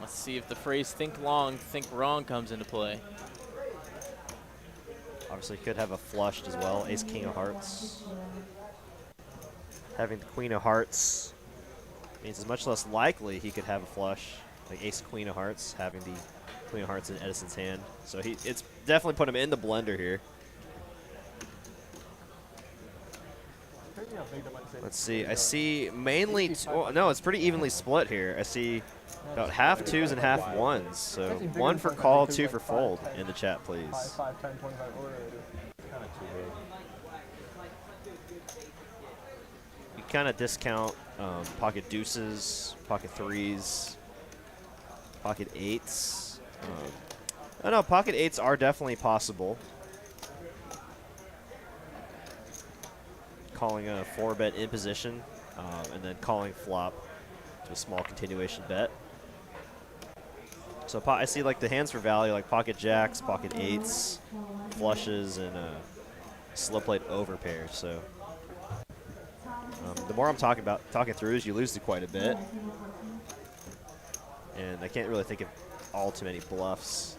Speaker 2: Let's see if the phrase think long, think wrong comes into play.
Speaker 1: Obviously could have a flushed as well. Ace king of hearts. Having the queen of hearts Means it's much less likely he could have a flush, like ace queen of hearts, having the queen of hearts in Edison's hand. So it's definitely put him in the blender here. Let's see. I see mainly. No, it's pretty evenly split here. I see about half twos and half ones. So 1 for call, 2 for fold in the chat, please.
Speaker 8: 5, 10, 25 order.
Speaker 10: Kind of too big.
Speaker 1: You kind of discount pocket deuces, pocket threes, pocket eights. I know pocket eights are definitely possible. Calling a 4-bet in position, and then calling flop to a small continuation bet. So I see like the hands for value, like pocket jacks, pocket eights, flushes, and slow played over pairs. So the more I'm talking throughs, you lose to quite a bit, and I can't really think of all too many bluffs.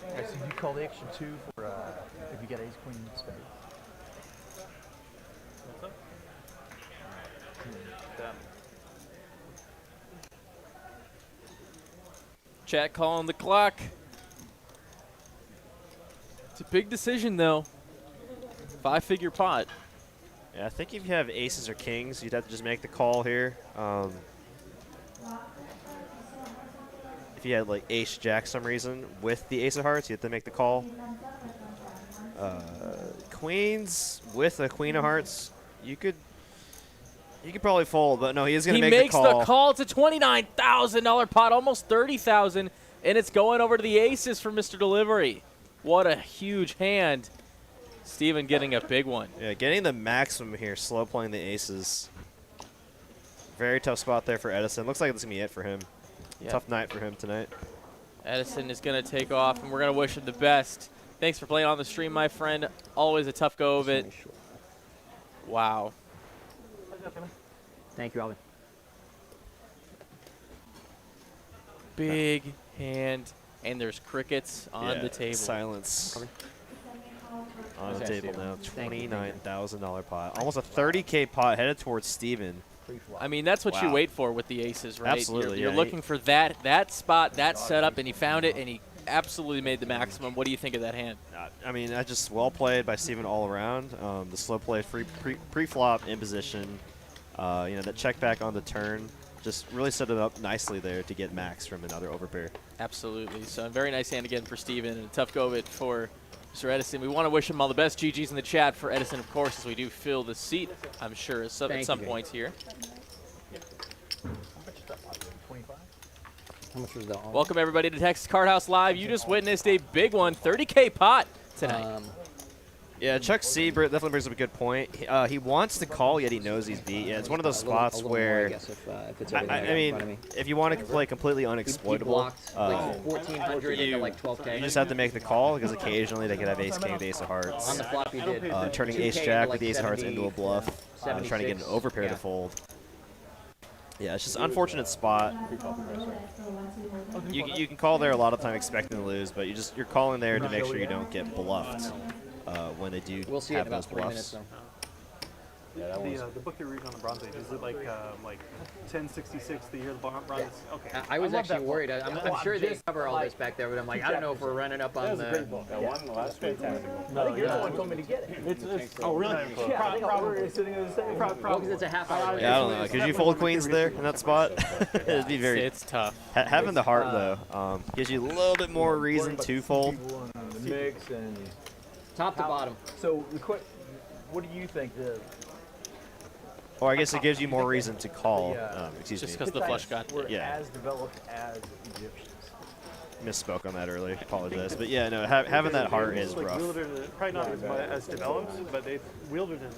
Speaker 5: Alright, so you call the extra 2 for if you get ace queen spade.
Speaker 2: Chat calling the clock. It's a big decision, though. 5-figure pot.
Speaker 1: Yeah, I think if you have aces or kings, you'd have to just make the call here. If you had like ace jack some reason with the ace of hearts, you have to make the call. Queens with a queen of hearts, you could probably fold, but no, he is going to make the call.
Speaker 2: He makes the call. It's a $29,000 pot, almost $30,000, and it's going over to the aces for Mr. Delivery. What a huge hand. Steven getting a big one.
Speaker 1: Yeah, getting the maximum here, slow playing the aces. Very tough spot there for Edison. Looks like it's going to be it for him.
Speaker 2: Yep.
Speaker 1: Tough night for him tonight.
Speaker 2: Edison is going to take off, and we're going to wish him the best. Thanks for playing on the stream, my friend. Always a tough go of it. Wow.
Speaker 7: Thank you, Alvin.
Speaker 2: Big hand, and there's crickets on the table.
Speaker 1: Silence. On the table now, $29,000 pot. Almost a $30K pot headed towards Steven.
Speaker 2: I mean, that's what you wait for with the aces, right?
Speaker 1: Absolutely.
Speaker 2: You're looking for that spot, that setup, and he found it, and he absolutely made the maximum. What do you think of that hand?
Speaker 1: I mean, that's just well played by Steven all around. The slow play, pre-flop in position. You know, that check back on the turn just really set it up nicely there to get max from another overpair.
Speaker 2: Absolutely. So a very nice hand again for Steven, and a tough go of it for Mr. Edison. We want to wish him all the best. GG's in the chat for Edison, of course, as we do fill the seat, I'm sure, at some point here.
Speaker 7: How much was that?
Speaker 2: Welcome, everybody, to Texas Card House Live. You just witnessed a big one, $30K pot tonight.
Speaker 1: Yeah, Chuck C definitely brings up a good point. He wants to call, yet he knows he's beat. Yeah, it's one of those spots where, I mean, if you want to play completely unexploitable,
Speaker 7: like 1,400 into like 12K.
Speaker 1: You just have to make the call, because occasionally they could have ace king with ace of hearts.
Speaker 7: On the flop, you did.
Speaker 1: Turning ace jack with the ace of hearts into a bluff, trying to get an overpair to fold. Yeah, it's just an unfortunate spot. You can call there a lot of time expecting to lose, but you're calling there to make sure you don't get bluffed when they do have those bluffs.
Speaker 4: Yeah, the book you're reading on the Bronze Age, is it like 1066, the year of the Bronze? Okay.
Speaker 7: I was actually worried. I'm sure they cover all this back there, but I'm like, I don't know if we're running up on the...
Speaker 10: That one last fantastic.
Speaker 5: No, you're the one told me to get it.
Speaker 4: Oh, really?
Speaker 5: Yeah, probably sitting in the same.
Speaker 7: Well, because it's a half hour.
Speaker 1: Yeah, I don't know. Could you fold queens there in that spot? It'd be very...
Speaker 2: It's tough.
Speaker 1: Having the heart, though, gives you a little bit more reason to fold.
Speaker 5: The mix and...
Speaker 7: Top to bottom.
Speaker 5: So, what do you think?
Speaker 1: Or I guess it gives you more reason to call. Excuse me.
Speaker 2: Just because the flush got
Speaker 5: were
Speaker 1: yeah.
Speaker 5: as developed as Egyptians.
Speaker 1: misspoke on that earlier. Apologize. But yeah, no, having that heart is
Speaker 4: like
Speaker 1: rough.
Speaker 4: Wielded it, probably not as developed, but they've wielded it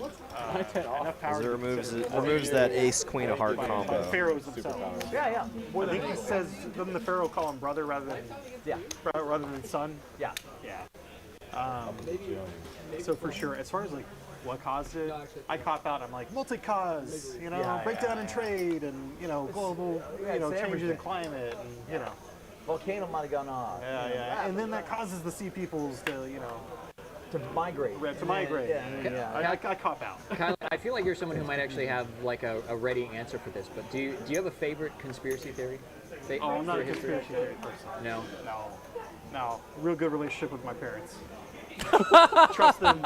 Speaker 4: enough power.
Speaker 1: It
Speaker 4: to
Speaker 1: removes
Speaker 4: consider
Speaker 1: removes that ace queen of heart
Speaker 4: like
Speaker 1: combo.
Speaker 4: pharaohs themselves.
Speaker 5: Yeah.
Speaker 4: I think he says doesn't the pharaoh call him brother rather than rather than son?
Speaker 5: Yeah.
Speaker 4: So for sure, as far as like what caused it, I cop out. I'm like multi-cause, breakdown in trade, and global, changes in climate, and
Speaker 5: Volcano might have gone off.
Speaker 4: and then that causes the sea peoples to
Speaker 5: to migrate.
Speaker 4: To migrate.
Speaker 5: Yeah.
Speaker 4: I cop out.
Speaker 7: Kyle, I feel like you're someone who might actually have like a ready answer for this, but do you have a favorite conspiracy theory?
Speaker 4: Oh, I'm not a conspiracy theory person. No. Real good relationship with my parents. Trust them.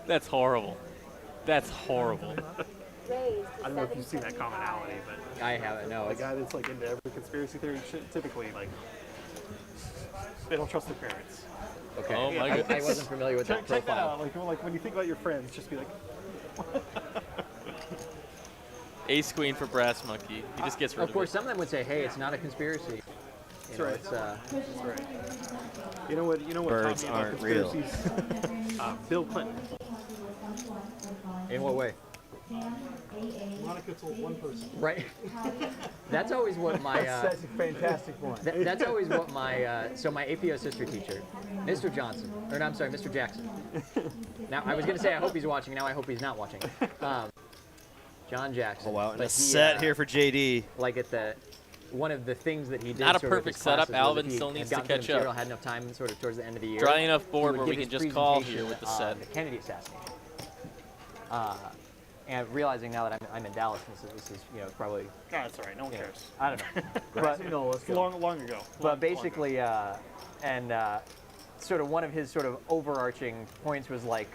Speaker 2: That's horrible. That's horrible.
Speaker 4: I don't know if you've seen that commonality, but
Speaker 7: I haven't. No,
Speaker 4: a guy that's like into every conspiracy theory shit, typically like they don't trust their parents.
Speaker 7: Okay.
Speaker 2: Oh my goodness.
Speaker 7: I wasn't familiar with that
Speaker 4: Check that
Speaker 7: profile.
Speaker 4: out. Like when you think about your friends, just be like.
Speaker 2: Ace queen for brass monkey. He just gets rid of
Speaker 7: Of course,
Speaker 2: it.
Speaker 7: some of them would say, "Hey, it's not a conspiracy."
Speaker 4: That's right.
Speaker 7: It's,
Speaker 4: That's right. You know what?
Speaker 1: Birds
Speaker 4: taught me about
Speaker 1: aren't real.
Speaker 4: conspiracies? Bill Clinton.
Speaker 7: In what way?
Speaker 4: Monica told one person.
Speaker 7: Right. That's always what my.
Speaker 5: That's a fantastic point.
Speaker 7: That's always what my. So my APO sister teacher, Mr. Johnson, or no, I'm sorry, Mr. Jackson. Now I was gonna say I hope he's watching. Now I hope he's not watching. John Jackson.
Speaker 1: Oh wow, and
Speaker 7: But
Speaker 1: a set here for JD.
Speaker 7: Like at the. One of the things that he did.
Speaker 2: Not a
Speaker 7: sort of
Speaker 2: perfect
Speaker 7: his
Speaker 2: setup.
Speaker 7: classes was
Speaker 2: Alvin
Speaker 7: that he
Speaker 2: still
Speaker 7: had
Speaker 2: needs to
Speaker 7: gotten
Speaker 2: catch
Speaker 7: material,
Speaker 2: up.
Speaker 7: Had enough time sort of towards the end of the year.
Speaker 2: Dry enough board
Speaker 7: he
Speaker 2: where
Speaker 7: would
Speaker 2: we
Speaker 7: give
Speaker 2: can
Speaker 7: his
Speaker 2: just call
Speaker 7: presentation
Speaker 2: here with the
Speaker 7: on
Speaker 2: set.
Speaker 7: The Kennedy assassination. And realizing now that I'm in Dallas, this is probably.
Speaker 4: No, that's all right. No one cares.
Speaker 7: I don't know.
Speaker 4: But long ago.
Speaker 7: But basically, sort of one of his sort of overarching points was like,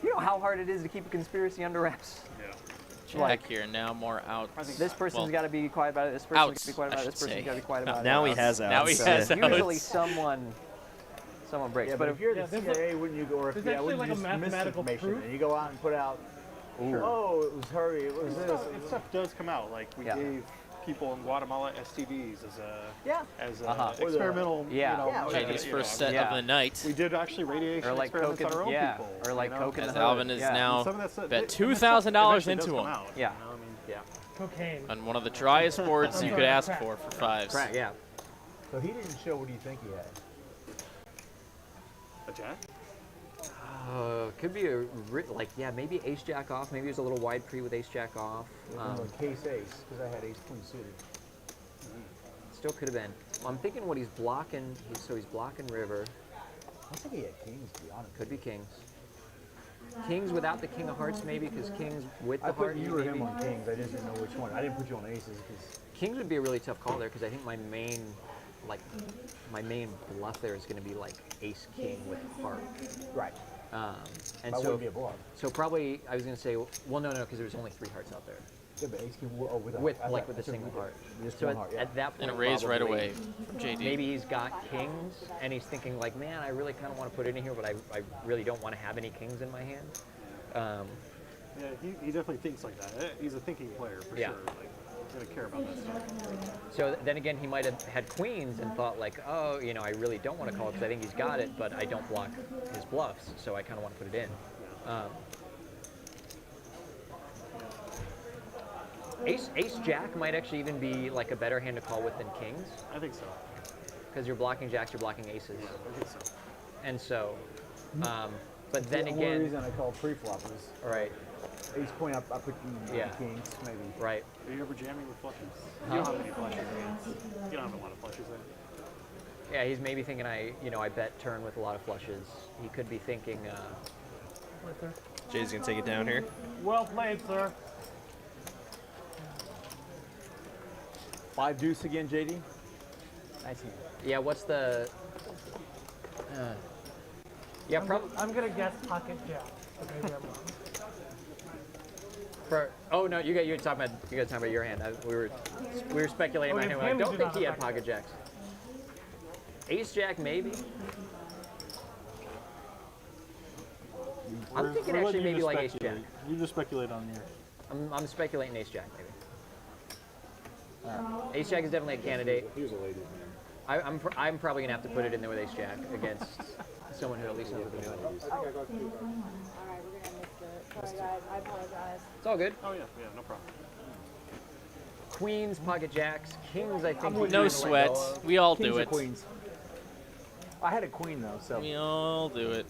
Speaker 7: you know how hard it is to keep a conspiracy under wraps.
Speaker 2: Jack here now more out.
Speaker 7: This person's got to be quiet about it. This person's got to be quiet about it. This person's got to be quiet about it.
Speaker 1: Now he has outs.
Speaker 2: Now he has outs.
Speaker 7: Usually someone breaks.
Speaker 5: Yeah, but if you're the CIA, wouldn't you go? Or if wouldn't you just misinformation and you go out and put out. Oh, it was Hurry. It was this.
Speaker 4: Stuff does come out. Like we gave people in Guatemala STDs as a experimental.
Speaker 2: JD's first set of the night.
Speaker 4: We did actually radiation experiments on our own people.
Speaker 7: Or like coke
Speaker 2: as Alvin is now bet $2,000 into him.
Speaker 7: Cocaine.
Speaker 2: On one of the driest boards you could ask for fives.
Speaker 7: Correct. Yeah.
Speaker 5: So he didn't show what do you think he had?
Speaker 4: A jack?
Speaker 7: Could be maybe ace jack off. Maybe it was a little wide pre with ace jack off.
Speaker 5: Case ace, because I had ace queen suited.
Speaker 7: Still could have been. Well, I'm thinking what he's blocking. So he's blocking river.
Speaker 5: I think he had kings, to be honest.
Speaker 7: Could be kings. Kings without the king of hearts, maybe, because kings with the
Speaker 5: I
Speaker 7: heart.
Speaker 5: put you or him on kings. I just didn't know which one. I didn't put you on aces because
Speaker 7: Kings would be a really tough call there, because I think my main bluff there is going to be like ace king with heart.
Speaker 5: right.
Speaker 7: And
Speaker 5: That
Speaker 7: so
Speaker 5: would be a bluff.
Speaker 7: So probably I was going to say, well, no, because there was only 3 hearts out there.
Speaker 5: Yeah, but ace king with
Speaker 7: With a single heart.
Speaker 5: Just
Speaker 7: So
Speaker 5: one heart. Yeah.
Speaker 7: at that point,
Speaker 2: And a raise right
Speaker 7: probably,
Speaker 2: away from JD.
Speaker 7: Maybe he's got kings, and he's thinking like, man, I really kind of want to put it in here, but I really don't want to have any kings in my hand.
Speaker 4: Yeah, he definitely thinks like that. He's a thinking player for sure. Like, he's gonna care about that stuff.
Speaker 7: So then again, he might have had queens and thought like, oh, I really don't want to call it because I think he's got it, but I don't block his bluffs, so I kind of want to put it in. Ace Jack might actually even be like a better hand to call with than kings.
Speaker 4: I think so.
Speaker 7: Because you're blocking jacks, you're blocking aces.
Speaker 4: Yeah, I think so.
Speaker 7: And so, but then
Speaker 5: the
Speaker 7: again,
Speaker 5: only reason I called pre-flop was
Speaker 7: right,
Speaker 5: ace queen. I put you kings maybe.
Speaker 7: right.
Speaker 4: Are you ever jamming with flushes? You don't have any flushes. You don't have a lot of flushes there.
Speaker 7: Yeah, he's maybe thinking I bet turn with a lot of flushes. He could be thinking.
Speaker 1: Jay's gonna take it down here.
Speaker 11: Well played, sir.
Speaker 5: 5 deuce again, JD. Nice hand.
Speaker 7: Yeah, what's the? Yeah, probably.
Speaker 11: I'm gonna guess pocket jack. But maybe I'm wrong.
Speaker 7: Oh no, you guys talking about your hand. We were speculating about him. I don't think he had pocket jacks. Ace jack maybe. I'm thinking actually maybe like ace jack.
Speaker 11: You just speculate on your.
Speaker 7: I'm speculating ace jack maybe. Ace Jack is definitely a candidate.
Speaker 10: He was a ladies' man.
Speaker 7: I'm probably gonna have to put it in there with Ace Jack against someone who at least knows what they're doing.
Speaker 12: All right, we're gonna miss it. Sorry guys, I apologize.
Speaker 7: It's all good.
Speaker 4: Oh yeah, no problem.
Speaker 7: Queens, pocket jacks, kings. I think.
Speaker 2: No sweat. We all do it.
Speaker 5: Queens. I had a queen though, so.
Speaker 2: We all do it.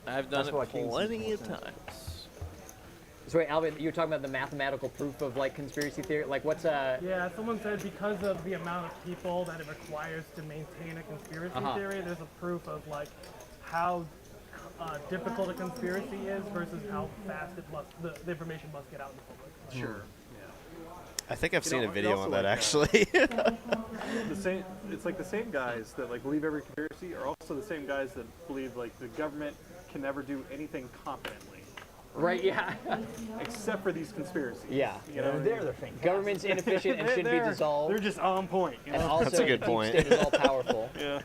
Speaker 2: I've done
Speaker 5: That's why
Speaker 2: it
Speaker 5: kings
Speaker 2: plenty
Speaker 5: makes
Speaker 2: of
Speaker 5: more sense.
Speaker 2: times.
Speaker 7: So wait, Alvin, you were talking about the mathematical proof of like conspiracy theory. Like what's
Speaker 13: Yeah, someone said because of the amount of people that it requires to maintain a conspiracy theory, there's a proof of like how difficult a conspiracy is versus how fast it must the information must get out in the public.
Speaker 4: Sure.
Speaker 1: I think I've seen a
Speaker 4: it's
Speaker 1: video
Speaker 4: also
Speaker 1: on that
Speaker 4: like
Speaker 1: actually.
Speaker 4: It's like the same guys that like believe every conspiracy are also the same guys that believe like the government can never do anything competently.
Speaker 7: right? Yeah.
Speaker 4: Except for these conspiracies.
Speaker 7: Yeah.
Speaker 4: You know,
Speaker 5: They're fantastic.
Speaker 7: Government's inefficient and should be dissolved.
Speaker 4: They're just on point. You know?
Speaker 7: And also,
Speaker 1: That's a good
Speaker 7: the
Speaker 1: point.
Speaker 7: Deep state is all powerful.
Speaker 4: Yeah.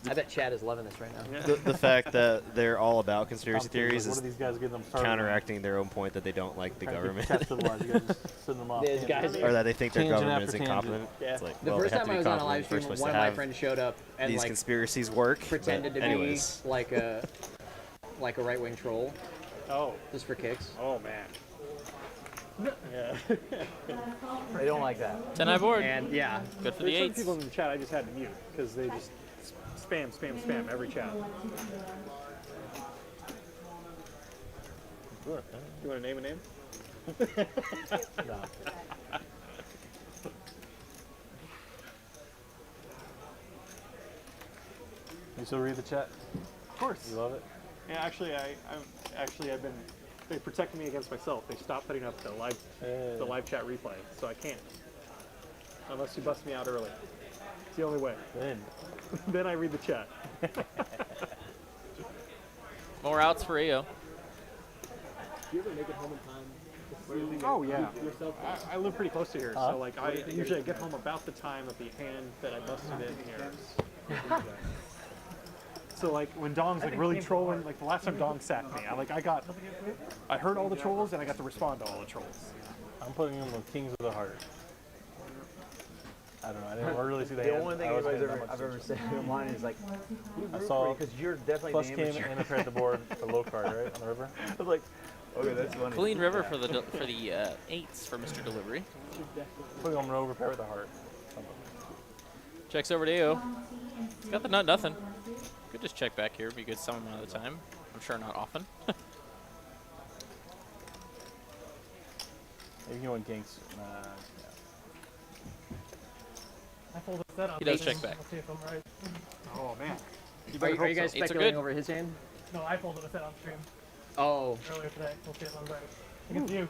Speaker 7: I bet Chad is loving this right now.
Speaker 1: The fact that they're all about conspiracy theories
Speaker 11: What
Speaker 1: is
Speaker 11: are these guys getting them started?
Speaker 1: counteracting their own point that they don't like the government.
Speaker 11: You guys just sending them off.
Speaker 7: These guys
Speaker 1: Or that they think their
Speaker 11: Tangent
Speaker 1: government is
Speaker 11: after
Speaker 1: incompetent.
Speaker 4: Yeah.
Speaker 1: It's like,
Speaker 7: The
Speaker 1: well,
Speaker 7: first
Speaker 1: they have
Speaker 7: time
Speaker 1: to
Speaker 7: I
Speaker 1: be
Speaker 7: was on a live
Speaker 1: competent.
Speaker 7: stream,
Speaker 1: We're supposed
Speaker 7: one
Speaker 1: to
Speaker 7: of my
Speaker 1: have
Speaker 7: friends showed up and
Speaker 1: these
Speaker 7: like
Speaker 1: conspiracies work.
Speaker 7: pretended to
Speaker 1: but anyways.
Speaker 7: be like a right-wing troll
Speaker 4: Oh.
Speaker 7: just for kicks.
Speaker 4: Oh man. Yeah.
Speaker 5: They don't like that.
Speaker 2: 10-eye board.
Speaker 7: And yeah,
Speaker 2: Good for the
Speaker 4: There's some
Speaker 2: eights.
Speaker 4: people in the chat I just had to mute because they just spam every chat. You want to name a name?
Speaker 11: You still read the chat?
Speaker 4: Of course.
Speaker 11: You love it?
Speaker 4: Yeah, actually, I've been. They protected me against myself. They stopped putting up the live chat replay, so I can't. Unless you bust me out early. It's the only way. Then I read the chat.
Speaker 2: More outs for Rio.
Speaker 8: Do you ever make it home in time?
Speaker 4: Oh yeah. I live pretty close to here, so like I usually get home about the time of the hand that I busted in here. So like when Dong's like really trolling, like the last time Dong sacked me, I heard all the trolls and I got to respond to all the trolls.
Speaker 11: I'm putting them with Kings of the Heart. I don't know. I didn't really see the
Speaker 5: The
Speaker 11: hand.
Speaker 5: only thing I've ever said in mine is like,
Speaker 11: I saw
Speaker 5: because you're definitely
Speaker 11: plus
Speaker 5: the
Speaker 11: came
Speaker 5: amateur.
Speaker 11: and appeared the board for low card, right, on the river.
Speaker 5: I was like, okay, that's funny.
Speaker 2: Clean river for the eights for Mr. Delivery.
Speaker 11: Putting them over pair with the heart.
Speaker 2: Checks over to you. He's got the nut nothing. Could just check back here. Be good some amount of the time. I'm sure not often.
Speaker 11: If you want Kings,
Speaker 13: I fold a set on
Speaker 2: He does
Speaker 13: stream.
Speaker 2: check back.
Speaker 13: I'll see if I'm right.
Speaker 4: Oh man.
Speaker 7: Are you guys
Speaker 2: Eights are
Speaker 7: speculating
Speaker 2: good.
Speaker 7: over his hand?
Speaker 13: No, I folded a set on stream
Speaker 7: Oh,
Speaker 13: earlier today. We'll see if I'm right. Against you.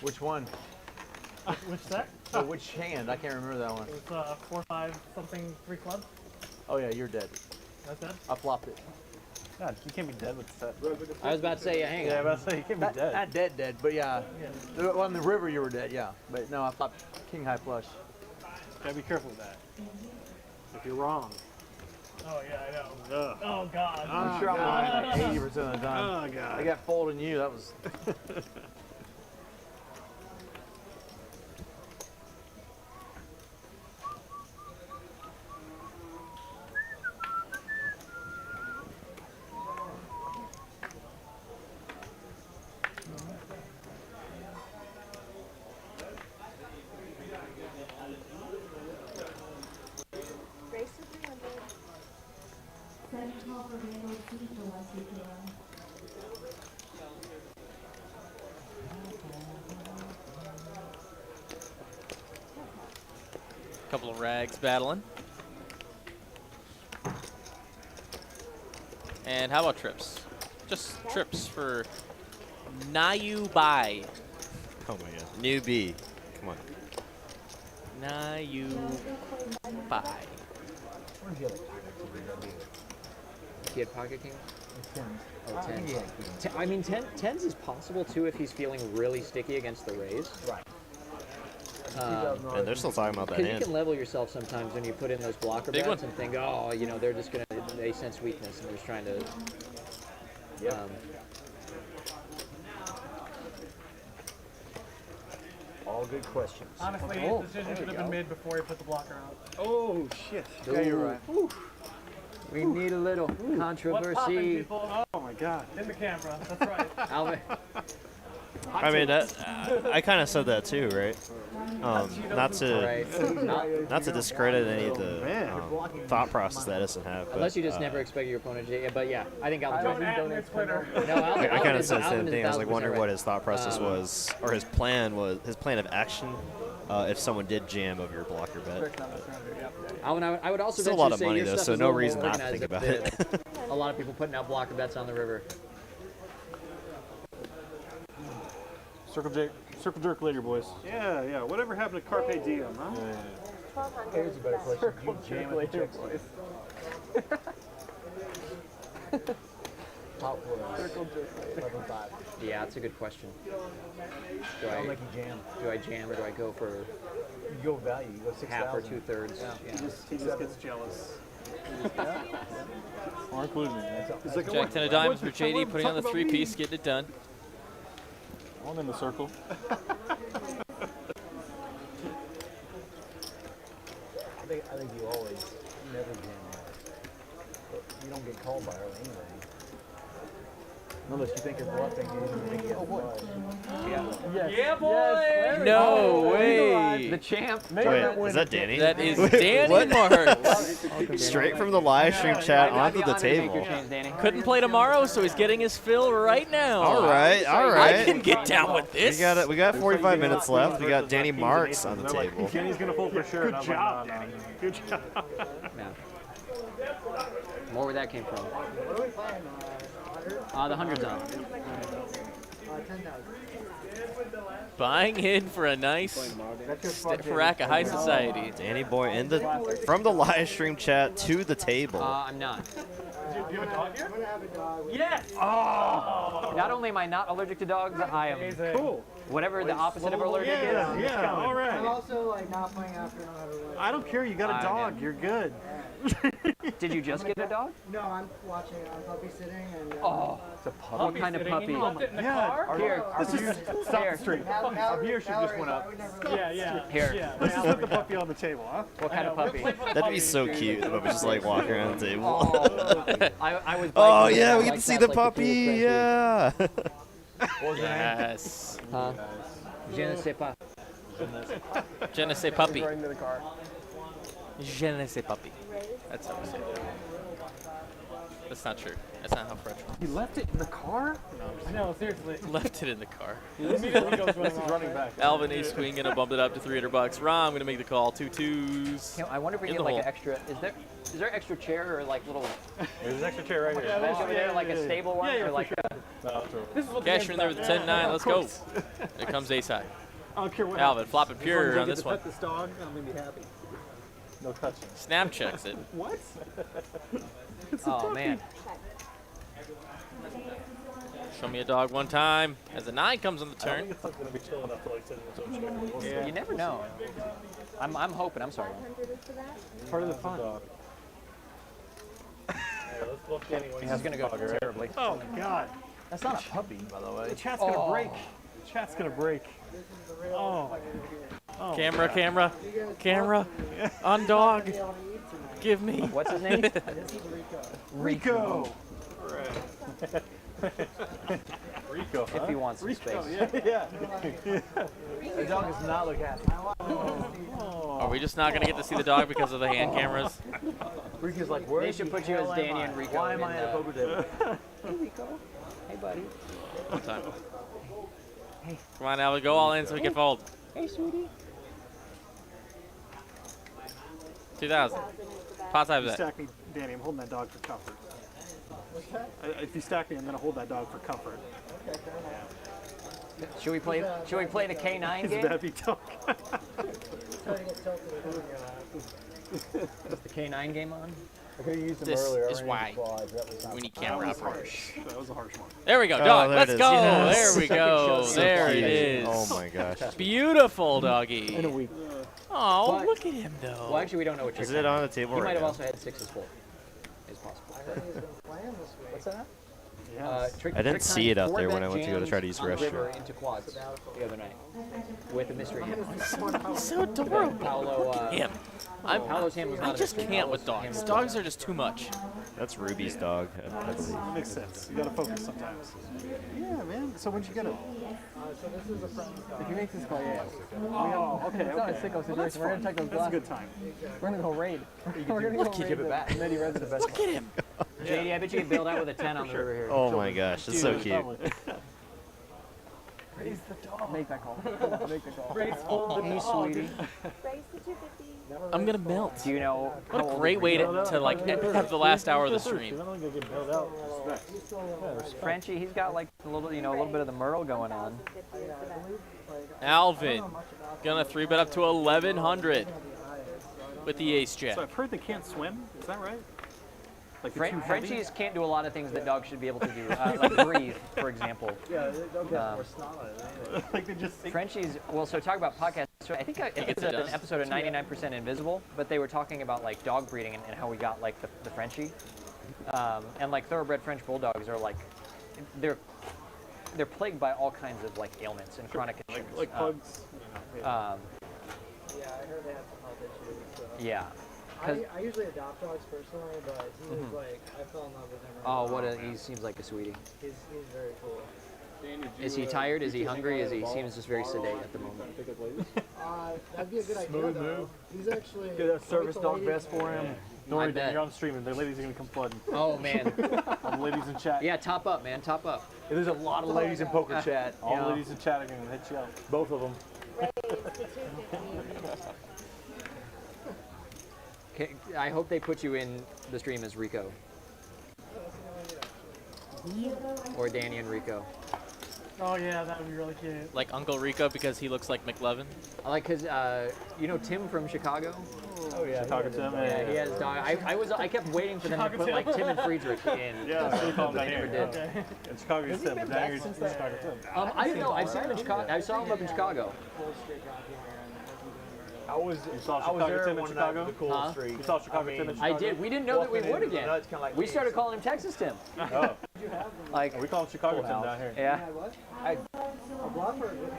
Speaker 5: Which one?
Speaker 13: Which set?
Speaker 5: Oh, which hand? I can't remember that one.
Speaker 13: It was 4-5 something 3 clubs.
Speaker 5: Oh yeah, you're dead.
Speaker 13: That's it.
Speaker 5: I flopped it.
Speaker 11: God, you can't be dead with the set.
Speaker 7: I was about to say, hang
Speaker 11: Yeah, I
Speaker 7: on.
Speaker 11: was about to say, you can't be dead.
Speaker 5: Not dead, but yeah. On the river you were dead, yeah. But no, I flopped king high flush.
Speaker 4: Gotta be careful with that. If you're wrong.
Speaker 13: Oh yeah, I know.
Speaker 4: Ugh.
Speaker 13: Oh god.
Speaker 5: I'm sure I'm lying like 80% of the time.
Speaker 4: Oh god.
Speaker 5: I got folded in you. That was.
Speaker 12: Race to 300. Set top available to the last CPM.
Speaker 2: Couple of rags battling. And how about trips? Just trips for Nayu Bai.
Speaker 1: Oh my god. Newbie. Come on.
Speaker 2: Nayu Bai.
Speaker 7: He had pocket king? Oh, 10. I mean, 10s is possible too if he's feeling really sticky against the raise.
Speaker 5: Right.
Speaker 1: And they're still talking about that
Speaker 7: Because you
Speaker 1: hand.
Speaker 7: can level yourself sometimes when you put in those blocker
Speaker 2: Big
Speaker 7: bets
Speaker 2: one.
Speaker 7: and think, oh, you know, they're just going to, they sense weakness and they're just trying to.
Speaker 5: all good questions.
Speaker 13: Honestly, the decision should have been made before he put the blocker out.
Speaker 4: Oh shit.
Speaker 5: Yeah, you're right. We need a little controversy.
Speaker 13: What's poppin', people?
Speaker 4: Oh my god.
Speaker 13: In the camera. That's right.
Speaker 5: Alvin.
Speaker 1: I mean, I kind of said that too, right? Not to discredit any of the thought process that Edison have. But,
Speaker 7: Unless you just never expect your opponent to. But yeah, I think Alvin.
Speaker 13: Twitter.
Speaker 7: No, Alvin,
Speaker 1: I kind of said the
Speaker 7: Alvin
Speaker 1: same
Speaker 7: is
Speaker 1: thing. I was like
Speaker 7: 1000%
Speaker 1: wondering what
Speaker 7: right.
Speaker 1: his thought process was, or his plan of action, if someone did jam over your blocker bet.
Speaker 7: Alvin, I would also
Speaker 1: Still a
Speaker 7: venture
Speaker 1: lot
Speaker 7: to
Speaker 1: of
Speaker 7: say
Speaker 1: money
Speaker 7: your
Speaker 1: though,
Speaker 7: stuff
Speaker 1: so
Speaker 7: is a
Speaker 1: no
Speaker 7: little
Speaker 1: reason
Speaker 7: more
Speaker 1: not to think
Speaker 7: organized
Speaker 1: about
Speaker 7: than
Speaker 1: it.
Speaker 7: a lot of people putting out blocker bets on the river.
Speaker 11: Circle jerk later, boys.
Speaker 4: Yeah. Whatever happened to Carpe Diem, huh?
Speaker 5: Here's a better question. You jam at the chicks. Top four. Circle jerk. 11-5.
Speaker 7: Yeah, that's a good question. Do
Speaker 5: Sound like you jam.
Speaker 7: Do I jam or do I go for
Speaker 5: You go value. You go 6,000.
Speaker 7: half or 2/3? Yeah.
Speaker 4: He just gets jealous.
Speaker 11: Or including me.
Speaker 4: He's like,
Speaker 2: Jack 10 of diamonds for JD, putting on the 3-piece, getting it done.
Speaker 11: On in the circle.
Speaker 5: I think you always never jam. But you don't get called by her anyway. Unless you think you're bluffing, you didn't think you have
Speaker 7: Yeah.
Speaker 13: Yeah, boy!
Speaker 5: Yes.
Speaker 2: No way.
Speaker 7: The champ.
Speaker 1: Wait, is that Danny?
Speaker 2: That is Danny Marks.
Speaker 1: Straight from the live stream chat onto the table.
Speaker 2: Couldn't play tomorrow, so he's getting his fill right now.
Speaker 1: All right.
Speaker 2: I can get down with this.
Speaker 1: We got 45 minutes left. We got Danny Marks on the table.
Speaker 11: Danny's gonna fold for sure.
Speaker 4: Good job, Danny. Good job.
Speaker 7: Yeah. More where that came from.
Speaker 3: What are we playing?
Speaker 7: The 100's on.
Speaker 3: 10,000.
Speaker 2: Buying in for a nice rack of high society.
Speaker 1: Danny Boy from the live stream chat to the table.
Speaker 7: I'm not.
Speaker 13: Do you have a dog here?
Speaker 3: I'm gonna have a dog.
Speaker 13: Yes!
Speaker 7: Not only am I not allergic to dogs, I am
Speaker 4: Cool.
Speaker 7: whatever the opposite of allergic is.
Speaker 4: Yeah. All
Speaker 3: I'm
Speaker 4: right.
Speaker 3: also like not playing after I don't have a life.
Speaker 4: I don't care. You got a dog. You're good.
Speaker 7: Did you just get a dog?
Speaker 3: No, I'm watching on puppy sitting and.
Speaker 5: It's a puppy.
Speaker 7: What kind of puppy?
Speaker 13: You left it in the car?
Speaker 7: Here.
Speaker 4: Stop the stream.
Speaker 3: Our
Speaker 4: viewership just went up.
Speaker 13: Yeah.
Speaker 7: Here.
Speaker 13: Yeah.
Speaker 4: Let's just put the puppy on the table, huh?
Speaker 7: What kind of puppy?
Speaker 1: That'd be so cute. The puppy just like walking around the table.
Speaker 7: I was.
Speaker 1: Oh yeah, we get to see the puppy. Yeah.
Speaker 2: Yes.
Speaker 7: Huh? Je ne sais pas.
Speaker 2: Je ne sais puppy.
Speaker 8: Right into the car.
Speaker 2: Je ne sais puppy. That's how we say it. That's not true. That's not how French works.
Speaker 4: He left it in the car?
Speaker 13: No, seriously.
Speaker 2: Left it in the car.
Speaker 13: Immediately goes running
Speaker 11: back.
Speaker 2: Alvin Ace Queen gonna bump it up to $300. Rom gonna make the call. 2 2s.
Speaker 7: I wonder if we
Speaker 2: In
Speaker 7: can
Speaker 2: the
Speaker 7: get like
Speaker 2: hole.
Speaker 7: an extra. Is there extra chair or like little
Speaker 11: There's an extra chair right here.
Speaker 7: bench over there, like a stable one, or like a?
Speaker 11: No, it's over.
Speaker 13: This is what the
Speaker 2: Cashman there with the 10-9. Let's go. There comes ace high.
Speaker 4: I don't care what
Speaker 2: Alvin flopping pure on this one.
Speaker 4: Pet this dog, I'm gonna be happy.
Speaker 11: No touching.
Speaker 2: Snap checks it.
Speaker 4: What?
Speaker 7: Oh man.
Speaker 2: Show me a dog one time. As a 9 comes on the
Speaker 11: I don't
Speaker 2: turn.
Speaker 11: think it's gonna be chill enough to like sit in his own chair. We'll see.
Speaker 7: You never know. I'm hoping. I'm sorry.
Speaker 4: Part of the fun.
Speaker 11: Yeah, let's look anyway.
Speaker 7: He's gonna go terribly.
Speaker 4: Oh my god.
Speaker 5: That's not a puppy, by the way.
Speaker 4: The chat's gonna break. The chat's gonna break. Oh.
Speaker 2: Camera. On dog. Give me.
Speaker 7: What's his name?
Speaker 4: Rico.
Speaker 11: Rico, huh?
Speaker 7: If he wants some space.
Speaker 4: Yeah.
Speaker 5: The dog does not look happy.
Speaker 2: Are we just not gonna get to see the dog because of the hand cameras?
Speaker 5: Rico's like, where
Speaker 7: They should put you as Danny and Rico.
Speaker 5: Why am I
Speaker 7: in
Speaker 5: at a
Speaker 7: the-
Speaker 5: poker table?
Speaker 7: Hey Rico. Hey buddy.
Speaker 2: One time. Come on, Alvin, go all in so we can fold.
Speaker 7: Hey sweetie.
Speaker 2: 2,000. Pot size
Speaker 4: If you
Speaker 2: bet.
Speaker 4: stack me, Danny, I'm holding that dog for comfort. If you stack me, I'm gonna hold that dog for comfort.
Speaker 7: Should we play the K9
Speaker 4: He's a
Speaker 7: game?
Speaker 4: bad big dog.
Speaker 7: Is the K9 game on?
Speaker 5: I could have used them
Speaker 2: This
Speaker 5: earlier.
Speaker 2: is why we need camera operators.
Speaker 4: That was a harsh one.
Speaker 2: There we go,
Speaker 1: Oh,
Speaker 2: dog.
Speaker 1: there
Speaker 2: Let's
Speaker 1: it is.
Speaker 2: go.
Speaker 1: Yes.
Speaker 2: There we go.
Speaker 1: So
Speaker 2: There it
Speaker 1: cute.
Speaker 2: is.
Speaker 1: Oh my gosh.
Speaker 2: Beautiful doggy.
Speaker 5: In a week.
Speaker 2: Oh,
Speaker 7: But-
Speaker 2: look at him though.
Speaker 7: Well, actually, we don't know what
Speaker 1: Is
Speaker 7: you're
Speaker 1: it on the table
Speaker 7: He
Speaker 1: right
Speaker 7: might have
Speaker 1: now?
Speaker 7: also had 6s full. It's possible.
Speaker 5: What's that?
Speaker 1: I didn't see it out there when I went to go to try to use the restroom.
Speaker 7: Into quads the other night with a mystery ham.
Speaker 2: So adorable.
Speaker 7: Paolo,
Speaker 2: Ham.
Speaker 7: Paolo's ham was not
Speaker 2: I
Speaker 7: a
Speaker 2: just
Speaker 7: mystery.
Speaker 2: can't with
Speaker 7: Paolo's ham
Speaker 2: dogs.
Speaker 7: was
Speaker 2: Dogs are just too much.
Speaker 1: That's Ruby's dog, I believe.
Speaker 4: Makes sense. You gotta focus sometimes. Yeah, man. So when'd you get him?
Speaker 3: So this is a friend.
Speaker 8: If you make this call, yeah.
Speaker 4: Oh, okay,
Speaker 8: It's not a
Speaker 4: okay.
Speaker 8: sicko situation. We're gonna check those
Speaker 4: That's a
Speaker 8: glasses.
Speaker 4: good time.
Speaker 8: We're gonna go raid. We're gonna
Speaker 2: Look
Speaker 8: go
Speaker 2: at
Speaker 8: raid
Speaker 2: him.
Speaker 8: the Medi resident.
Speaker 2: Look at him.
Speaker 7: JD, I bet you can build out with a 10 on the river here.
Speaker 1: Oh my gosh, that's so cute.
Speaker 8: Raise the dog. Make that call. Make the call.
Speaker 7: Hey, sweetie.
Speaker 12: Raise the 250.
Speaker 2: I'm gonna melt.
Speaker 7: Do you know
Speaker 2: What a great way to like have the last hour of the stream.
Speaker 7: Frenchie? He's got like a little, a little bit of the Merle going on.
Speaker 2: Alvin, gonna 3-bet up to 1100 with the ace jack.
Speaker 4: So I've heard they can't swim. Is that right? Like they're too heavy?
Speaker 7: Frenchies can't do a lot of things that dogs should be able to do, like breathe, for example.
Speaker 5: Yeah, they don't get more snot on it.
Speaker 4: Like they just sink.
Speaker 7: Frenchies, well, so talk about podcasts. So I think it was an episode of 99% Invisible, but they were talking about like dog breeding and how we got like the Frenchie. And like thoroughbred French bulldogs are like, they're plagued by all kinds of like ailments and chronic conditions.
Speaker 4: Like pugs.
Speaker 3: Yeah, I heard they had some health issues. So.
Speaker 7: Yeah.
Speaker 3: I usually adopt dogs personally, but he was like, I fell in love with him.
Speaker 7: He seems like a sweetie.
Speaker 3: He's very cool.
Speaker 7: Is he tired? Is he hungry? He seems just very sedate at the moment.
Speaker 3: That'd be a good idea, though. He's actually...
Speaker 5: Get a service dog vest for him.
Speaker 11: Don't worry,
Speaker 7: I bet.
Speaker 11: you're on stream and the ladies are gonna come flooding.
Speaker 7: Oh man.
Speaker 11: All the ladies in chat.
Speaker 7: Yeah, top up, man, top up.
Speaker 5: There's a lot of ladies in poker chat.
Speaker 11: All the ladies in chat are gonna hit you up.
Speaker 5: Both of them.
Speaker 7: I hope they put you in the stream as Rico. Or Danny and Rico.
Speaker 13: Oh yeah, that would be really cute.
Speaker 2: Like Uncle Rico because he looks like McLovin.
Speaker 7: I like his, Tim from Chicago?
Speaker 5: Oh yeah,
Speaker 11: Chicago Tim.
Speaker 7: Yeah, he has dog. I kept waiting for them to put like Tim and Friedrich in.
Speaker 11: Yeah, so we call him down
Speaker 7: They never
Speaker 11: here.
Speaker 7: did.
Speaker 11: In Chicago, he's Tim, but down here, he's Chicago Tim.
Speaker 7: I don't know. I've seen him in Chicago. I saw him up in Chicago.
Speaker 5: I was
Speaker 11: Chicago
Speaker 5: there
Speaker 11: Tim in
Speaker 5: one
Speaker 11: Chicago?
Speaker 5: night with the cool
Speaker 7: Huh?
Speaker 5: street.
Speaker 11: You saw Chicago Tim in
Speaker 7: I
Speaker 11: Chicago?
Speaker 7: did. We didn't know that we would again.
Speaker 5: It's kinda like
Speaker 7: We started calling him Texas Tim.
Speaker 11: Oh,
Speaker 7: Like,
Speaker 11: we call him Chicago Tim down here.
Speaker 7: yeah.
Speaker 3: A bluff or a good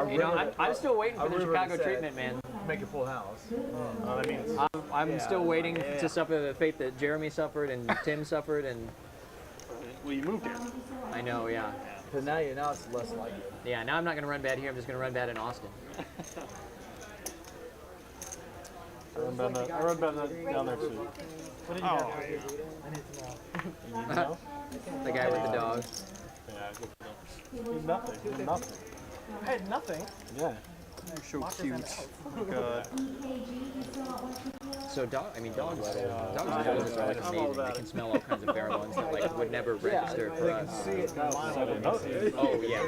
Speaker 3: hand?
Speaker 7: I'm still waiting for the
Speaker 5: River
Speaker 7: Chicago
Speaker 5: said-
Speaker 7: treatment, man.
Speaker 5: Make a full house.
Speaker 11: That means
Speaker 7: I'm still waiting to suffer the fate that Jeremy suffered and Tim suffered, and
Speaker 4: Well, you moved here.
Speaker 7: I know, yeah.
Speaker 5: Because now it's less like it.
Speaker 7: Yeah, now I'm not going to run bad here. I'm just going to run bad in Austin.
Speaker 11: I run down there too.
Speaker 13: What did you
Speaker 4: Oh,
Speaker 13: guys
Speaker 4: yeah.
Speaker 13: do? I need to know.
Speaker 7: The guy with the dog.
Speaker 11: Yeah, he's nothing. He's nothing.
Speaker 13: I had nothing.
Speaker 11: Yeah.
Speaker 4: You're so cute. God.
Speaker 7: So dogs are like amazing. They can smell all kinds of pheromones that like would never register for us. Oh yeah,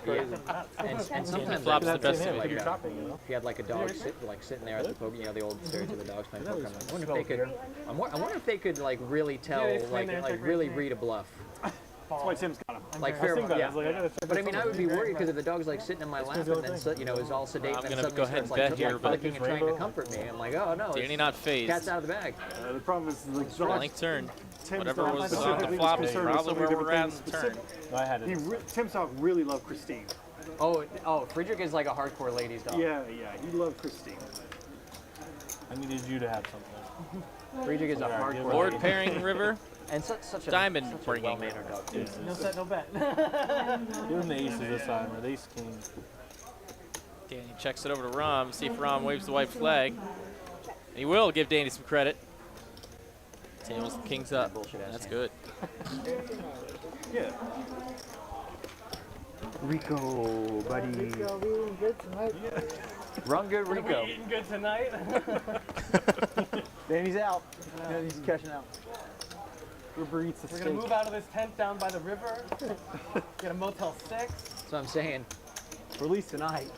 Speaker 7: yeah. And sometimes
Speaker 2: Flops the
Speaker 7: like,
Speaker 2: best
Speaker 7: like,
Speaker 2: thing.
Speaker 7: if you had like a dog sitting there at the poker, the old stereotypical dogs playing poker. I wonder if they could. I wonder if they could like really tell, like really read a bluff.
Speaker 4: That's why Tim's got him.
Speaker 7: Like fair, yeah. But I mean, I would be worried because if the dog's like sitting in my lap and then is all sedate
Speaker 2: I'm
Speaker 7: and
Speaker 2: gonna
Speaker 7: suddenly
Speaker 2: go ahead
Speaker 7: starts
Speaker 2: and bet
Speaker 7: like
Speaker 2: here, but
Speaker 7: licking and trying to comfort me, I'm like, oh no,
Speaker 2: Danny not phased.
Speaker 7: cat's out of the bag.
Speaker 4: The problem is like
Speaker 2: Blank turn.
Speaker 4: Tim's
Speaker 2: Whatever
Speaker 4: dog
Speaker 2: was on the
Speaker 4: specifically
Speaker 2: flop
Speaker 4: was
Speaker 2: is
Speaker 4: concerned with
Speaker 2: probably
Speaker 4: so many
Speaker 2: where we're at in
Speaker 4: different
Speaker 2: the
Speaker 4: things.
Speaker 2: turn.
Speaker 11: I had it.
Speaker 4: Tim's dog really loved Christine.
Speaker 7: Oh, Friedrich is like a hardcore ladies dog.
Speaker 4: Yeah, he loved Christine.
Speaker 11: I needed you to have something.
Speaker 7: Friedrich is a hardcore
Speaker 2: Lord
Speaker 7: ladies
Speaker 2: pairing river.
Speaker 7: and such a
Speaker 2: Diamond
Speaker 7: such a
Speaker 2: bringing.
Speaker 7: well-mannered dog too.
Speaker 13: No set, no bet.
Speaker 11: Give him the aces this time, or the ace king.
Speaker 2: Danny checks it over to Rom. See if Rom waves the white flag. And he will give Danny some credit. Tails kings up. That's good.
Speaker 4: Yeah.
Speaker 5: Rico, buddy.
Speaker 3: Rico, we eating good tonight.
Speaker 5: Run good,
Speaker 13: Are we
Speaker 5: Rico.
Speaker 13: eating good tonight?
Speaker 5: Danny's out. He's catching out.
Speaker 11: Uber Eats the
Speaker 13: We're gonna move out of this tent down by the river. Get a Motel 6
Speaker 7: That's what I'm saying.
Speaker 5: Release tonight.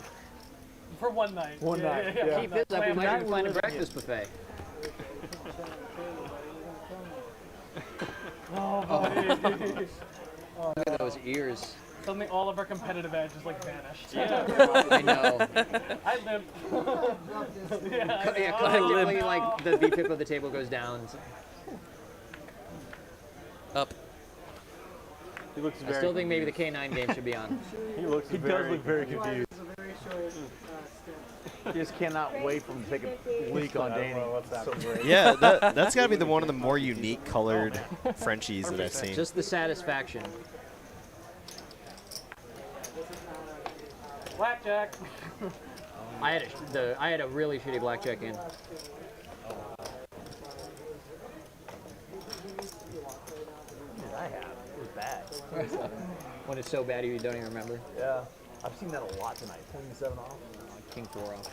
Speaker 13: for one night.
Speaker 5: One night, yeah.
Speaker 7: Keep this up. We might
Speaker 5: Tonight
Speaker 7: even
Speaker 5: we're
Speaker 7: find a
Speaker 5: living
Speaker 7: breakfast buffet.
Speaker 13: Oh, buddy.
Speaker 7: Look at those ears.
Speaker 13: Suddenly all of our competitive edge is like vanished.
Speaker 7: I know.
Speaker 13: I live.
Speaker 7: Yeah, collectively, like the VPIP of the table goes down.
Speaker 2: Up.
Speaker 11: He looks
Speaker 7: I
Speaker 11: very
Speaker 7: still think maybe the K9 game should be on.
Speaker 11: He does look very confused.
Speaker 5: You just cannot wait for him to take a leak on Danny. So great.
Speaker 1: Yeah, that's got to be one of the more unique colored Frenchies that I've seen.
Speaker 7: Just the satisfaction.
Speaker 13: Blackjack.
Speaker 7: I had a really shitty blackjack in.
Speaker 5: I have. It was bad.
Speaker 7: When it's so bad you don't even remember.
Speaker 5: Yeah. I've seen that a lot tonight. 27 off.
Speaker 7: King 4 off.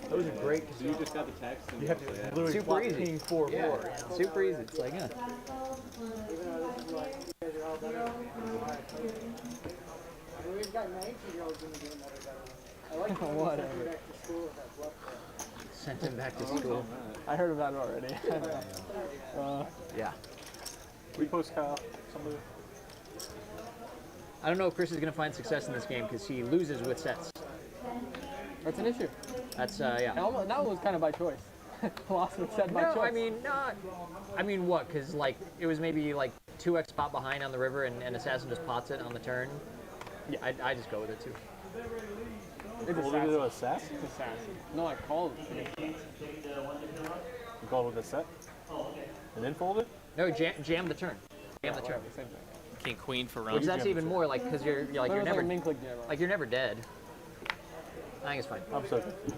Speaker 5: Those are great because
Speaker 10: You just got the text. And
Speaker 5: you have to literally
Speaker 7: Super
Speaker 5: flop
Speaker 7: easy.
Speaker 5: King 4
Speaker 7: Yeah,
Speaker 5: 4.
Speaker 7: super easy. It's like,
Speaker 3: We've got 19-year-olds in the game that are better. I like to
Speaker 8: Whatever.
Speaker 3: send back to school with that bluff play.
Speaker 7: sent him back to school.
Speaker 8: I heard about it already.
Speaker 5: Yeah.
Speaker 11: We post Kyle. Somebody.
Speaker 7: I don't know if Chris is going to find success in this game because he loses with sets.
Speaker 8: That's an issue.
Speaker 7: That's, yeah.
Speaker 8: That one was kind of by choice. Philosophy said by
Speaker 7: No,
Speaker 8: choice.
Speaker 7: I mean, not. I mean, what? Because, like, it was maybe, like, 2x pot behind on the river and Assassin just pots it on the turn. Yeah, I just go with it, too.
Speaker 8: It's
Speaker 11: We'll leave it to assassin.
Speaker 8: It's assassin. No, I called it.
Speaker 11: You call it with a set? And then fold it?
Speaker 7: No, jam the turn. Jam the turn.
Speaker 8: Same thing.
Speaker 2: King Queen for
Speaker 7: Which
Speaker 2: round.
Speaker 7: that's even more, like, because you're never,
Speaker 8: Mink like jam.
Speaker 7: like, you're never dead. I think it's fine.
Speaker 11: I'm so confused.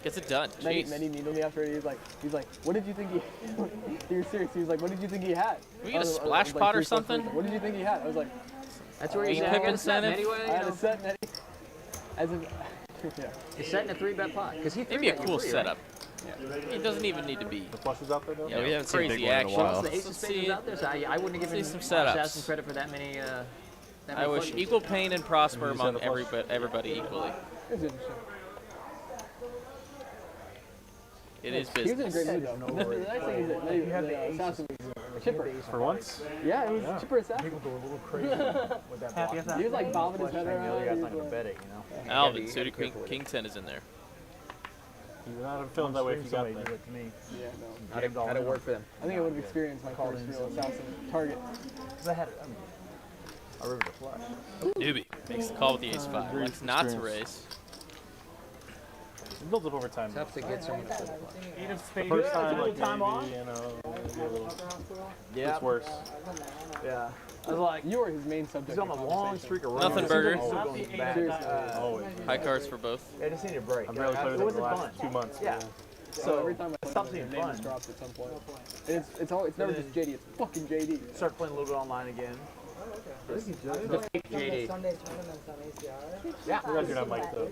Speaker 2: Gets it done.
Speaker 8: Then
Speaker 2: Jeez.
Speaker 8: he needled me after. He's like, what did you think he? He was serious. He was like, what did you think he had?
Speaker 2: We get a
Speaker 8: I was
Speaker 2: splash
Speaker 8: like,
Speaker 2: pot or
Speaker 8: 3+3.
Speaker 2: something?
Speaker 8: What did you think he had? I was like,
Speaker 7: That's where
Speaker 2: Eight
Speaker 7: you
Speaker 2: pip
Speaker 7: get a set
Speaker 2: incentive?
Speaker 7: anyway.
Speaker 8: I had a set and as if, yeah.
Speaker 7: You're setting a 3-bet pot because he
Speaker 2: Maybe a
Speaker 7: 3-bet you
Speaker 2: cool
Speaker 7: free,
Speaker 2: setup.
Speaker 7: Right?
Speaker 2: It doesn't even need to be.
Speaker 11: The flush is out there, though?
Speaker 2: You
Speaker 1: Yeah, we
Speaker 2: know,
Speaker 1: haven't seen a
Speaker 2: crazy
Speaker 1: big one in a
Speaker 2: action.
Speaker 1: while.
Speaker 7: The Ace of
Speaker 2: Let's
Speaker 7: Spades
Speaker 2: see
Speaker 7: is out there, so I wouldn't have given
Speaker 2: some setups.
Speaker 7: Assassin credit for that many. That
Speaker 2: I
Speaker 7: many
Speaker 2: wish
Speaker 7: flushes.
Speaker 2: equal pain and prosper
Speaker 11: You
Speaker 2: among
Speaker 11: said a flush?
Speaker 2: everybody equally.
Speaker 8: It was interesting.
Speaker 2: It is
Speaker 8: He was in a
Speaker 2: business.
Speaker 8: great mood though. The nice thing is that the assassin was chipper.
Speaker 11: For once?
Speaker 8: Yeah, it was chipper assassin.
Speaker 5: People go a little crazy with that block.
Speaker 8: He was like bobbing his head
Speaker 5: The other guy's
Speaker 8: around.
Speaker 5: not going to bet it, you know?
Speaker 2: Alvin,
Speaker 7: you
Speaker 2: suited
Speaker 7: gotta be
Speaker 2: Queen,
Speaker 7: careful
Speaker 2: King 10 is in there.
Speaker 11: You would not have filmed that way if you got
Speaker 5: Somebody
Speaker 11: there.
Speaker 5: do it to me.
Speaker 8: Yeah, no.
Speaker 7: How to work for them.
Speaker 8: I think I would have experienced my first real assassin target.
Speaker 5: Because I had, I river to flush.
Speaker 2: Newbie makes the call with the ace-5.
Speaker 11: Great
Speaker 2: Likes not to
Speaker 11: experience.
Speaker 2: raise.
Speaker 11: It builds up over time.
Speaker 7: Tough to get someone to fold.
Speaker 13: Eight of
Speaker 11: The
Speaker 13: spades.
Speaker 11: first time, like,
Speaker 8: time
Speaker 11: maybe,
Speaker 8: off.
Speaker 11: you know, maybe a little,
Speaker 5: Yeah.
Speaker 11: it's worse.
Speaker 5: Yeah.
Speaker 8: I was like, you were his main subject.
Speaker 5: He's on a
Speaker 8: of
Speaker 5: long
Speaker 8: conversation.
Speaker 5: streak of runs.
Speaker 2: Nothing burger.
Speaker 5: Still going back.
Speaker 8: Seriously.
Speaker 11: Always.
Speaker 2: High cards for both.
Speaker 5: I just need a break.
Speaker 11: I've barely played
Speaker 5: It
Speaker 11: with it in
Speaker 5: wasn't
Speaker 11: the
Speaker 5: fun.
Speaker 11: last 2 months.
Speaker 5: Yeah.
Speaker 8: So
Speaker 5: So
Speaker 8: every time I
Speaker 5: stop
Speaker 8: play,
Speaker 5: seeing
Speaker 8: your name
Speaker 5: fun.
Speaker 8: just drops at some point. And it's never just JD. It's fucking JD.
Speaker 5: Start playing a little bit online again.
Speaker 7: The fake JD.
Speaker 3: Sunday tournaments on ACR.
Speaker 5: Yeah.
Speaker 11: You guys are not mic'd up.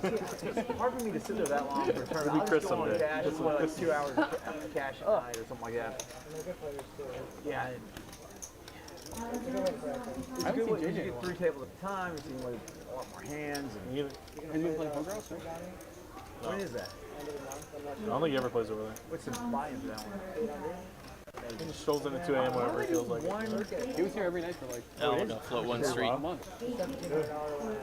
Speaker 5: It's hard for me to sit there that long for a tournament.
Speaker 11: Be
Speaker 5: I'll
Speaker 11: Chris
Speaker 5: just go on
Speaker 11: someday.
Speaker 5: cash,
Speaker 11: Chris
Speaker 5: play like 2 hours of cash a night or something like that. Yeah.
Speaker 8: I
Speaker 5: It's
Speaker 8: haven't
Speaker 5: good
Speaker 8: seen
Speaker 5: when you
Speaker 8: JJ in a
Speaker 5: get
Speaker 8: while.
Speaker 5: 3 tables at a time, you see like a lot more hands. And
Speaker 11: You-
Speaker 8: Has he been playing poker house?
Speaker 5: when is that?
Speaker 11: I don't think he ever plays over there.
Speaker 5: What's the buy-in for that one?
Speaker 11: He just strolls in at 2 a.m. whenever he feels like it.
Speaker 8: He was here every night for like
Speaker 2: Oh, we're gonna float one street.
Speaker 8: a month.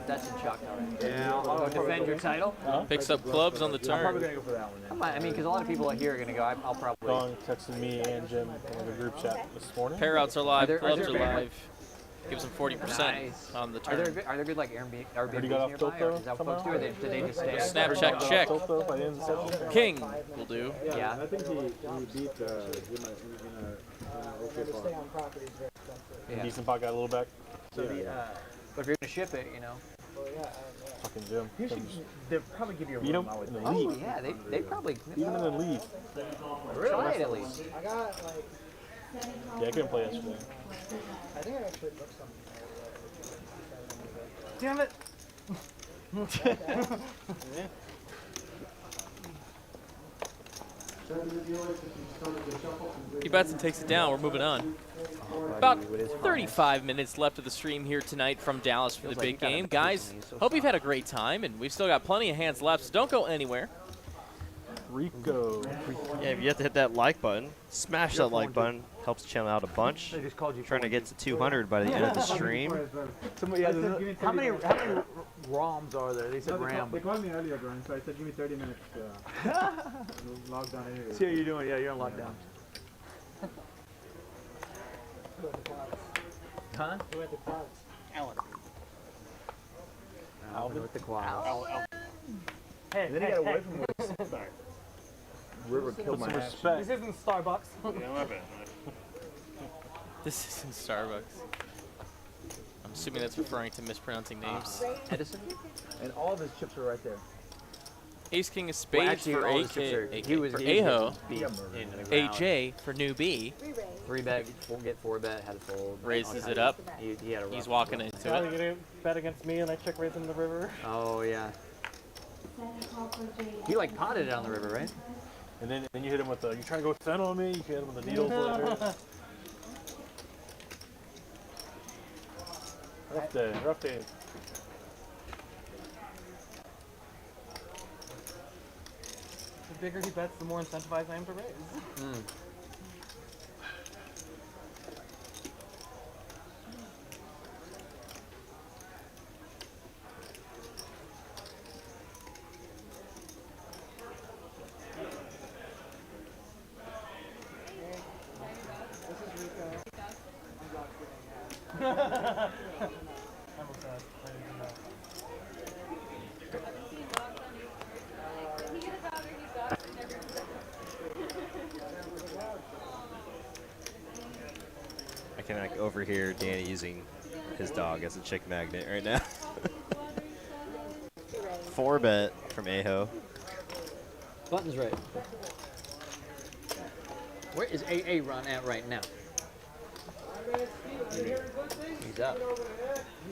Speaker 7: That's in Choctaw.
Speaker 5: Yeah, I'll
Speaker 7: Defend your title.
Speaker 2: Picks up clubs on the
Speaker 5: I'm probably
Speaker 2: turn.
Speaker 5: going to go for that one then.
Speaker 7: I mean, because a lot of people here are going to go. I'll probably.
Speaker 11: Gong texted me and Jim in the group chat this morning.
Speaker 2: Pairouts are live.
Speaker 7: Are there
Speaker 2: Clubs are
Speaker 7: very-
Speaker 2: live. Gives them 40%
Speaker 7: Nice.
Speaker 2: on the
Speaker 7: Are there
Speaker 2: turn.
Speaker 7: good, are there good like Airbnb
Speaker 11: Already got off
Speaker 7: nearby,
Speaker 11: tilt
Speaker 7: or
Speaker 11: though
Speaker 7: is that what folks do? Or
Speaker 11: somehow?
Speaker 7: do they just stay?
Speaker 2: Snap check check.
Speaker 11: Tilt though by the end of the session.
Speaker 2: King will do.
Speaker 7: Yeah.
Speaker 10: I think he beat in a okay
Speaker 3: Stay
Speaker 10: part.
Speaker 3: on property is very expensive.
Speaker 7: Yeah.
Speaker 11: Decent pot got a little back.
Speaker 7: So the, but if you're gonna ship it, you know.
Speaker 3: Well, yeah,
Speaker 11: Fucking Jim.
Speaker 5: You should, they'll probably give you a
Speaker 11: Beat him
Speaker 5: run, I would
Speaker 11: in the
Speaker 5: think.
Speaker 7: Oh
Speaker 11: league.
Speaker 7: yeah, they probably
Speaker 11: Beat him in the league.
Speaker 7: try it at least.
Speaker 3: I got like,
Speaker 11: Yeah, I couldn't play yesterday.
Speaker 3: I think I actually booked something.
Speaker 13: Damn it.
Speaker 2: He bets and takes it down. We're moving on. About 35 minutes left of the stream here tonight from Dallas for the big game. Guys, hope you've had a great time, and we've still got plenty of hands left, so don't go anywhere.
Speaker 11: Rico.
Speaker 1: Yeah, if you have to hit that like button, smash that like button. Helps channel out a bunch.
Speaker 5: They just called you
Speaker 1: Trying to get to 200 by the end of the stream.
Speaker 5: How many ROMs are there? They said RAM.
Speaker 3: They called me earlier, Brian, so I said give me 30 minutes to log down anyway.
Speaker 5: See how you're doing? Yeah, you're on lockdown. Huh?
Speaker 3: Who had the clouds?
Speaker 4: Alan.
Speaker 5: Alvin with the clouds.
Speaker 13: Hey,
Speaker 5: And then he got away from us.
Speaker 4: Sorry.
Speaker 5: River killed my ass.
Speaker 13: This isn't Starbucks.
Speaker 4: Yeah, my bad.
Speaker 2: This isn't Starbucks. I'm assuming that's referring to mispronouncing names.
Speaker 5: Edison? And all of his chips are right there.
Speaker 2: Ace King of Spades
Speaker 5: actually,
Speaker 2: for
Speaker 5: all his chips are-
Speaker 2: AK,
Speaker 5: he was
Speaker 2: for
Speaker 5: getting
Speaker 2: Aho.
Speaker 5: beat in the ground.
Speaker 2: AJ for New B.
Speaker 5: 3-bet, get 4-bet, had to fold.
Speaker 2: Raises it up.
Speaker 5: He had a
Speaker 2: He's
Speaker 5: rough
Speaker 2: walking
Speaker 5: go.
Speaker 2: into
Speaker 13: Now
Speaker 2: it.
Speaker 13: you gonna bet against me and I check raise in the river.
Speaker 5: Oh, yeah. He like potted it on the river, right?
Speaker 11: And then you hit him with the, you trying to go center on me? You hit him with the needles later. Rough day, rough day.
Speaker 13: The bigger he bets, the more incentivized I am to raise.
Speaker 1: I can like overhear Danny using his dog as a chick magnet right now. 4-bet from Aho.
Speaker 7: Button's right. Where is AA run at right now? He's up.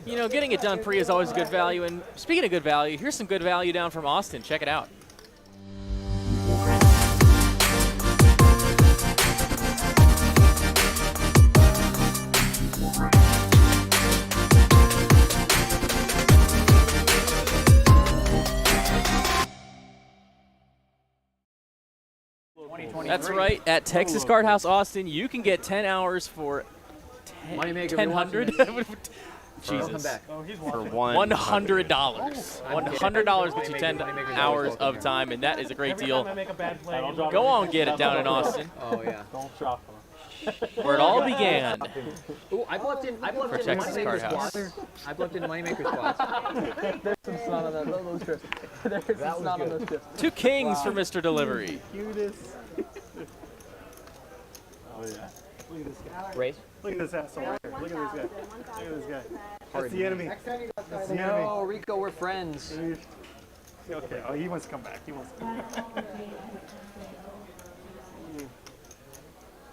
Speaker 2: You know, getting it done pre is always a good value. And speaking of good value, here's some good value down from Austin. Check it out. That's right. At Texas Card House Austin, you can get 10 hours for
Speaker 7: Moneymaker,
Speaker 2: $1,000.
Speaker 7: Come
Speaker 2: Jesus.
Speaker 7: back.
Speaker 1: For
Speaker 2: $100. $100 gets you 10 hours of time, and that is a great
Speaker 13: Every
Speaker 2: deal.
Speaker 13: time I make a bad play,
Speaker 2: Go on, get it down in Austin,
Speaker 7: Oh yeah.
Speaker 11: Don't drop him.
Speaker 2: where it all began.
Speaker 7: Ooh, I bluffed in
Speaker 2: For Texas Card
Speaker 7: Moneymaker
Speaker 2: House.
Speaker 7: squats. I bluffed in Moneymaker squats.
Speaker 8: There's some snot on those trips. There's some snot on those trips.
Speaker 2: 2 kings for Mr. Delivery.
Speaker 3: Cutest.
Speaker 11: Oh yeah.
Speaker 4: Look at this guy.
Speaker 7: Raise.
Speaker 4: Look at this asshole right here. Look at this guy. Look at this guy. That's the enemy. That's the enemy.
Speaker 7: No, Rico, we're friends.
Speaker 4: Okay. Oh, he wants to come back. He wants to come back.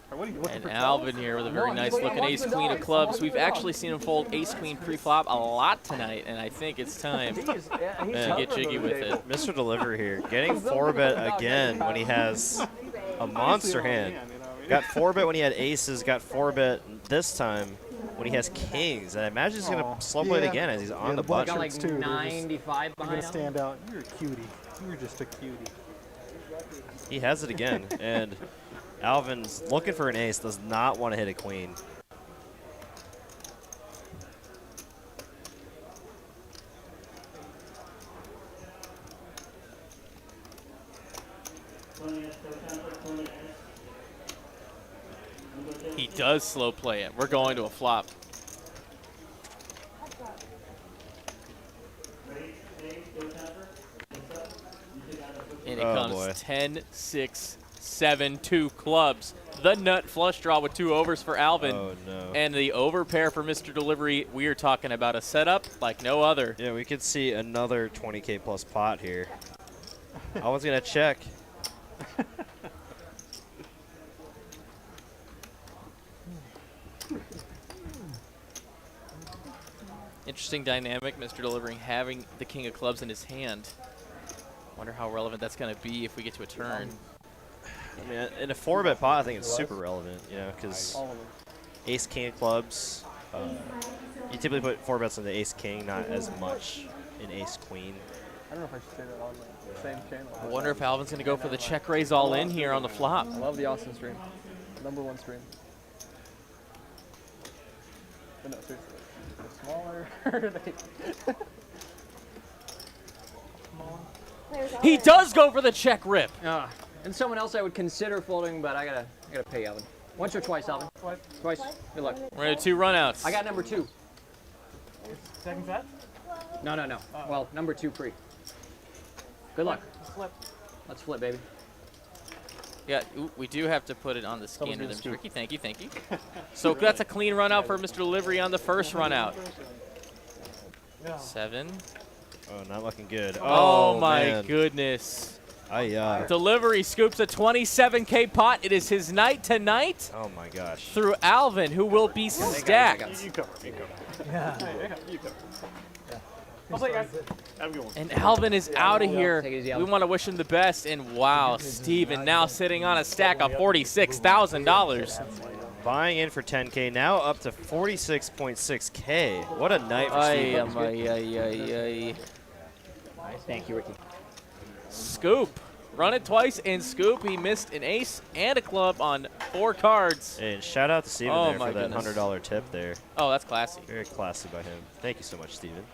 Speaker 4: What are you looking
Speaker 2: And
Speaker 4: for?
Speaker 2: Alvin here with a very nice looking ace queen of clubs. We've actually seen him fold ace queen pre-flop a lot tonight, and I think it's time to get jiggy with it.
Speaker 1: Mr. Delivery here, getting 4-bet again when he has a monster hand. Got 4-bet when he had aces, got 4-bet this time when he has kings. And I imagine he's going to slow play it again as he's on the
Speaker 4: black
Speaker 1: button.
Speaker 7: Got like 95
Speaker 4: You're
Speaker 7: behind
Speaker 4: gonna
Speaker 7: him.
Speaker 4: stand out. You're a cutie. You're just a cutie.
Speaker 1: He has it again, and Alvin's looking for an ace, does not want to hit a queen.
Speaker 2: He does slow play it. We're going to a flop. And it comes
Speaker 1: boy.
Speaker 2: 10, 6, 7, 2 clubs. The nut flush draw with 2 overs for Alvin.
Speaker 1: Oh, no.
Speaker 2: And the over pair for Mr. Delivery. We are talking about a setup like no other.
Speaker 1: Yeah, we could see another 20K plus pot here. I was going to check.
Speaker 2: Interesting dynamic, Mr. Delivering having the king of clubs in his hand. Wonder how relevant that's going to be if we get to a turn.
Speaker 1: I mean, in a 4-bet pot, I think it's super relevant, you know, because ace king of clubs, you typically put 4 bets into ace king, not as much in ace queen.
Speaker 8: I don't know if I should say that on the same channel.
Speaker 2: I wonder if Alvin's going to go for the check raise all in here on the flop.
Speaker 8: I love the Austin stream. #1 stream. But no, seriously. They're smaller.
Speaker 2: He does go for the check rip.
Speaker 7: And someone else I would consider folding, but I gotta pay Alvin. Once or twice, Alvin? Twice. Good luck.
Speaker 2: We're at 2 runouts.
Speaker 7: I got number 2.
Speaker 13: Second set?
Speaker 7: No. Well, number 2 pre. Good luck.
Speaker 13: Flip.
Speaker 7: Let's flip, baby.
Speaker 2: Yeah, we do have to put it on the scanner. Ricky, thank you. So that's a clean run out for Mr. Delivery on the first run out. 7.
Speaker 1: Oh, not looking good.
Speaker 2: Oh my
Speaker 1: man.
Speaker 2: goodness.
Speaker 1: Delivery
Speaker 2: scoops a 27K pot. It is his night tonight.
Speaker 1: Oh my gosh.
Speaker 2: Through Alvin, who will be stacked.
Speaker 4: You cover.
Speaker 8: Yeah.
Speaker 4: You cover. I'll play, guys. Have a good one.
Speaker 2: And Alvin is out of here.
Speaker 7: Take it easy,
Speaker 2: We
Speaker 7: Alvin.
Speaker 2: want to wish him the best. And wow, Steven now sitting on a stack of $46,000.
Speaker 1: Buying in for 10K, now up to 46.6K. What a night for Steven.
Speaker 7: Thank you, Ricky.
Speaker 2: Scoop. Run it twice and scoop. He missed an ace and a club on 4 cards.
Speaker 1: And shout out to Steven there for that $100 tip there.
Speaker 2: Oh, that's classy.
Speaker 1: Very classy by him. Thank you so much, Steven.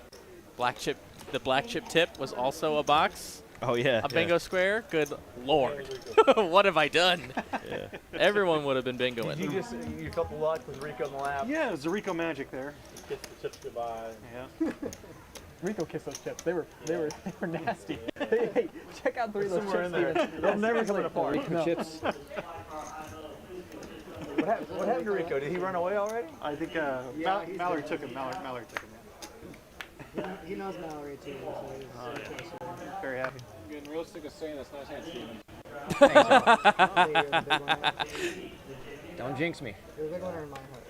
Speaker 2: The black chip tip was also a box.
Speaker 1: Oh, yeah.
Speaker 2: A bingo square? Good Lord. What have I done?
Speaker 1: Yeah.
Speaker 2: Everyone would have been bingoing.
Speaker 5: You couple luck with Rico in the lap.
Speaker 4: Yeah, it was the Rico magic there.
Speaker 11: Kiss the chips goodbye.
Speaker 4: Yeah.
Speaker 8: Rico kissed those chips. They were nasty.
Speaker 5: Hey, check out 3 of those
Speaker 11: Somewhere
Speaker 5: chips.
Speaker 11: in there.
Speaker 5: They'll never come apart.
Speaker 7: Rico chips.
Speaker 5: What happened to Rico? Did he run away already?
Speaker 4: I think Mallory took him. Mallory took him.
Speaker 3: He knows Mallory too. So he's
Speaker 4: Very happy.
Speaker 10: You're getting real sick of saying that's nice hand, Steven.
Speaker 7: Don't jinx me.
Speaker 3: You're a big winner in my heart.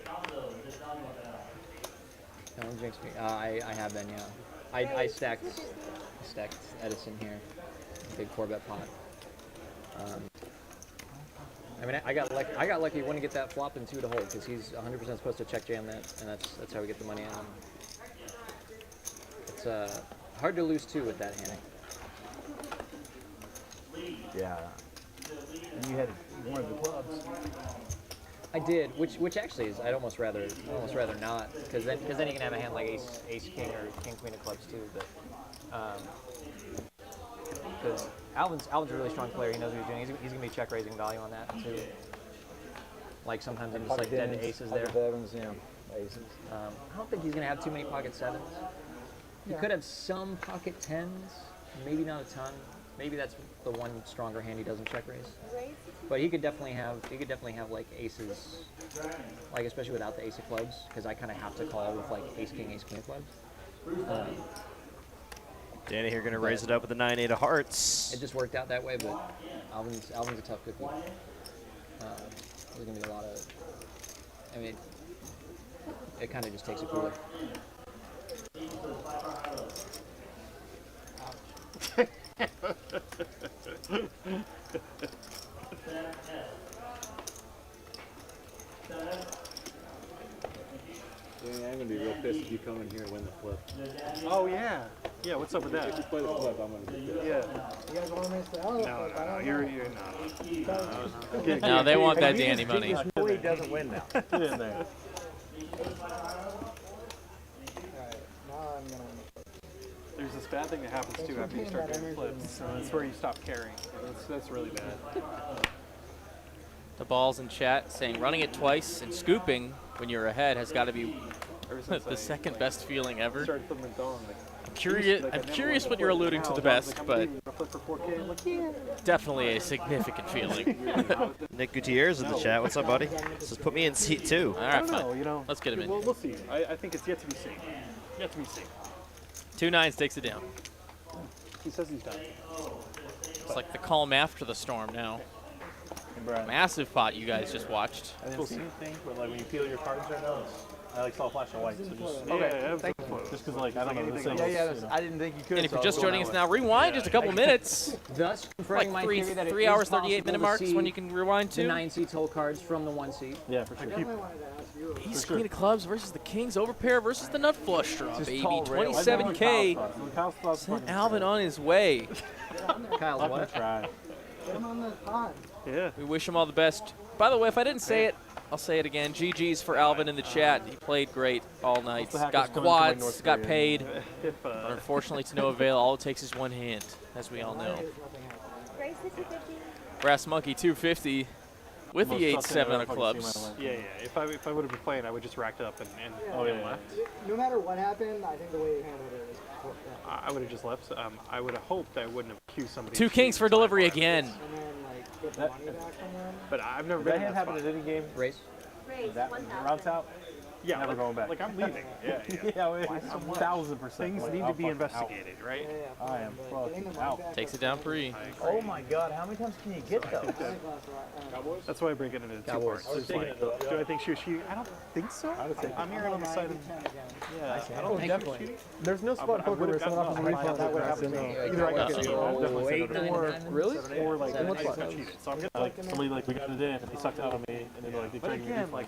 Speaker 7: Don't jinx me. I have been, yeah. I stacked Edison here. Big 4-bet pot. I mean, I got lucky. He wouldn't get that flop in 2 to hold because he's 100% supposed to check jam that, and that's how we get the money in. It's hard to lose 2 with that hand.
Speaker 5: Yeah. And you had one of the clubs.
Speaker 7: I did, which actually is I'd almost rather not, because then you can have a hand like ace king or king queen of clubs too. But because Alvin's a really strong player, he knows what he's doing. He's gonna be check raising value on that too. Like sometimes I'm just like dead aces there.
Speaker 5: Aces.
Speaker 7: I don't think he's gonna have too many pocket 7s. He could have some pocket 10s, maybe not a ton. Maybe that's the one stronger hand he doesn't check raise. But he could definitely have like aces, like especially without the ace of clubs, because I kind of have to call with like ace king of clubs.
Speaker 1: Danny here going to raise it up with the 9-8 of hearts.
Speaker 7: It just worked out that way, but Alvin's a tough cookie. There's gonna be a lot of. I mean, it kind of just takes a cooler.
Speaker 10: Yeah, I'm gonna be real pissed if you come in here and win the flip.
Speaker 4: Oh yeah. Yeah. What's up with that?
Speaker 10: If you play the flip, I'm gonna be pissed.
Speaker 4: Yeah.
Speaker 3: You guys want to miss the elephant?
Speaker 4: No. You're no.
Speaker 2: No, they want that Danny money.
Speaker 5: He doesn't win now.
Speaker 4: Get in there.
Speaker 3: Alright, now I'm gonna.
Speaker 4: There's this bad thing that happens too after you start getting flips. So that's where you stop carrying. That's really bad.
Speaker 2: The ball's in chat saying running it twice and scooping when you're ahead has got to be the second best feeling ever.
Speaker 4: Started flipping Dawn, like,
Speaker 2: I'm curious what you're alluding to the best, but definitely a significant feeling.
Speaker 1: Nick Gutierrez in the chat. What's up, buddy? Says put me in seat 2.
Speaker 2: All right,
Speaker 4: I don't
Speaker 2: fine.
Speaker 4: know, you know.
Speaker 2: Let's get him in.
Speaker 4: Well, we'll see. I think it's yet to be seen. Yet to be seen.
Speaker 2: 2 9s takes it down.
Speaker 4: He says he's done.
Speaker 2: It's like the calm after the storm now. Massive pot you guys just watched.
Speaker 11: I didn't see anything, but like when you peel your cards right now, I like saw a flash of white. So just
Speaker 4: Okay,
Speaker 9: close. Just because, like, I don't know. This thing
Speaker 5: I didn't think you could.
Speaker 2: And if you're just joining us now, rewind just a couple minutes.
Speaker 7: Thus, confirming my
Speaker 2: like
Speaker 7: theory that
Speaker 2: 3 hours, 38 minute marks when you can rewind
Speaker 7: the
Speaker 2: to.
Speaker 7: 9 seats whole cards from the 1 seat.
Speaker 9: Yeah, for sure.
Speaker 2: Ace Queen of Clubs versus the King's Overpair versus the Nut Flush Draw, baby. 27K. Sent Alvin on his way.
Speaker 7: Kyle's what?
Speaker 3: Get him on the pod.
Speaker 4: Yeah.
Speaker 2: We wish him all the best. By the way, if I didn't say it, I'll say it again. GG's for Alvin in the chat. He played great all night. Got quads, got paid. But unfortunately, to no avail. All it takes is one hand, as we all know. Brass Monkey 250 with the 8-7 of clubs.
Speaker 4: Yeah. If I would have been playing, I would just racked up and left.
Speaker 3: No matter what happened, I think the way you handled it was
Speaker 4: I would have just left. I would have hoped I wouldn't have queued somebody.
Speaker 2: 2 kings for delivery again.
Speaker 3: and then like get the money back from them.
Speaker 4: But I've never
Speaker 9: That
Speaker 4: been in
Speaker 9: hand
Speaker 4: that
Speaker 9: happened
Speaker 4: spot.
Speaker 9: at any game.
Speaker 7: Race.
Speaker 9: That routes out.
Speaker 4: Yeah,
Speaker 9: Never
Speaker 4: like,
Speaker 9: going back.
Speaker 4: Like I'm leaving. Yeah.
Speaker 9: 1,000%.
Speaker 4: Things need to be investigated, right?
Speaker 9: I am fucking out.
Speaker 2: Takes it down pre.
Speaker 5: Oh my God, how many times can you get those?
Speaker 4: That's why I break it into two parts. There's like, do I think she was cheating? I don't think so. I'm here on the side of. Yeah, I don't think she was cheating.
Speaker 8: There's no spot poker where someone offers a refund.
Speaker 4: That would happen to me. Either I could
Speaker 5: Really?
Speaker 4: or like
Speaker 5: Seven,
Speaker 4: I cheated. So I'm gonna
Speaker 9: Like somebody like we got it in and they sucked out on me and then like they
Speaker 4: But
Speaker 9: tried to
Speaker 4: again, like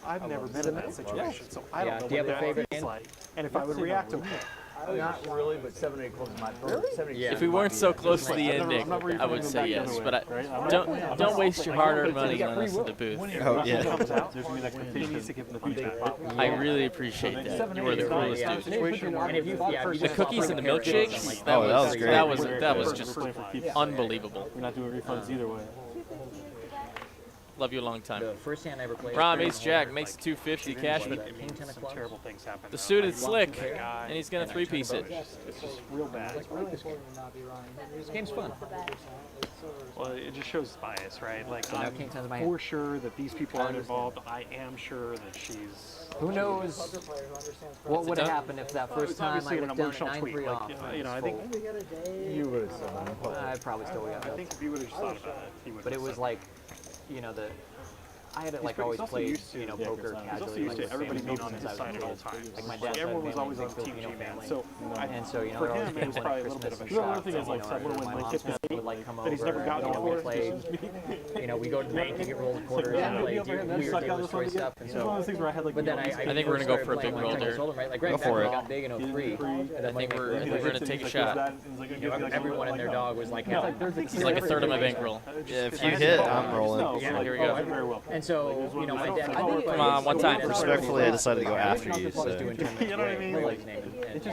Speaker 4: I've never been in that situation, so I don't know
Speaker 7: Do you
Speaker 4: what
Speaker 7: have a
Speaker 4: that
Speaker 7: favorite
Speaker 4: feels
Speaker 7: hand?
Speaker 4: like. And if I would react okay.
Speaker 5: Not really, but 7-8 close my throat.
Speaker 7: Yeah.
Speaker 2: If we weren't so close to the ending, I would say yes. But don't waste your hard-earned money on us in the booth.
Speaker 1: Oh, yeah.
Speaker 9: there's gonna be an expectation.
Speaker 2: I really appreciate that. You were the coolest dude.
Speaker 7: And if you,
Speaker 2: The cookies and the milkshakes,
Speaker 1: Oh, that was great.
Speaker 2: That was just unbelievable.
Speaker 9: We're not doing refunds either way.
Speaker 2: Love you a long time.
Speaker 7: the first hand I ever played.
Speaker 2: Rom Ace Jack makes 250 Cashman.
Speaker 7: King 10 of
Speaker 4: Some
Speaker 7: clubs.
Speaker 4: terrible things happen.
Speaker 2: The suited slick, and he's gonna 3-piece it.
Speaker 4: It's just real bad.
Speaker 7: This game's fun.
Speaker 4: Well, it just shows bias, right? Like
Speaker 7: So now
Speaker 4: I'm
Speaker 7: King 10's my hand.
Speaker 4: for sure that these people aren't involved. I am sure that she's.
Speaker 7: Who knows what would have
Speaker 2: done?
Speaker 7: happened if that first
Speaker 4: It's
Speaker 7: time I
Speaker 4: obviously an
Speaker 7: got down at
Speaker 4: emotional tweet.
Speaker 7: 9-3
Speaker 4: Like,
Speaker 7: off.
Speaker 4: you know, I think
Speaker 8: You would have said that.
Speaker 7: I probably still would
Speaker 4: I
Speaker 7: have.
Speaker 4: think if you would have just thought about it, he would.
Speaker 7: But it was like, you know, I had like always played, you know, poker
Speaker 4: He's
Speaker 7: casually.
Speaker 4: also used
Speaker 7: like,
Speaker 4: to everybody
Speaker 7: with
Speaker 4: being
Speaker 7: family
Speaker 4: on his
Speaker 7: since I was
Speaker 4: side
Speaker 7: a
Speaker 4: at all
Speaker 7: kid.
Speaker 4: times.
Speaker 7: Like my
Speaker 4: Like
Speaker 7: dad's
Speaker 4: everyone was
Speaker 7: family,
Speaker 4: always on
Speaker 7: big
Speaker 4: Team
Speaker 7: Filipino
Speaker 4: G, man.
Speaker 7: family.
Speaker 4: So
Speaker 7: And so, you know,
Speaker 4: for
Speaker 7: it always
Speaker 4: him,
Speaker 7: been
Speaker 4: it was
Speaker 7: like
Speaker 4: probably a little
Speaker 7: Christmas
Speaker 4: bit of a
Speaker 7: and
Speaker 4: shock.
Speaker 7: shots,
Speaker 9: thing is, like,
Speaker 7: you know,
Speaker 9: someone
Speaker 7: my
Speaker 9: when
Speaker 7: mom's
Speaker 9: kids
Speaker 7: family would like come over.
Speaker 4: that he's never gotten
Speaker 7: you know, we
Speaker 4: before.
Speaker 7: play, you know, we go to the bank to get rolled quarters and play weird Davis Troy stuff. And
Speaker 9: It's one of those things where I had like.
Speaker 7: but then
Speaker 2: I think we're gonna go for a big roll there.
Speaker 7: Right? Like
Speaker 1: Go
Speaker 7: right back
Speaker 1: for
Speaker 7: when
Speaker 1: it.
Speaker 7: I got big in 03.
Speaker 2: I think we're gonna take a shot.
Speaker 7: Everyone and their dog was like, hell.
Speaker 2: It's like a third of my bankroll.
Speaker 1: Yeah, if you hit, I'm rolling.
Speaker 2: Yeah, here we go.
Speaker 9: Very well.
Speaker 7: And so, you know, my dad.
Speaker 2: Come on, one time.
Speaker 1: Respectfully, I decided to go after you.
Speaker 7: Was
Speaker 1: So.
Speaker 7: doing tournaments.
Speaker 4: You know what I mean?
Speaker 7: Like, his name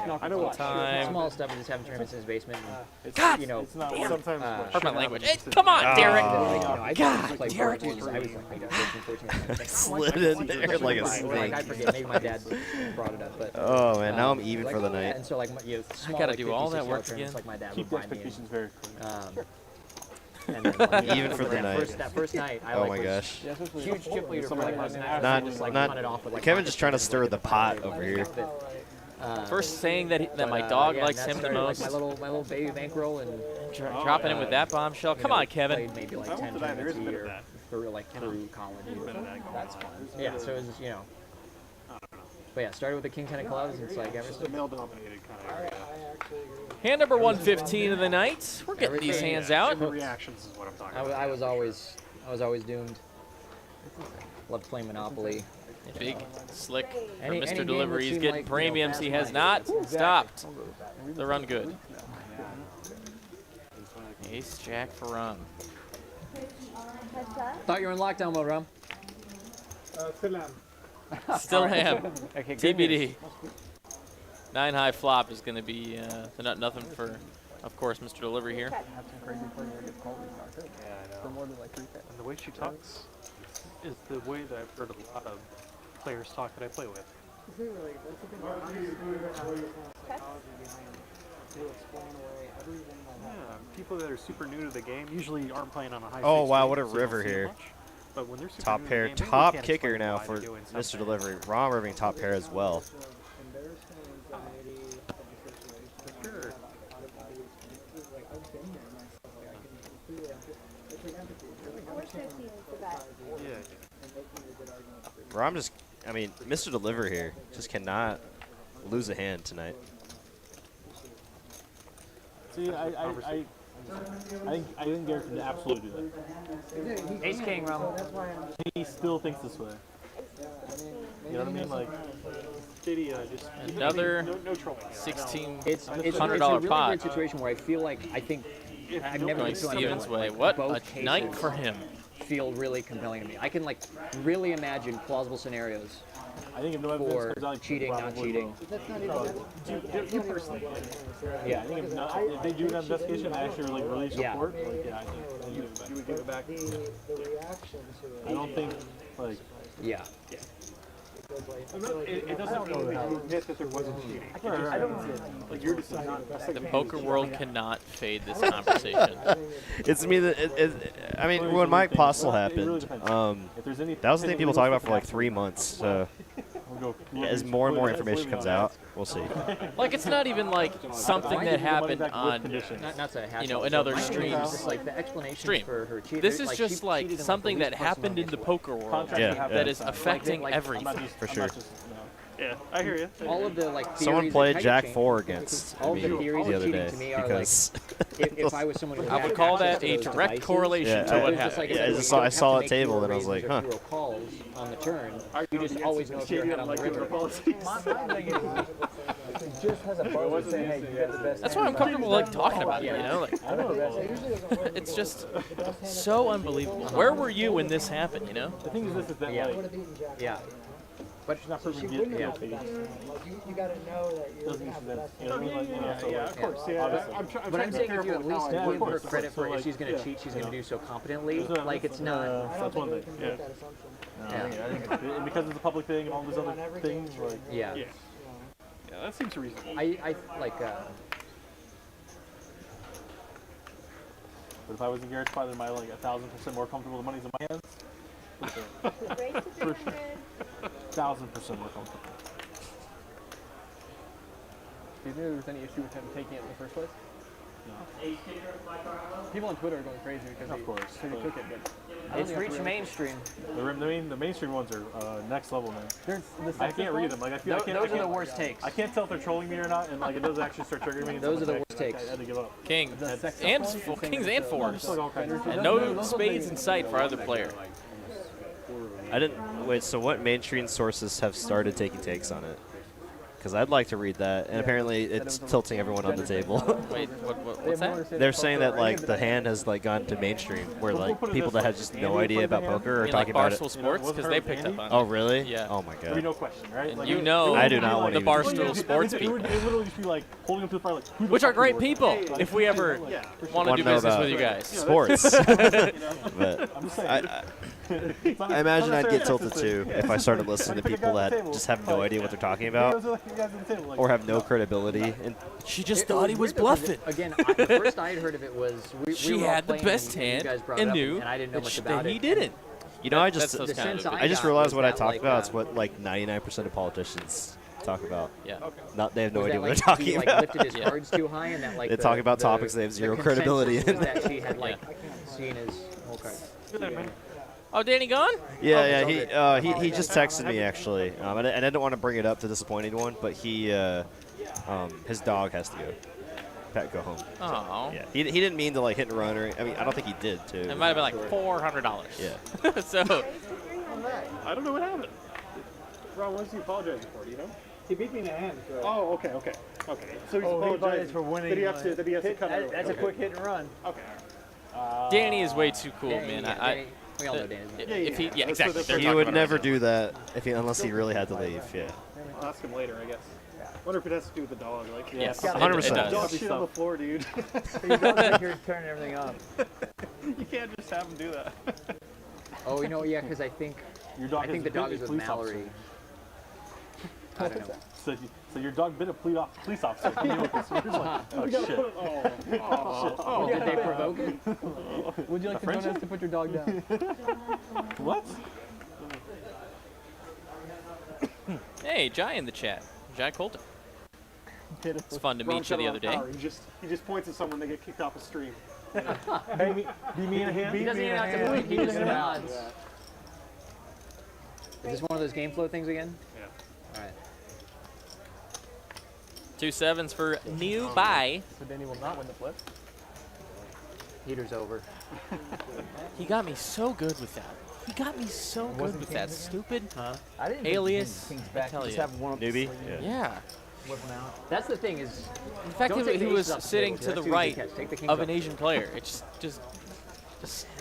Speaker 7: and
Speaker 4: I know what.
Speaker 2: Time.
Speaker 7: small stuff and just having tournaments in his basement. And,
Speaker 2: God,
Speaker 7: you know,
Speaker 9: It's not
Speaker 2: damn.
Speaker 9: sometimes.
Speaker 2: Hurt my language. Hey, come on, Derick.
Speaker 7: like, you know, I
Speaker 2: God,
Speaker 7: played
Speaker 2: Derick.
Speaker 7: I was like 13, 14.
Speaker 1: Slid in there like a
Speaker 7: Like, I
Speaker 1: snake.
Speaker 7: forget, maybe my dad brought it up, but.
Speaker 1: Oh man, now I'm even
Speaker 7: like,
Speaker 1: for the
Speaker 7: yeah,
Speaker 1: night.
Speaker 7: and so like, you know, small,
Speaker 2: gotta
Speaker 7: like,
Speaker 2: do all
Speaker 7: 50,
Speaker 2: that
Speaker 7: 60
Speaker 2: work
Speaker 7: tournaments,
Speaker 2: again.
Speaker 7: Like my dad
Speaker 9: Keep
Speaker 7: would
Speaker 9: the
Speaker 7: buy me in.
Speaker 9: expectations very clear.
Speaker 7: And then, like,
Speaker 1: Even for the night.
Speaker 7: That first night, I
Speaker 1: Oh
Speaker 7: like
Speaker 1: my
Speaker 7: was
Speaker 1: gosh.
Speaker 7: huge chip leader for like most nights.
Speaker 1: Not,
Speaker 7: just like
Speaker 1: not.
Speaker 7: cut it off with, like,
Speaker 1: Kevin just trying to stir the pot over here.
Speaker 2: First saying that my dog
Speaker 7: yeah,
Speaker 2: likes
Speaker 7: and
Speaker 2: him
Speaker 7: that
Speaker 2: the
Speaker 7: started,
Speaker 2: most.
Speaker 7: like, my little baby bankroll and
Speaker 2: Dropping in with that bombshell. Come on, Kevin.
Speaker 7: played maybe like 10 tournaments a year through like through college. That's fun. Yeah, so it was just, you know. But yeah, started with the King 10 of clubs. And it's like ever since.
Speaker 4: Male-dominated kind of area.
Speaker 2: Hand number 115 of the night. We're getting these hands out.
Speaker 4: Reactions is what I'm talking about.
Speaker 7: I was always doomed. Loved playing Monopoly.
Speaker 2: Big slick for
Speaker 7: Any
Speaker 2: Mr.
Speaker 7: game
Speaker 2: Delivery.
Speaker 7: that
Speaker 2: He's
Speaker 7: seemed
Speaker 2: getting
Speaker 7: like, you know,
Speaker 2: premiums.
Speaker 7: fast
Speaker 2: He has
Speaker 7: money.
Speaker 2: not stopped the run good. Ace Jack for rum.
Speaker 7: Thought you were in lockdown mode, Rum.
Speaker 2: Still ham.
Speaker 7: Okay, good
Speaker 2: TBD.
Speaker 7: news.
Speaker 2: 9 high flop is going to be nothing for, of course, Mr. Delivery here.
Speaker 8: Have some crazy player that gets called. He's not good.
Speaker 4: Yeah, I know.
Speaker 8: For more than like 3K.
Speaker 4: And the way she talks is the way that I've heard a lot of players talk that I play with.
Speaker 3: Is it really? That's the thing. I understand technology behind it to explain away everything that
Speaker 4: Yeah, people that are super new to the game usually aren't playing on a high.
Speaker 1: Oh
Speaker 4: stakes
Speaker 1: wow,
Speaker 4: game,
Speaker 1: what a
Speaker 4: so they don't
Speaker 1: river
Speaker 4: see it
Speaker 1: here.
Speaker 4: much. But when they're super
Speaker 1: Top
Speaker 4: new to
Speaker 1: pair,
Speaker 4: the game, they really
Speaker 1: top
Speaker 4: can't
Speaker 1: kicker
Speaker 4: explain
Speaker 1: now
Speaker 4: why
Speaker 1: for
Speaker 4: they're doing
Speaker 1: Mr.
Speaker 4: something.
Speaker 1: Delivery. Rom Irving top pair as well.
Speaker 3: embarrassment, anxiety of the situation.
Speaker 4: Sure.
Speaker 3: Out of body experiences. Like I've been there myself. Like I can completely it's like empathy. It's really understanding both sides of it
Speaker 4: Yeah.
Speaker 3: and making a good argument for
Speaker 1: Rom just, I mean, Mr. Delivery here just cannot lose a hand tonight.
Speaker 11: See, I think Derick can absolutely do that.
Speaker 7: Ace King, Rum.
Speaker 11: He still thinks this way. You know what I mean? Like,
Speaker 4: just
Speaker 2: another
Speaker 4: no trolling.
Speaker 2: $1,600
Speaker 7: It's a really
Speaker 2: pot.
Speaker 7: weird situation where I think I've never
Speaker 2: Going Steven's way. What a night for him.
Speaker 7: Feel really compelling to me. I can like really imagine plausible scenarios.
Speaker 11: I think if no evidence comes out,
Speaker 7: cheating, not cheating.
Speaker 11: You personally. Yeah, I think if they do an investigation and actually like release a report, like, yeah, I think you would give it back.
Speaker 3: The reaction to it.
Speaker 11: I don't think like.
Speaker 7: Yeah.
Speaker 4: It doesn't mean that you admit that there wasn't cheating.
Speaker 11: I don't like you're just not.
Speaker 2: The poker world cannot fade this conversation.
Speaker 1: It's me that I mean, when Mike Postle happened, that was the thing people talked about for like 3 months. So as more and more information comes out, we'll see.
Speaker 2: Like it's not even like something that happened on, you know, in other streams.
Speaker 7: Like the explanation for her cheating.
Speaker 2: This is just like something that happened in the poker world that is affecting everything.
Speaker 1: For sure.
Speaker 4: Yeah, I hear you.
Speaker 7: All of the like
Speaker 1: someone played Jack 4 against me the other day because
Speaker 7: if I was someone who
Speaker 2: I would call that a direct correlation to what happened.
Speaker 1: Yeah, I saw a table and I was like, huh.
Speaker 7: Calls on the turn. You just always know if you're head on the river.
Speaker 2: That's why I'm comfortable like talking about it, you know? Like, it's just so unbelievable. Where were you when this happened, you know?
Speaker 11: The thing is this is that
Speaker 7: yeah.
Speaker 11: But she's not perfect.
Speaker 3: You gotta know that you're gonna have the best.
Speaker 11: You know what I mean? Like,
Speaker 4: Yeah, of course. Yeah,
Speaker 7: But I'm saying if you at least
Speaker 11: Yeah,
Speaker 7: give her
Speaker 11: course.
Speaker 7: credit for
Speaker 11: So,
Speaker 7: if she's going to cheat, she's going to do so competently. Like it's not.
Speaker 11: That's one thing. Yeah. I think because it's a public thing and all these other things, like
Speaker 7: Yeah.
Speaker 4: Yeah, that seems reasonable.
Speaker 7: I like.
Speaker 11: But if I was in Garrett's father, am I like 1,000% more comfortable? The money's in my hands. For sure. 1,000% more comfortable.
Speaker 8: Do you think there was any issue with him taking it in the first place?
Speaker 11: No.
Speaker 8: People on Twitter are going crazy because he took it, but
Speaker 7: It's reached mainstream.
Speaker 11: The mainstream ones are next level, man. I can't read them. Like I feel
Speaker 7: those are the worst takes.
Speaker 11: I can't tell if they're trolling me or not, and like it does actually start triggering me.
Speaker 7: Those are the worst takes.
Speaker 11: I had to give up.
Speaker 2: Kings and fours, and no spades in sight for either player.
Speaker 1: I didn't wait. So what mainstream sources have started taking takes on it? Because I'd like to read that, and apparently it's tilting everyone on the table.
Speaker 2: Wait, what's that?
Speaker 1: They're saying that like the hand has like gone to mainstream, where like people that have just no idea about poker are talking about it.
Speaker 2: Barstool Sports, because they picked up on it.
Speaker 1: Oh really?
Speaker 2: Yeah.
Speaker 1: Oh my
Speaker 11: There'd be
Speaker 1: god.
Speaker 11: no question, right?
Speaker 2: And
Speaker 11: Like,
Speaker 2: you know
Speaker 1: I do not want
Speaker 2: the
Speaker 1: to
Speaker 2: Barstool Sports people,
Speaker 11: It would literally just be like holding them to the fire, like, who the
Speaker 2: which are
Speaker 11: fuck
Speaker 2: great
Speaker 11: were?
Speaker 2: people. If we ever want to do
Speaker 1: know
Speaker 2: business
Speaker 1: about
Speaker 2: with you guys,
Speaker 1: sports. But
Speaker 11: I'm just saying.
Speaker 1: I imagine I'd get tilted too if I started listening to people that just have no idea what they're talking about or have no credibility. And
Speaker 2: she just thought he was bluffing.
Speaker 7: Again, the first I had heard of it was
Speaker 2: she
Speaker 7: we were all
Speaker 2: had the
Speaker 7: playing
Speaker 2: best
Speaker 7: and you
Speaker 2: hand
Speaker 7: guys brought it
Speaker 2: and
Speaker 7: up,
Speaker 2: knew
Speaker 7: and I didn't know much about
Speaker 2: that
Speaker 7: it.
Speaker 2: he didn't.
Speaker 1: you know, I just realized what I
Speaker 7: that,
Speaker 1: talked
Speaker 7: like,
Speaker 1: about. It's what like 99% of politicians talk about.
Speaker 2: Yeah.
Speaker 1: Not they have no
Speaker 7: Was
Speaker 1: idea
Speaker 7: that,
Speaker 1: what
Speaker 7: like,
Speaker 1: they're talking
Speaker 7: he, like,
Speaker 1: about.
Speaker 7: lifted his cards too high, and that like
Speaker 1: They talk about topics they have zero credibility in.
Speaker 7: that she had like seen his whole cards.
Speaker 2: Oh, Danny gone?
Speaker 1: Yeah, he just texted me actually, and I didn't want to bring it up to disappoint anyone, but he his dog has to go home.
Speaker 2: Oh.
Speaker 1: Yeah, he didn't mean to like hit and run or I mean I don't think he did too.
Speaker 2: It might have been like $400.
Speaker 1: Yeah.
Speaker 2: So.
Speaker 4: I don't know what happened. Ron, what is he apologizing for? Do you know?
Speaker 3: He beat me in the hand. So.
Speaker 4: Oh, okay. So he's apologizing
Speaker 8: for winning.
Speaker 4: That he has to cut it.
Speaker 8: That's a quick hit and run.
Speaker 4: Okay.
Speaker 2: Danny is way too cool,
Speaker 7: Danny,
Speaker 2: man.
Speaker 7: Danny, we all know Danny.
Speaker 2: If he, exactly.
Speaker 1: He would never do that unless he really had to leave. Yeah.
Speaker 4: I'll ask him later, I guess. Wonder if it has to do with the dog. Like,
Speaker 2: yes,
Speaker 1: 100%.
Speaker 4: Dog shit on the floor, dude.
Speaker 8: You don't think you're turning everything up.
Speaker 4: You can't just have him do that.
Speaker 7: Oh, you know, yeah, because I think the dog is with Mallory. I don't know.
Speaker 11: So your dog bit a police officer. Oh shit.
Speaker 7: Oh, did they provoke it?
Speaker 8: Would you like to join us to put your dog down?
Speaker 11: What?
Speaker 2: Hey, Jai in the chat. Jai Coulter. It's fun to meet you the other day.
Speaker 4: He just points at someone, they get kicked off a stream.
Speaker 11: Be me in a hand?
Speaker 7: He doesn't even have to point, he just nods. Is this one of those game flow things again?
Speaker 4: Yeah.
Speaker 7: Alright.
Speaker 2: 2 7s for New Bai.
Speaker 8: So Danny will not win the flip.
Speaker 7: Heater's over.
Speaker 2: He got me so good with that. He got me so good with that stupid
Speaker 5: I didn't
Speaker 2: alias.
Speaker 5: King's
Speaker 2: I
Speaker 5: back.
Speaker 2: tell
Speaker 5: Just
Speaker 2: you.
Speaker 5: have one up the
Speaker 1: Newbie?
Speaker 5: sleeve.
Speaker 2: Yeah.
Speaker 5: Whip 'em out.
Speaker 7: That's the thing is,
Speaker 2: The fact
Speaker 7: don't
Speaker 2: that
Speaker 7: take
Speaker 2: he
Speaker 7: the
Speaker 2: was
Speaker 7: aces off the
Speaker 2: sitting
Speaker 7: table.
Speaker 2: to the
Speaker 7: That's too easy
Speaker 2: right
Speaker 7: to catch. Take the kings
Speaker 2: of
Speaker 7: off
Speaker 2: an
Speaker 7: the
Speaker 2: Asian player. It's just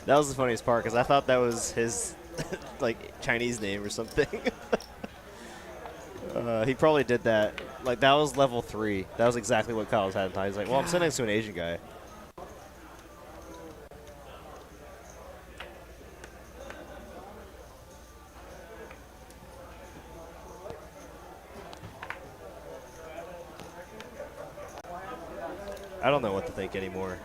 Speaker 1: That was the funniest part because I thought that was his like Chinese name or something. He probably did that. Like that was level 3. That was exactly what Kyle's had. He's like, well, I'm sitting next to an Asian guy. I don't know what to think anymore.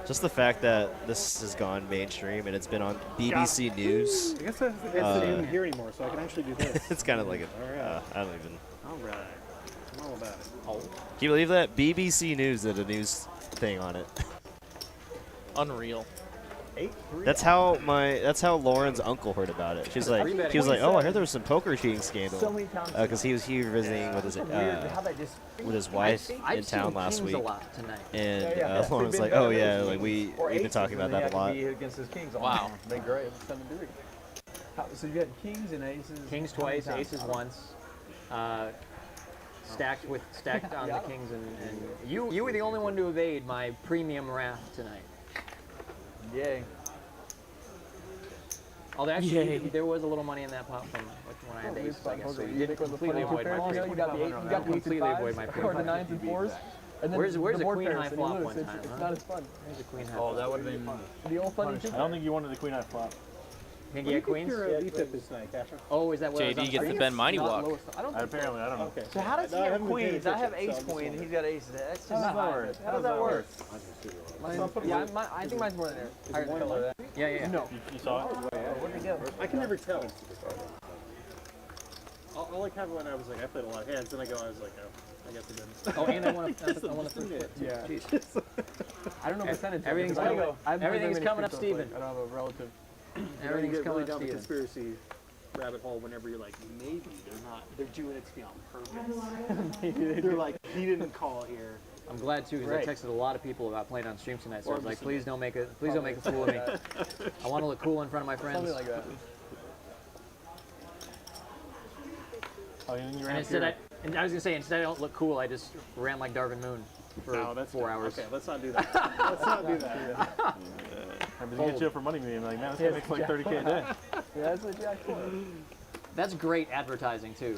Speaker 1: Just the fact that this has gone mainstream and it's been on BBC News.
Speaker 4: I guess that's not even here anymore, so I can actually do this.
Speaker 1: It's kind of like
Speaker 4: All right.
Speaker 1: I don't even.
Speaker 4: All right. I'm all about it.
Speaker 1: Can you believe that? BBC News did a news thing on it.
Speaker 2: unreal.
Speaker 1: That's how Lauren's uncle heard about it. She was like, oh, I heard there was some poker cheating scandal.
Speaker 5: So many times.
Speaker 1: Because he was here visiting with his wife in town last week.
Speaker 7: A lot tonight.
Speaker 1: And Lauren was like, oh yeah, like we've been talking about that a lot.
Speaker 5: Against his kings.
Speaker 2: Wow.
Speaker 5: They're great. So you got kings and aces.
Speaker 7: Kings twice, aces once. Stacked on the kings, and you were the only one to evade my premium wrath tonight.
Speaker 5: Yay.
Speaker 7: Although actually, there was a little money in that pot from when I had the aces, I guess. So you did completely avoid my premium.
Speaker 5: You got the
Speaker 7: completely avoid my premium.
Speaker 5: or the 9s and 4s. And then
Speaker 7: Where's
Speaker 5: the
Speaker 7: a
Speaker 5: board
Speaker 7: queen
Speaker 5: pairs,
Speaker 7: high
Speaker 5: and
Speaker 7: flop
Speaker 5: you
Speaker 7: one
Speaker 5: lose.
Speaker 7: time?
Speaker 5: It's not as fun.
Speaker 7: There's a queen high.
Speaker 10: Oh, that would have been
Speaker 5: The old funny
Speaker 10: I don't think you wanted the queen high flop.
Speaker 7: Can you get queens?
Speaker 4: Your VPIP is tonight, Cashman.
Speaker 7: Oh, is that what
Speaker 2: JD gets the Ben Meine walk.
Speaker 10: Apparently, I don't know.
Speaker 4: Okay.
Speaker 5: So how does he have queens? I have ace queen, and he's got aces. That's just not hard. How does that work? Yeah, I think mine's more than there. Higher than color.
Speaker 7: Yeah.
Speaker 5: No.
Speaker 10: You saw it?
Speaker 5: Where'd they go?
Speaker 4: I can never tell. I'll like have it when I was like, I played a lot of hands, then I was like, oh, I guess I didn't.
Speaker 7: Oh, and I want to flip.
Speaker 5: Yeah.
Speaker 7: Jeez.
Speaker 5: I don't know percentage.
Speaker 7: Everything's coming up, Steven.
Speaker 5: I don't have a relative.
Speaker 7: Everything's coming
Speaker 4: down
Speaker 7: up,
Speaker 4: the
Speaker 7: Steven.
Speaker 4: conspiracy rabbit hole whenever you're like, maybe they're doing it to me on purpose. They're like, he didn't call here.
Speaker 7: I'm glad too, because I texted a lot of people about playing on stream tonight. So I was like, please don't make a fool of me. I want to look cool in front of my friends.
Speaker 5: Something like that.
Speaker 10: Oh, and you
Speaker 7: And I was gonna say, instead I don't look cool, I just ran like Darvin Moon for 4 hours.
Speaker 4: Okay, let's not do that. Let's not do that.
Speaker 10: I'm going to get you up for money meeting. Like, man, this guy makes like 30K a day.
Speaker 5: Yeah, that's what Jack said.
Speaker 7: That's great advertising too.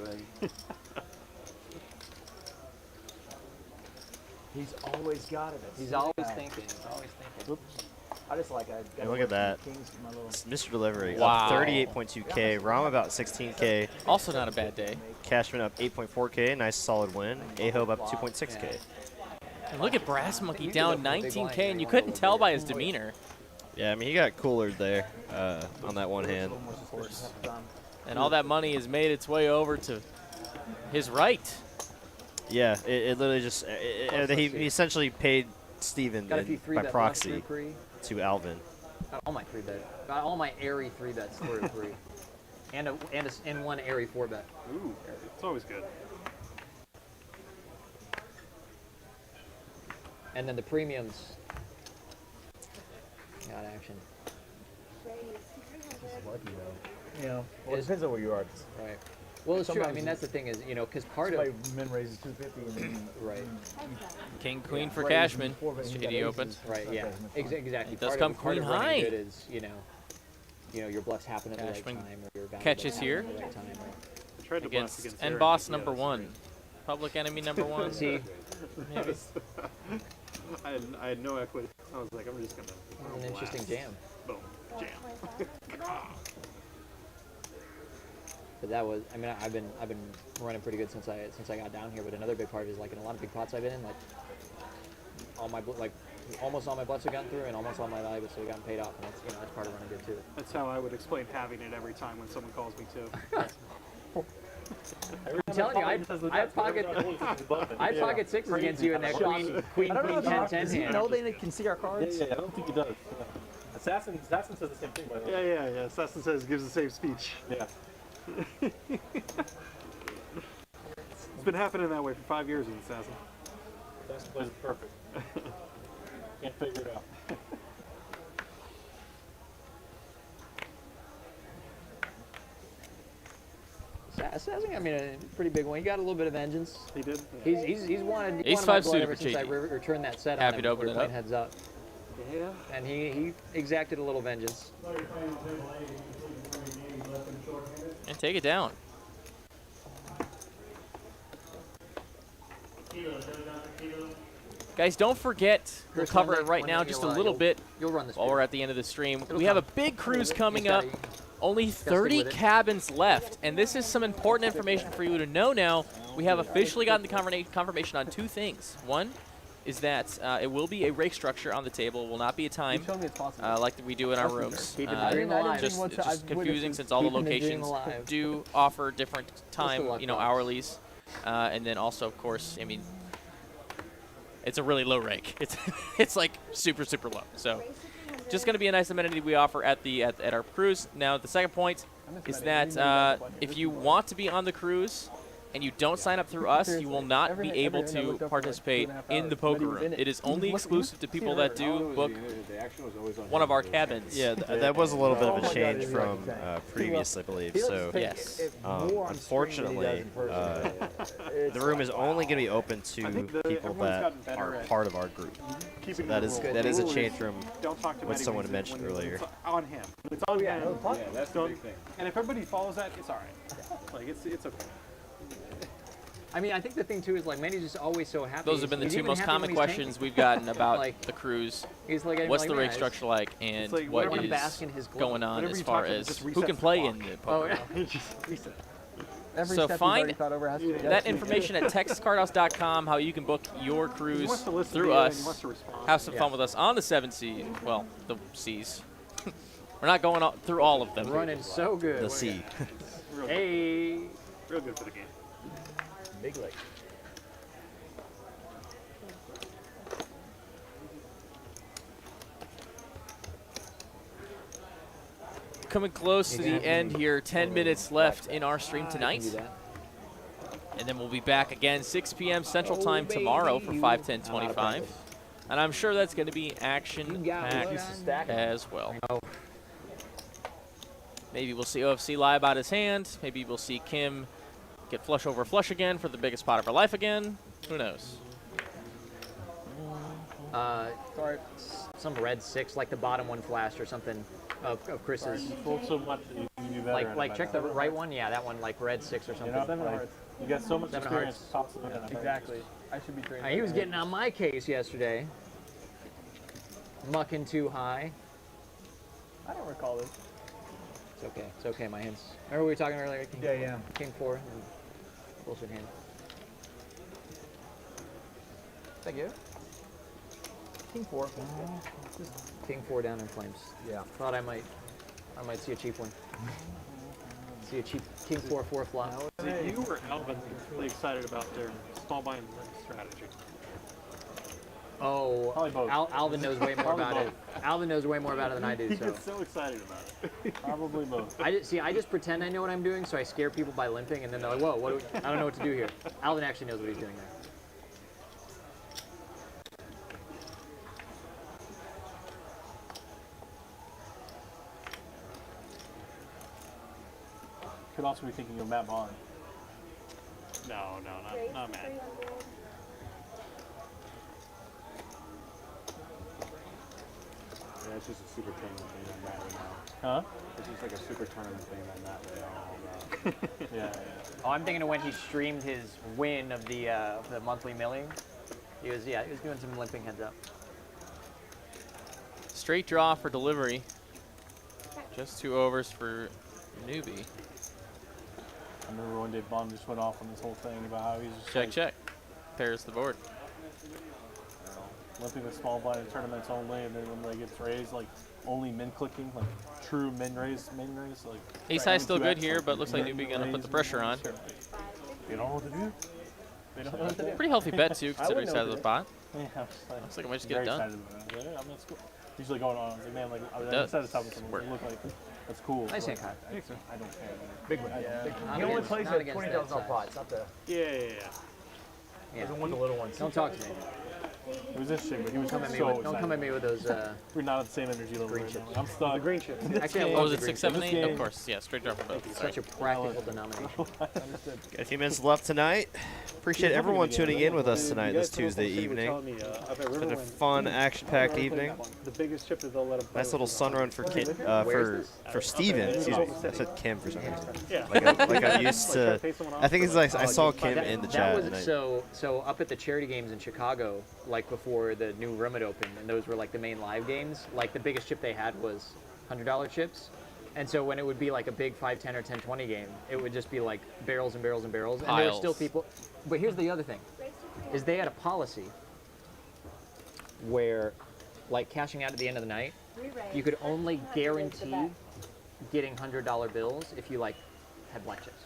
Speaker 5: He's always got it.
Speaker 7: He's always thinking.
Speaker 5: I just like
Speaker 1: Hey, look at that. Mr. Delivery
Speaker 2: Wow.
Speaker 1: up 38.2K. Rom about 16K.
Speaker 2: Also not a bad day.
Speaker 1: Cashman up 8.4K. Nice solid win. Ahob up 2.6K.
Speaker 2: And look at Brass Monkey down 19K, and you couldn't tell by his demeanor.
Speaker 1: Yeah, I mean, he got cooler there on that one hand.
Speaker 2: And all that money has made its way over to his right.
Speaker 1: Yeah, it literally just he essentially paid Steven by proxy to Alvin.
Speaker 7: Got all my 3-bet. Got all my airy 3-bets through 3. And one airy 4-bet.
Speaker 4: Ooh, it's always good.
Speaker 7: And then the premiums. Got action.
Speaker 5: Yeah. Well, it depends on where you are.
Speaker 7: Right. Well, it's true. I mean, that's the thing is, because part of
Speaker 5: min raises 250 and then
Speaker 7: right.
Speaker 2: King Queen for Cashman. JD open.
Speaker 7: Right. Yeah. Exactly.
Speaker 2: It does
Speaker 7: part
Speaker 2: come
Speaker 7: of
Speaker 2: Queen
Speaker 7: running
Speaker 2: high.
Speaker 7: Good is your bluffs happen at the right
Speaker 2: Cashman
Speaker 7: time, or your value
Speaker 2: catches
Speaker 7: happen
Speaker 2: here
Speaker 7: at the right time.
Speaker 4: I tried to blast
Speaker 2: Against
Speaker 4: Aaron,
Speaker 2: boss
Speaker 4: but yeah,
Speaker 2: number
Speaker 4: that's
Speaker 2: 1.
Speaker 4: great.
Speaker 2: Public enemy number 1.
Speaker 7: See,
Speaker 2: Maybe.
Speaker 4: I had no equity. I was like, I'm just gonna.
Speaker 7: an interesting jam.
Speaker 4: Boom, jam.
Speaker 7: But that was, I mean, I've been running pretty good since I got down here. But another big part is like in a lot of big pots I've been in, like almost all my bluffs have gotten through, and almost all my valuables have gotten paid off, and that's that's part of running good too.
Speaker 4: That's how I would explain having it every time when someone calls me too.
Speaker 7: I'm telling you, I pocket sixes against you in that queen 10-10
Speaker 5: Does he
Speaker 7: hand.
Speaker 5: know they can see our cards?
Speaker 10: Yeah, I don't think he does. Assassin says the same thing, by the way.
Speaker 4: Yeah. Assassin says gives the same speech.
Speaker 10: Yeah.
Speaker 4: It's been happening that way for 5 years in Assassin.
Speaker 11: That's place is perfect. Can't figure it out.
Speaker 7: Assassin, I mean, a pretty big one. He got a little bit of vengeance.
Speaker 4: He did.
Speaker 7: He's wanted.
Speaker 2: Ace
Speaker 7: wanted
Speaker 2: 5
Speaker 7: my blood
Speaker 2: suited
Speaker 7: ever
Speaker 2: for
Speaker 7: since I
Speaker 2: cheeky.
Speaker 7: returned that set.
Speaker 2: Happy
Speaker 7: on him
Speaker 2: to open
Speaker 7: when
Speaker 2: it
Speaker 7: we were
Speaker 2: up.
Speaker 7: playing Heads Up.
Speaker 4: Yeah.
Speaker 7: And he exacted a little vengeance.
Speaker 2: And take it down. Guys, don't forget, we'll
Speaker 7: Chris,
Speaker 2: cover
Speaker 7: when
Speaker 2: it right
Speaker 7: they-
Speaker 2: now
Speaker 7: when
Speaker 2: just a
Speaker 7: you'll,
Speaker 2: little bit
Speaker 7: You'll run this.
Speaker 2: while we're at the end of the stream.
Speaker 7: It'll
Speaker 2: We have a
Speaker 7: come.
Speaker 2: big cruise
Speaker 7: You
Speaker 2: coming
Speaker 7: gotta-
Speaker 2: up. Only
Speaker 7: stick
Speaker 2: 30
Speaker 7: with it.
Speaker 2: cabins left, and this is some important information for you to know now. We have officially gotten the confirmation on 2 things. One is that it will be a rake structure on the table. It will not be a time
Speaker 8: Show me it's possible.
Speaker 2: like we do in our rooms.
Speaker 7: Keeping the dream alive.
Speaker 2: It's
Speaker 8: I've
Speaker 2: just confusing
Speaker 8: witnessed
Speaker 2: since all the
Speaker 7: keeping the dream
Speaker 2: locations
Speaker 7: alive.
Speaker 2: do offer different time,
Speaker 7: luck, Bob.
Speaker 2: hourlies. And then also, of course, I mean, it's a really low rake. It's like super, super low. So just going to be a nice amenity we offer at our cruise. Now, the second point is that if you want to be on the cruise and you don't sign up through us, you will not be able to participate in the poker room. It is only exclusive to people that do book one of our cabins.
Speaker 1: Yeah, that was a little bit of a change from previous, I believe. So,
Speaker 2: yes.
Speaker 1: Unfortunately, the room is only going to be open to people that are part of our group. So that is a change from what someone mentioned earlier.
Speaker 4: It's on him. It's on him.
Speaker 9: Yeah, that's the big thing.
Speaker 4: And if everybody follows that, it's all right. Like it's okay.
Speaker 7: I mean, I think the thing too is like Manny's just always so happy.
Speaker 2: Those have been the
Speaker 7: He's
Speaker 2: 2
Speaker 7: even
Speaker 2: most
Speaker 7: happy
Speaker 2: common
Speaker 7: when he's
Speaker 2: questions
Speaker 7: tanking.
Speaker 2: we've gotten about
Speaker 7: Like,
Speaker 2: the cruise.
Speaker 7: He's like,
Speaker 2: What's the
Speaker 7: like,
Speaker 2: rake
Speaker 7: yeah,
Speaker 2: structure like, and
Speaker 4: like
Speaker 2: what
Speaker 4: whatever
Speaker 2: is
Speaker 7: bask in his glow.
Speaker 2: going on
Speaker 4: Whatever
Speaker 2: as
Speaker 4: you
Speaker 2: far
Speaker 4: talk about,
Speaker 2: as
Speaker 4: just
Speaker 2: who
Speaker 4: reset
Speaker 2: can
Speaker 4: the
Speaker 2: play
Speaker 4: clock.
Speaker 2: in the
Speaker 7: Oh,
Speaker 2: poker.
Speaker 7: yeah. Just reset.
Speaker 8: Every
Speaker 2: So
Speaker 8: step
Speaker 2: find
Speaker 8: you've already thought over has to be
Speaker 2: that information at texascardhouse.com, how you can book your
Speaker 4: He
Speaker 2: cruise
Speaker 4: wants to listen
Speaker 2: through
Speaker 4: to you and he
Speaker 2: us.
Speaker 4: wants to respond.
Speaker 2: Have some fun with us on the 7 seas. Well, the seas. We're not going through all of them.
Speaker 7: Running so good.
Speaker 1: The sea.
Speaker 4: Real good.
Speaker 7: Hey.
Speaker 4: Real good for the game.
Speaker 7: Big leg.
Speaker 2: Coming close to the end here. 10 minutes left in our stream
Speaker 7: I
Speaker 2: tonight.
Speaker 7: can do that.
Speaker 2: And then we'll be back again 6 p.m. Central Time tomorrow for 5/10/25. And I'm sure that's going to be action-packed as well. Maybe we'll see OFC lie about his hand. Maybe we'll see Kim get flush over flush again for the biggest pot of her life again. Who knows?
Speaker 7: Some red 6, like the bottom one flashed or something of Chris's.
Speaker 11: You fold so much that you do better.
Speaker 7: Like check the right one. Yeah, that one, like red 6 or something.
Speaker 11: You know, like, you got so much
Speaker 7: 7
Speaker 11: experience.
Speaker 7: hearts.
Speaker 11: Tops of it.
Speaker 8: Exactly. I should be trained.
Speaker 7: He was getting on my case yesterday. Mucking too high.
Speaker 8: I don't recall this.
Speaker 7: It's okay. It's okay. My hands. Remember we were talking earlier?
Speaker 8: Yeah.
Speaker 7: King 4. Bullshit hand.
Speaker 8: Thank you. King 4.
Speaker 7: King 4 down in flames.
Speaker 8: Yeah.
Speaker 7: Thought I might see a cheap one. See a cheap King 4 flop.
Speaker 4: You or Alvin really excited about their small blind strategy?
Speaker 7: Oh,
Speaker 11: Probably both.
Speaker 7: Alvin knows way more
Speaker 11: Probably
Speaker 7: about it. Alvin knows way more about it than I do.
Speaker 4: He
Speaker 7: So
Speaker 4: gets so excited about it.
Speaker 11: Probably both.
Speaker 7: I just pretend I know what I'm doing, so I scare people by limping, and then they're like, "Whoa, I don't know what to do here." Alvin actually knows what he's doing there.
Speaker 11: Could also be thinking of Matt Bond.
Speaker 4: No, not Matt.
Speaker 10: Yeah, it's just a super tournament thing on that right now.
Speaker 11: Huh?
Speaker 10: It's just like a super tournament thing on that right now.
Speaker 11: Yeah.
Speaker 7: Oh, I'm thinking of when he streamed his win of the monthly milling. He was doing some limping heads up.
Speaker 2: Straight draw for delivery. Just 2 overs for newbie.
Speaker 11: I remember one day Bond just went off on this whole thing about how he's just
Speaker 2: Check,
Speaker 11: like,
Speaker 2: check. Pairs the board.
Speaker 11: limping the small blind in tournaments only, and then when like gets raised, like only min clicking, like true min raise, like.
Speaker 2: Ace high still good here, but looks like newbie gonna put the pressure on.
Speaker 11: They don't know what to do. They don't know what to do.
Speaker 2: Pretty healthy bet too, considering size of the pot.
Speaker 11: Yeah,
Speaker 2: Looks like I might just get it done.
Speaker 11: Excited about it. Yeah, I mean, it's cool. Usually going on, I was like, man, like I was
Speaker 2: does.
Speaker 11: at the top of something.
Speaker 2: Work.
Speaker 11: It looked like
Speaker 9: That's cool.
Speaker 7: Nice hand card.
Speaker 9: I don't care.
Speaker 5: Big one.
Speaker 7: Yeah.
Speaker 5: He only plays
Speaker 7: Not
Speaker 5: at
Speaker 7: against
Speaker 5: $20,000
Speaker 7: that size.
Speaker 5: pots, not the.
Speaker 9: Yeah.
Speaker 5: Doesn't want the little ones.
Speaker 7: Don't talk to me.
Speaker 9: It was interesting, but he was
Speaker 7: Come at me
Speaker 9: so
Speaker 7: with, don't come at me with those.
Speaker 9: We're not at the same energy level
Speaker 7: green
Speaker 9: right
Speaker 7: chips.
Speaker 9: now. I'm stuck.
Speaker 4: The green chips.
Speaker 7: Actually, I
Speaker 2: What
Speaker 7: love
Speaker 2: was
Speaker 7: the
Speaker 2: it,
Speaker 7: green
Speaker 2: 6, 7,
Speaker 7: chips.
Speaker 2: 8? Of course, yeah, straight drop for both.
Speaker 7: Such a practical denomination.
Speaker 1: Got a few minutes left tonight. Appreciate everyone tuning in with us tonight this Tuesday evening. It's been a fun, action-packed evening.
Speaker 4: The biggest chip is they'll let him.
Speaker 1: Nice little sun run for for Steven. Excuse me. I said Kim for some reason.
Speaker 4: Yeah.
Speaker 1: Like I'm used to. I think it's like I saw Kim in the chat.
Speaker 7: That was so up at the charity games in Chicago, like before the new Rimmet opened, and those were like the main live games. Like the biggest chip they had was $100 chips, and so when it would be like a big 5, 10, or 10, 20 game, it would just be like barrels and barrels and barrels. And there were still people. But here's the other thing, is they had a policy where, like cashing out at the end of the night, you could only guarantee getting $100 bills if you like had black chips.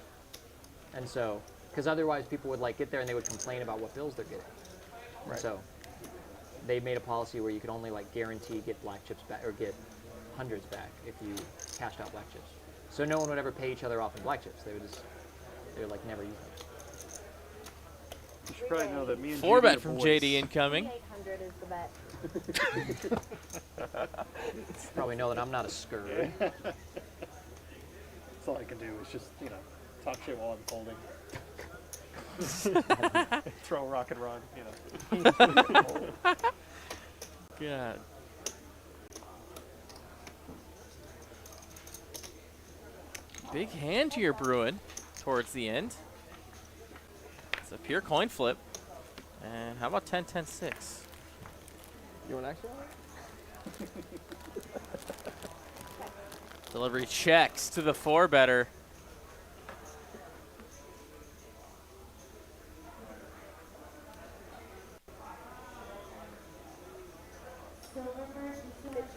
Speaker 7: And so, because otherwise people would like get there and they would complain about what bills they're getting. Right. And so they made a policy where you could only like guarantee get black chips back or get hundreds back if you cashed out black chips. So no one would ever pay each other off in black chips. They would like never use them.
Speaker 4: You should probably know that me and
Speaker 2: 4-bet from JD incoming.
Speaker 12: 800 is the bet.
Speaker 7: Probably know that I'm not a scurry.
Speaker 4: That's all I can do is just, talk shit while I'm folding. Throw rock and run,
Speaker 2: God. Big hand here, Bruin, towards the end. It's a pure coin flip. And how about 10, 10, 6?
Speaker 8: You want extra?
Speaker 2: Delivery checks to the 4-better.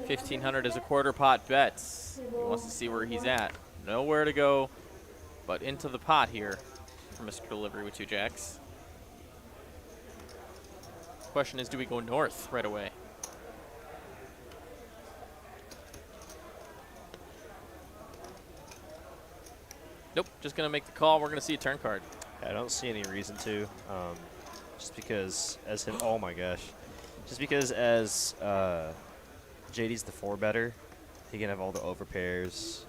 Speaker 2: $1,500 is a quarter pot bets. He wants to see where he's at. Nowhere to go but into the pot here for Mr. Delivery with 2 jacks. Question is, do we go north right away? Nope, just gonna make the call. We're gonna see a turn card.
Speaker 1: I don't see any reason to. Just because as him, oh my gosh, just because as JD's the 4-better, he can have all the overpairs,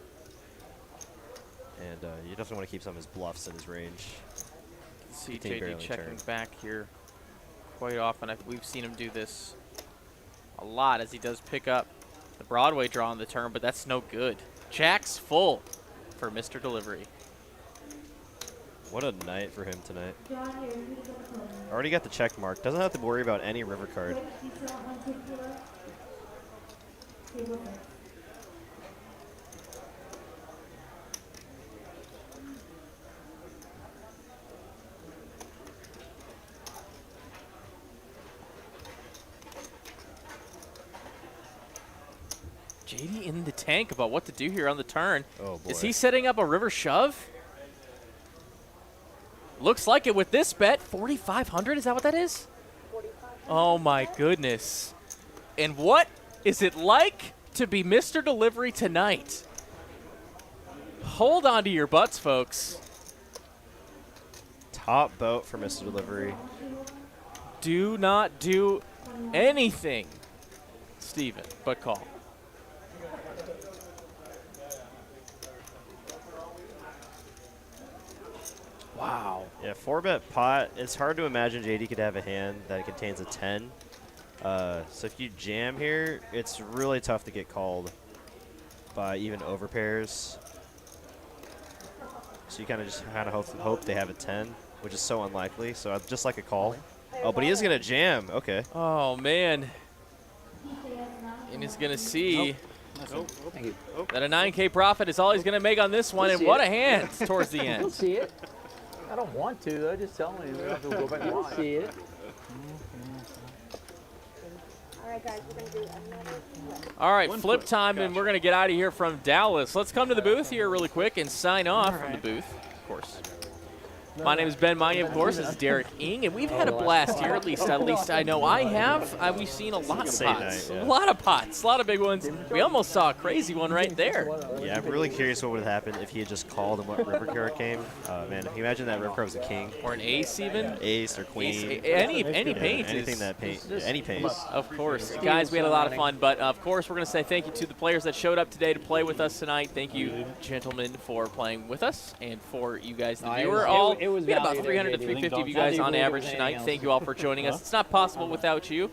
Speaker 1: and you definitely want to keep some of his bluffs in his range.
Speaker 2: See JD checking back here quite often. We've seen him do this a lot as he does pick up the Broadway draw on the turn, but that's no good. Jack's full for Mr. Delivery.
Speaker 1: What a night for him tonight. Already got the check mark. Doesn't have to worry about any river card.
Speaker 2: JD in the tank about what to do here on the turn.
Speaker 1: Oh boy.
Speaker 2: Is he setting up a river shove? Looks like it with this bet. 4,500, is that what that is? Oh my goodness. And what is it like to be Mr. Delivery tonight? Hold on to your butts, folks.
Speaker 1: Top boat for Mr. Delivery.
Speaker 2: Do not do anything, Steven, but call. Wow.
Speaker 1: Yeah, 4-bet pot. It's hard to imagine JD could have a hand that contains a 10. So if you jam here, it's really tough to get called by even overpairs. So you kind of hope they have a 10, which is so unlikely. So I'd just like a call. Oh, but he is gonna jam. Okay.
Speaker 2: Oh man. And he's gonna see that a 9K profit is all he's gonna make on this one, and what a hand towards the end.
Speaker 5: You'll see it. I don't want to, though. Just tell me. You don't have to go back and watch. See it.
Speaker 12: All right, guys, we're going to do another flip.
Speaker 2: All right, flip time, and we're going to get out of here from Dallas. Let's come to the booth here really quick and sign off from the booth, of course. My name is Ben Meine, of course. This is Derick Ing, and we've had a blast here. At least I know I have. We've seen a lot of pots. A lot of pots. A lot of big ones. We almost saw a crazy one right there.
Speaker 1: Yeah, I'm really curious what would have happened if he had just called and what river card came. Man, if you imagine that river card was a king.
Speaker 2: Or an ace even.
Speaker 1: Yeah, ace or queen.
Speaker 2: Ace, any paint.
Speaker 1: Anything that paint. Any paint.
Speaker 2: Of course. Guys, we had a lot of fun, but of course we're going to say thank you to the players that showed up today to play with us tonight. Thank you, gentlemen, for playing with us, and for you guys, the viewer. We had about 300 to 350 of you guys on average tonight. Thank you all for joining us. It's not possible without you.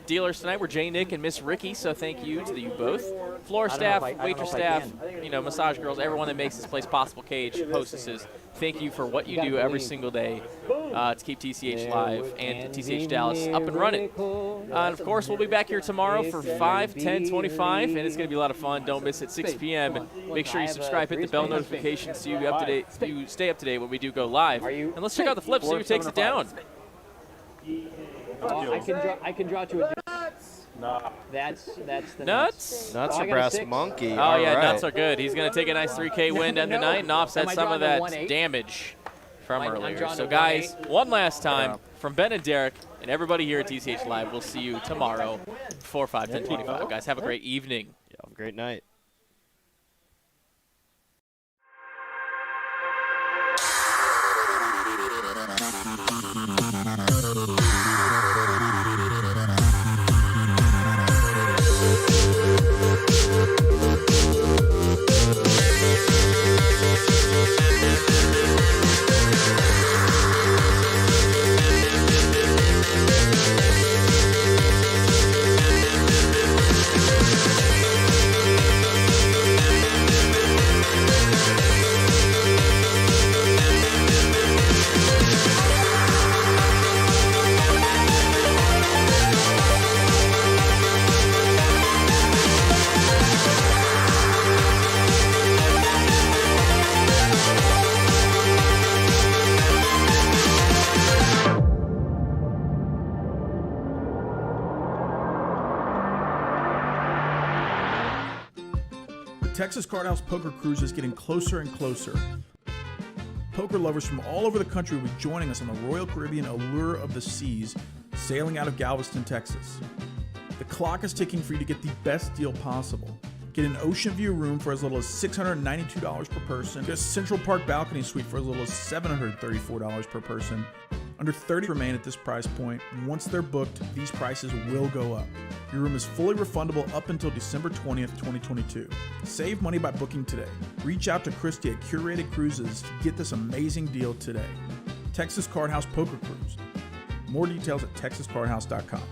Speaker 2: Dealers tonight were Jay, Nick, and Miss Ricky, so thank you to you both. Floor staff, waitress staff, massage girls, everyone that makes this place possible, Cage, hostesses. Thank you for what you do every single day to keep TCH live and TCH Dallas up and running. And of course, we'll be back here tomorrow for 5, 10, 25, and it's going to be a lot of fun. Don't miss it, 6 p.m. Make sure you subscribe, hit the bell notifications so you stay up to date when we do go live. And let's check out the flip, see who takes it down.
Speaker 7: I can draw to a.
Speaker 9: Nah.
Speaker 7: That's the
Speaker 2: nuts.
Speaker 1: Nuts or brass monkey.
Speaker 2: Oh yeah, nuts are good. He's gonna take a nice 3K win to end the night and offset some of that damage from earlier. So guys, one last time from Ben and Derick and everybody here at TCH Live. We'll see you tomorrow, 4, 5, 10, 25. Guys, have a great evening.
Speaker 1: Yeah, have a great night.
Speaker 6: Texas Card House Poker Cruise is getting closer and closer. Poker lovers from all over the country will be joining us on the Royal Caribbean Allure of the Seas, sailing out of Galveston, Texas. The clock is ticking for you to get the best deal possible. Get an ocean view room for as little as $692 per person. Get a Central Park balcony suite for as little as $734 per person. Under 30 remain at this price point. Once they're booked, these prices will go up. Your room is fully refundable up until December 20th, 2022. Save money by booking today. Reach out to Christy at Curated Cruises to get this amazing deal today. Texas Card House Poker Cruise. More details at texascardhouse.com.